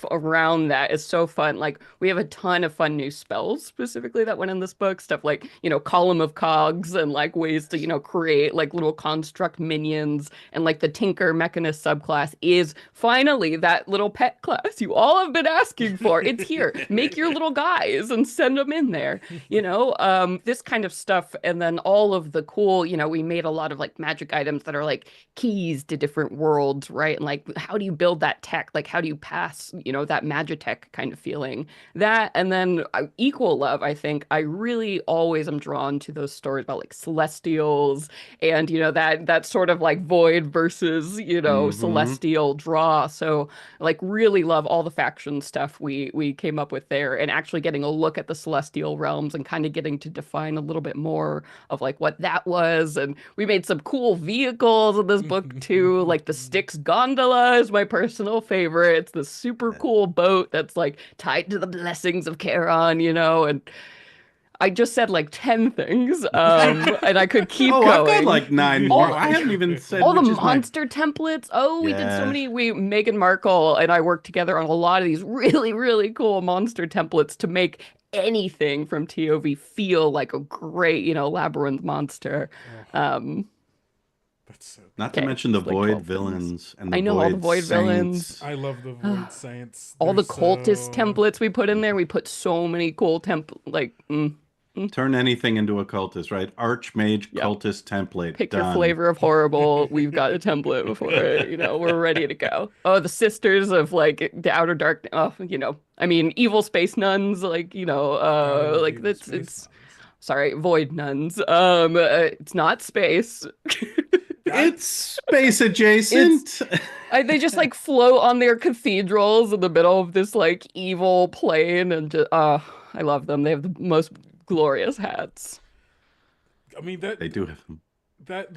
around that is so fun. Like, we have a ton of fun new spells specifically that went in this book, stuff like, column of cogs, and like ways to, create like little construct minions, and like the Tinker Mechanist subclass is finally that little pet class you all have been asking for. It's here. Make your little guys and send them in there. This kind of stuff. And then all of the cool, we made a lot of like magic items that are like keys to different worlds, right? And like, how do you build that tech? Like, how do you pass, that magitech kind of feeling? That, and then equal love, I think, I really always am drawn to those stories about like celestials and, that sort of like void versus, celestial draw. So like really love all the faction stuff we came up with there, and actually getting a look at the celestial realms and kind of getting to define a little bit more of like what that was. And we made some cool vehicles in this book too, like the Styx gondola is my personal favorite. It's the super cool boat that's like tied to the blessings of Charon, and I just said like 10 things, and I could keep going. I've got like 9 more. I haven't even said all the monster templates. Oh, we did so Yes. many. Meghan Markle and I worked together on a lot of these really, really cool monster templates to make anything from TOV feel like a great, labyrinth monster. Not to Okay, mention the it's like void 12 villains and the I know all the void saints. villains. I love the Void Saints. All the They're cultist so- templates we put in there. We put so many cool Turn anything into a cultist, right? Archmage cultist template. pick your done. flavor of horrible. We've got a template for it. We're ready to go. Oh, the sisters of like the outer dark. Oh, I mean, evil space nuns. Like, like that's it's. Sorry, void nuns. It's not space. It's space adjacent. They just like float on their cathedrals in the middle of this like evil plane, and just, I love them. They have the most glorious hats. I mean that they do have them. That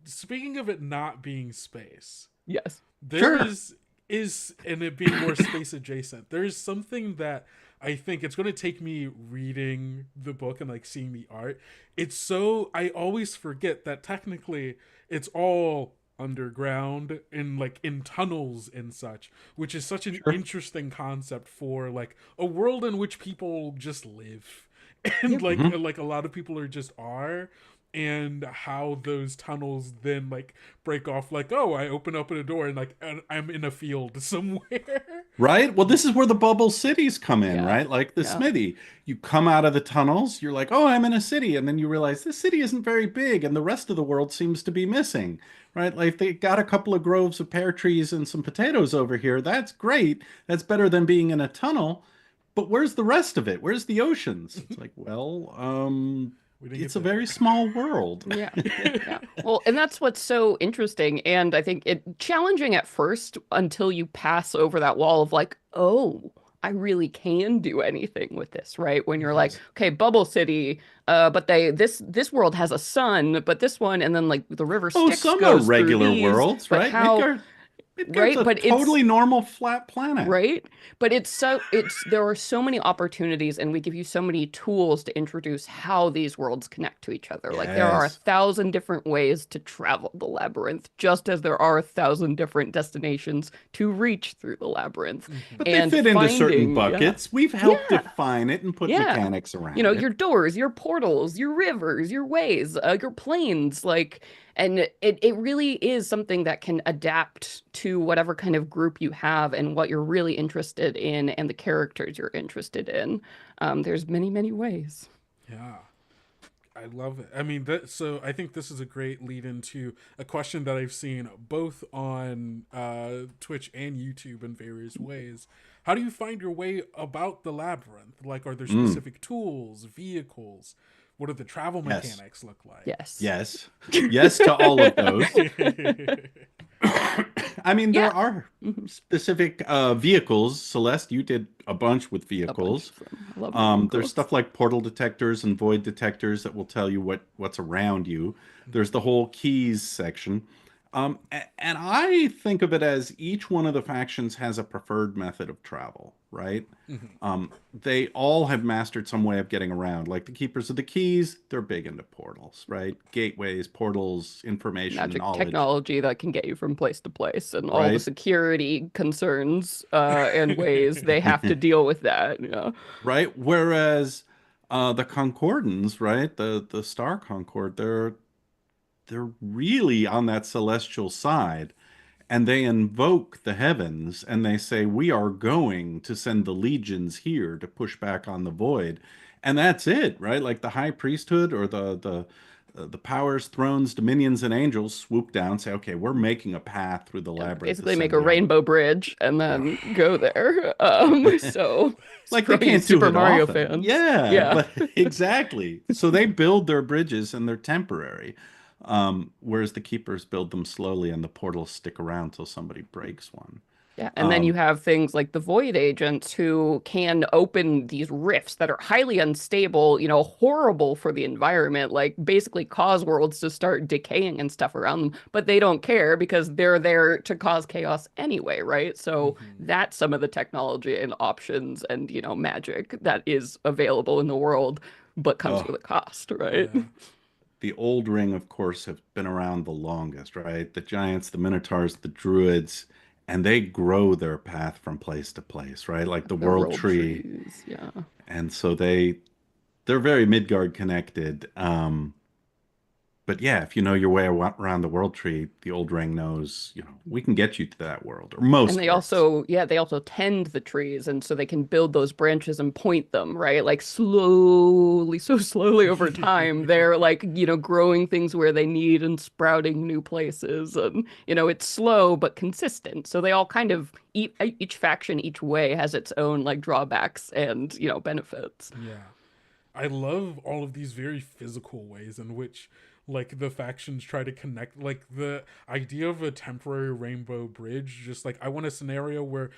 speaking of it not being space. Yes. There is and it being more space adjacent. There is something that I think it's going to take me reading the book and like seeing the art. I always forget that technically it's all underground and like in tunnels and such, which is such an interesting concept for like a world in which people just live and like a lot of people are, and how those tunnels then like break off, like, oh, I open up a door and like I'm in a field somewhere. Right? Well, this is where the bubble cities come in, right? Like the smithy. You come out of the tunnels, you're like, oh, I'm in a city. And then you realize this city isn't very big and the rest of the world seems to be missing, right? Like they got a couple of groves of pear trees and some potatoes over here. That's great. That's better than being in a tunnel. But where's the rest of it? Where's the oceans? It's like, well, We didn't It's get a that. very small world. Yeah. Yeah. Well, and that's what's so interesting. And I think it challenging at first until you pass over that wall of like, oh, I really can do anything with this, right? When you're like, okay, Bubble City, but this world has a sun, but this one, and then like the river Oh, Styx some are goes through regular these, worlds, but right? how, Midgard's right? a But it's totally normal flat planet. right? But there are so many opportunities and we give you so many tools to introduce how these worlds connect to each other. Like there are Yes. 1,000 different ways to travel the labyrinth, just as there are 1,000 different destinations to reach through the labyrinth. But they And fit into certain finding, buckets. We've helped yeah, define it and put yeah. mechanics You around know, it. your doors, your portals, your rivers, your ways, your planes, like, and it really is something that can adapt to whatever kind of group you have and what you're really interested in and the characters you're interested in. There's many, many ways. Yeah. I love it. I mean, so I think this is a great lead into a question that I've seen both on Twitch and YouTube in various ways. How do you find your way about the labyrinth? Like, are there specific tools, vehicles? What do the travel Yes. mechanics look like? Yes. Yes. Yes to all of those. I mean, there are specific vehicles. Celeste, you did a bunch with vehicles. I love vehicles. There's stuff like portal detectors and void detectors that will tell you what's around you. There's the whole keys section. And I think of it as each one of the factions has a preferred method of travel, right? They all have mastered some way of getting around. Like the Keepers of the Keys, they're big into portals, right? Gateways, portals, information, Magic knowledge. technology that can get you from place to place and all the Right. security concerns and ways they have to deal with that. Yeah. Right? Whereas the Concordans, right? The Star Concord, they're really on that celestial side, and they invoke the heavens and they say, we are going to send the legions here to push back on the void. And that's it, right? Like the high priesthood or the powers, thrones, dominions, and angels swoop down, say, okay, we're making a path through the labyrinth. Basically to make send a the rainbow bridge and then go there. So like they for you can't do Super it Mario often. fans. Yeah, but exactly. So they build their bridges and they're temporary. Whereas the keepers build them slowly and the portals stick around till somebody breaks one. Yeah, and then you have things like the void agents who can open these rifts that are highly unstable, you know, horrible for the environment, like basically cause worlds to start decaying and stuff around them, but they don't care because they're there to cause chaos anyway, right? So that's some of the technology and options and, you know, magic that is available in the world, but comes with a cost, right? Yeah. The old ring, of course, have been around the longest, right? The giants, the minotaurs, the druids, and they grow their path from place to place, right? Like the world tree. Trees, yeah. And so they're very Midgard connected. But yeah, if you know your way around the world tree, the old ring knows, you know, we can get you to that world or most And they worlds. also, yeah, they also tend the trees, and so they can build those branches and point them, right? Like slowly, so slowly over time, they're like, you know, growing things where they need and sprouting new places. And, you know, it's slow but consistent. So they all kind of, each faction, each way has its own like drawbacks and, you know, benefits. Yeah. I love all of these very physical ways in which like the factions try to connect, like the idea of a temporary rainbow bridge. Just like I want a scenario where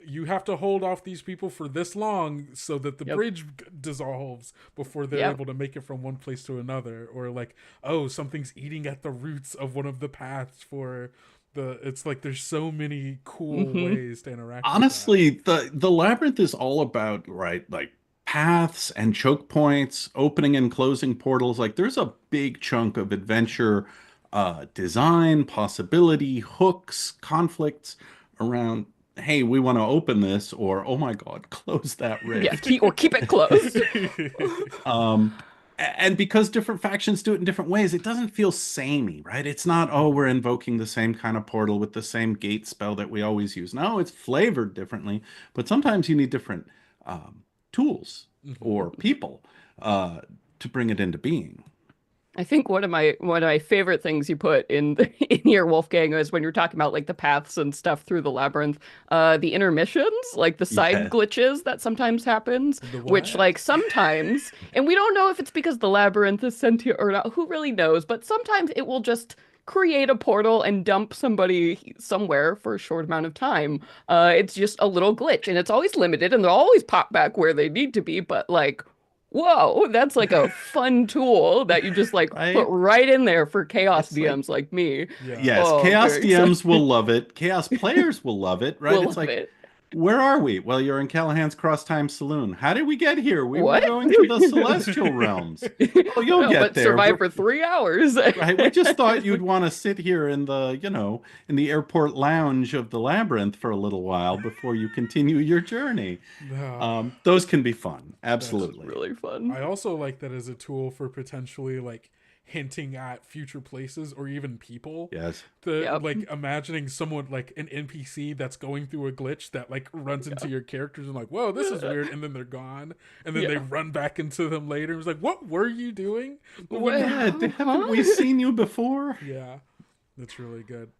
you have to hold off these people for this long so that the bridge dissolves before they're able to make it from one place to another, or like, oh, something's eating at the roots of one of the paths for it's like there's so many cool ways to interact. Honestly, the labyrinth is all about, right, like paths and choke points, opening and closing portals. Like there's a big chunk of adventure design, possibility, hooks, conflicts around, hey, we want to open this, or oh my God, close that rift. Yeah, or keep it closed. And because different factions do it in different ways, it doesn't feel samey, right? It's not, oh, we're invoking the same kind of portal with the same gate spell that we always use. No, it's flavored differently, but sometimes you need different tools or people to bring it into being. I think one of my favorite things you put in in your Wolfgang is when you're talking about like the paths and stuff through the labyrinth, the intermissions, like the side Yeah. glitches that sometimes happens, The which what? like sometimes, and we don't know if it's because the labyrinth is sentient or not, who really knows, but sometimes it will just create a portal and dump somebody somewhere for a short amount of time. It's just a little glitch and it's always limited and they'll always pop back where they need to be, but like whoa, that's like a fun tool that you just like put Right? right in there for chaos It's like, DMs like me. Yeah. yes, Oh, I'm Chaos very excited. DMs will love it. Chaos players will love it, right? We'll It's love like, it. where are we? Well, you're in Callahan's Cross Time Saloon. How did we get here? We were What? going to the Celestial Realms. Oh, you'll No, get but there. survive for 3 hours. Right? We just thought you'd want to sit here in the, in the airport lounge of the labyrinth for a little while before you continue your journey. No. Those can be fun. That's Absolutely. Really fun. I also like that as a tool for potentially like hinting at future places or even people. Yes. Yep. Like imagining someone like an NPC that's going through a glitch that like runs into your characters and like, whoa, this is weird, and then they're gone, and then they run back into them later. It's like, what were you doing? Yeah, haven't we seen you before? Yeah, that's really good.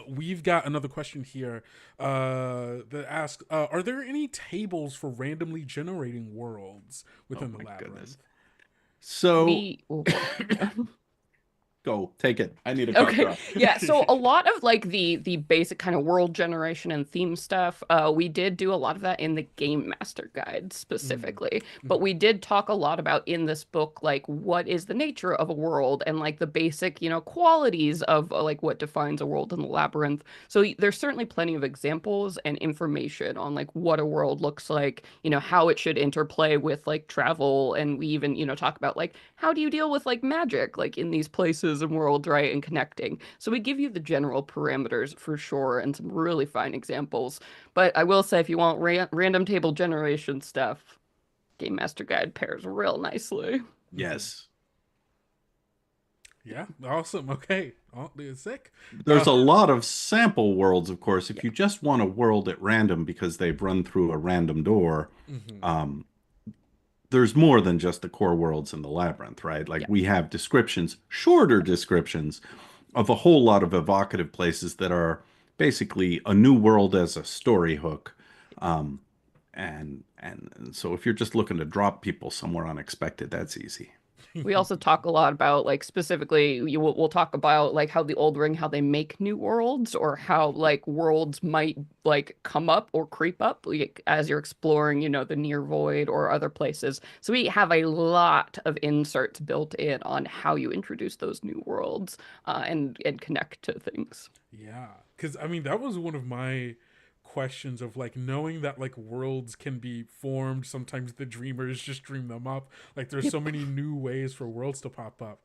We've got another question here that asks, are there any tables for randomly generating worlds within the labyrinth? Goodness. So We go take it. I need a cough Okay. drop. Yeah, so a lot of like the basic kind of world generation and theme stuff, we did do a lot of that in the Game Master Guide specifically. But we did talk a lot about in this book like what is the nature of a world and like the basic, qualities of like what defines a world in the labyrinth. So there's certainly plenty of examples and information on like what a world looks like, how it should interplay with like travel, and we even, talk about like how do you deal with like magic like in these places and worlds, right, and connecting. So we give you the general parameters for sure and some really fine examples. But I will say if you want random table generation stuff, Game Master Guide pairs real nicely. Yes. Yeah, awesome. Okay. Oh, sick. There's a lot of sample worlds, of course. If you just want a world at random because they've run through a random door, there's more than just the core worlds in the labyrinth, right? Like we have descriptions, shorter descriptions of a whole lot of evocative places that are basically a new world as a story hook. And so if you're just looking to drop people somewhere unexpected, that's easy. We also talk a lot about like specifically we'll talk about like how the Old Ring, how they make new worlds, or how like worlds might like come up or creep up like, as you're exploring, the near void or other places. So we have a lot of inserts built in on how you introduce those new worlds and connect to things. Yeah, because I mean that was one of my questions of like knowing that like worlds can be formed. Sometimes the dreamers just dream them up. Like there's so many new ways for worlds to pop up.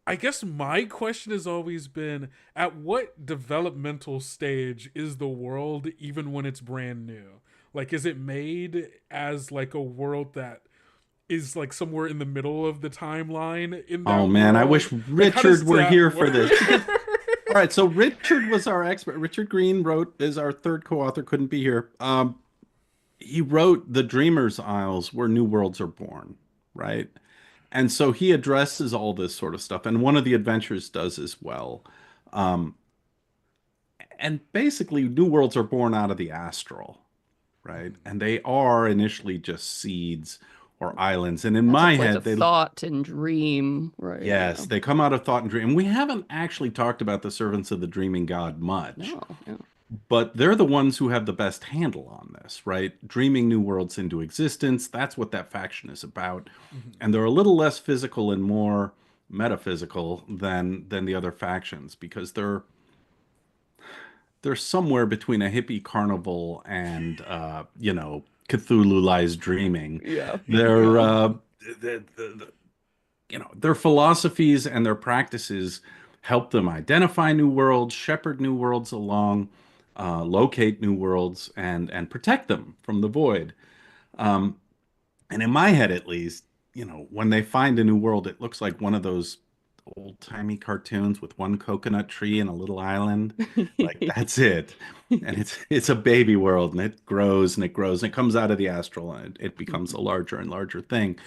I guess my question has always been, at what developmental stage is the world even when it's brand new? Like is it made as like a world that is like somewhere in the middle of the timeline in that Oh man, I world? wish Like, how Richard does were that here for work? this. All right, so Richard was our expert. Richard Green is our third co-author, couldn't be here. He wrote The Dreamer's Isles, where new worlds are born, right? And so he addresses all this sort of stuff, and one of the adventures does as well. And basically, new worlds are born out of the astral, right? And they are initially just seeds or islands. And in That's my a place head, of they thought and dream, right? Yes, they come out of thought and dream. And we haven't actually talked about the servants of the dreaming god much. No. But they're the ones who have the best handle on this, right? Dreaming new worlds into existence. That's what that faction is about. And they're a little less physical and more metaphysical than the other factions because they're somewhere between a hippie carnival and Cthulhu Lies Dreaming. Yeah. Their philosophies and their practices help them identify new worlds, shepherd new worlds along, locate new worlds, and protect them from the void. And in my head, at least, when they find a new world, it looks like one of those old-timey cartoons with one coconut tree and a little island. Like that's it. And it's a baby world, and it grows and it grows and it comes out of the astral, and it becomes a larger and larger thing.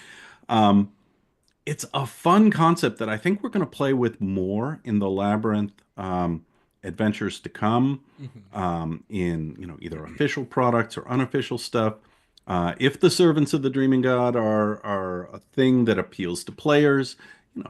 it's a fun concept that I think we're going to play with more in the Labyrinth adventures to come, in either official products or unofficial stuff. If the servants of the Dreaming God are a thing that appeals to players,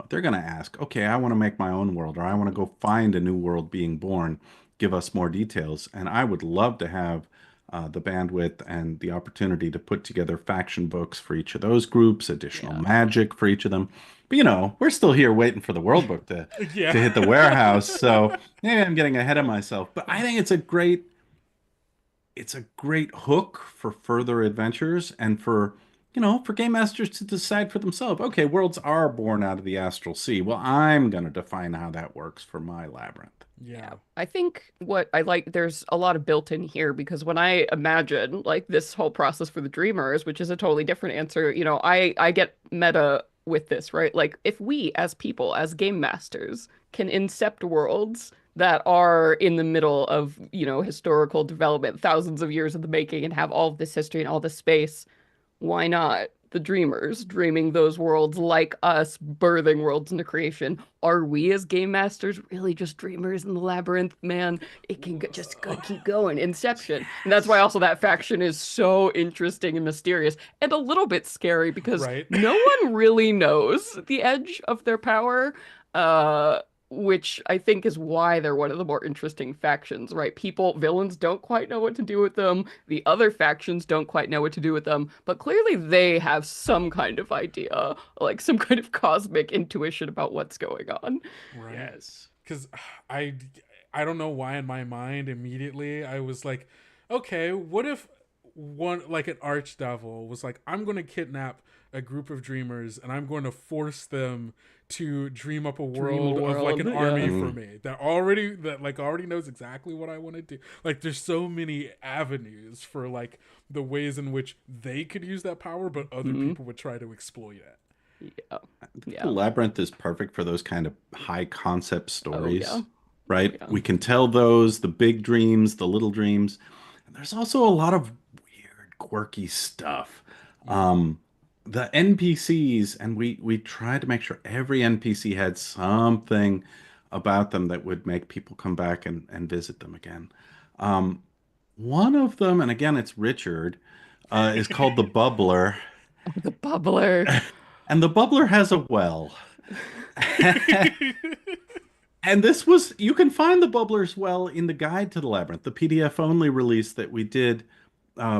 they're going to ask, okay, I want to make my own world, or I want to go find a new world being born. Give us more details. And I would love to have the bandwidth and the opportunity to put together faction books for each of those groups, additional magic for each of them. But we're still here waiting for the world book to hit the warehouse. So maybe I'm getting ahead of myself. But I think it's a great hook for further adventures and for game masters to decide for themselves. Okay, worlds are born out of the astral sea. Well, I'm going to define how that works for my labyrinth. Yeah. I think what I like, there's a lot of built in here because when I imagine like this whole process for the dreamers, which is a totally different answer, I get meta with this, right? Like if we as people, as game masters, can incept worlds that are in the middle of, historical development, thousands of years in the making, and have all of this history and all this space, why not the dreamers dreaming those worlds like us, birthing worlds into creation? Are we as game masters really just dreamers in the labyrinth? Man, it can just keep going. Inception. And that's why also that faction is so interesting and mysterious and a little bit scary because no one really knows the edge of their power. Which I think is why they're one of the more interesting factions, right? Villains don't quite know what to do with them. The other factions don't quite know what to do with them, but clearly they have some kind of idea, like some kind of cosmic intuition about what's going on. Right. Yes. Because I don't know why in my mind immediately I was like, okay, what if an archdevil was like, I'm going to kidnap a group of dreamers and I'm going to force them to dream up a world of like an army for me that already knows exactly what I want to do. Like there's so many avenues for like the ways in which they could use that power, but other people would try to exploit it. The Labyrinth is perfect for those kind of high concept stories, right? We can tell those, the big dreams, the little dreams. And there's also a lot of weird, quirky stuff. The NPCs, and we tried to make sure every NPC had something about them that would make people come back and visit them again. One of them, and again, it's Richard, is called the Bubbler. The Bubbler. And the Bubbler has a well. And you can find the Bubbler's well in the Guide to the Labyrinth, the PDF only release that we did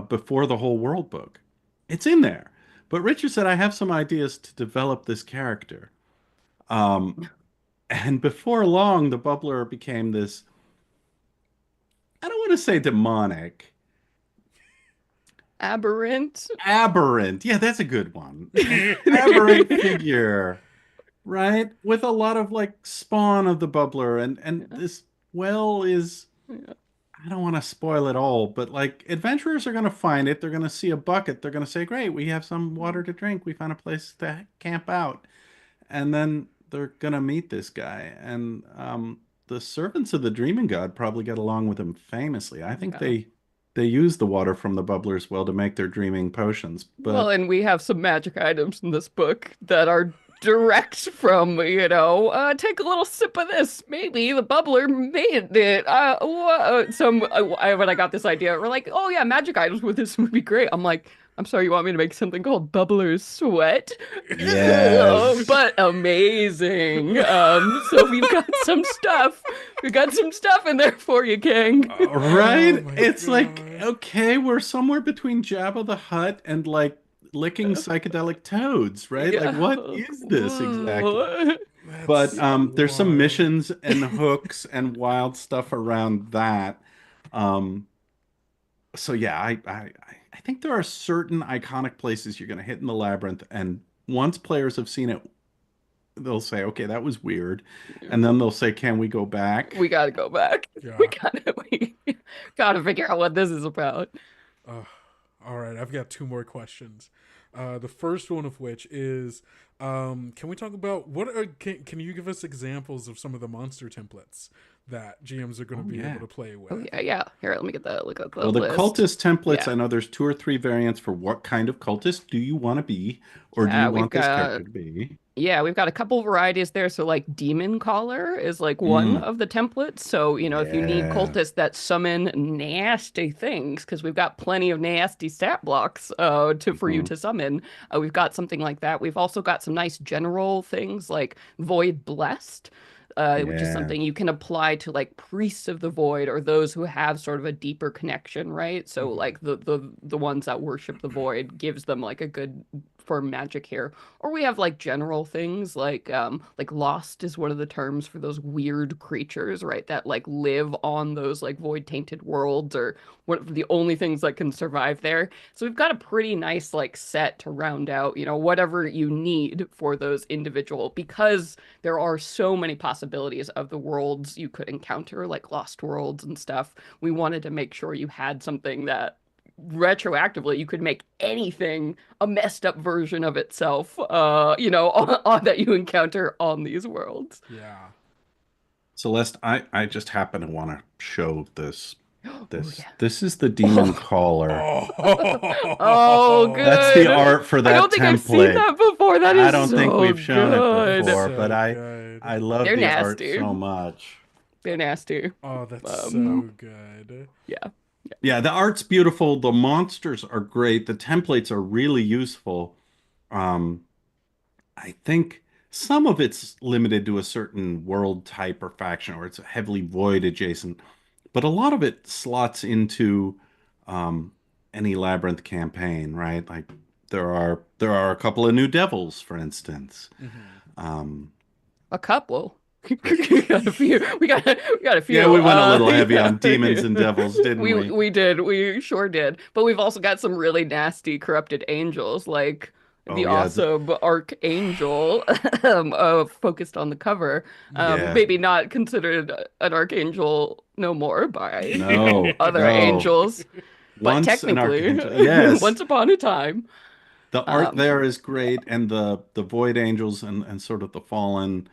before the whole world book. It's in there. But Richard said, I have some ideas to develop this character. And before long, the Bubbler became this, I don't want to say demonic. Aberrant. Yeah, that's a good one. Aberrant figure, right? With a lot of like spawn of the Bubbler. And this well is... I don't want to spoil it all, but like adventurers are going to find it. They're going to see a bucket. They're going to say, great, we have some water to drink. We found a place to camp out. And then they're going to meet this guy. And the servants of the Dreaming God probably get along with him famously. I think they use the water from the Bubbler's well to make their dreaming potions. But well, and we have some magic items in this book that are direct from, take a little sip of this. Maybe the Bubbler made it. When I got this idea, we're like, oh yeah, magic items with this would be great. I'm like, I'm sorry, you want me to make something called Bubbler's Sweat? Yes. But amazing. So we've got some stuff. We've got some stuff in there for you, King. Right? It's like, okay, we're somewhere between Jabba the Hutt and like licking psychedelic toads, right? Like, what is this exactly? But there's some missions and hooks and wild stuff around that. So yeah, I think there are certain iconic places you're going to hit in the Labyrinth, and once players have seen it, they'll say, okay, that was weird. And then they'll say, can we go back? We got to go back. Yeah. We gotta figure out what this is about. All right, I've got two more questions. The first one of which is, can we talk about can you give us examples of some of the monster templates that GMs are going to be able to play with? Oh yeah. Here, let me look at the Well, the list. cultist templates, I know there's 2 or 3 variants for what kind of cultist do you want to be, or do you want this character to be? Yeah, we've got a couple varieties there. So like Demon Caller is like one Mm, of the templates. So, if you need yeah. cultists that summon nasty things, because we've got plenty of nasty stat blocks for you Mhm. to summon, we've got something like that. We've also got some nice general things like Void Blessed. Which is Yeah. something you can apply to like priests of the void or those who have sort of a deeper connection, right? So like the ones that worship the void gives them like a good for magic here. Or we have like general things like lost is one of the terms for those weird creatures, right? That like live on those like void tainted worlds or what the only things that can survive there. So we've got a pretty nice like set to round out, whatever you need for those individual because there are so many possibilities of the worlds you could encounter, like lost worlds and stuff. We wanted to make sure you had something that retroactively you could make anything a messed up version of itself that you encounter on these worlds. Yeah. Celeste, I just happen to want to show this. Oh yeah. This is the Demon Caller. Oh, That's the good. art for I don't that think I've seen template. that before. That I is don't think so we've shown it good. before, So but good. I love They're the art nasty. so much. They're nasty. Oh, that's so good. Yeah. Yeah, the art's beautiful. The monsters are great. The templates are really useful. Um, I think some of it's limited to a certain world type or faction, or it's heavily void adjacent, but a lot of it slots into um, any labyrinth campaign, right? Like there are a couple of new devils, for instance. Um, A couple. We got a few. We got a yeah, few. we went a little heavy Yeah. on demons and devils, didn't we? We did. We sure did. But we've also got some really nasty corrupted angels, like Oh the yeah, awesome archangel, focused on the cover. yeah. Maybe not considered an archangel no more by No, other no. angels, but Once an technically, archangel. Yes. once upon a time. The art Um, there is great, and the void angels and sort of the fallen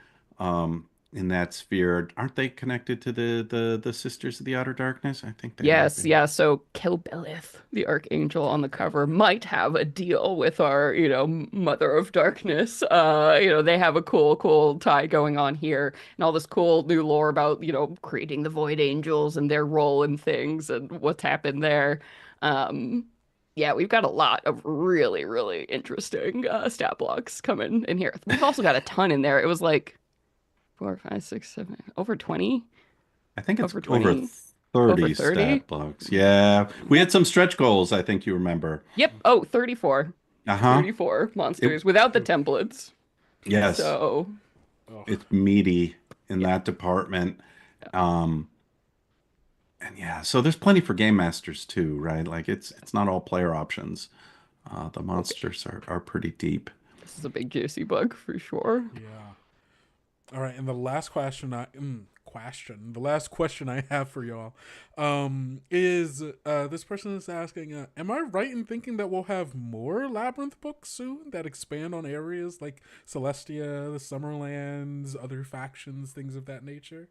in that sphere, aren't they connected to the Sisters of the Outer Darkness? I think they might Yes, be. yeah. So Kilbelith, the Archangel on the cover, might have a deal with our, Mother of Darkness. They have a cool tie going on here, and all this cool new lore about, creating the Void Angels and their role in things and what's happened there. Um, yeah, we've got a lot of really, really interesting stat blocks coming in here. We've also got a ton in there. It was like 4, 5, 6, 7, over 20, I think it's over over 20. Over 30 30? stat blocks. Yeah. We had some stretch goals, I think you remember. Yep. Oh, 34. Uh-huh. 34 It, monsters without the templates. yes. So, It's meaty in that department. Um, and yeah, so there's plenty for game masters too, right? Like it's not all player options. The monsters are pretty deep. this is a big juicy book for sure. Yeah. All right, and the last question the last question I have for y'all is this person is asking, am I right in thinking that we'll have more Labyrinth books soon that expand on areas like Celestia, the Summerlands, other factions, things of that nature?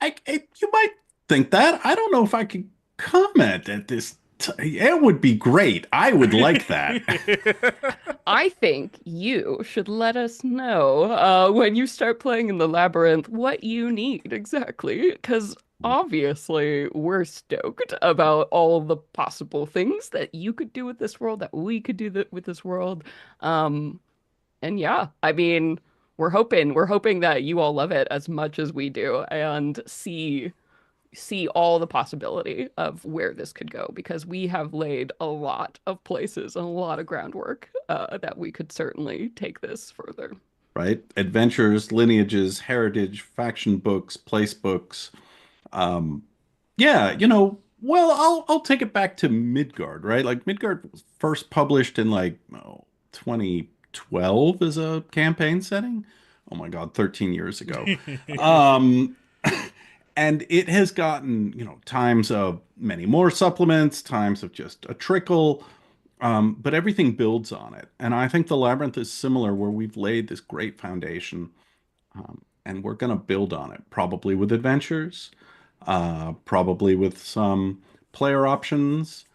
You might think that. I don't know if I can comment at this. It would be great. I would like that. I think you should let us know when you start playing in the labyrinth what you need exactly, because obviously we're stoked about all the possible things that you could do with this world, that we could do with this world. And yeah, I mean, we're hoping that you all love it as much as we do and see all the possibility of where this could go because we have laid a lot of places and a lot of groundwork that we could certainly take this further. Right? Adventures, lineages, heritage, faction books, place books. Yeah, well, I'll take it back to Midgard, right? Like Midgard was first published in 2012 as a campaign setting. Oh my God, 13 years ago. Um, and it has gotten, times of many more supplements, times of just a trickle, but everything builds on it. And I think the Labyrinth is similar, where we've laid this great foundation, and we're going to build on it, probably with adventures, probably with some player options.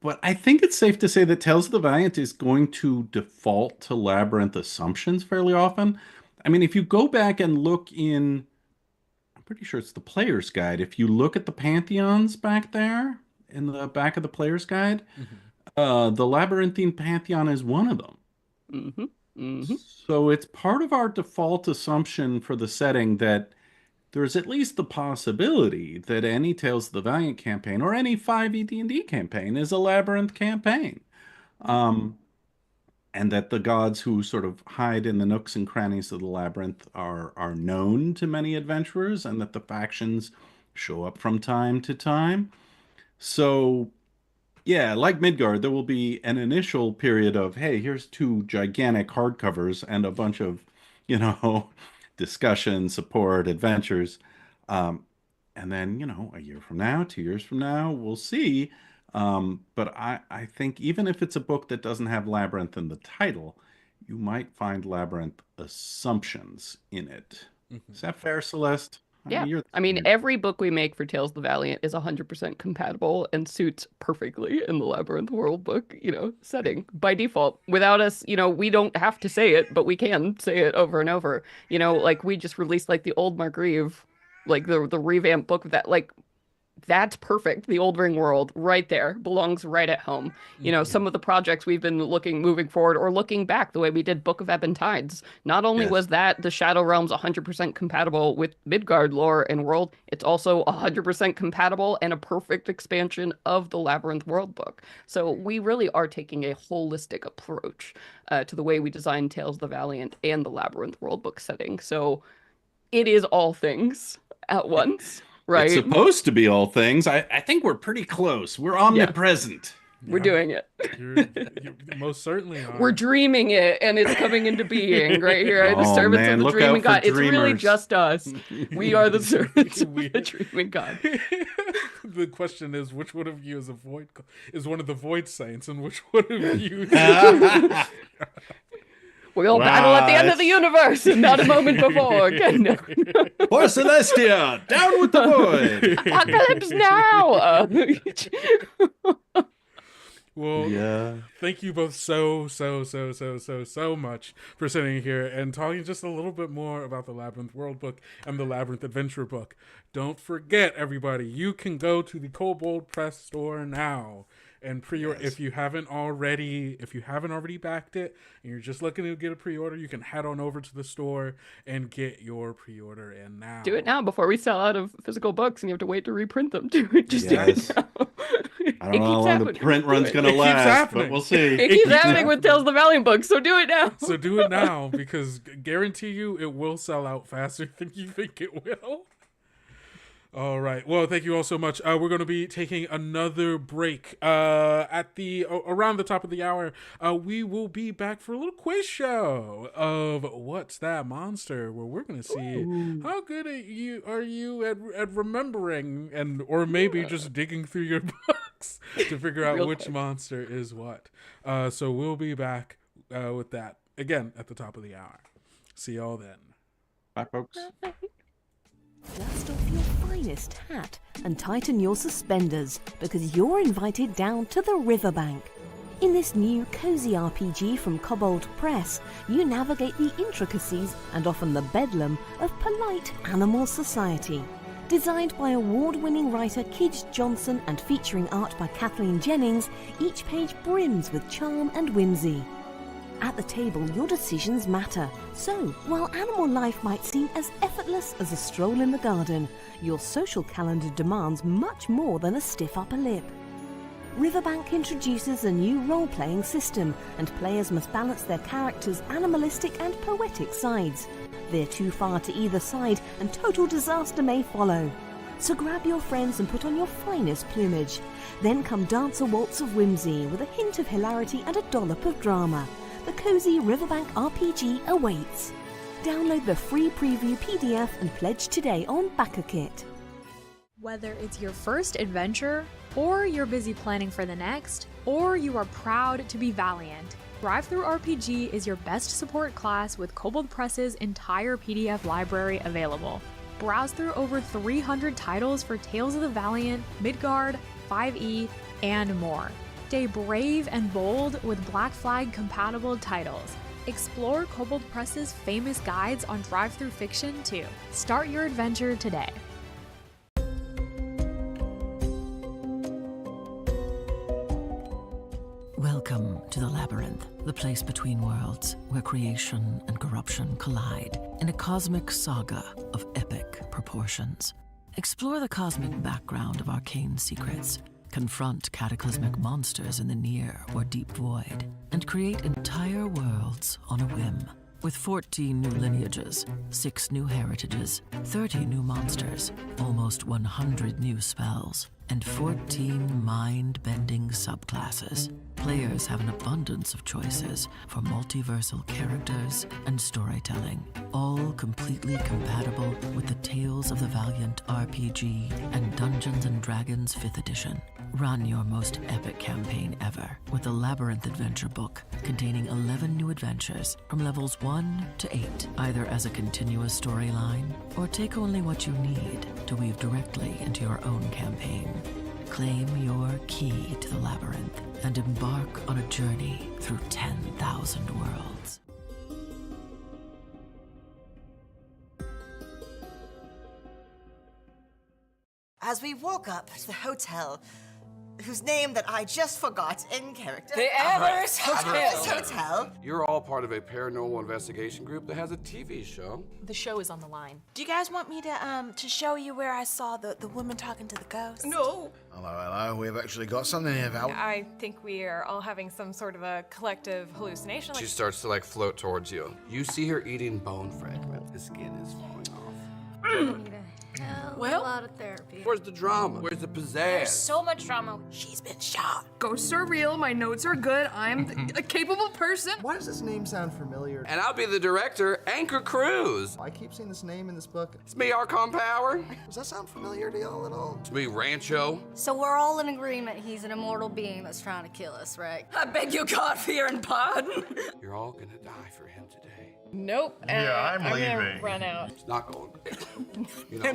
But I think it's safe to say that Tales of the Valiant is going to default to Labyrinth assumptions fairly often. I mean, if you go back and look in, I'm pretty sure it's the player's guide. If you look at the pantheons back there in the back of the player's guide, the labyrinthine pantheon is one of them. So it's part of our default assumption for the setting that there's at least the possibility that any Tales of the Valiant campaign or any 5e D&D campaign is a labyrinth campaign. And that the gods who sort of hide in the nooks and crannies of the labyrinth are known to many adventurers, and that the factions show up from time to time. So, yeah, like Midgard, there will be an initial period of, hey, here's 2 gigantic hardcovers and a bunch of, discussion, support, adventures. And then, a year from now, 2 years from now, we'll see. But I think even if it's a book that doesn't have Labyrinth in the title, you might find Labyrinth assumptions in it. Is that fair, Celeste? Yeah. I mean, every book we make for Tales of the Valiant is 100% compatible and suits perfectly in the Labyrinth world book, setting by default. Without us, we don't have to say it, but we can say it over and over. Like we just released like the old Margrieve, like the revamped book that that's perfect. The Old Ring world right there belongs right at home. Some of the projects we've been moving forward or looking back, the way we did Book of Ebb and Tides. Not only was that the Shadow Realms 100% compatible with Midgard lore and world, it's also 100% compatible and a perfect expansion of the Labyrinth world book. So we really are taking a holistic approach to the way we design Tales of the Valiant and the Labyrinth world book setting. So it is all things at once. Right. It's supposed to be all things. I think we're pretty close. We're omnipresent. We're doing it. You most certainly are. We're dreaming it, and it's coming into being right here. The servants of the dreaming god. It's really just us. We are the servants of the dreaming god. The question is, which one of you is one of the void saints, and which one of you? We all battle at the end of the universe, and not a moment before. For Celestia, down with the void. Apocalypse now. Well, thank you both so much for sitting here and talking just a little bit more about the Labyrinth World book and the Labyrinth Adventure book. Don't forget, everybody, you can go to the Kobold Press store now and pre-order. If you haven't already backed it and you're just looking to get a pre-order, you can head on over to the store and get your pre-order in now. Do it now before we sell out of physical books and you have to wait to reprint them. Do it now. I don't know how long the print run's going to last, but we'll see. It keeps happening with Tales of the Valiant books, so do it now. So do it now, because guarantee you it will sell out faster than you think it will. All right. Well, thank you all so much. We're going to be taking another break at around the top of the hour. We will be back for a little quiz show of What's That Monster, where we're going to see how good are you at remembering or maybe just digging through your books to figure out which monster is what. So we'll be back with that again at the top of the hour. See y'all then. Bye, folks. Dust off your finest hat and tighten your suspenders, because you're invited down to the riverbank. In this new cozy RPG from Kobold Press, you navigate the intricacies and often the bedlam of polite animal society. Designed by award-winning writer Kij Johnson and featuring art by Kathleen Jennings, each page brims with charm and whimsy. At the table, your decisions matter. So, while animal life might seem as effortless as a stroll in the garden, your social calendar demands much more than a stiff upper lip. Riverbank introduces a new role-playing system, and players must balance their characters' animalistic and poetic sides. Veer too far to either side, and total disaster may follow. So grab your friends and put on your finest plumage. Then come dance a waltz of whimsy with a hint of hilarity and a dollop of drama. The cozy Riverbank RPG awaits. Download the free preview PDF and pledge today on BackerKit. Whether it's your first adventure, or you're busy planning for the next, or you are proud to be valiant, Drive-Thru RPG is your best support class with Kobold Press's entire PDF library available. Browse through over 300 titles for Tales of the Valiant, Midgard, 5e, and more. Stay brave and bold with Black Flag compatible titles. Explore Kobold Press's famous guides on drive-thru fiction too. Start your adventure today. Welcome to the Labyrinth, the place between worlds where creation and corruption collide in a cosmic saga of epic proportions. Explore the cosmic background of arcane secrets, confront cataclysmic monsters in the near or deep void, and create entire worlds on a whim. With 14 new lineages, 6 new heritages, 30 new monsters, almost 100 new spells, and 14 mind-bending subclasses, players have an abundance of choices for multiversal characters and storytelling, all completely compatible with the Tales of the Valiant RPG and Dungeons & Dragons 5th edition. Run your most epic campaign ever with the Labyrinth Adventure book, containing 11 new adventures from levels 1 to 8, either as a continuous storyline or take only what you need to weave directly into your own campaign. Claim your key to the Labyrinth and embark on a journey through 10,000 worlds. As we walk up to the hotel, whose name that I just forgot in character. The Amherst Hotel. Amherst Hotel. You're all part of a paranormal investigation group that has a TV show. The show is on the line. Do you guys want me to show you where I saw the woman talking to the ghost? No. Hello, we've actually got something here, Val. I think we are all having some sort of a collective hallucination. She starts to float towards you. You see her eating bone fragments. The skin is falling off. A lot of therapy. Where's the drama? Where's the pizzazz? There's so much drama. She's been shot. Ghosts are real. My notes are good. I'm a capable person. Why does this name sound familiar? And I'll be the director, Anchor Cruz. I keep seeing this name in this book. It's me, Archon Power. Does that sound familiar to y'all at all? It's me, Rancho. So we're all in agreement he's an immortal being that's trying to kill us, right? I beg you, God, fear and pardon. You're all gonna die for him today. Nope. Yeah, I'm gonna leaving. run out. It's not going.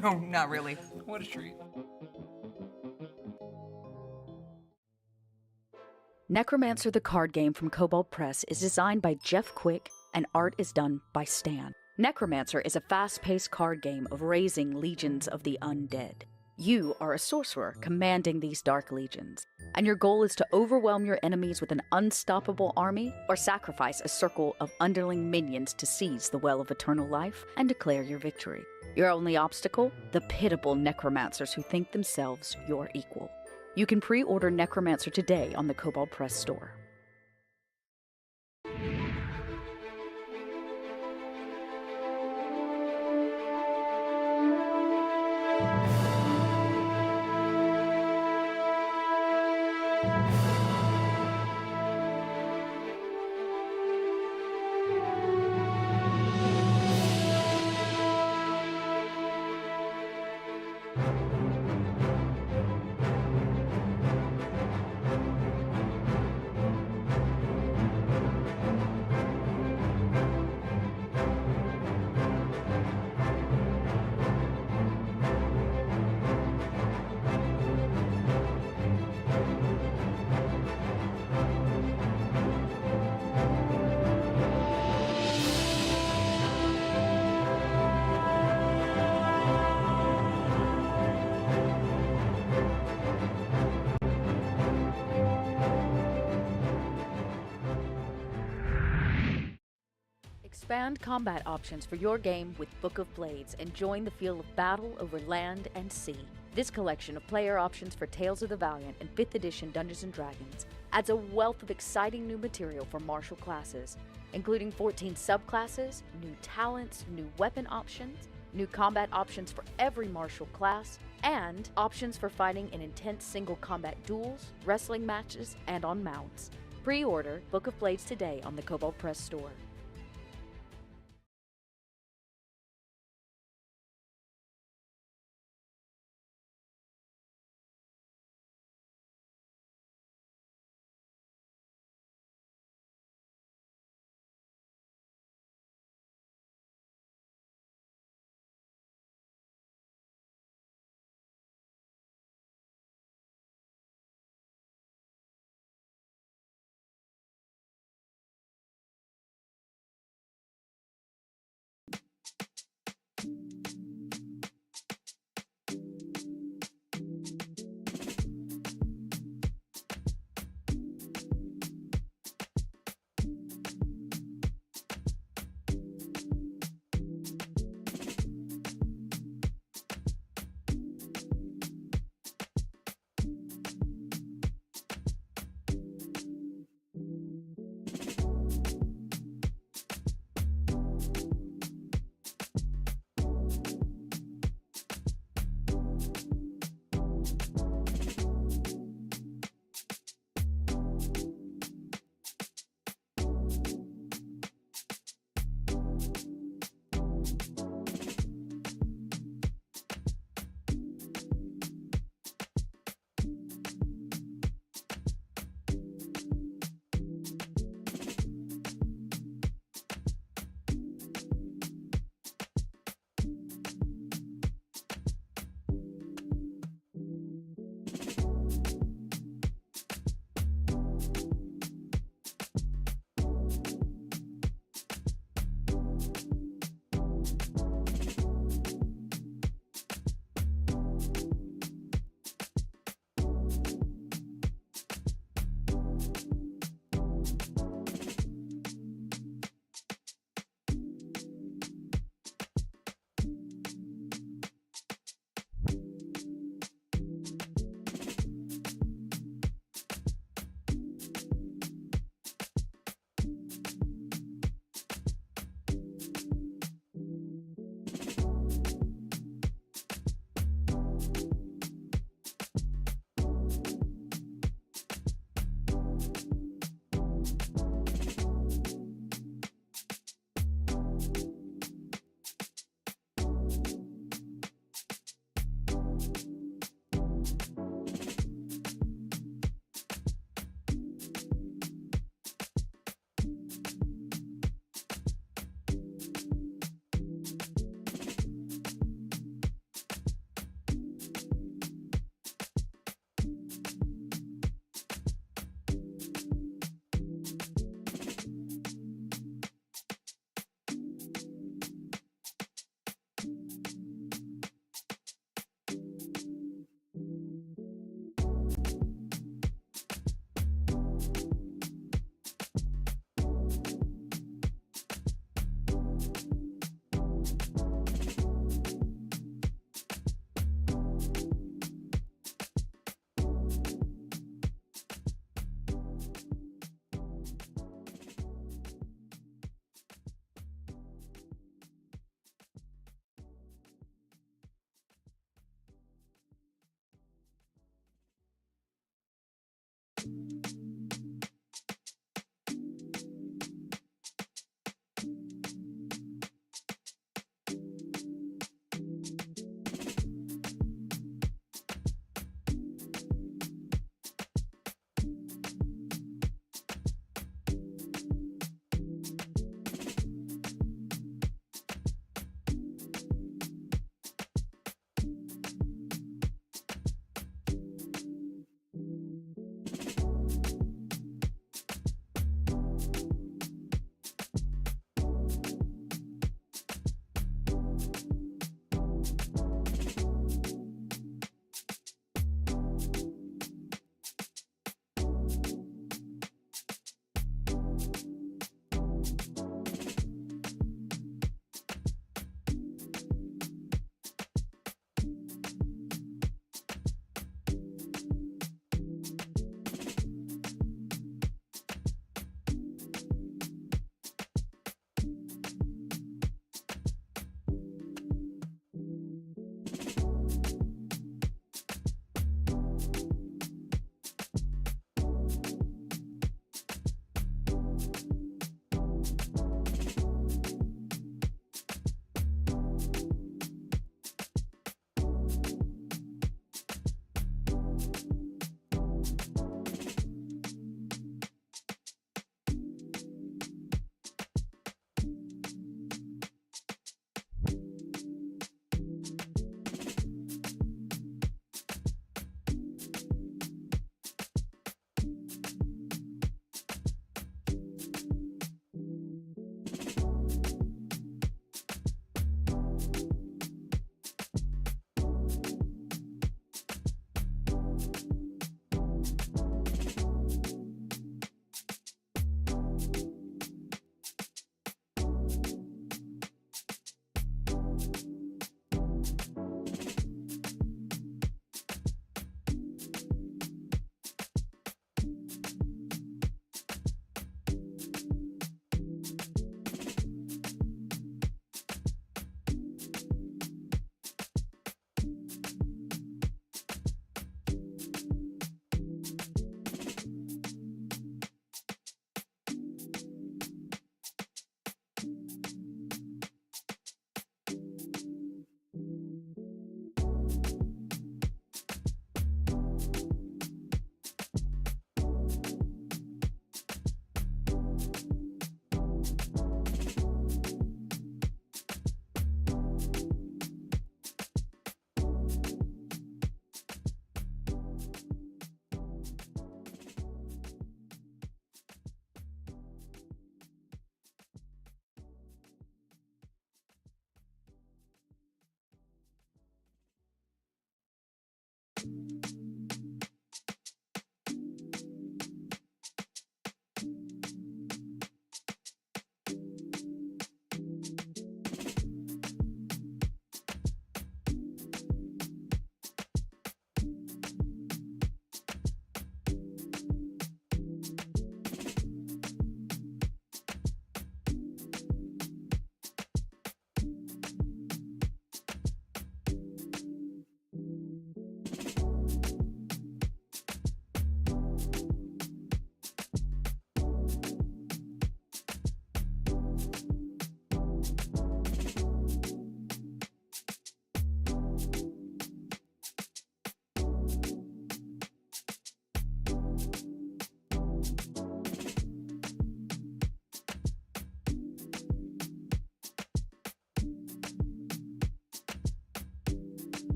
No, not really. What a treat. Necromancer the card game from Kobold Press is designed by Jeff Quick and art is done by Stan. Necromancer is a fast-paced card game of raising legions of the undead. You are a sorcerer commanding these dark legions, and your goal is to overwhelm your enemies with an unstoppable army or sacrifice a circle of underling minions to seize the Well of Eternal Life and declare your victory. Your only obstacle? The pitiable necromancers who think themselves your equal. You can pre-order Necromancer today on the Kobold Press store. Expand combat options for your game with Book of Blades and join the feel of battle over land and sea. This collection of player options for Tales of the Valiant and 5th edition Dungeons & Dragons adds a wealth of exciting new material for martial classes, including 14 subclasses, new talents, new weapon options, new combat options for every martial class, and options for fighting in intense single combat duels, wrestling matches, and on mounts. Pre-order Book of Blades today on the Kobold Press store.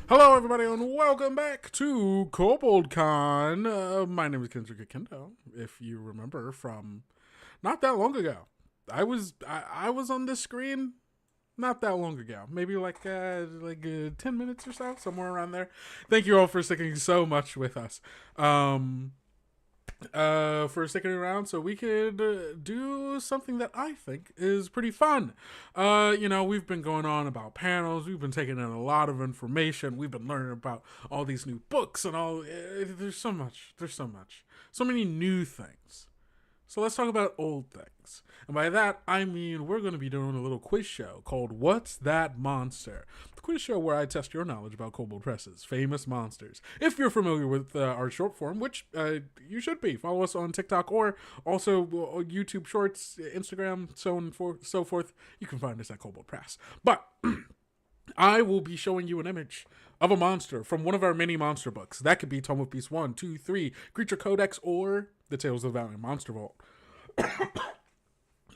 Hello, everybody, and welcome back to Kobold Con. My name is Kendrick Kendo. If you remember from not that long ago, I was on this screen not that long ago, maybe like 10 minutes or so, somewhere around there. Thank you all for sticking so much with us. For sticking around so we could do something that I think is pretty fun. We've been going on about panels. We've been taking in a lot of information. We've been learning about all these new books and all. There's so much. So many new things. So let's talk about old things. And by that, I mean we're going to be doing a little quiz show called What's That Monster? The quiz show where I test your knowledge about Kobold Press's famous monsters. If you're familiar with our short form, which you should be, follow us on TikTok or also YouTube Shorts, Instagram, so on and so forth. You can find us at Kobold Press. But I will be showing you an image of a monster from one of our mini monster books. That could be Tome of Beasts 1, 2, 3, Creature Codex, or the Tales of the Valiant Monster Vault.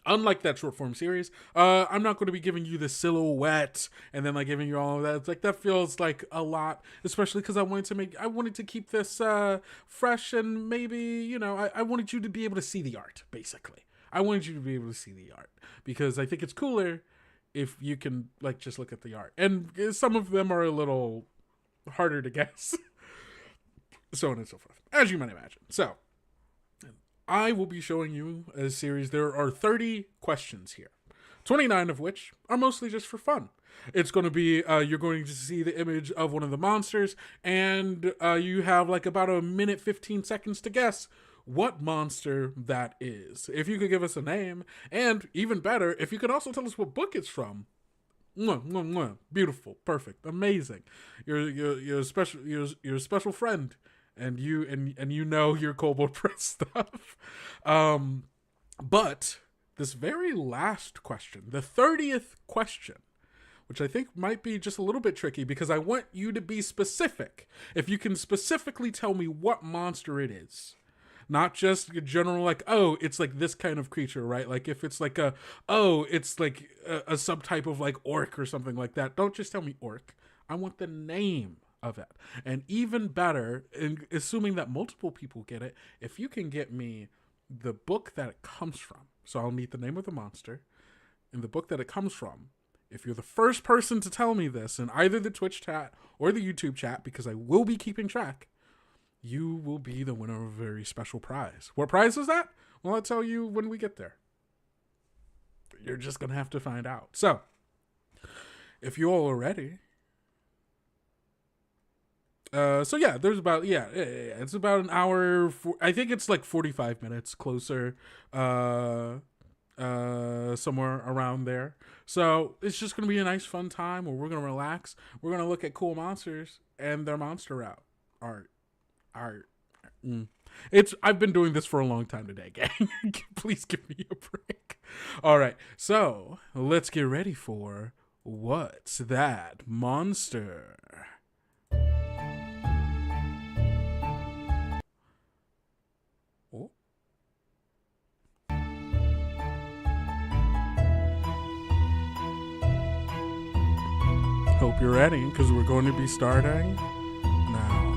Unlike that short form series, I'm not going to be giving you the silhouette and then giving you all of that. It's like that feels like a lot, especially because I wanted to keep this fresh, and maybe I wanted you to be able to see the art. Basically, I wanted you to be able to see the art because I think it's cooler if you can just look at the art, and some of them are a little harder to guess, so on and so forth, as you might imagine. So I will be showing you a series. There are 30 questions here, 29 of which are mostly just for fun. It's going to be, you're going to see the image of one of the monsters, and you have about a minute, 15 seconds to guess what monster that is. If you could give us a name, and even better, if you could also tell us what book it's from. Mwah, mwah, mwah. Beautiful, perfect, amazing. You're a special friend. And you know your Kobold Press stuff. But this very last question, the 30th question, which I think might be just a little bit tricky because I want you to be specific. If you can specifically tell me what monster it is. Not just general it's this kind of creature, right? If it's it's a subtype of orc or something like that. Don't just tell me orc. I want the name of it. And even better, assuming that multiple people get it, if you can get me the book that it comes from. So I'll need the name of the monster and the book that it comes from. If you're the first person to tell me this in either the Twitch chat or the YouTube chat, because I will be keeping track, you will be the winner of a very special prize. What prize is that? Well, I'll tell you when we get there. You're just going to have to find out. So, if you all are ready. There's about, it's about an hour. I think it's 45 minutes closer, somewhere around there. So it's just going to be a nice fun time where we're going to relax. We're going to look at cool monsters and their monster art. I've been doing this for a long time today, gang. Please give me a break. All right. So let's get ready for What's That Monster? Hope you're ready, because we're going to be starting now.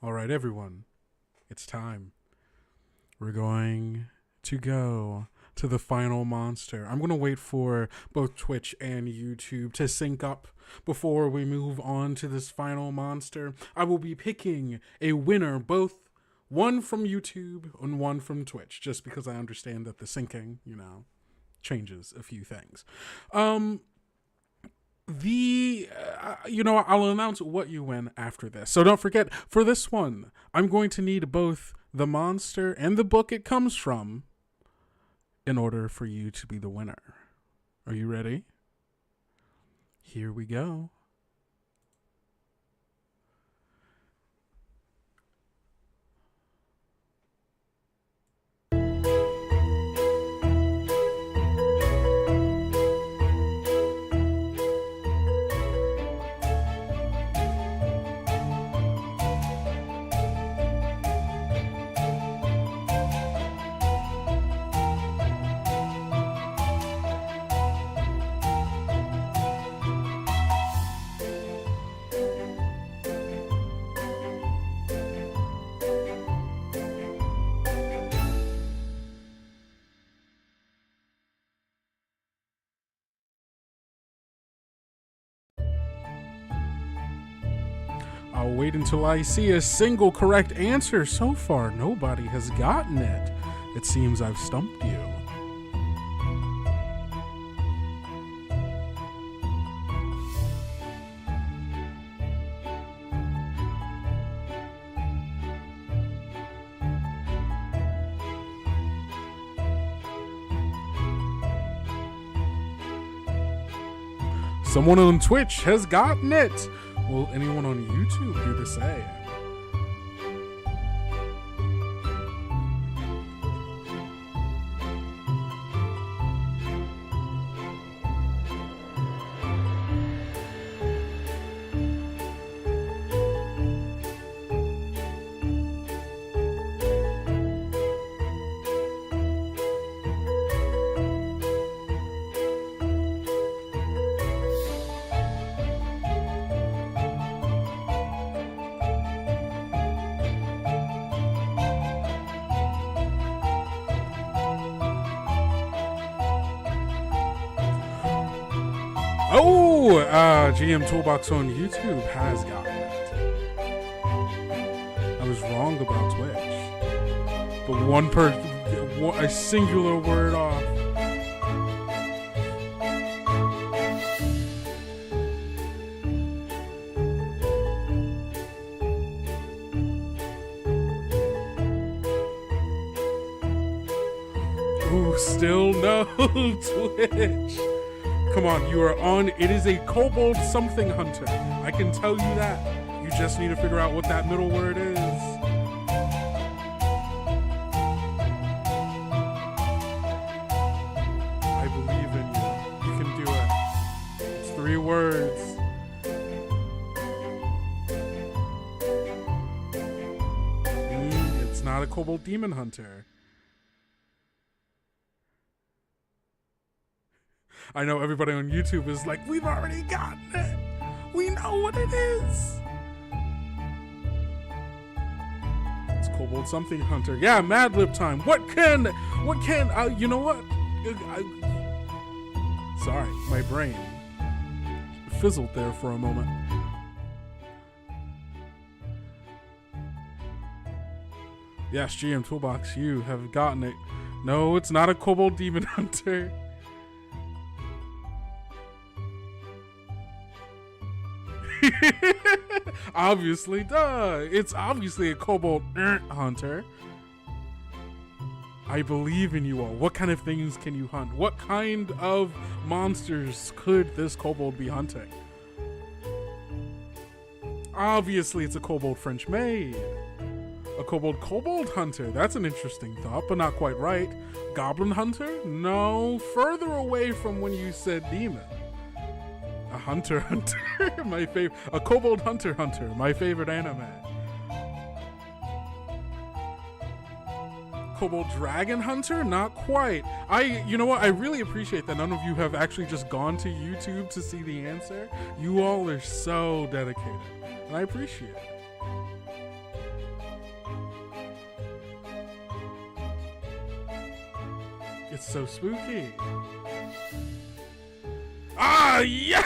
All right, everyone, it's time. We're going to go to the final monster. I'm going to wait for both Twitch and YouTube to sync up before we move on to this final monster. I will be picking a winner, both one from YouTube and one from Twitch, just because I understand that the syncing, changes a few things. I'll announce what you win after this. So don't forget, for this one, I'm going to need both the monster and the book it comes from in order for you to be the winner. Are you ready? Here we go. I'll wait until I see a single correct answer. So far, nobody has gotten it. It seems I've stumped you. Someone on Twitch has gotten it. Will anyone on YouTube do the same? GM Toolbox on YouTube has gotten it. I was wrong about Twitch, but a singular word off. Ooh, still no Twitch. Come on, you are on. It is a kobold something hunter. I can tell you that. You just need to figure out what that middle word is. I believe in you. You can do it. It's 3 words. It's not a kobold demon hunter. I know everybody on YouTube is like, we've already gotten it. We know what it is. It's Kobold something hunter. Yeah, Mad Lib time. You know what? Sorry, my brain fizzled there for a moment. Yes, GM Toolbox, you have gotten it. No, it's not a Kobold demon hunter. Obviously, duh. It's obviously a kobold hunter. I believe in you all. What kind of things can you hunt? What kind of monsters could this kobold be hunting? Obviously, it's a kobold French maid. A kobold hunter. That's an interesting thought, but not quite right. Goblin hunter? No, further away from when you said demon. A hunter, my favorite. A kobold hunter, my favorite anime. Kobold dragon hunter? Not quite. You know what? I really appreciate that none of you have actually just gone to YouTube to see the answer. You all are so dedicated, and I appreciate it. It's so spooky. Ah, yeah!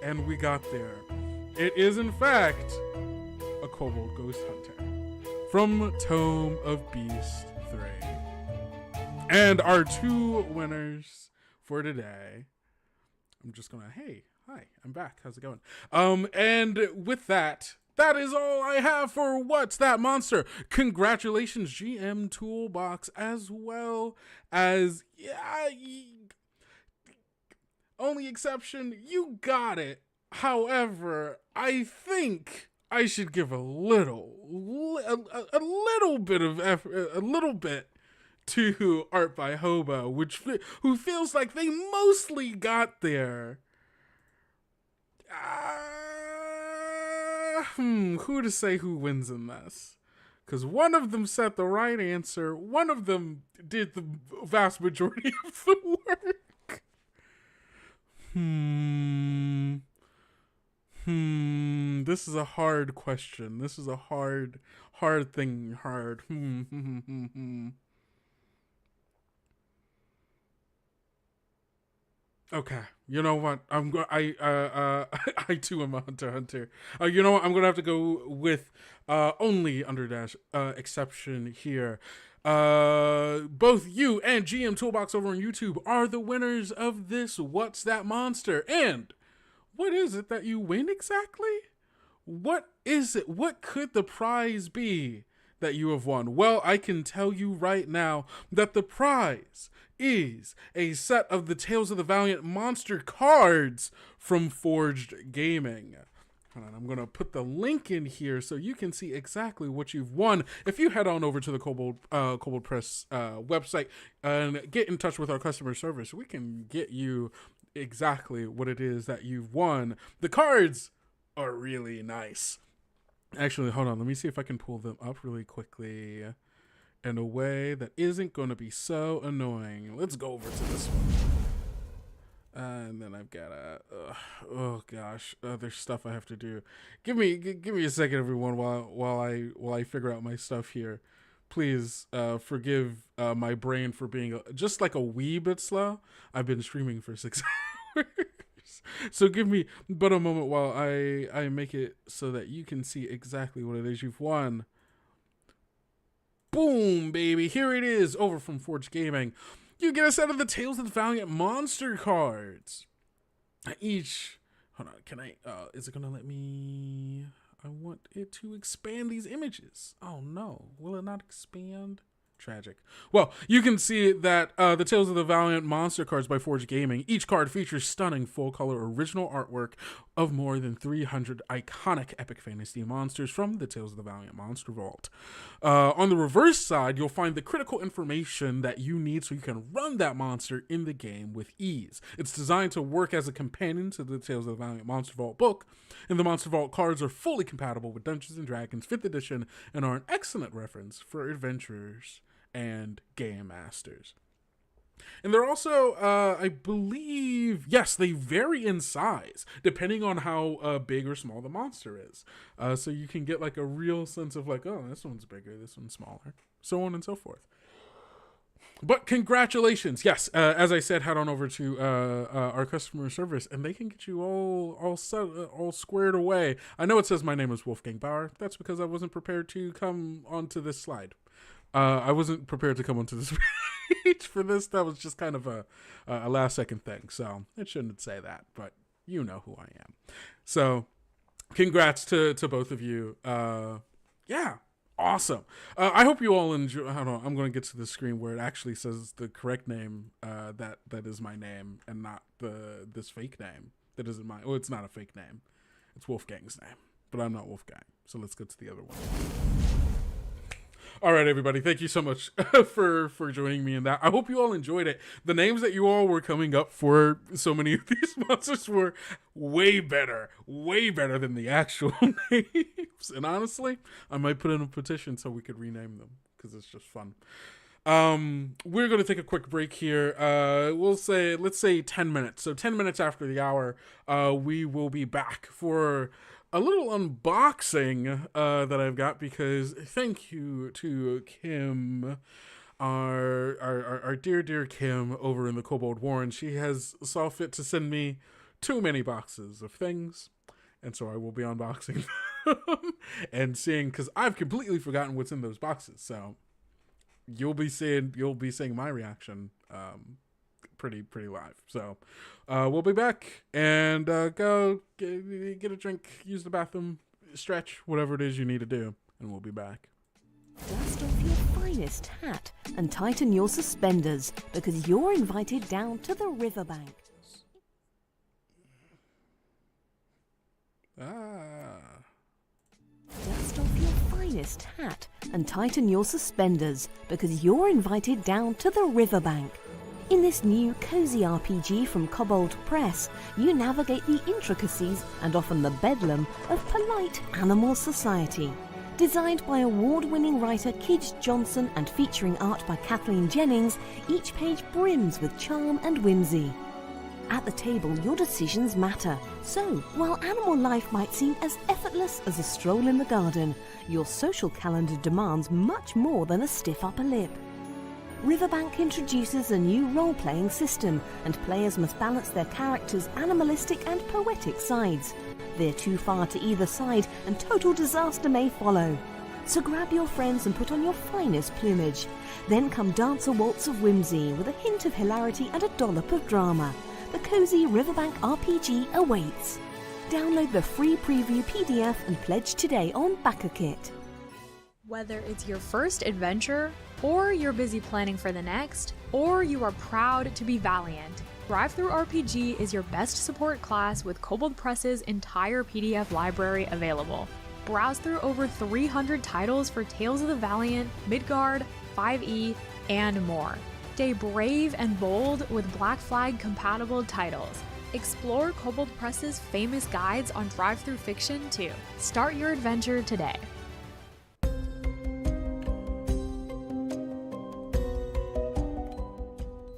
And we got there. It is, in fact, a Kobold Ghost Hunter from Tome of Beast 3. And our two winners for today. I'm just gonna, hey, hi, I'm back. How's it going? And with that, that is all I have for What's That Monster? Congratulations, GM Toolbox, as well as, only exception, you got it. However, I think I should give a little bit of effort, a little bit to Art by Hobo, who feels like they mostly got there. Who to say who wins in this? Because one of them said the right answer, one of them did the vast majority of the work. This is a hard question. This is a hard thing. Okay, you know what? I too am a hunter. You know what? I'm gonna have to go with only underdash exception here. Both you and GM Toolbox over on YouTube are the winners of this What's That Monster? And what is it that you win exactly? What is it? What could the prize be that you have won? Well, I can tell you right now that the prize is a set of the Tales of the Valiant Monster cards from Forged Gaming. Hold on, I'm going to put the link in here so you can see exactly what you've won. If you head on over to the Kobold Press website and get in touch with our customer service, we can get you exactly what it is that you've won. The cards are really nice. Actually, hold on. Let me see if I can pull them up really quickly in a way that isn't going to be so annoying. Let's go over to this one. And then I've got oh gosh, there's stuff I have to do. Give me a second, everyone, while I figure out my stuff here. Please forgive my brain for being just like a wee bit slow. I've been streaming for 6 hours. So give me but a moment while I make it so that you can see exactly what it is you've won. Boom, baby. Here it is over from Forge Gaming. You get a set of the Tales of the Valiant Monster cards. Each, hold on, can I, is it going to let me, I want it to expand these images. Oh no, will it not expand? Tragic. Well, you can see that the Tales of the Valiant Monster cards by Forge Gaming. Each card features stunning full-color original artwork of more than 300 iconic epic fantasy monsters from the Tales of the Valiant Monster Vault. On the reverse side, you'll find the critical information that you need so you can run that monster in the game with ease. It's designed to work as a companion to the Tales of the Valiant Monster Vault book, and the Monster Vault cards are fully compatible with Dungeons & Dragons 5th edition and are an excellent reference for adventurers and game masters. And they're also, I believe, yes, they vary in size depending on how big or small the monster is. So you can get like a real sense of like, oh, this one's bigger, this one's smaller, so on and so forth. But congratulations. Yes, as I said, head on over to our customer service and they can get you all squared away. I know it says my name is Wolfgang Bauer. That's because I wasn't prepared to come onto this slide. I wasn't prepared to come onto this page for this. That was just kind of a last second thing. So it shouldn't say that, but you know who I am. So congrats to both of you. Yeah, awesome. I hope you all enjoy. I don't know. I'm going to get to the screen where it actually says the correct name. That is my name and not this fake name. That isn't mine. Oh, it's not a fake name. It's Wolfgang's name, but I'm not Wolfgang. So let's get to the other one. All right, everybody. Thank you so much for joining me in that. I hope you all enjoyed it. The names that you all were coming up for so many of these monsters were way better than the actual names. And honestly, I might put in a petition so we could rename them because it's just fun. We're going to take a quick break here. Let's say 10 minutes. So 10 minutes after the hour, we will be back for a little unboxing that I've got, because thank you to Kim, our dear Kim over in the Kobold Warren. She has saw fit to send me too many boxes of things, and so I will be unboxing them and seeing, because I've completely forgotten what's in those boxes. So you'll be seeing my reaction pretty live. So we'll be back, and go get a drink, use the bathroom, stretch, whatever it is you need to do, and we'll be back. Dust off your finest hat and tighten your suspenders, because you're invited down to the riverbank. Dust off your finest hat and tighten your suspenders, because you're invited down to the riverbank. In this new cozy RPG from Kobold Press, you navigate the intricacies and often the bedlam of polite animal society. Designed by award-winning writer Kij Johnson and featuring art by Kathleen Jennings, each page brims with charm and whimsy. At the table, your decisions matter. So, while animal life might seem as effortless as a stroll in the garden, your social calendar demands much more than a stiff upper lip. Riverbank introduces a new role-playing system, and players must balance their characters' animalistic and poetic sides. Veer too far to either side, and total disaster may follow. So grab your friends and put on your finest plumage. Then come dance a waltz of whimsy with a hint of hilarity and a dollop of drama. The cozy Riverbank RPG awaits. Download the free preview PDF and pledge today on BackerKit. Whether it's your first adventure, or you're busy planning for the next, or you are proud to be valiant, Drive-Thru RPG is your best support class with Kobold Press's entire PDF library available. Browse through over 300 titles for Tales of the Valiant, Midgard, 5e, and more. Stay brave and bold with Black Flag compatible titles. Explore Kobold Press's famous guides on drive-thru fiction too. Start your adventure today.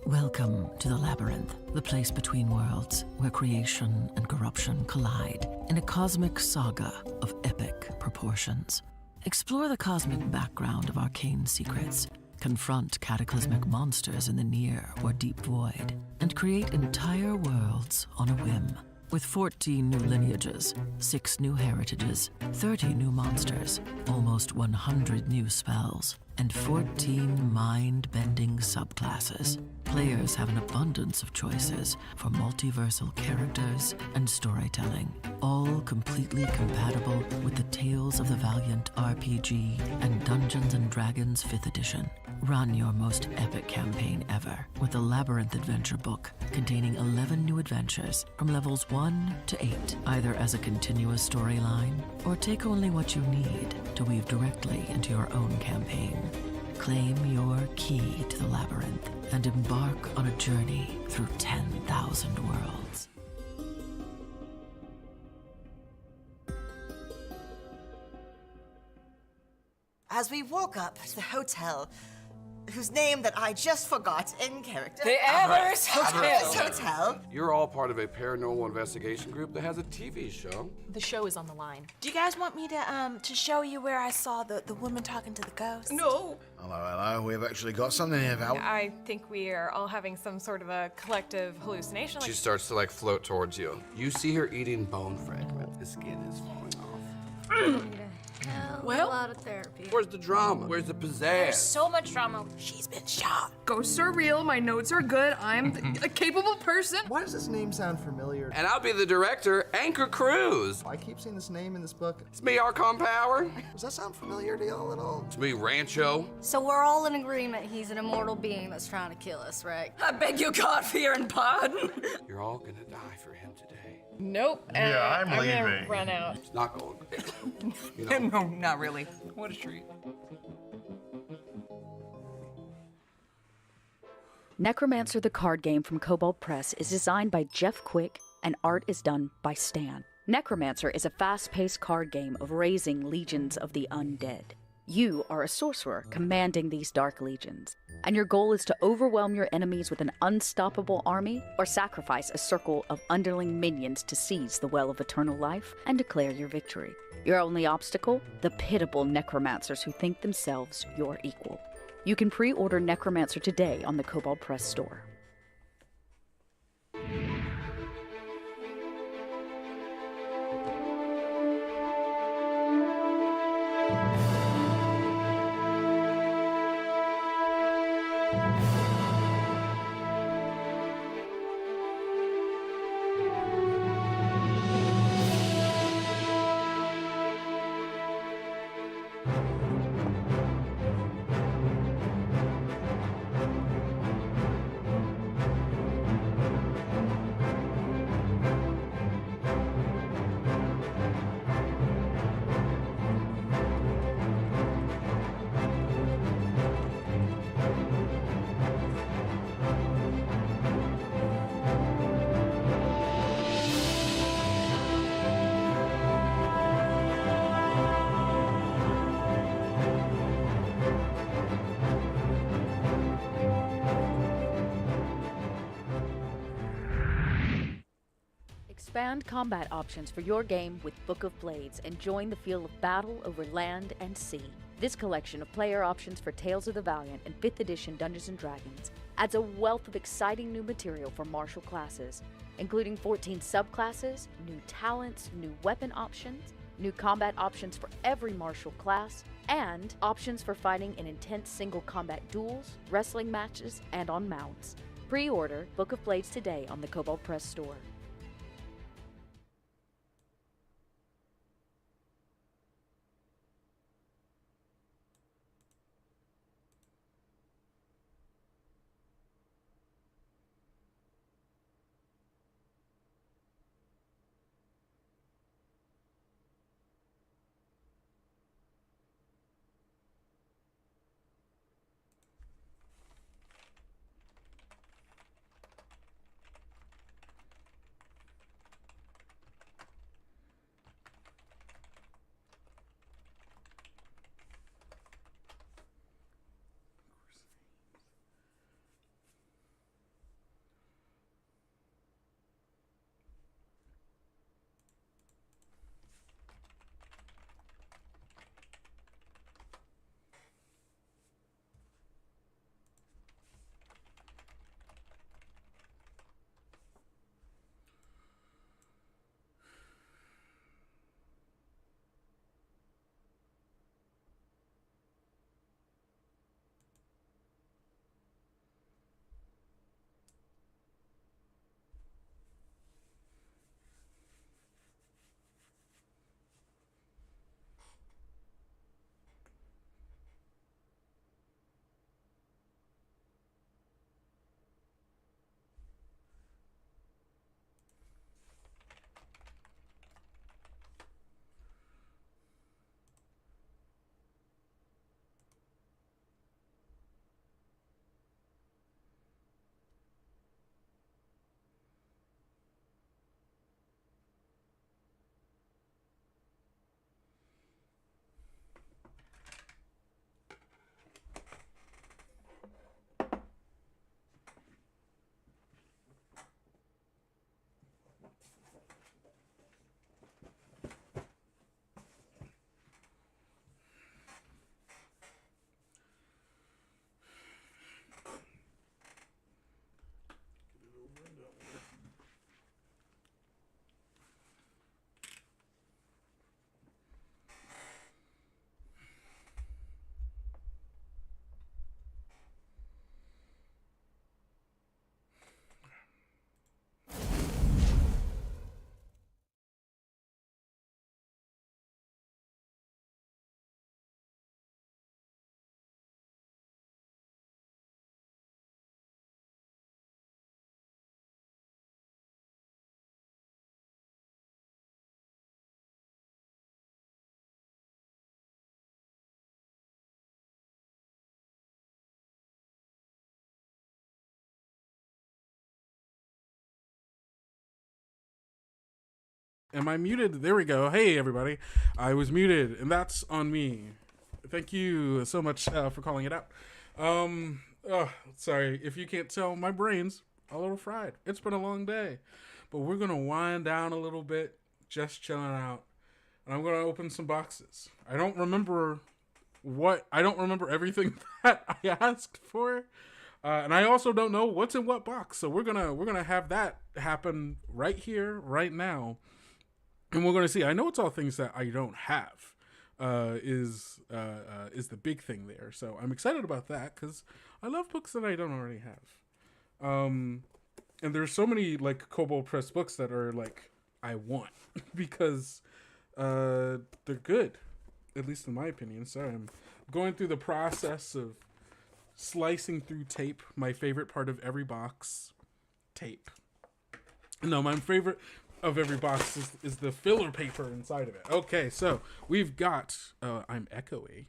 Welcome to the Labyrinth, the place between worlds where creation and corruption collide in a cosmic saga of epic proportions. Explore the cosmic background of arcane secrets, confront cataclysmic monsters in the near or deep void, and create entire worlds on a whim. With 14 new lineages, 6 new heritages, 30 new monsters, almost 100 new spells, and 14 mind-bending subclasses, players have an abundance of choices for multiversal characters and storytelling, all completely compatible with the Tales of the Valiant RPG and Dungeons & Dragons 5th edition. Run your most epic campaign ever with the Labyrinth Adventure Book, containing 11 new adventures from levels 1 to 8, either as a continuous storyline or take only what you need to weave directly into your own campaign. Claim your key to the Labyrinth and embark on a journey through 10,000 worlds. As we walk up to the hotel, whose name that I just forgot in character. The Everest Hotel. Everest Hotel. You're all part of a paranormal investigation group that has a TV show. The show is on the line. Do you guys want me to show you where I saw the woman talking to the ghost? No. Hello, we've actually got something here, Val. I think we are all having some sort of a collective hallucination. She starts to float towards you. You see her eating bone fragment. The skin is falling off. Well, a lot of therapy. Where's the drama? Where's the pizzazz? There's so much drama. She's been shot. Ghosts are real. My notes are good. I'm a capable person. Why does this name sound familiar? And I'll be the director, Anchor Cruz. I keep seeing this name in this book. It's me, Archon Power. Does that sound familiar to y'all at all? It's me, Rancho. So we're all in agreement he's an immortal being that's trying to kill us, right? I beg your God-fearing pardon. You're all gonna die for him today. Nope. Yeah, I'm leaving. Gonna run out. It's not going great. No, not really. What a treat. Necromancer the card game from Kobold Press is designed by Jeff Quick and art is done by Stan. Necromancer is a fast-paced card game of raising legions of the undead. You are a sorcerer commanding these dark legions, and your goal is to overwhelm your enemies with an unstoppable army or sacrifice a circle of underling minions to seize the Well of Eternal Life and declare your victory. Your only obstacle? The pitiable necromancers who think themselves your equal. You can pre-order Necromancer today on the Kobold Press store. Expand combat options for your game with Book of Blades and join the feel of battle over land and sea. This collection of player options for Tales of the Valiant and 5th edition Dungeons & Dragons adds a wealth of exciting new material for martial classes, including 14 subclasses, new talents, new weapon options, new combat options for every martial class, and options for fighting in intense single combat duels, wrestling matches, and on mounts. Pre-order Book of Blades today on the Kobold Press store. Am I muted? There we go. Hey, everybody. I was muted, and that's on me. Thank you so much for calling it out. Sorry if you can't tell, my brain's a little fried. It's been a long day, but we're gonna wind down a little bit, just chilling out, and I'm gonna open some boxes. I don't remember everything that I asked for, and I also don't know what's in what box. So we're gonna have that happen right here, right now, and we're gonna see. I know it's all things that I don't have. Is the big thing there. So I'm excited about that because I love books that I don't already have. And there's so many like Kobold Press books that are like I want because they're good, at least in my opinion. So I'm going through the process of slicing through tape. My favorite part of every box, tape. No, my favorite of every box is the filler paper inside of it. Okay, so we've got I'm echoey.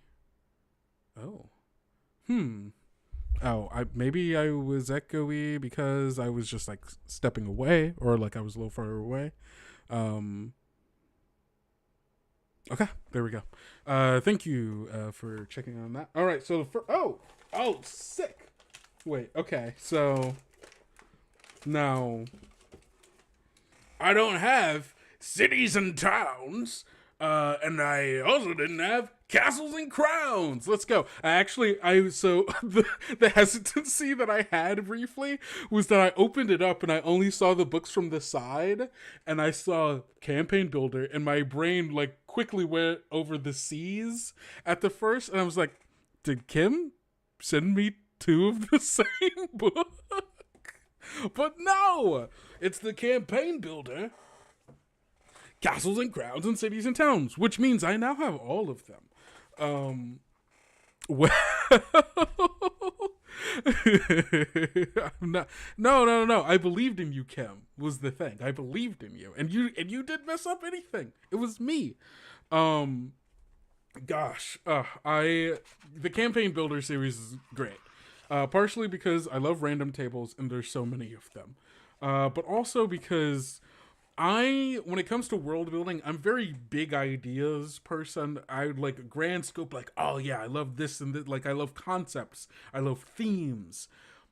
Maybe I was echoey because I was just like stepping away, or like I was a little farther away. Okay, there we go. Thank you for checking on that. All right, so sick. Wait, okay, so now I don't have cities and towns, and I also didn't have castles and crowns. Let's go. The hesitancy that I had briefly was that I opened it up and I only saw the books from the side, and I saw campaign builder, and my brain like quickly went over the C's at the first, and I was like, did Kim send me two of the same book? But no, it's the campaign builder, castles and crowns, and cities and towns, which means I now have all of them. Well, no. I believed in you, Kim. Was the thing. I believed in you, and you didn't mess up anything. It was me. The campaign builder series is great. Partially because I love random tables and there's so many of them. But also because when it comes to world building, I'm very big ideas person. I like grand scope, like, oh yeah, I love this and that. Like, I love concepts. I love themes.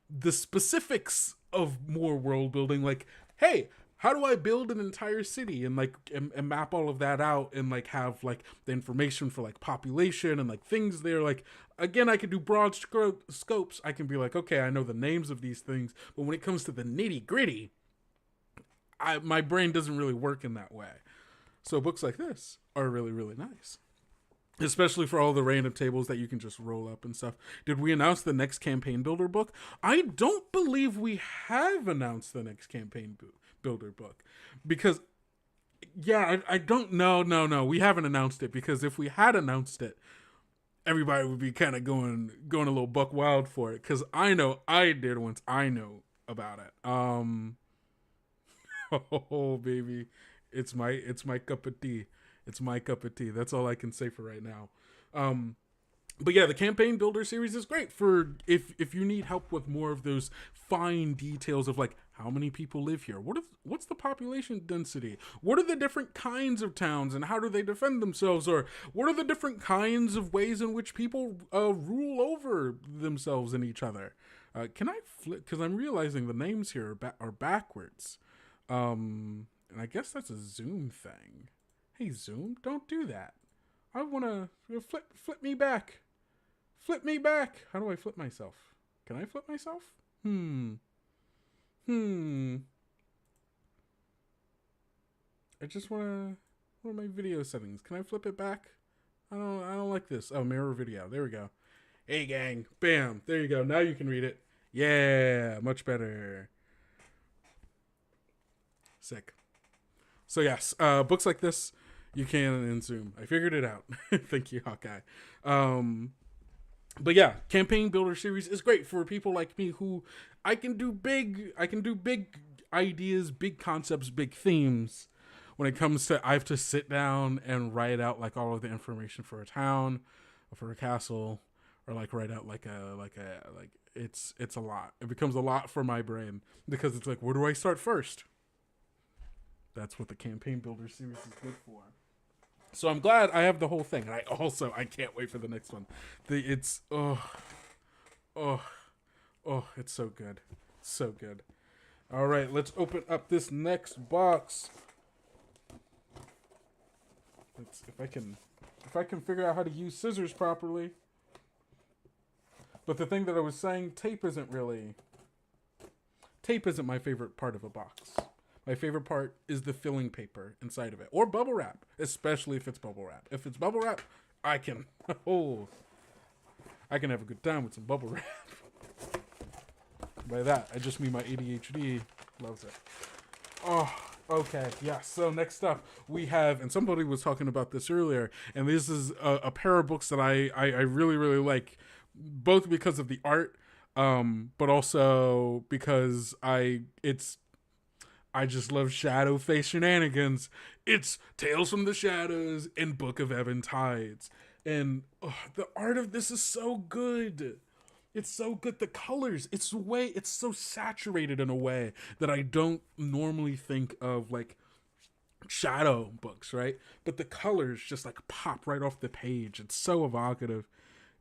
The specifics of more world building, like, hey, how do I build an entire city and like and map all of that out and like have like the information for like population and like things there. Like, again, I can do broad scopes. I can be like, okay, I know the names of these things, but when it comes to the nitty gritty, my brain doesn't really work in that way. So books like this are really, really nice, especially for all the random tables that you can just roll up and stuff. Did we announce the next campaign builder book? I don't believe we have announced the next campaign builder book, because I don't know. No, we haven't announced it, because if we had announced it, everybody would be kind of going a little buck wild for it, because I know I did once I know about it. Oh baby, it's my cup of tea. It's my cup of tea. That's all I can say for right now. But yeah, the campaign builder series is great for if you need help with more of those fine details of like how many people live here, what's the population density, what are the different kinds of towns and how do they defend themselves, or what are the different kinds of ways in which people rule over themselves and each other. Can I flip, because I'm realizing the names here are backwards, and I guess that's a Zoom thing. Hey Zoom, don't do that. I want to flip me back. Flip me back. How do I flip myself? Can I flip myself? I just want to. What are my video settings? Can I flip it back? I don't like this. Oh, mirror video. There we go. Hey gang. Bam. There you go. Now you can read it. Yeah, much better. Sick. So yes, books like this you can in Zoom. I figured it out. Thank you, Hawkeye. But yeah, campaign builder series is great for people like me who I can do big ideas, big concepts, big themes. When it comes to, I have to sit down and write out like all of the information for a town, or for a castle, or like write out it's a lot. It becomes a lot for my brain, because it's like, where do I start first? That's what the campaign builder series is good for. So I'm glad I have the whole thing. And I can't wait for the next one. It's it's so good. So good. All right, let's open up this next box. If I can figure out how to use scissors properly. But the thing that I was saying, tape isn't my favorite part of a box. My favorite part is the filling paper inside of it, or bubble wrap, especially if it's bubble wrap. If it's bubble wrap, I can have a good time with some bubble wrap. By that, I just mean my ADHD loves it. Oh, okay, yeah. So next up, we have, and somebody was talking about this earlier, and this is a pair of books that I really, really like, both because of the art, but also because I just love shadow face shenanigans. It's Tales from the Shadows and Book of Ebb and Tides. And the art of this is so good. It's so good. The colors, it's so saturated in a way that I don't normally think of, like, shadow books, right? But the colors just like pop right off the page. It's so evocative.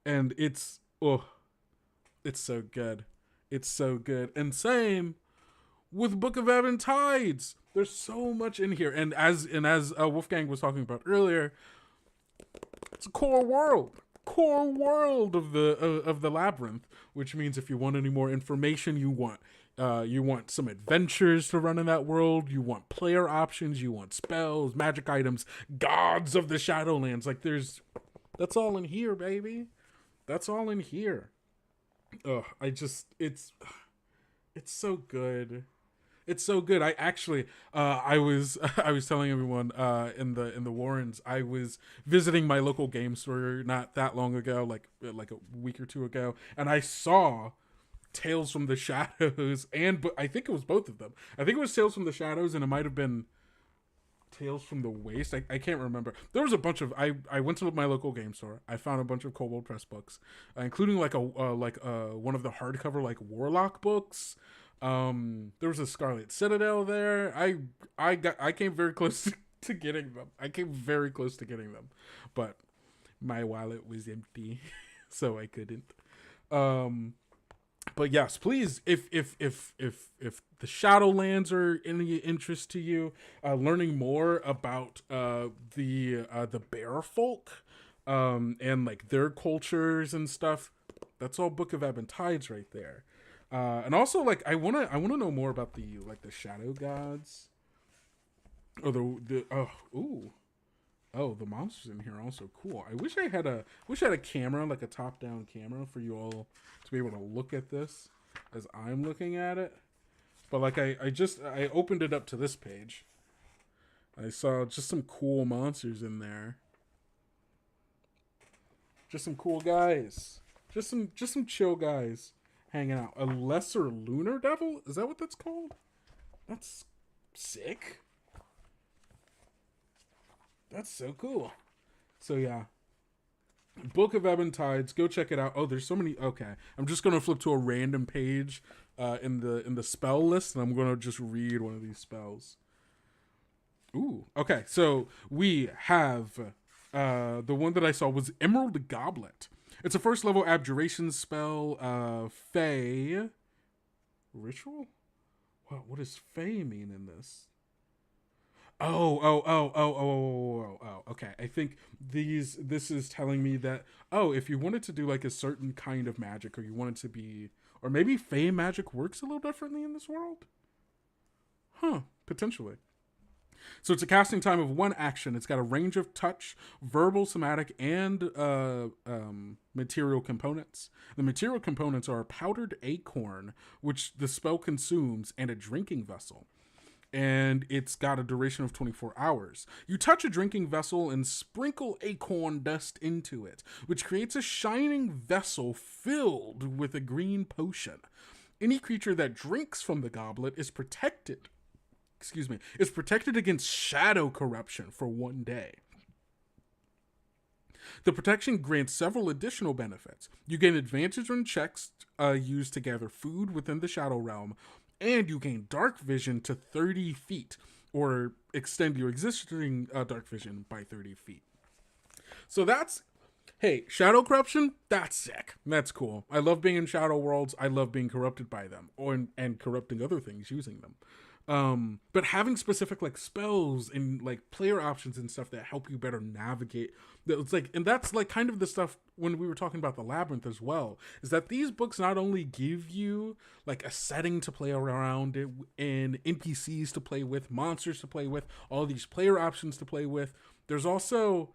And it's so good. It's so good. And same with Book of Ebb and Tides. There's so much in here. And as Wolfgang was talking about earlier, it's a core world of the labyrinth, which means if you want any more information, you want some adventures to run in that world, you want player options, you want spells, magic items, gods of the Shadowlands. Like, that's all in here, baby. That's all in here. It's so good. It's so good. I actually, I was telling everyone in the Warrens, I was visiting my local game store not that long ago, like a week or two ago, and I saw Tales from the Shadows, but I think it was both of them. I think it was Tales from the Shadows, and it might have been Tales from the Waste. I can't remember. There was a bunch of. I went to my local game store. I found a bunch of Kobold Press books, including like one of the hardcover like Warlock books. There was a Scarlet Citadel there. I came very close to getting them. But my wallet was empty, so I couldn't. But yes, please, if the Shadowlands are any interest to you, learning more about the Bear Folk, and like their cultures and stuff, that's all Book of Ebb and Tides right there. And also, like, I wanna know more about the shadow gods, or the monsters in here are also cool. I wish I had a camera, like a top down camera, for you all to be able to look at this as I'm looking at it. But like I opened it up to this page. I saw just some cool monsters in there. Just some cool guys. Just some chill guys hanging out. A lesser lunar devil? Is that what that's called? That's sick. That's so cool. So yeah. Book of Ebb and Tides, go check it out. Oh, there's so many. Okay. I'm just going to flip to a random page in the spell list, and I'm going to just read one of these spells. Ooh. Okay. So we have the one that I saw was Emerald Goblet. It's a first level abjuration spell, Fey ritual? What does Fey mean in this? Oh. Okay. I think this is telling me that, if you wanted to do like a certain kind of magic, or you wanted to be, or maybe Fey magic works a little differently in this world? Potentially. So it's a casting time of 1 action. It's got a range of touch, verbal, somatic, and material components. The material components are a powdered acorn, which the spell consumes, and a drinking vessel. And it's got a duration of 24 hours. You touch a drinking vessel and sprinkle acorn dust into it, which creates a shining vessel filled with a green potion. Any creature that drinks from the goblet is protected against shadow corruption for 1 day. The protection grants several additional benefits. You gain advantage on checks used to gather food within the shadow realm, and you gain dark vision to 30 feet or extend your existing dark vision by 30 feet. So that's, hey, shadow corruption, that's sick. That's cool. I love being in shadow worlds. I love being corrupted by them, and corrupting other things using them. But having specific like spells and like player options and stuff that help you better navigate, it's like, and that's like kind of the stuff when we were talking about the labyrinth as well, is that these books not only give you like a setting to play around it and NPCs to play with, monsters to play with, all these player options to play with, there's also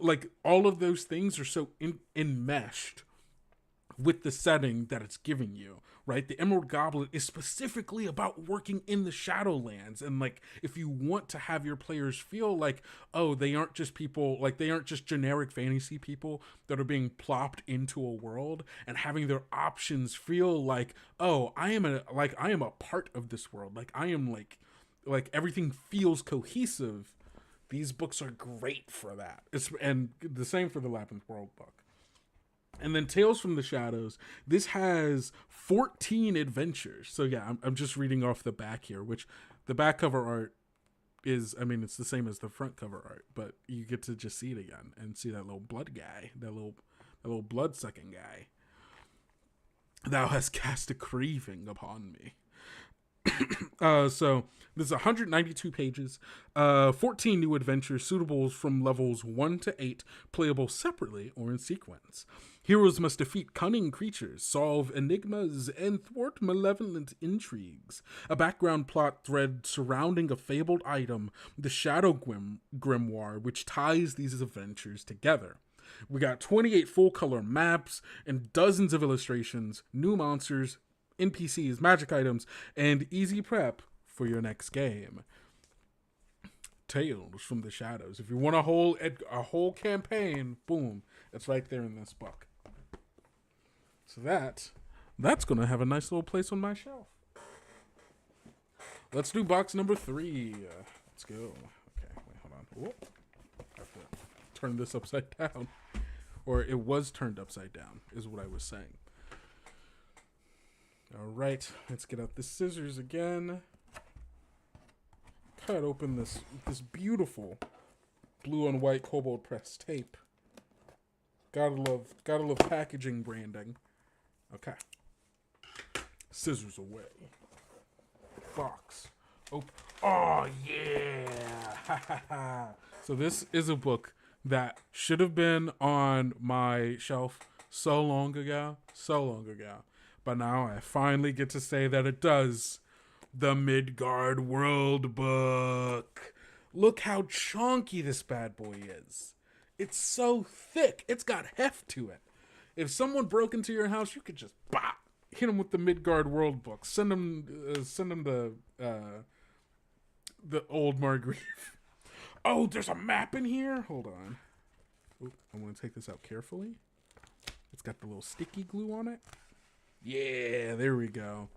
like all of those things are so enmeshed with the setting that it's giving you, right? The Emerald Goblet is specifically about working in the Shadowlands, and like if you want to have your players feel like, oh, they aren't just people, like they aren't just generic fantasy people that are being plopped into a world, and having their options feel like, oh, I am a part of this world, like I am like everything feels cohesive. These books are great for that. And the same for the Labyrinth World book. And then Tales from the Shadows, this has 14 adventures. So yeah, I'm just reading off the back here, which the back cover art is, I mean, it's the same as the front cover art, but you get to just see it again and see that little blood guy, that little blood-sucking guy. Thou hast cast a craving upon me. So there's 192 pages, 14 new adventures suitable from levels 1 to 8, playable separately or in sequence. Heroes must defeat cunning creatures, solve enigmas, and thwart malevolent intrigues. A background plot thread surrounding a fabled item, the Shadow Grimoire, which ties these adventures together. We got 28 full-color maps and dozens of illustrations, new monsters, NPCs, magic items, and easy prep for your next game. Tales from the Shadows. If you want a whole campaign, boom, it's right there in this book. So that's gonna have a nice little place on my shelf. Let's do box number 3. Let's go. Okay, wait, hold on. Whoop. I have to turn this upside down, or it was turned upside down, is what I was saying. All right, let's get out the scissors again. Cut open this beautiful blue and white Kobold Press tape. Gotta love packaging branding. Okay. Scissors away. Box. Open. Oh yeah! So this is a book that should have been on my shelf so long ago. But now I finally get to say that it does. The Midgard World Book. Look how chunky this bad boy is. It's so thick. It's got heft to it. If someone broke into your house, you could just hit them with the Midgard World Book. Send them the old Margrave. Oh, there's a map in here. Hold on. Ooh, I'm gonna take this out carefully. It's got the little sticky glue on it. Yeah, there we go.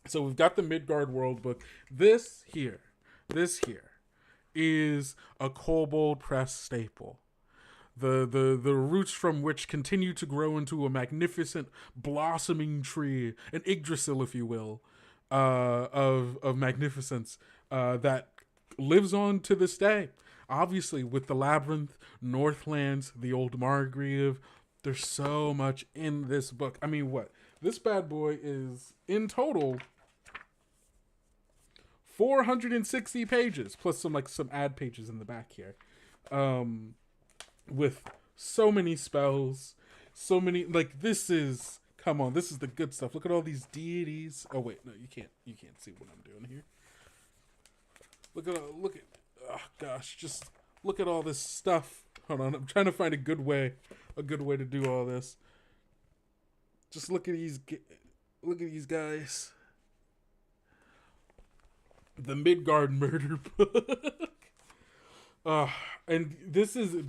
So we've got the Midgard World Book. This here is a Kobold Press staple. The roots from which continue to grow into a magnificent blossoming tree, an Yggdrasil, if you will, of magnificence that lives on to this day. Obviously, with the Labyrinth, Northlands, the Old Margrave, there's so much in this book. I mean, what? This bad boy is, in total, 460 pages, plus some ad pages in the back here. With so many spells, so many, this is the good stuff. Look at all these deities. Oh wait, no, you can't see what I'm doing here. Oh gosh, just look at all this stuff. Hold on, I'm trying to find a good way to do all this. Just look at these guys. The Midgard Murder Book. And this is a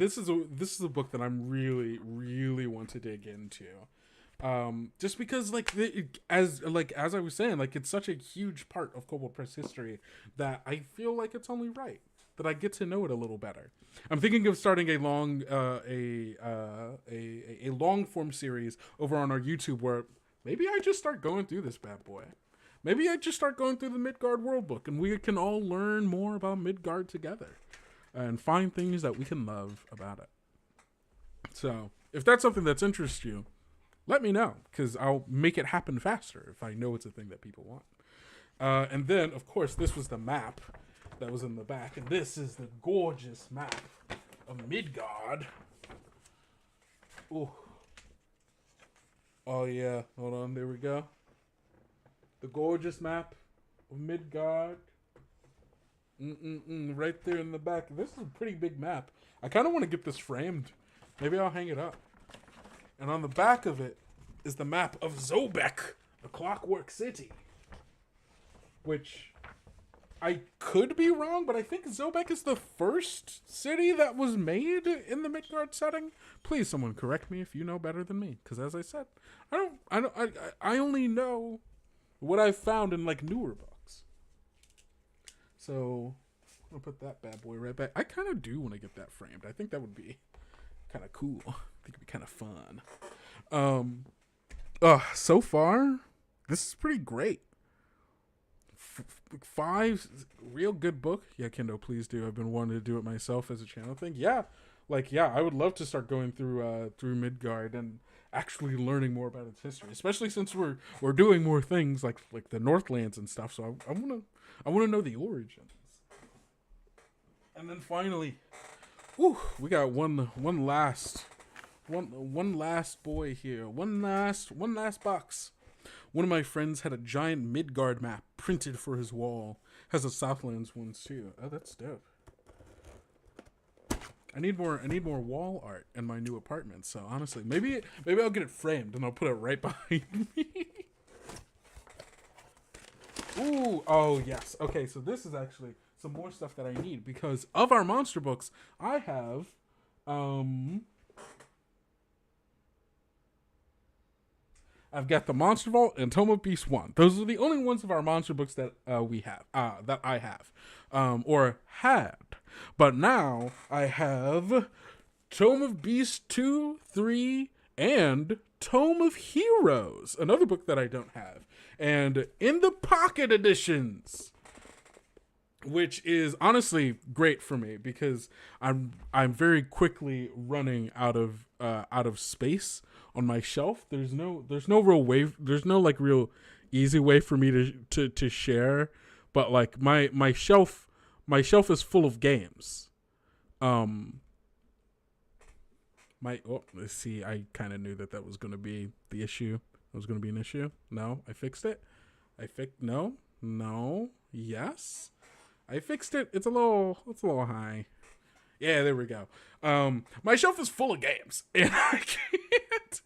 book that I'm really want to dig into. Just because as I was saying, it's such a huge part of Kobold Press history that I feel like it's only right that I get to know it a little better. I'm thinking of starting a long long form series over on our YouTube where maybe I just start going through this bad boy. maybe I just start going through the Midgard World Book, and we can all learn more about Midgard together and find things that we can love about it. So if that's something that's interests you, let me know, because I'll make it happen faster if I know it's a thing that people want. And then, of course, this was the map that was in the back, and this is the gorgeous map of Midgard. Ooh. Oh yeah, hold on, there we go. The gorgeous map of Midgard. Right there in the back. This is a pretty big map. I kind of want to get this framed. Maybe I'll hang it up. And on the back of it is the map of Zobek, the Clockwork City. Which, I could be wrong, but I think Zobek is the first city that was made in the Midgard setting. Please, someone correct me if you know better than me, because as I said, I only know what I've found in like newer books. So I'm gonna put that bad boy right back. I kind of do want to get that framed. I think that would be kind of cool. I think it'd be kind of fun. So far, this is pretty great. 5 real good book. Yeah, Kendo, please do. I've been wanting to do it myself as a channel thing. Yeah, I would love to start going through Midgard and actually learning more about its history, especially since we're doing more things like the Northlands and stuff. So I want to know the origins. And then finally, we got one last boy here. One last box. One of my friends had a giant Midgard map printed for his wall. Has a Southlands ones too. Oh, that's dope. I need more wall art in my new apartment. So honestly, maybe I'll get it framed and I'll put it right behind me. Ooh, oh yes. Okay, so this is actually some more stuff that I need because of our monster books. I have I've got the Monster Vault and Tome of Beasts 1. Those are the only ones of our monster books that we have, that I have, or had. But now I have Tome of Beasts 2, 3, and Tome of Heroes, another book that I don't have. And in the pocket editions, which is honestly great for me because I'm very quickly running out of space on my shelf. There's no real way. There's no like real easy way for me to share. But like my shelf is full of games. Let's see. I kind of knew that was going to be the issue. It was going to be an issue. No, I fixed it. No. Yes. I fixed it. It's a little high. Yeah, there we go. My shelf is full of games, and I can't.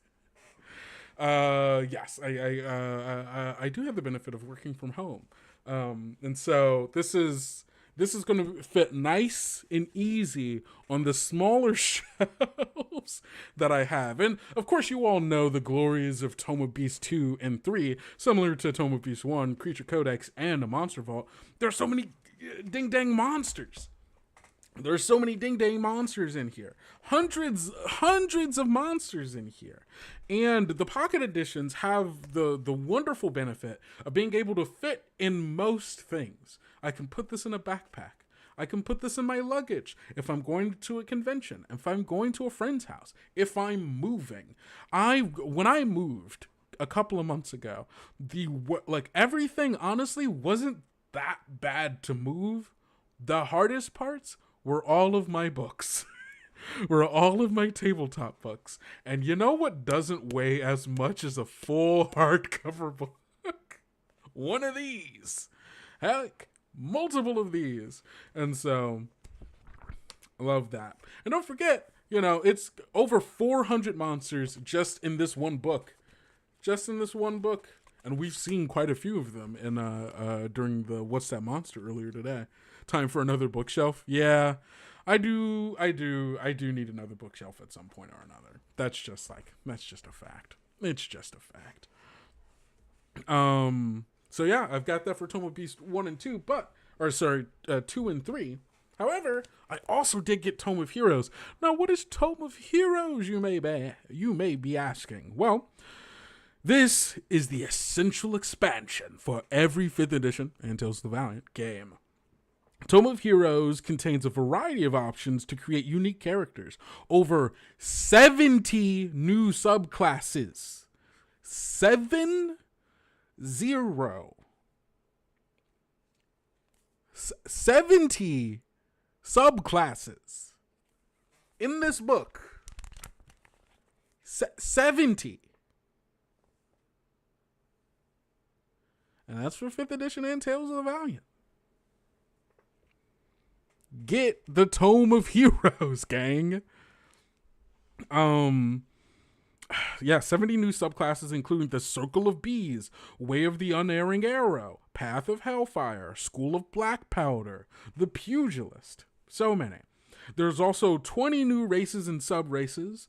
Yes, I do have the benefit of working from home, and so this is going to fit nice and easy on the smaller shelves that I have. And of course, you all know the glories of Tome of Beasts 2 and 3, similar to Tome of Beasts 1, Creature Codex, and a Monster Vault. There are so many ding-dang monsters. There's so many ding-dang monsters in here. Hundreds of monsters in here. And the pocket editions have the wonderful benefit of being able to fit in most things. I can put this in a backpack. I can put this in my luggage if I'm going to a convention, if I'm going to a friend's house, if I'm moving. When I moved a couple of months ago, everything honestly wasn't that bad to move. The hardest parts were all of my books. Were all of my tabletop books. And you know what doesn't weigh as much as a full hardcover book? One of these. Heck, multiple of these. And so, I love that. And don't forget, it's over 400 monsters just in this one book. And we've seen quite a few of them in during the What's That Monster earlier today. Time for another bookshelf. Yeah, I do need another bookshelf at some point or another. That's just a fact. It's just a fact. So yeah, I've got that for Tome of Beast 1 and 2, 2 and 3. However, I also did get Tome of Heroes. Now, what is Tome of Heroes, you may be asking? Well, This is the essential expansion for every 5th edition and Tales of the Valiant game. Tome of Heroes contains a variety of options to create unique characters. Over 70 new subclasses. 70 subclasses in this book. 70. And that's for 5th edition and Tales of the Valiant. Get the Tome of Heroes, gang. Yeah, 70 new subclasses, including the Circle of Bees, Way of the Unerring Arrow, Path of Hellfire, School of Black Powder, the Pugilist. So many. There's also 20 new races and sub-races,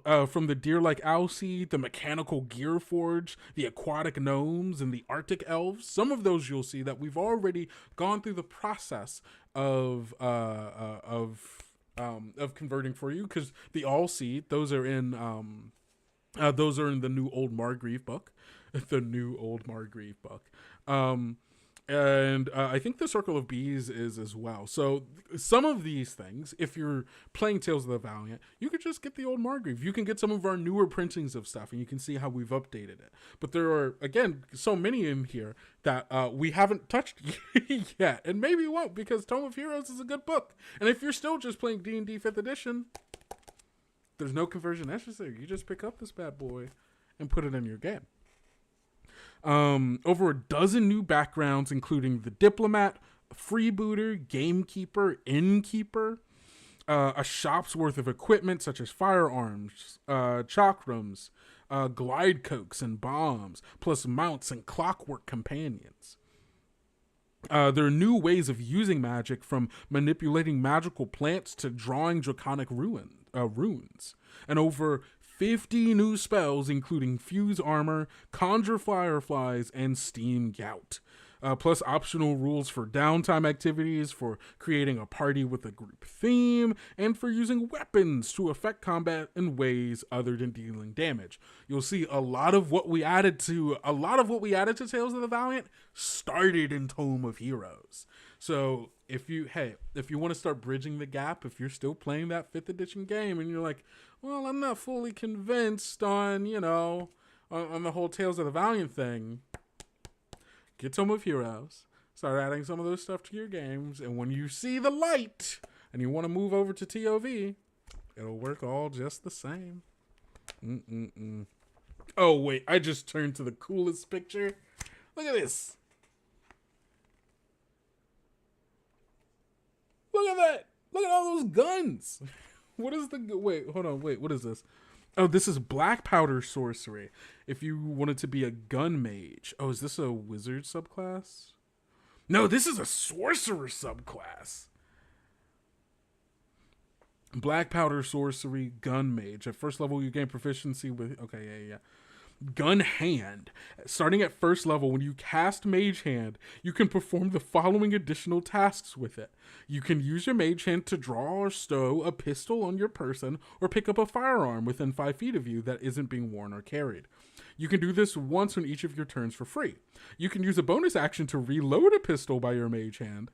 from the deer-like Owlseed, the Mechanical Gearforge, the Aquatic Gnomes, and the Arctic Elves. Some of those you'll see that we've already gone through the process of converting for you, because the Allseed, those are in the new Old Margreave book. The new Old Margreave book. And I think the Circle of Bees is as well. So some of these things, if you're playing Tales of the Valiant, you could just get the Old Margreave. You can get some of our newer printings of stuff, and you can see how we've updated it. But there are, again, so many in here that we haven't touched yet, and maybe won't, because Tome of Heroes is a good book. And if you're still just playing D&D 5th edition, there's no conversion necessary. You just pick up this bad boy and put it in your game. Over a dozen new backgrounds, including the Diplomat, Freebooter, Gamekeeper, Innkeeper, a shop's worth of equipment such as firearms, chakrams, glide cokes and bombs, plus mounts and clockwork companions. There are new ways of using magic, from manipulating magical plants to drawing draconic runes. And over 50 new spells, including Fuse Armor, Conjure Fireflies, and Steam Gout. Plus optional rules for downtime activities, for creating a party with a group theme, and for using weapons to affect combat in ways other than dealing damage. You'll see a lot of what we added to Tales of the Valiant started in Tome of Heroes. So if you want to start bridging the gap, if you're still playing that 5th edition game and you're like, well, I'm not fully convinced on the whole Tales of the Valiant thing, get Tome of Heroes, start adding some of those stuff to your games, and when you see the light and you want to move over to TOV, it'll work all just the same. Oh, wait, I just turned to the coolest picture. Look at this. Look at that. Look at all those guns. What is what is this? Oh, this is Black Powder Sorcery. If you wanted to be a gun mage. Oh, is this a wizard subclass? No, this is a sorcerer subclass. Black Powder Sorcery Gun Mage. At first level, you gain proficiency with... Okay, yeah. Gun Hand. Starting at first level, when you cast Mage Hand, you can perform the following additional tasks with it. You can use your Mage Hand to draw or stow a pistol on your person, or pick up a firearm within 5 feet of you that isn't being worn or carried. You can do this once on each of your turns for free. You can use a bonus action to reload a pistol by your Mage Hand,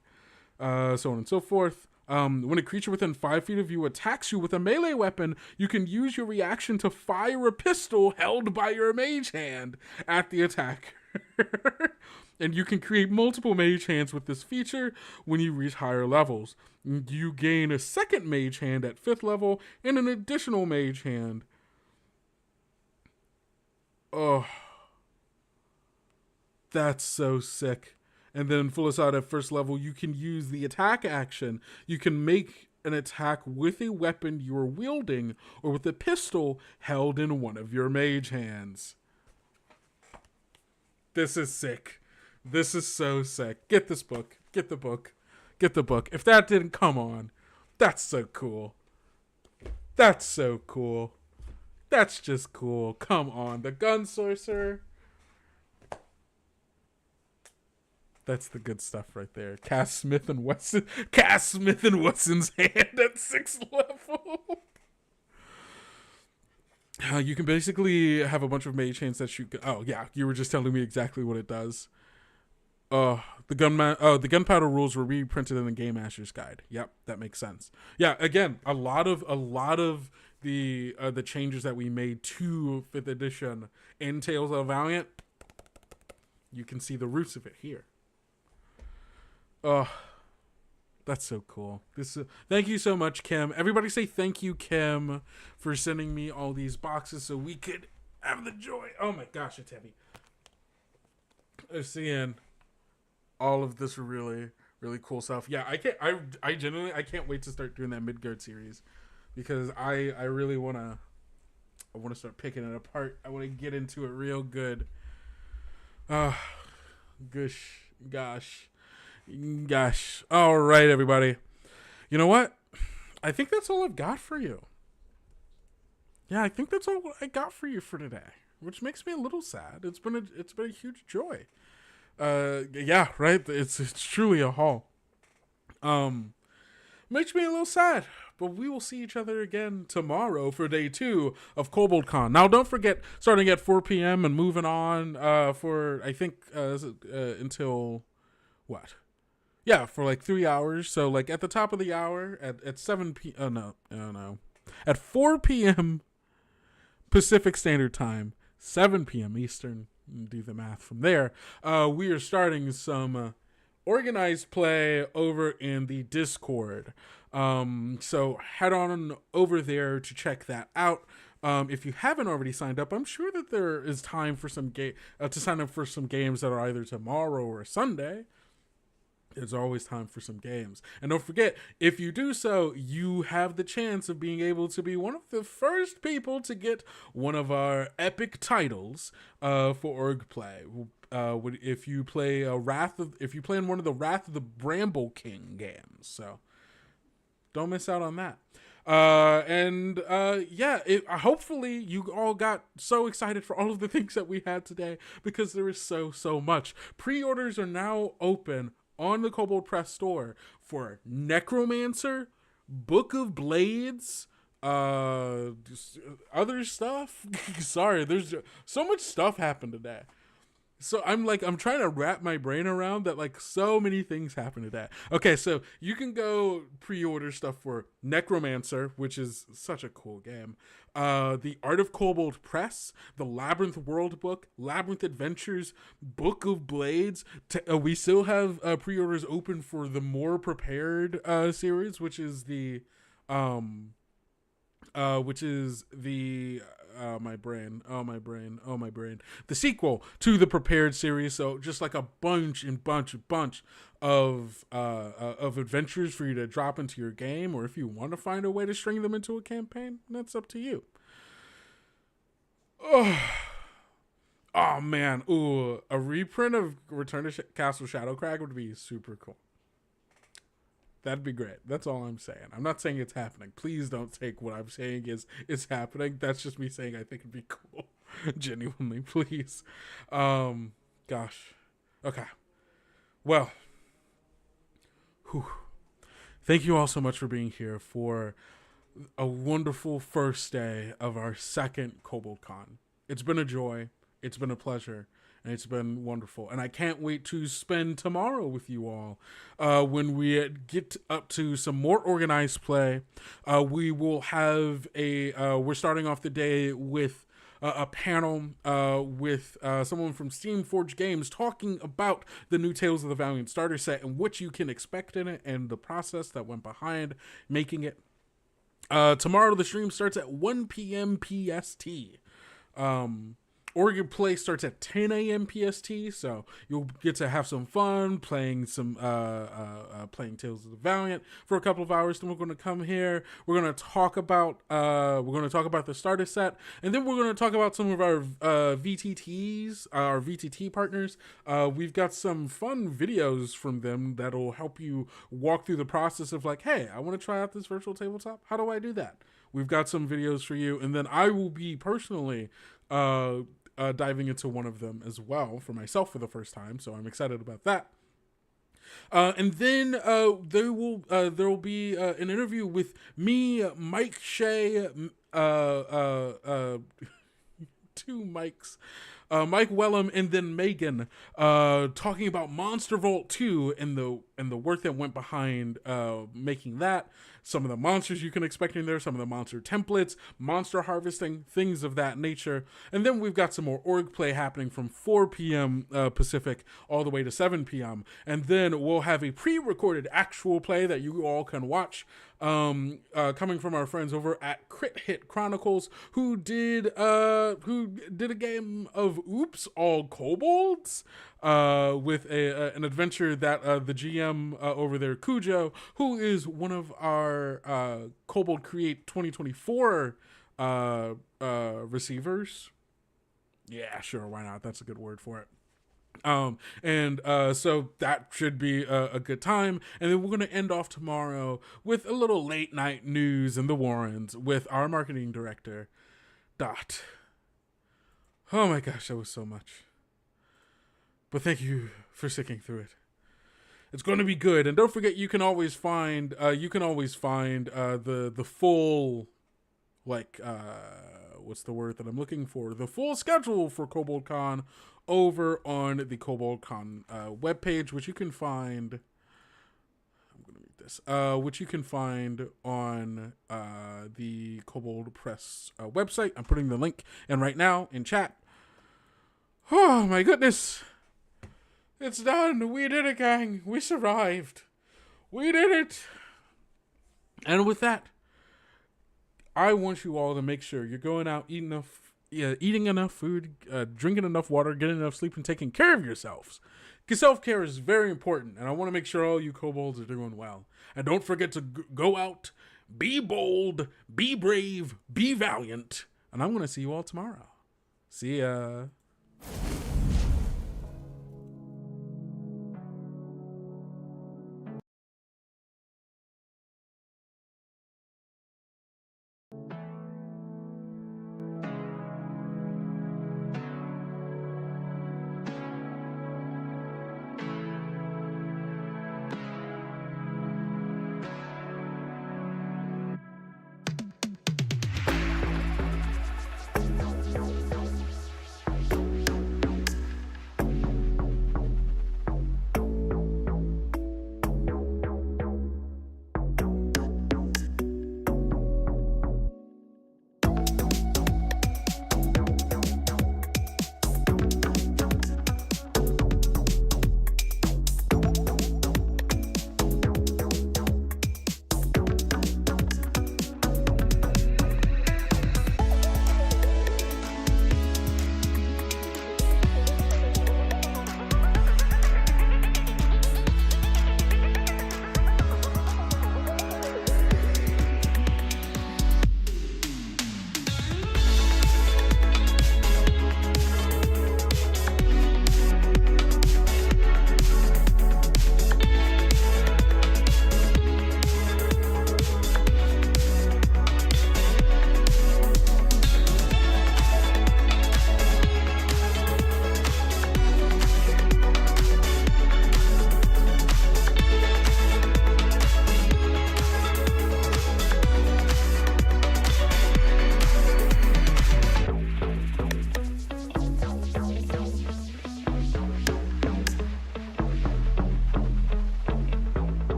so on and so forth. When a creature within 5 feet of you attacks you with a melee weapon, you can use your reaction to fire a pistol held by your Mage Hand at the attacker. And you can create multiple Mage Hands with this feature when you reach higher levels. You gain a second Mage Hand at 5th level and an additional Mage Hand. Oh, that's so sick. And then full aside at first level, you can use the attack action. You can make an attack with a weapon you're wielding or with a pistol held in one of your Mage Hands. This is sick. This is so sick. Get this book. Get the book. Get the book. If that didn't come on, that's so cool. That's so cool. That's just cool. Come on. The Gun Sorcerer. That's the good stuff right there. Cast Smith and Wesson. Cast Smith and Wesson's hand at 6th level. You can basically have a bunch of mage hands that shoot. Oh yeah, you were just telling me exactly what it does. The gunpowder rules were reprinted in the Game Master's Guide. Yep, that makes sense. Yeah, again, a lot of the changes that we made to 5th edition in Tales of Valiant, you can see the roots of it here. That's so cool. Thank you so much, Kim. Everybody say thank you, Kim, for sending me all these boxes so we could have the joy. Oh my gosh, it's heavy. Seeing all of this really, really cool stuff. Yeah, I genuinely can't wait to start doing that Midgard series, because I really wanna start picking it apart. I wanna get into it real good. Gosh. All right, everybody. You know what? I think that's all I've got for you. Yeah, I think that's all I got for you for today, which makes me a little sad. It's been a huge joy. Yeah, right. It's truly a haul. Makes me a little sad, but we will see each other again tomorrow for day 2 of Kobold Con. Now, don't forget, starting at 4 p.m. and moving on for, I think, until what? Yeah, for like 3 hours. So like at the top of the hour at 7 p.m. No. At 4 p.m. Pacific Standard Time, 7 p.m. Eastern. Do the math from there. We are starting some organized play over in the Discord. So head on over there to check that out. If you haven't already signed up, I'm sure that there is time for some to sign up for some games that are either tomorrow or Sunday. There's always time for some games. And don't forget, if you do so, you have the chance of being able to be one of the first people to get one of our epic titles for org play. If you play in one of the Wrath of the Bramble King games. So don't miss out on that. Hopefully you all got so excited for all of the things that we had today, because there is so much. Pre-orders are now open on the Kobold Press store for Necromancer, Book of Blades, other stuff. Sorry, there's so much stuff happened today. So I'm trying to wrap my brain around that, like, so many things happened today. Okay, so you can go pre-order stuff for Necromancer, which is such a cool game. The Art of Kobold Press, the Labyrinth World Book, Labyrinth Adventures, Book of Blades. We still have pre-orders open for the More Prepared series, which is the the sequel to the Prepared series. So just like a bunch of adventures for you to drop into your game, or if you want to find a way to string them into a campaign, that's up to you. Oh man, a reprint of Return to Castle Shadowcrag would be super cool. That'd be great. That's all I'm saying. I'm not saying it's happening. Please don't take what I'm saying is it's happening. That's just me saying I think it'd be cool. Genuinely, please. Gosh. Okay. Well. Thank you all so much for being here for a wonderful first day of our second Kobold Con. It's been a joy. It's been a pleasure. And it's been wonderful. And I can't wait to spend tomorrow with you all. When we get up to some more organized play, we will have we're starting off the day with a panel with someone from Steamforged Games talking about the new Tales of the Valiant starter set and what you can expect in it and the process that went behind making it. Tomorrow the stream starts at 1 p.m. PST. Oregon Play starts at 10 a.m. PST, so you'll get to have some fun playing playing Tales of the Valiant for a couple of hours. Then we're going to come here. We're going to talk about the starter set, and then we're going to talk about some of our VTTs, our VTT partners. We've got some fun videos from them that'll help you walk through the process of like, hey, I want to try out this virtual tabletop. How do I do that? We've got some videos for you, and then I will be personally diving into one of them as well for myself for the first time, so I'm excited about that. And then there will be an interview with me, Mike Shea, two mics, Mike Wellham and then Megan, talking about Monster Vault 2 and the work that went behind making that. Some of the monsters you can expect in there, some of the monster templates, monster harvesting, things of that nature. And then we've got some more org play happening from 4 p.m. Pacific all the way to 7 p.m. And then we'll have a pre-recorded actual play that you all can watch, coming from our friends over at Crit Hit Chronicles, who did a game of Oops All Kobolds, with an adventure that the GM over there, Cujo, who is one of our Kobold Create 2024 receivers. Yeah, sure, why not? That's a good word for it. So that should be a good time. And then we're going to end off tomorrow with a little late night news in the Warrens with our marketing director, Dot. Oh my gosh, that was so much. But thank you for sticking through it. It's going to be good. And don't forget, you can always find the full, what's the word that I'm looking for? The full schedule for Kobold Con over on the Kobold Con webpage, which you can find. I'm going to read this. Which you can find on the Kobold Press website. I'm putting the link in right now in chat. Oh my goodness. It's done. We did it, gang. We survived. We did it. And with that, I want you all to make sure you're going out, eating enough food, drinking enough water, getting enough sleep, and taking care of yourselves. Because self-care is very important, and I want to make sure all you kobolds are doing well. And don't forget to go out, be bold, be brave, be valiant, and I'm going to see you all tomorrow. See ya.